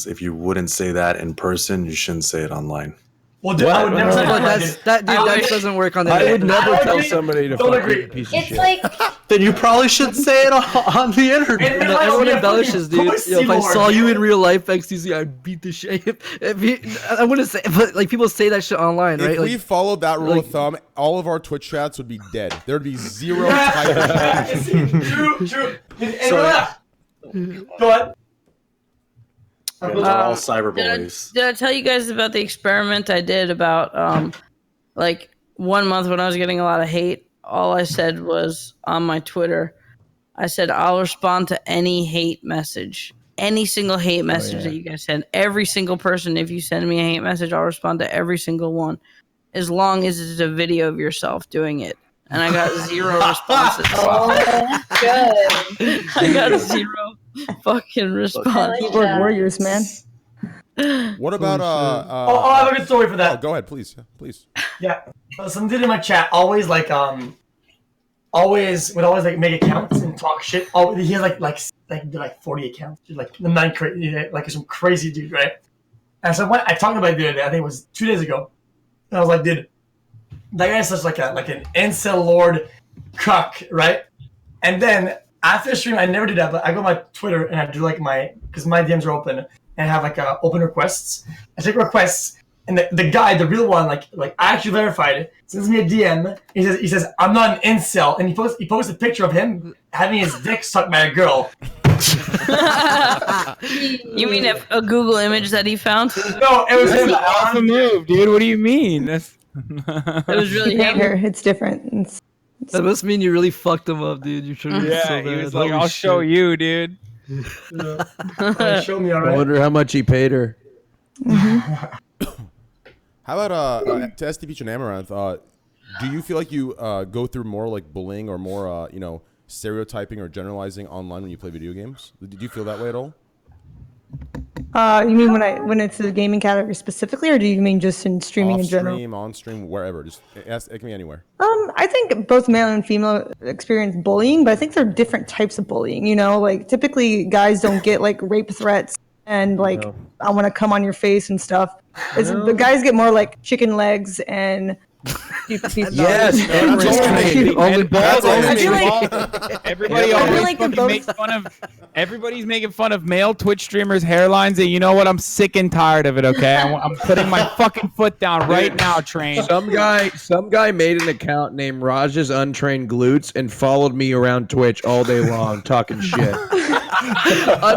if you wouldn't say that in person, you shouldn't say it online. Well, dude, I would never say that doesn't work on the I internet. would never tell somebody to Don't fuck agree. you, a piece of It's shit. like Then you probably should say it on the internet. Everyone embellishes, dude. Yo, if I saw you in real life, XQC, I'd beat the shit. I wouldn't say, but like people say that shit online, right? If we followed that rule of thumb, all of our Twitch chats would be dead. There'd be zero typing. True. Go ahead. They're all cyberbullies. Did I tell you guys about the experiment I did about like 1 month when I was getting a lot of hate? All I said was on my Twitter, I said I'll respond to any hate message, any single hate message that you guys send. Every single person, if you send me a hate message, I'll respond to every single one, as long as it's a video of yourself doing it. And I got 0 responses. oh, good. I got 0 fucking responses. Keyboard warriors, man. What about I have a good story for that. Oh, go ahead, please. Yeah. Some dude in my chat always like would always like make accounts and talk shit. Oh, he has like 40 accounts. Dude, like the man like some crazy dude, right? And so when I talked about it the other day, I think it was 2 days ago. And I was like, dude, that guy's such like an incel lord cuck, right? And then after the stream, I never do that, but I go on my Twitter and I do like because my DMs are open and I have like open requests. I take requests and the guy, the real one, like I actually verified it, sends me a DM. He says I'm not an incel, and he posts a picture of him having his dick sucked by a girl. You mean a Google image that he found? No, it was him. Off the move, dude. What do you mean? It was really him. It's different. That must mean you really fucked him up, dude. You should have Yeah, so he bad. was like, Holy I'll show shit. you, dude. Show me, all I right. wonder how much he paid her. How about to stpeach and Amaranth? Do you feel like you go through more like bullying or more stereotyping or generalizing online when you play video games? Did you feel that way at all? You mean when it's a gaming category specifically, or do you mean just in streaming in general? Off stream, on stream, wherever. Just ask me anywhere. I think both male and female experience bullying, but I think they're different types of bullying. You know, like typically guys don't get like rape threats and like I want to come on your face and stuff. The guys get more like chicken legs and Yes, everybody's making fun of male Twitch streamers' hairlines, and you know what? I'm sick and tired of it. Okay, I'm putting my fucking foot down right now, Train. Some guy made an account named Raj's Untrained Glutes and followed me around Twitch all day long talking shit.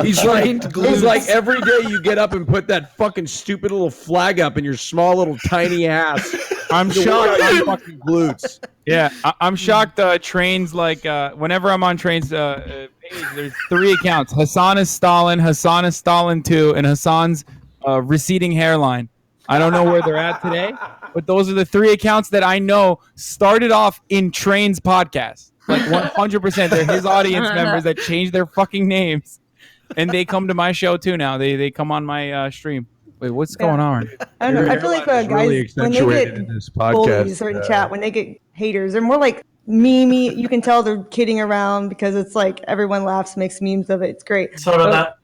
He's like, every day you get up and put that fucking stupid little flag up in your small little tiny ass. I'm shocked. I'm fucking glutes. Yeah, I'm shocked. Trains like whenever I'm on Train's page, there's 3 accounts: Hasan is Stalin 2, and Hasan's receding hairline. I don't know where they're at today, but those are the 3 accounts that I know started off in Train's podcast. Like 100%, they're his audience members that changed their fucking names, and they come to my show too now. They come on my stream. Wait, what's going on? I don't know. I feel like guys, really when they get bullies or in chat, when they get haters, they're more like memey. You can tell they're kidding around because it's like everyone laughs, makes memes of it. It's great. So about that.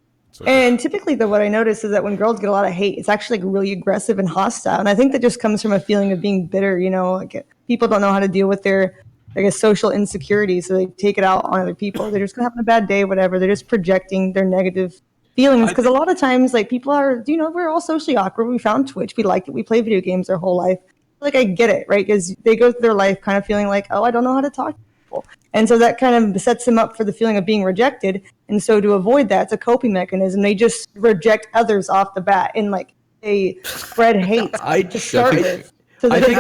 And typically, what I notice is that when girls get a lot of hate, it's actually like really aggressive and hostile. And I think that just comes from a feeling of being bitter. You know, like people don't know how to deal with their, I guess, social insecurities, so they take it out on other people. They're just gonna have a bad day, whatever. They're just projecting their negative feelings, because a lot of times, like, people are, you know, we're all socially awkward. We found Twitch, we like it, we play video games our whole life. Like, I get it, right? Because they go through their life kind of feeling like, oh, I don't know how to talk to people, and so that kind of sets them up for the feeling of being rejected. And so to avoid that, it's a coping mechanism. They just reject others off the bat, and like they spread hate to start with. So I think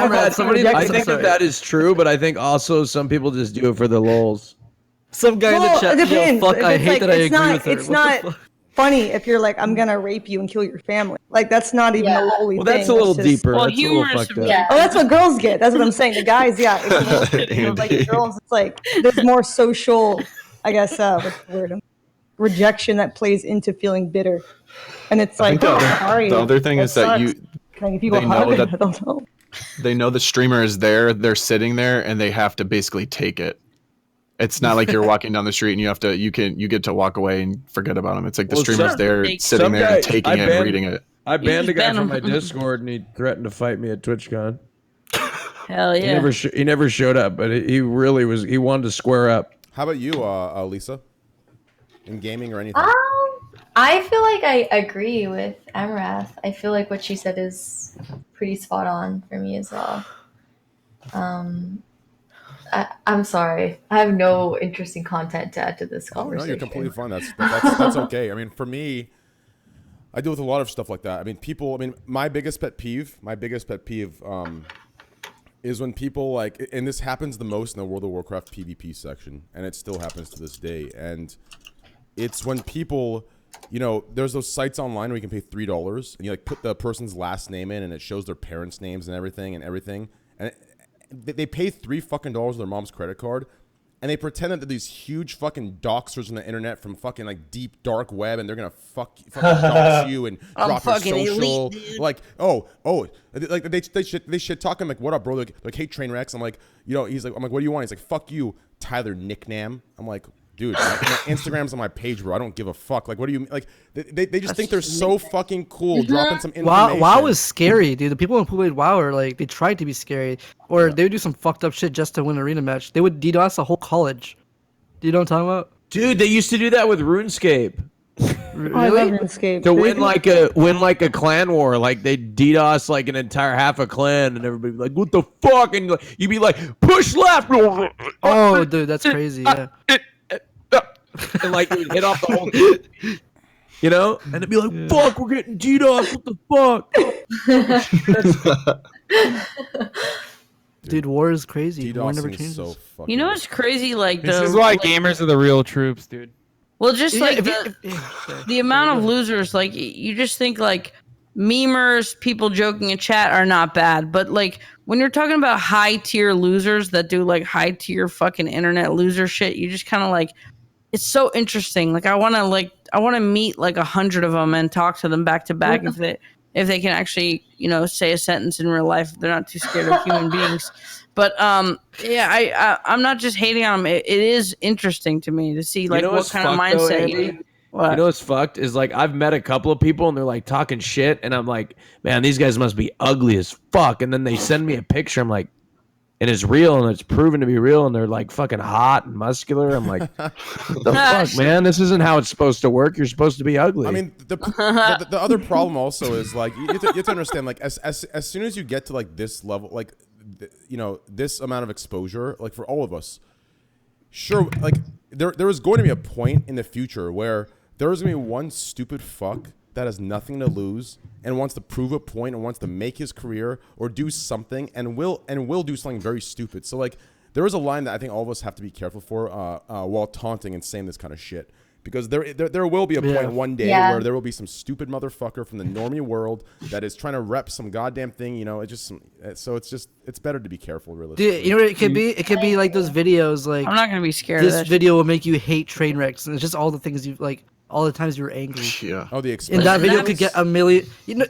that is true, but I think also some people just do it for the lulz. Some guy in the chat, yo, fuck, I hate that I agree with her. It's not funny if you're like, I'm gonna rape you and kill your family. Like, that's not even a lowly thing. Well, that's a little deeper. Well, that's a little fucked up. Oh, that's what girls get. That's what I'm saying. The guys, yeah. It's like the girls, it's like there's more social, I guess, what's the word? Rejection that plays into feeling bitter. And it's like, sorry. The other thing is that can I give people a hug? I don't know. They know the streamer is there, they're sitting there, and they have to basically take it. It's not like you're walking down the street and you get to walk away and forget about them. It's like the streamer's there, sitting there, and taking it and reading it. I banned a guy from my Discord, and he threatened to fight me at TwitchCon. Hell yeah! He never showed up, but he really was. He wanted to square up. How about you, Lisa? In gaming or anything? I feel like I agree with Amouranth. I feel like what she said is pretty spot on for me as well. I'm sorry. I have no interesting content to add to this conversation. No, you're completely fine. That's okay. I mean, for me, I deal with a lot of stuff like that. I mean, my biggest pet peeve is when people like, and this happens the most in the World of Warcraft PvP section, and it still happens to this day. And it's when people, you know, there's those sites online where you can pay $3 and you like put the person's last name in, and it shows their parents' names and everything. And they pay $3 fucking with their mom's credit card, and they pretend that they're these huge fucking doxers on the internet from fucking like deep dark web, and they're gonna fucking dox you and drop your social. Elite, like, like they shit talking like, what up, bro? Like hey, Trainwreckz. I'm like, you know, I'm like, what do you want? He's like, fuck you, Tyler Nicknam. I'm like, dude, my Instagram's on my page, bro. I don't give a fuck. Like, what do you like? They just think they're so fucking cool, dropping some information. WoW is scary, dude. The people who played WoW are like, they tried to be scary, or they would do some fucked up shit just to win an arena match. They would DDoS a whole college. Do you know what I'm talking about? Dude, they used to do that with RuneScape. Really? I love RuneScape. To win like a clan war, like they DDoS like an entire half a clan, and everybody be like, "What the fuck?" And you'd be like, "Push left." Oh, dude, that's crazy. Yeah. And like it would hit off the whole thing, you know, and it'd be like, "Fuck, we're getting DDoS. What the fuck?" Dude, war is crazy. DDoS War never is changes. so fucking. You know what's crazy? Like this is why gamers are the real troops, dude. Well, just like the amount of losers, like you just think like memers, people joking in chat are not bad, but like when you're talking about high tier losers that do like high tier fucking internet loser shit, you just kind of like, it's so interesting. Like I want to meet like 100 of them and talk to them back to back if they can actually, you know, say a sentence in real life. They're not too scared of human beings. But yeah, I'm not just hating on them. It is interesting to me to see like what kind of mindset. You know what's fucked is like I've met a couple of people and they're like talking shit, and I'm like, man, these guys must be ugly as fuck. And then they send me a picture. I'm like, and it's real and it's proven to be real, and they're like fucking hot and muscular. I'm like, what the fuck, man? This isn't how it's supposed to work. You're supposed to be ugly. I mean, the other problem also is like you have to understand, like as soon as you get to like this level, like this amount of exposure, like for all of us, sure, like there is going to be a point in the future where there is going to be one stupid fuck that has nothing to lose and wants to prove a point and wants to make his career or do something and will do something very stupid. So like there is a line that I think all of us have to be careful for while taunting and saying this kind of shit. Because there will be a point one day where there will be some stupid motherfucker from the normie world that is trying to rep some goddamn thing, it's better to be careful, realistically. Dude, you know what it could be? It could be like those videos, like I'm not gonna be scared. This video will make you hate Trainwreckz, and it's just all the things you like, all the times you were angry. Yeah. Oh, the and expression. that video could get a million.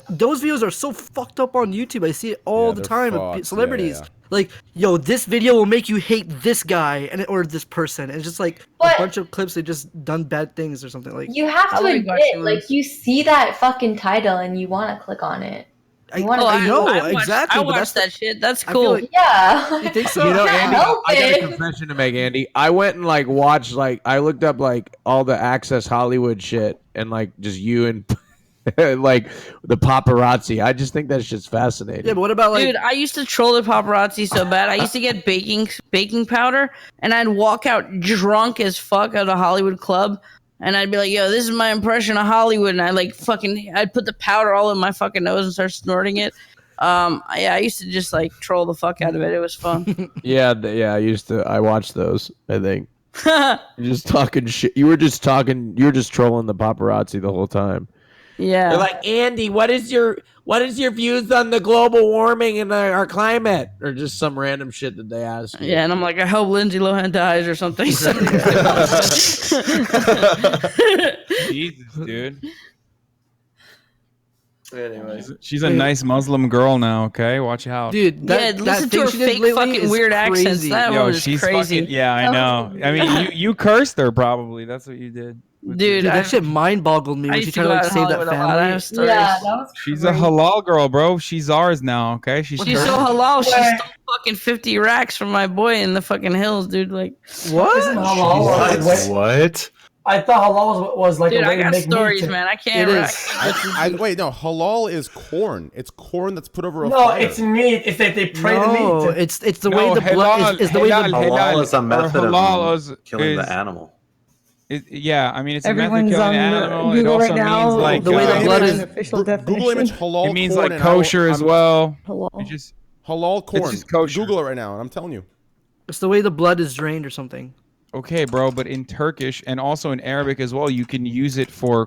Those videos are so fucked up on YouTube. I see it all the time with celebrities. Yeah. Like, yo, this video will make you hate this guy or this person. And it's just like a bunch of clips they just done bad things or something. Like, you have to admit, like, you see that fucking title and you want to click on it. I know, exactly. I watched that shit. That's I feel cool. like- Yeah. You think so? You know, Can't Andy, help I got it. a confession to make, Andy. I went and like watched, like I looked up like all the Access Hollywood shit and like just you and like the paparazzi. I just think that shit's fascinating. Yeah, but what about like? Dude, I used to troll the paparazzi so bad. I used to get baking powder, and I'd walk out drunk as fuck at a Hollywood club, and I'd be like, "Yo, this is my impression of Hollywood," and I'd put the powder all in my fucking nose and start snorting it. I used to just like troll the fuck out of it. It was fun. I watched those. I think you're just talking shit. You were just trolling the paparazzi the whole time. Yeah. They're like, Andy, what is your views on the global warming and our climate, or just some random shit that they ask you. Yeah, and I'm like, I hope Lindsay Lohan dies or something. Jesus, dude. Anyway, She's a nice Muslim girl now. Okay, watch out, dude. Listen to her fake fucking weird accents. That Yo, one is she's crazy. fucking. Yeah, I know. I mean, you cursed her probably. That's what you did. Dude, that shit mind boggled me when she tried to like save that family. Yeah, that was She's a halal girl, bro. She's ours now. Okay, she's so halal. She stole fucking 50 racks from my boy in the fucking hills, dude. Like what? What? I thought halal was like dude, a way I got to make stories, meat. man. I can't. Wait, no. Halal is corn. It's corn that's put over a No, fire. it's meat. It's like they pray the meat. It's the way the blood is the way the Halal is a method halal of killing the animal. Yeah, I mean it's Everyone's a method of killing on an animal. Google it also right now. means like the way the blood is official definition. Google image halal. It means corn like and kosher as well. Halal. It just halal corn. It's just kosher. Google it right now, and I'm telling you. It's the way the blood is drained or something. Okay, bro, but in Turkish and also in Arabic as well, you can use it for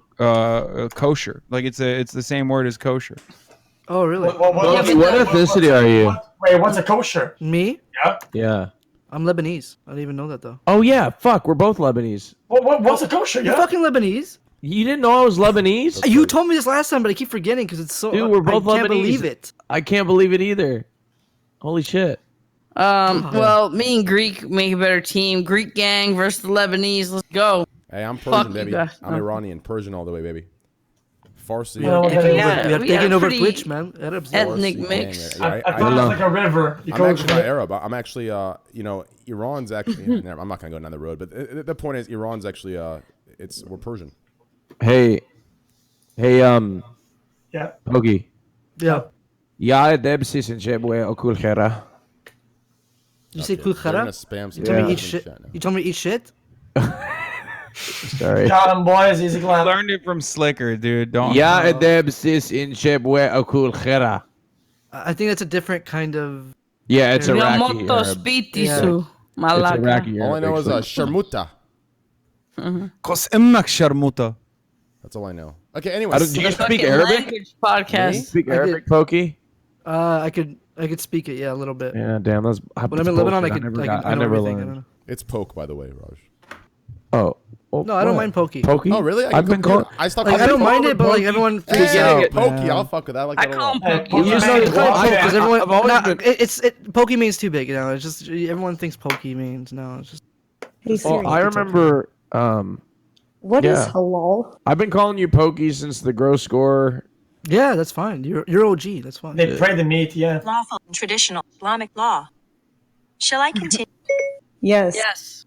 kosher. Like it's the same word as kosher. Oh, really? What ethnicity are you? Wait, what's a kosher? Me? Yeah. I'm Lebanese. I didn't even know that though. Oh yeah, fuck. We're both Lebanese. What's a kosher? You're fucking Lebanese? You didn't know I was Lebanese? You told me this last time, but I keep forgetting because it's so. Dude, we're both I Lebanese. can't believe it. I can't believe it either. Holy shit. Well, me and Greek make a better team. Greek gang versus the Lebanese. Let's go. Hey, I'm Fuck Persian, you baby. guys. I'm Iranian, Persian all the way, baby. Farsi. We are we taking are over pretty Twitch, man. Arabs. ethnic Farsi mix. gang, I thought it was like a river. I'm actually not Arab. I'm actually, Iran's actually. I'm not gonna go down the road, but the point is, Iran's actually, we're Persian. Hey, Yeah. Pokey. Yeah. Ya debsi sinjebwe okul khera. You say Okay, they're kukhara? gonna spam some You told me to in eat the shit. chat now. You told me to eat shit? Sorry. Got him, boys. Easy I clap. learned it from Slicker, dude. Don't. Ya debsi sinjebwe okul khera. I think that's a different kind of. Yeah, it's Iraqi. Yamoto Arab. spitisu. It's Malaka. Iraqi. All I know is Arab, sharmuta. Kos emmak sharmuta. That's all I know. Okay, I anyways. don't- do you speak Fucking Arabic? language podcast. Speak I Arabic, did. Pokey? I could speak it, yeah, a little bit. Yeah, damn. That's. When I'm in Lebanon, I bullshit. could. I I know never everything. I don't learned. know. It's poke, by the way, Raj. Oh. No, I don't mind pokey. Pokey? Oh, really? I've been called. I stopped. Like, I don't mind it, but like everyone Hey, freaks out. pokey. man. I'll fuck with that. I like I that a call lot. him Pokey. You just know it's called poke because everyone. I've always been- Pokey means too big, you know. It's just everyone thinks pokey means no. It's just. Hey, Siri. Well, I remember What is Yeah. halal? I've been calling you Pokey since the gross score. Yeah, that's fine. You're OG. That's fine. They pray the meat, yeah. Lawful in traditional Islamic law. Shall I continue? Yes. Yes.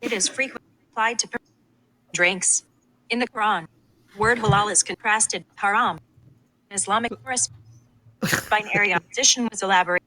It is frequently applied to drinks. In the Quran, word halal is contrasted with haram. Islamic binary opposition was elaborated.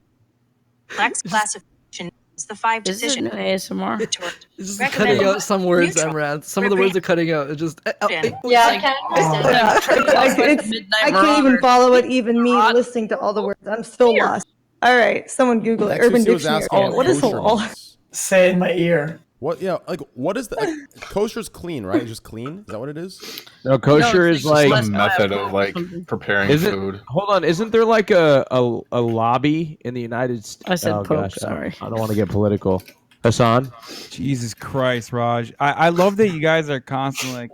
Complex classification is the five Is decision. it ASMR? It's just cutting out some words, Amouranth. Some of the words are cutting out. It just. Yeah, I can't understand. I can't even follow it. Even me listening to all the words, I'm still lost. All right, someone Google it. Urban XQC was Dictionary. asking What is kosher halal? means. Say it in my ear. What? Yeah, like what is the kosher's clean, right? It's just clean. Is that what it is? No, kosher is like a method of like preparing food. Hold on, isn't there like a lobby in the United States? I said oh, Pope, gosh, sorry. I don't want to get political. Hasan? Jesus Christ, Raj. I love that you guys are constantly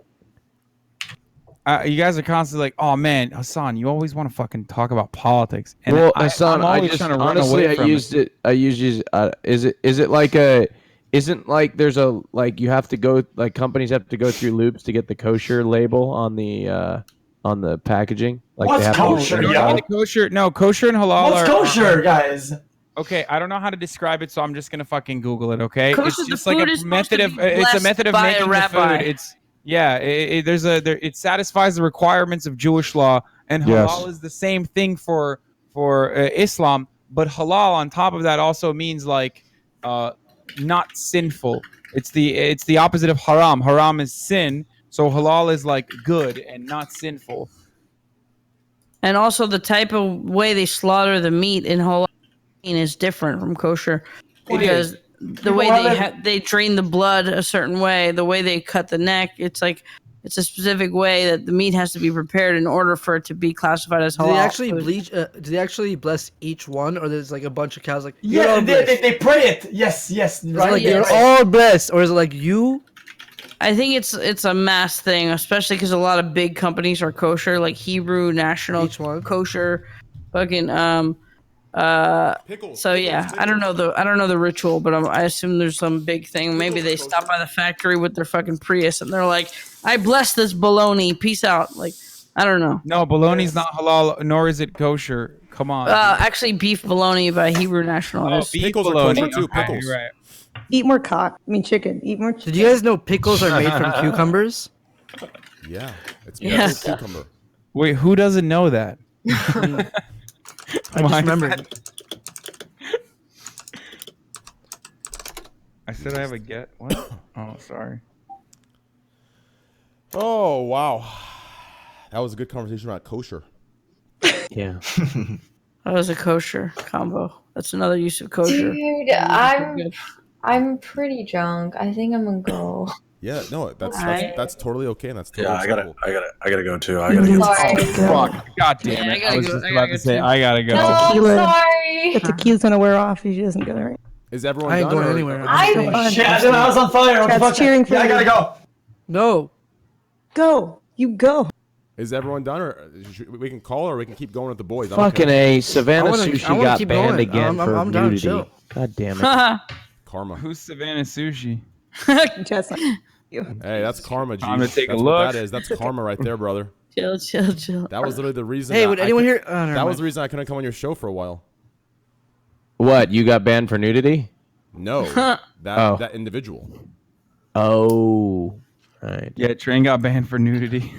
like, oh man, Hasan, you always want to fucking talk about politics. And Well, I'm Hasan, I always just trying to run honestly, away I from used it. I used is it like a? Isn't like there's a like you have to go like companies have to go through loops to get the kosher label on the packaging. Like What's they have kosher, to yo? Kosher and halal What's are kosher, guys? Okay, I don't know how to describe it, so I'm just gonna fucking Google it. Okay, Kosher, it's the just like food a is supposed method to of be it's a blessed method of by a making the rabbi. food. It's yeah, it satisfies the requirements of Jewish law, and Yes. halal is the same thing for Islam. But halal on top of that also means like not sinful. It's the opposite of haram. Haram is sin, so halal is like good and not sinful. And also the type of way they slaughter the meat in halal is different from kosher because the way they drain the blood a certain way, the way they cut the neck, it's like it's a specific way that the meat has to be prepared in order for it to be classified as halal. Do they actually food. bleach? Do they actually bless each one, or there's like a bunch of cows like? Yeah, they pray it. Yes, Is it right. like they're all blessed, or is it like you? I think it's a mass thing, especially because a lot of big companies are kosher, like Hebrew National Kosher, fucking So yeah, I don't know the ritual, but I assume there's some big thing. Maybe they stop by the factory with their fucking Prius and they're like, "I bless this bologna. Peace out." Like, I don't know. No, bologna's not halal, nor is it kosher. Come on. Actually, beef bologna by Hebrew National. Oh, is beef Pickles are bologna. kosher too, Okay, pickles. you're right. Eat more cock. I mean chicken. Eat more chicken. Did you guys know pickles are made from cucumbers? Yeah, it's Yes. cucumber. Wait, who doesn't know that? I just remembered. I said I have a get. What? Oh, sorry. Oh wow, that was a good conversation about kosher. Yeah. That was a kosher combo. That's another use of kosher. Dude, I'm pretty drunk. I think I'm gonna go. Yeah, no, that's Alright. that's totally okay, and that's totally Yeah, I gotta go too. I I'm gotta get sorry. Fuck. God damn Yeah, it. I I was gotta just go- I about gotta to say, go I gotta go. No, I'm sorry. The tequila's gonna wear off if she doesn't go right. Is everyone I ain't done? going or- anywhere. I'm Shit, I was on fire. What the That's fuck? cheering for Yeah, I you. gotta go. No. Go. You go. Is everyone done, or we can call, or we can keep going with the boys? I don't Fucking care. A. Savannah I wanna Sushi got keep banned going. again for I'm down, nudity. chill. God damn it. Karma. Who's Savannah Sushi? Just like you. Hey, that's karma, G. I'm gonna take a That's look. what that is. That's karma right there, brother. Chill. That was literally the reason. Hey, that would I anyone cou- here? Oh, never That was mind. the reason I couldn't come on your show for a while. What? You got banned for nudity? No, that Oh. that individual. Oh. Right. Yeah, Train got banned for nudity.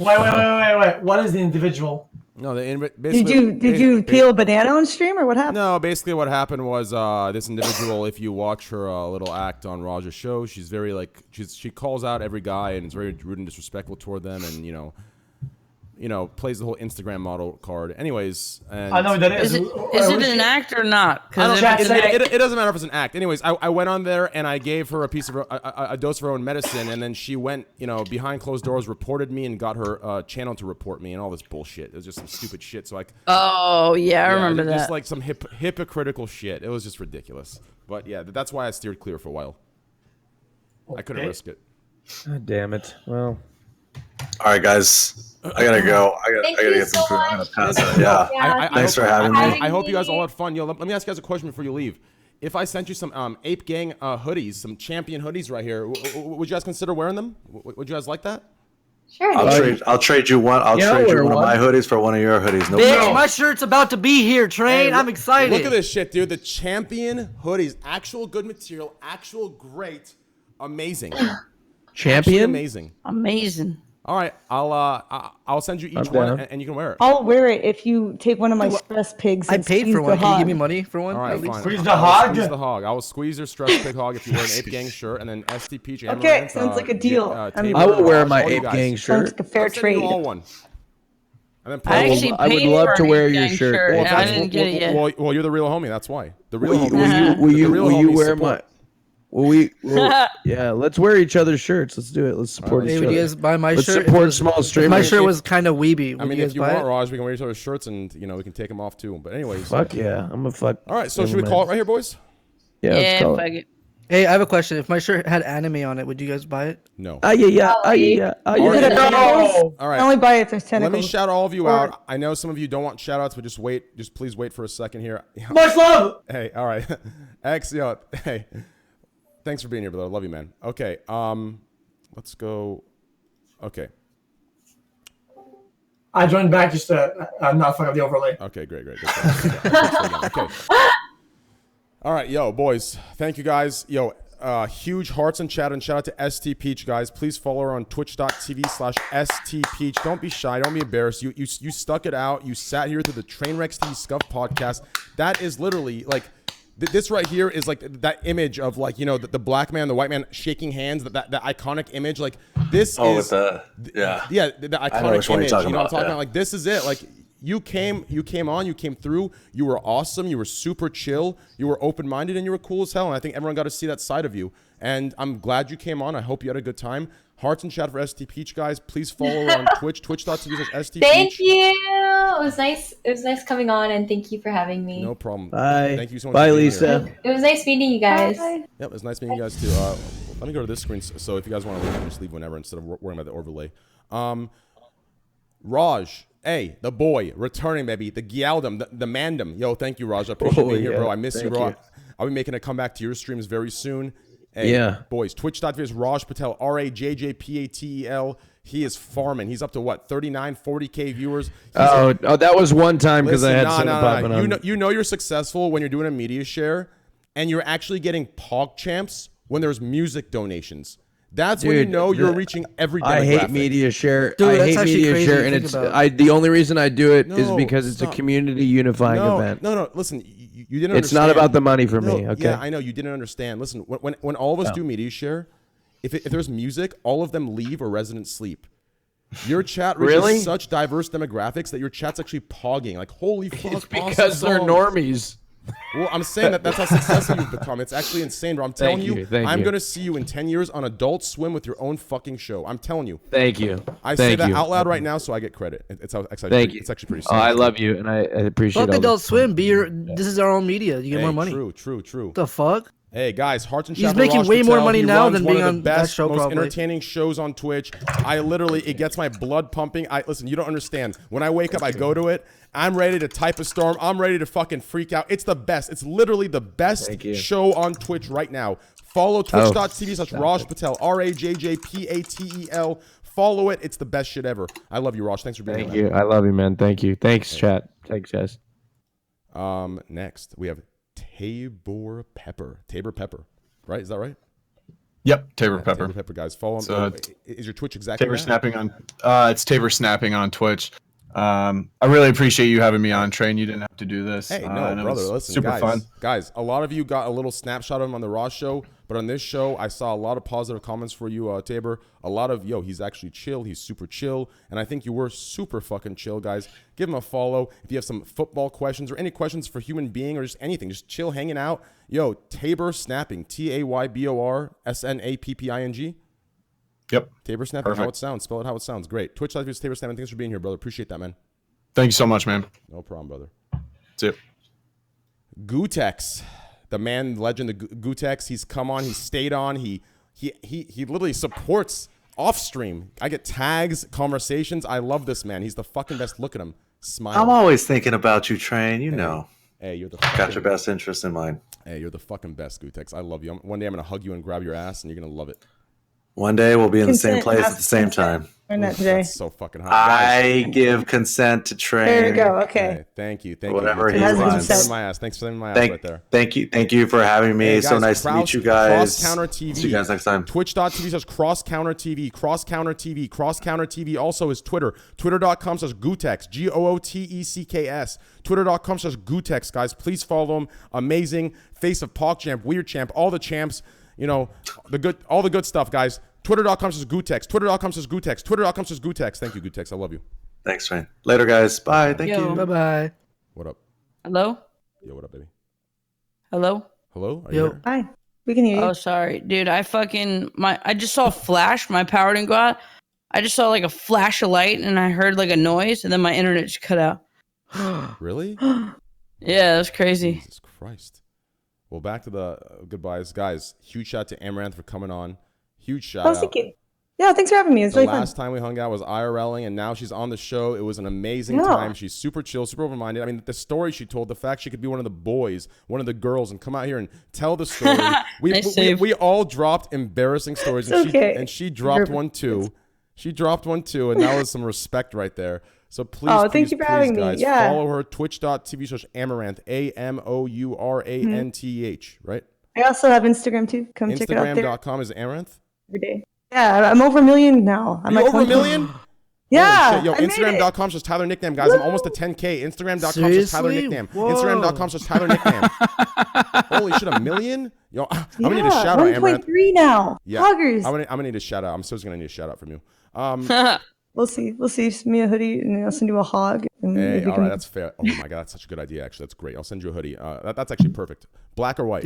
Wait. What is the individual? No, Did you peel a banana on stream or what happened? No, basically what happened was this individual. If you watch her little act on Raj's show, she's very like she calls out every guy and is very rude and disrespectful toward them, and plays the whole Instagram model card. Anyways, and I know what that Is it an act or not? I don't, Because it doesn't matter if it's an act. Anyways, I went on there and I gave her a piece of a dose of her own medicine, and then she went, behind closed doors, reported me, and got her channel to report me, and all this bullshit. It was just some stupid shit. So oh yeah, I remember that. Just like some hypocritical shit. It was just ridiculous. But yeah, that's why I steered clear for a while. I couldn't risk it. God damn it. Well. All right, guys. I gotta go. I gotta get some food. I'm gonna pass out. Yeah. Thanks for having me. I hope you guys all had fun. Let me ask you guys a question before you leave. if I sent you some Ape Gang hoodies, some champion hoodies right here, would you guys consider wearing them? Would you guys like that? Sure. I'll trade you one. I'll trade you one of my hoodies for one of your hoodies. No Bitch, problem. my shirt's about to be here, Train. I'm excited. Look at this shit, dude. The champion hoodies, actual good material, actual great, amazing. Champion, actually amazing, amazing. All right, I'll send you each one, and you can wear it. I'll wear it if you take one of my stress pigs. I And paid squeeze for the one. Can you hog. give me money for one? All right, fine. Squeeze the I'll hog? Squeeze the hog. I will squeeze your stress pig hog if you wear an Ape Gang shirt, and then stpeach. Okay, Amaranth, sounds like a deal. Tabor, I will wear my all you Ape guys. Gang shirt. Sounds like a fair I'll send you trade. all one. And then I actually I would paid love for to an wear Ape your Gang shirt. and I that's- didn't get it yet. well, you're the real homie. That's why. The real homie. Will you homies wear my? support. Yeah, let's wear each other's shirts. Let's do it. Let's support Hey, each would other. you guys buy my Let's shirt? support small If streamers. my shirt was kind of weeby. I Would mean, you if guys you buy want, it? Raj, we can wear each other's shirts, and we can take them off too. But anyways, Fuck yeah, I'm a fuck. All right, so should we call it right here, boys? Yeah, let's call fuck it. it. Hey, I have a question. If my shirt had anime on it, would you guys buy it? No. Yeah. All right, I only buy it if there's tentacles. Let me shout all of you out. I know some of you don't want shout outs, but just wait. Just please wait for a second here. Much love. Hey, all right. X, yo, hey. Thanks for being here, brother. Love you, man. Okay, let's go. Okay. I joined back just to not fuck up the overlay. Okay, great. Okay. All right, yo, boys. Thank you, guys. Yo, huge hearts in chat, and shout out to stpeach, guys. Please follow her on twitch.tv/stpeach. Don't be shy. Don't be embarrassed. You stuck it out. You sat here through the Trainwreckz podcast. That is literally like. This right here is like that image of like, the black man, the white man shaking hands, that iconic image. Like this is with the iconic which one image. you're You know what I'm talking talking about, about? Like this is it. Like you came on, you came through, you were awesome, you were super chill, you were open-minded, and you were cool as hell. And I think everyone got to see that side of you. And I'm glad you came on. I hope you had a good time. Hearts and chat for stpeach, guys. Please follow her on Twitch, twitch.tv/stpeach. Thank you. It was nice. It was nice coming on, and thank you for having me. No problem. Bye. Thank you so much. Bye, for being Lisa. here. It was nice meeting you guys. Yep, it was nice meeting you guys too. Let me go to this screen. So if you guys want to leave, just leave whenever instead of worrying about the overlay. Raj, hey, the boy, returning, baby. The Gyaldum, the Mandem. Yo, thank you, Raj. I appreciate being here, bro. I miss you, bro. I'll be making a comeback to your streams very soon. Hey, Yeah. boys, twitch.tv is Rajjpatel, RAJJPATEL. He is farming. He's up to what, 39, 40K viewers. Oh, that was one time because I Listen, had something popping on. You know you're successful when you're doing a media share and you're actually getting PogChamps when there's music donations. That's when you know you're reaching every demographic. I hate media share. Dude, I that's hate actually media crazy share, to and think it's about. the only reason I do it is No, because it's stop. a community unifying event. No. Listen, you didn't. It's not understand. about the money for me. No, Okay. Yeah, I know you didn't understand. Listen, when all of us do media share, if there's music, all of them leave or residents sleep. Your chat reaches Really? such diverse demographics that your chat's actually pogging. Like, holy fuck! It's because they're awesome normies. Well, I'm saying that's how successful you've become. It's actually insane, bro. I'm telling Thank you, you, thank I'm you. gonna see you in 10 years on Adult Swim with your own fucking show. I'm telling you. Thank you. I say Thank that you. out loud right now, so I get credit. It's actually Thank you. It's actually pretty. Oh, I serious. love you, and I appreciate Fuck all Adult this. Swim. This is our own media. You get Hey, more money. True. What the fuck? Hey guys, Hearts and He's Chat for making Raj way more Patel. money He now runs than one being of the on that best, show, most probably. entertaining shows on Twitch. I literally, it gets my blood pumping. Listen, you don't understand. When I wake up, I go to it. I'm ready to type a storm. I'm ready to fucking freak out. It's the best. It's literally the best show on Twitch right now. Follow twitch.tv/Rajjpatel, RAJJPATEL. Follow it. It's the best shit ever. I love you, Raj. Thanks for being Thank here. you. I love you, man. Thank you. Thanks, chat. Thanks, guys. Next, we have Tabor Pepper. Right? Is that right? Yep, Tabor Pepper. Tabor Pepper, guys. Follow him. So, Is your Twitch exactly Tabor that? snapping on. It's Tabor snapping on Twitch. I really appreciate you having me on, Train. You didn't have to do this. Hey, no, and it brother. was Listen, super guys, fun. Guys, a lot of you got a little snapshot of him on the Raw show, but on this show, I saw a lot of positive comments for you, Tabor. A lot of, he's actually chill. He's super chill. And I think you were super fucking chill, guys. Give him a follow. If you have some football questions or any questions for human being or just anything, just chill, hanging out. Yo, Tabor Snapping. TAYBOR SNAPPING. Yep. Tabor Snapping. Perfect. How it sounds. Spell it how it sounds. Great. Twitch Live is Tabor Snapping. Thanks for being here, brother. Appreciate that, man. Thank you so much, man. No problem, brother. That's it. Greekgodx, the man, legend, the Greekgodx. He's come on. He stayed on. He literally supports off stream. I get tags, conversations. I love this man. He's the fucking best. Look at him, smile. I'm always thinking about you, Train. You know. Hey, you're the got your best interest in mind. Hey, you're the fucking best, Gutex. I love you. One day I'm gonna hug you and grab your ass, and you're gonna love it. One day we'll be in the same Consent, place ask at the same consent. time. Learned that today. That's so fucking hot. Guys, I give consent to train. There we go. Okay. hey, thank you. Whatever you. he Thanks wants. for saving my ass. Thanks for saving my ass right there. Thank you for having me. Hey, So guys, nice to meet you guys. Cross Counter TV. See you guys next time. Twitch.tv Cross Counter TV. Cross Counter TV. Cross Counter TV also is Twitter. Twitter.com/Gootex. GOOTECKS. Twitter.com/Gootex, guys. Please follow him. Amazing. Face of Pog Champ, Weird Champ, all the champs. You know, all the good stuff, guys. Twitter.com/Gootex. Twitter.com/Gootex. Twitter.com/Gootex. Thank you, Gootex. I love you. Thanks, Train. Later, guys. Bye. Thank you. Bye-bye. What up? Hello? Yo, what up, baby? Hello? Hello? Are you there? Hi. We can hear you. Oh, sorry. Dude, I just saw a flash. My power didn't go out. I just saw like a flash of light and I heard like a noise and then my internet just cut out. Really? Yeah, that's crazy. Jesus Christ. Well, back to the goodbyes. Guys, huge shout out to Amouranth for coming on. Huge shout out. Thank you. Yeah, thanks for having me. It's The really fun. last time we hung out was IRLing, and now she's on the show. It was an amazing Yeah. time. She's super chill, super open-minded. I mean, the story she told, the fact she could be one of the boys, one of the girls, and come out here and tell the story. we all dropped embarrassing stories, and, It's okay. she dropped one too. She dropped one too, and that was some respect right there. So please, thank you for having me. guys, Yeah. follow her, twitch.tv/Amouranth, AMOURANTH, right? I also have Instagram too. Come check it out there. Instagram.com is Amouranth. Every day. Yeah, I'm over 1 million now. I'm You like over 1 million? Yeah. Holy shit. Yo, I made it. Instagram.com/Tyler Nickname, guys. I'm almost at 10K. Instagram.com/Tyler Seriously? Nickname. Whoa. Instagram.com/Tyler Nickname. Holy shit, 1 million? Yo, I'm gonna need a shout out, Amouranth. 1.3 now. Yeah, Poggers. I'm gonna need a shout out. I'm still gonna need a shout out from you. We'll see. Send me a hoodie and I'll send you a hog. And Hey, maybe we all can- right, that's fair. Oh my god, that's such a good idea. Actually, that's great. I'll send you a hoodie. That's actually perfect. Black or white?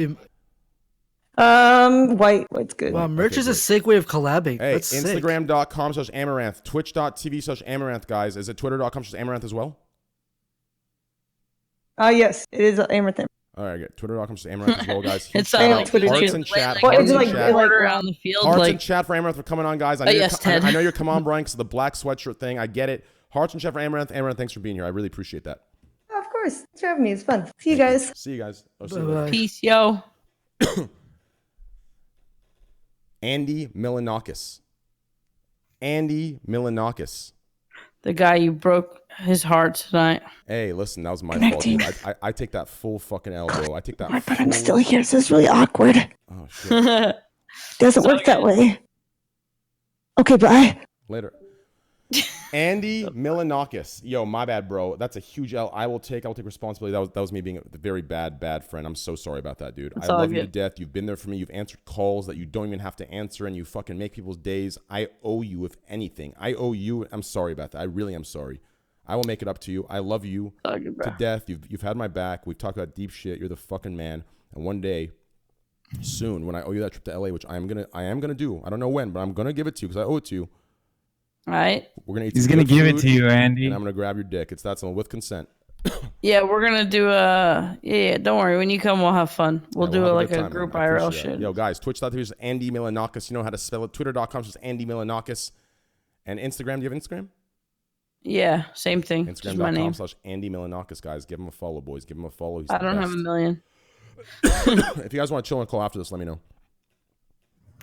White. White's good. Wow, merch is a sick way of collabing. Hey, That's sick. Instagram.com/Amouranth, Twitch.tv/Amouranth, guys. Is it Twitter.com/Amouranth as well? Yes, it is Amouranth. All right, good. Twitter.com/Amouranth as well, guys. It's Shout out. like Hearts and chat. What, Hearts is it and like, chat. Order around the field. Hearts like, and chat for Amouranth for coming on, guys. I know you're come on, Brian, because of the black sweatshirt thing. I get it. Hearts and chat for Amouranth. Amouranth, thanks for being here. I really appreciate that. Of course. Thanks for having me. It's fun. See you guys. See you guys. I'll see you later. Bye-bye. Peace, yo. Andy Milanakis. Andy Milanakis. The guy you broke his heart tonight. Hey, listen, that was my Connecting. fault, dude. I take that full fucking elbow. I take that. But I'm still here, so it's really awkward. Oh shit. Doesn't work that way. Okay, bye. Later. Andy Milanakis. Yo, my bad, bro. That's a huge L. I will take responsibility. That was me being a very bad friend. I'm so sorry about that, dude. It's I all love you to good. death. You've been there for me. You've answered calls that you don't even have to answer, and you fucking make people's days. I owe you, if anything. I owe you. I'm sorry about that. I really am sorry. I will make it up to you. I love you to death. You've had my back. We've talked about deep shit. You're the fucking man. And one day, soon, when I owe you that trip to LA, which I am gonna do. I don't know when, but I'm gonna give it to you because I owe it to you. All right. We're gonna eat. He's some gonna good give it food, to you, Andy. And I'm gonna grab your dick. It's that simple with consent. Yeah, we're gonna do yeah. Don't worry. When you come, we'll have fun. We'll Yeah, do have like good a time, group man. I IRL appreciate shit. that. Yo, guys, twitch.tv is Andy Milanakis. You know how to spell it. Twitter.com is Andy Milanakis. And Instagram, do you have Instagram? Yeah, same thing. Just my name. Instagram.com/Andy Milanakis, guys. Give him a follow, boys. Give him a follow. He's I the don't have best. 1 million. If you guys want to chill and call after this, let me know.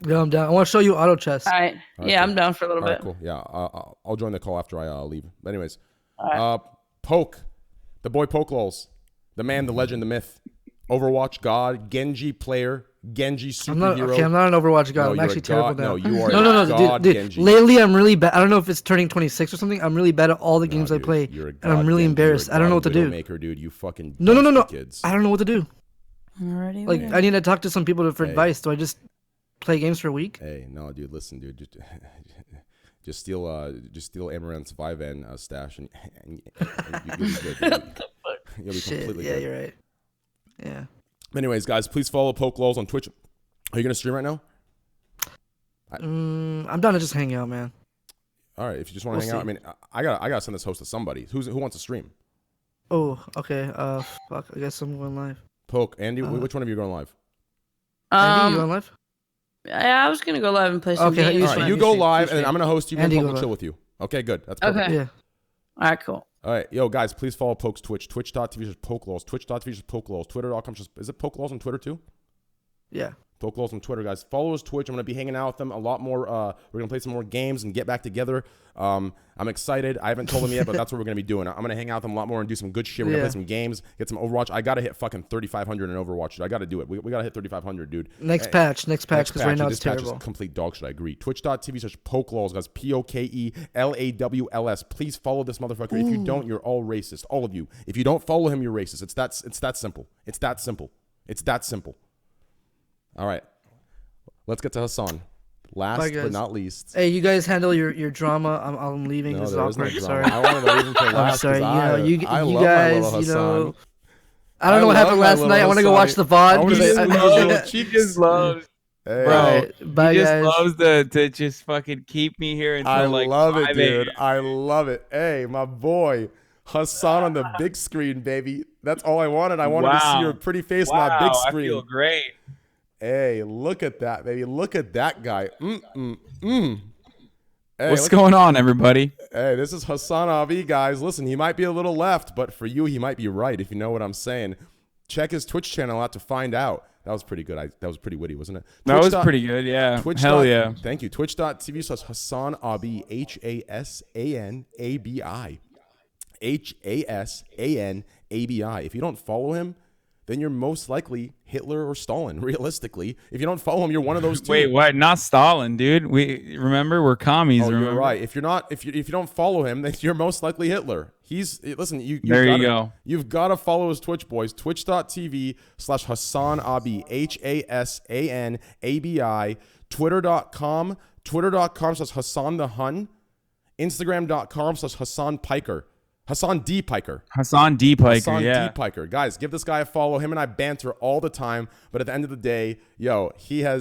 Yeah, I'm down. I want to show you auto chess. All right. Yeah, I'm down for a little All right, bit. cool. Yeah, I'll join the call after I leave. But anyways, All right. Poke, the boy Poke Lols, the man, the legend, the myth, Overwatch god, Genji player, Genji superhero. I'm not an Overwatch god. No, I'm you're actually a terrible god. now. No, you are no, a god, dude. Genji. Lately, I'm really bad. I don't know if it's turning 26 or something. I'm really bad at all the games I play, You're a and I'm god really Genji. embarrassed. You're a I don't know god what to do. Widowmaker, dude. You fucking No. kids. I don't know what to do. Already. Like, I need to talk to some people for advice. Do I just play games for a week? Hey, no, dude. Listen, dude. Just steal Amaranth's Vivan stash, and you'll be good. You'll be Shit, completely yeah, good. you're right. Yeah. Anyways, guys, please follow Poke Lols on Twitch. Are you gonna stream right now? I'm down to just hang out, man. All right, if you just want to hang out, I mean, I gotta send this host to somebody. Who wants to stream? Oh, okay. Fuck. I guess I'm going live. Poke, Andy. Which one of you are going live? Andy, you going live? I was gonna go live and play some games. All right, you go live, and then I'm gonna host you. Andy, And go we'll live. chill with you. Okay, good. That's perfect. Okay. Yeah. All right, cool. All right, yo, guys, please follow Poke's Twitch. Twitch.tv/PokeLols. Twitch.tv/PokeLols. Twitter.com. Is it PokeLols on Twitter too? Yeah. PokeLols on Twitter, guys. Follow his Twitch. I'm going to be hanging out with them a lot more. We're going to play some more games and get back together. I'm excited. I haven't told him yet, but that's what we're going to be doing. I'm going to hang out with them a lot more and do some good shit. We're going to play some games, get some Overwatch. I got to hit fucking 3,500 in Overwatch. Dude. I got to do it. We got to hit 3,500, dude. Next patch, because right now it's terrible. Patch is complete dog shit, I agree. Twitch.tv/PokeLols, guys. PokeLawls. Please follow this motherfucker. If you don't, you're all racist. All of you. If you don't follow him, you're racist. It's that simple. It's that simple. All right. Let's get to Hasan. Last but not least. Hey, you guys handle your drama. I'm leaving. No, this is there is no awkward. drama. Sorry. I wanted to leave him for last. I'm sorry. You I love guys, my little Hasan. I don't know what happened last night. I want to go watch the VOD. She just loves. Hey. Bro, bye, he just guys. loves to just fucking keep me here until I like love it, 5 dude. a.m. I love it. Hey, my boy. Hasan on the big screen, baby. That's all I wanted. I wanted to see your pretty face on that big screen. I feel great. Hey, look at that, baby. Look at that guy. Hey, What's going on, everybody? Hey, this is Hasan Abi, guys. Listen, he might be a little left, but for you, he might be right, if you know what I'm saying. Check his Twitch channel out to find out. That was pretty good. That was pretty witty, wasn't it? That was pretty good, yeah. Hell yeah. Thank you. Twitch.tv/Hasan Abi, HASANABI. HASANABI. If you don't follow him, then you're most likely Hitler or Stalin, realistically. If you don't follow him, you're one of those two. Wait, what? Not Stalin, dude. Remember, we're commies. Oh, remember? you're right. If you don't follow him, then you're most likely Hitler. Listen, you go. You've got to follow his Twitch, boys. Twitch.tv/Hasan Abi, HASANABI. Twitter.com/Hasan the Hun. Instagram.com/Hasan Piker. Hasan D. Piker. Hasan D. Piker, D. Piker. Guys, give this guy a follow. Him and I banter all the time, but at the end of the day, he has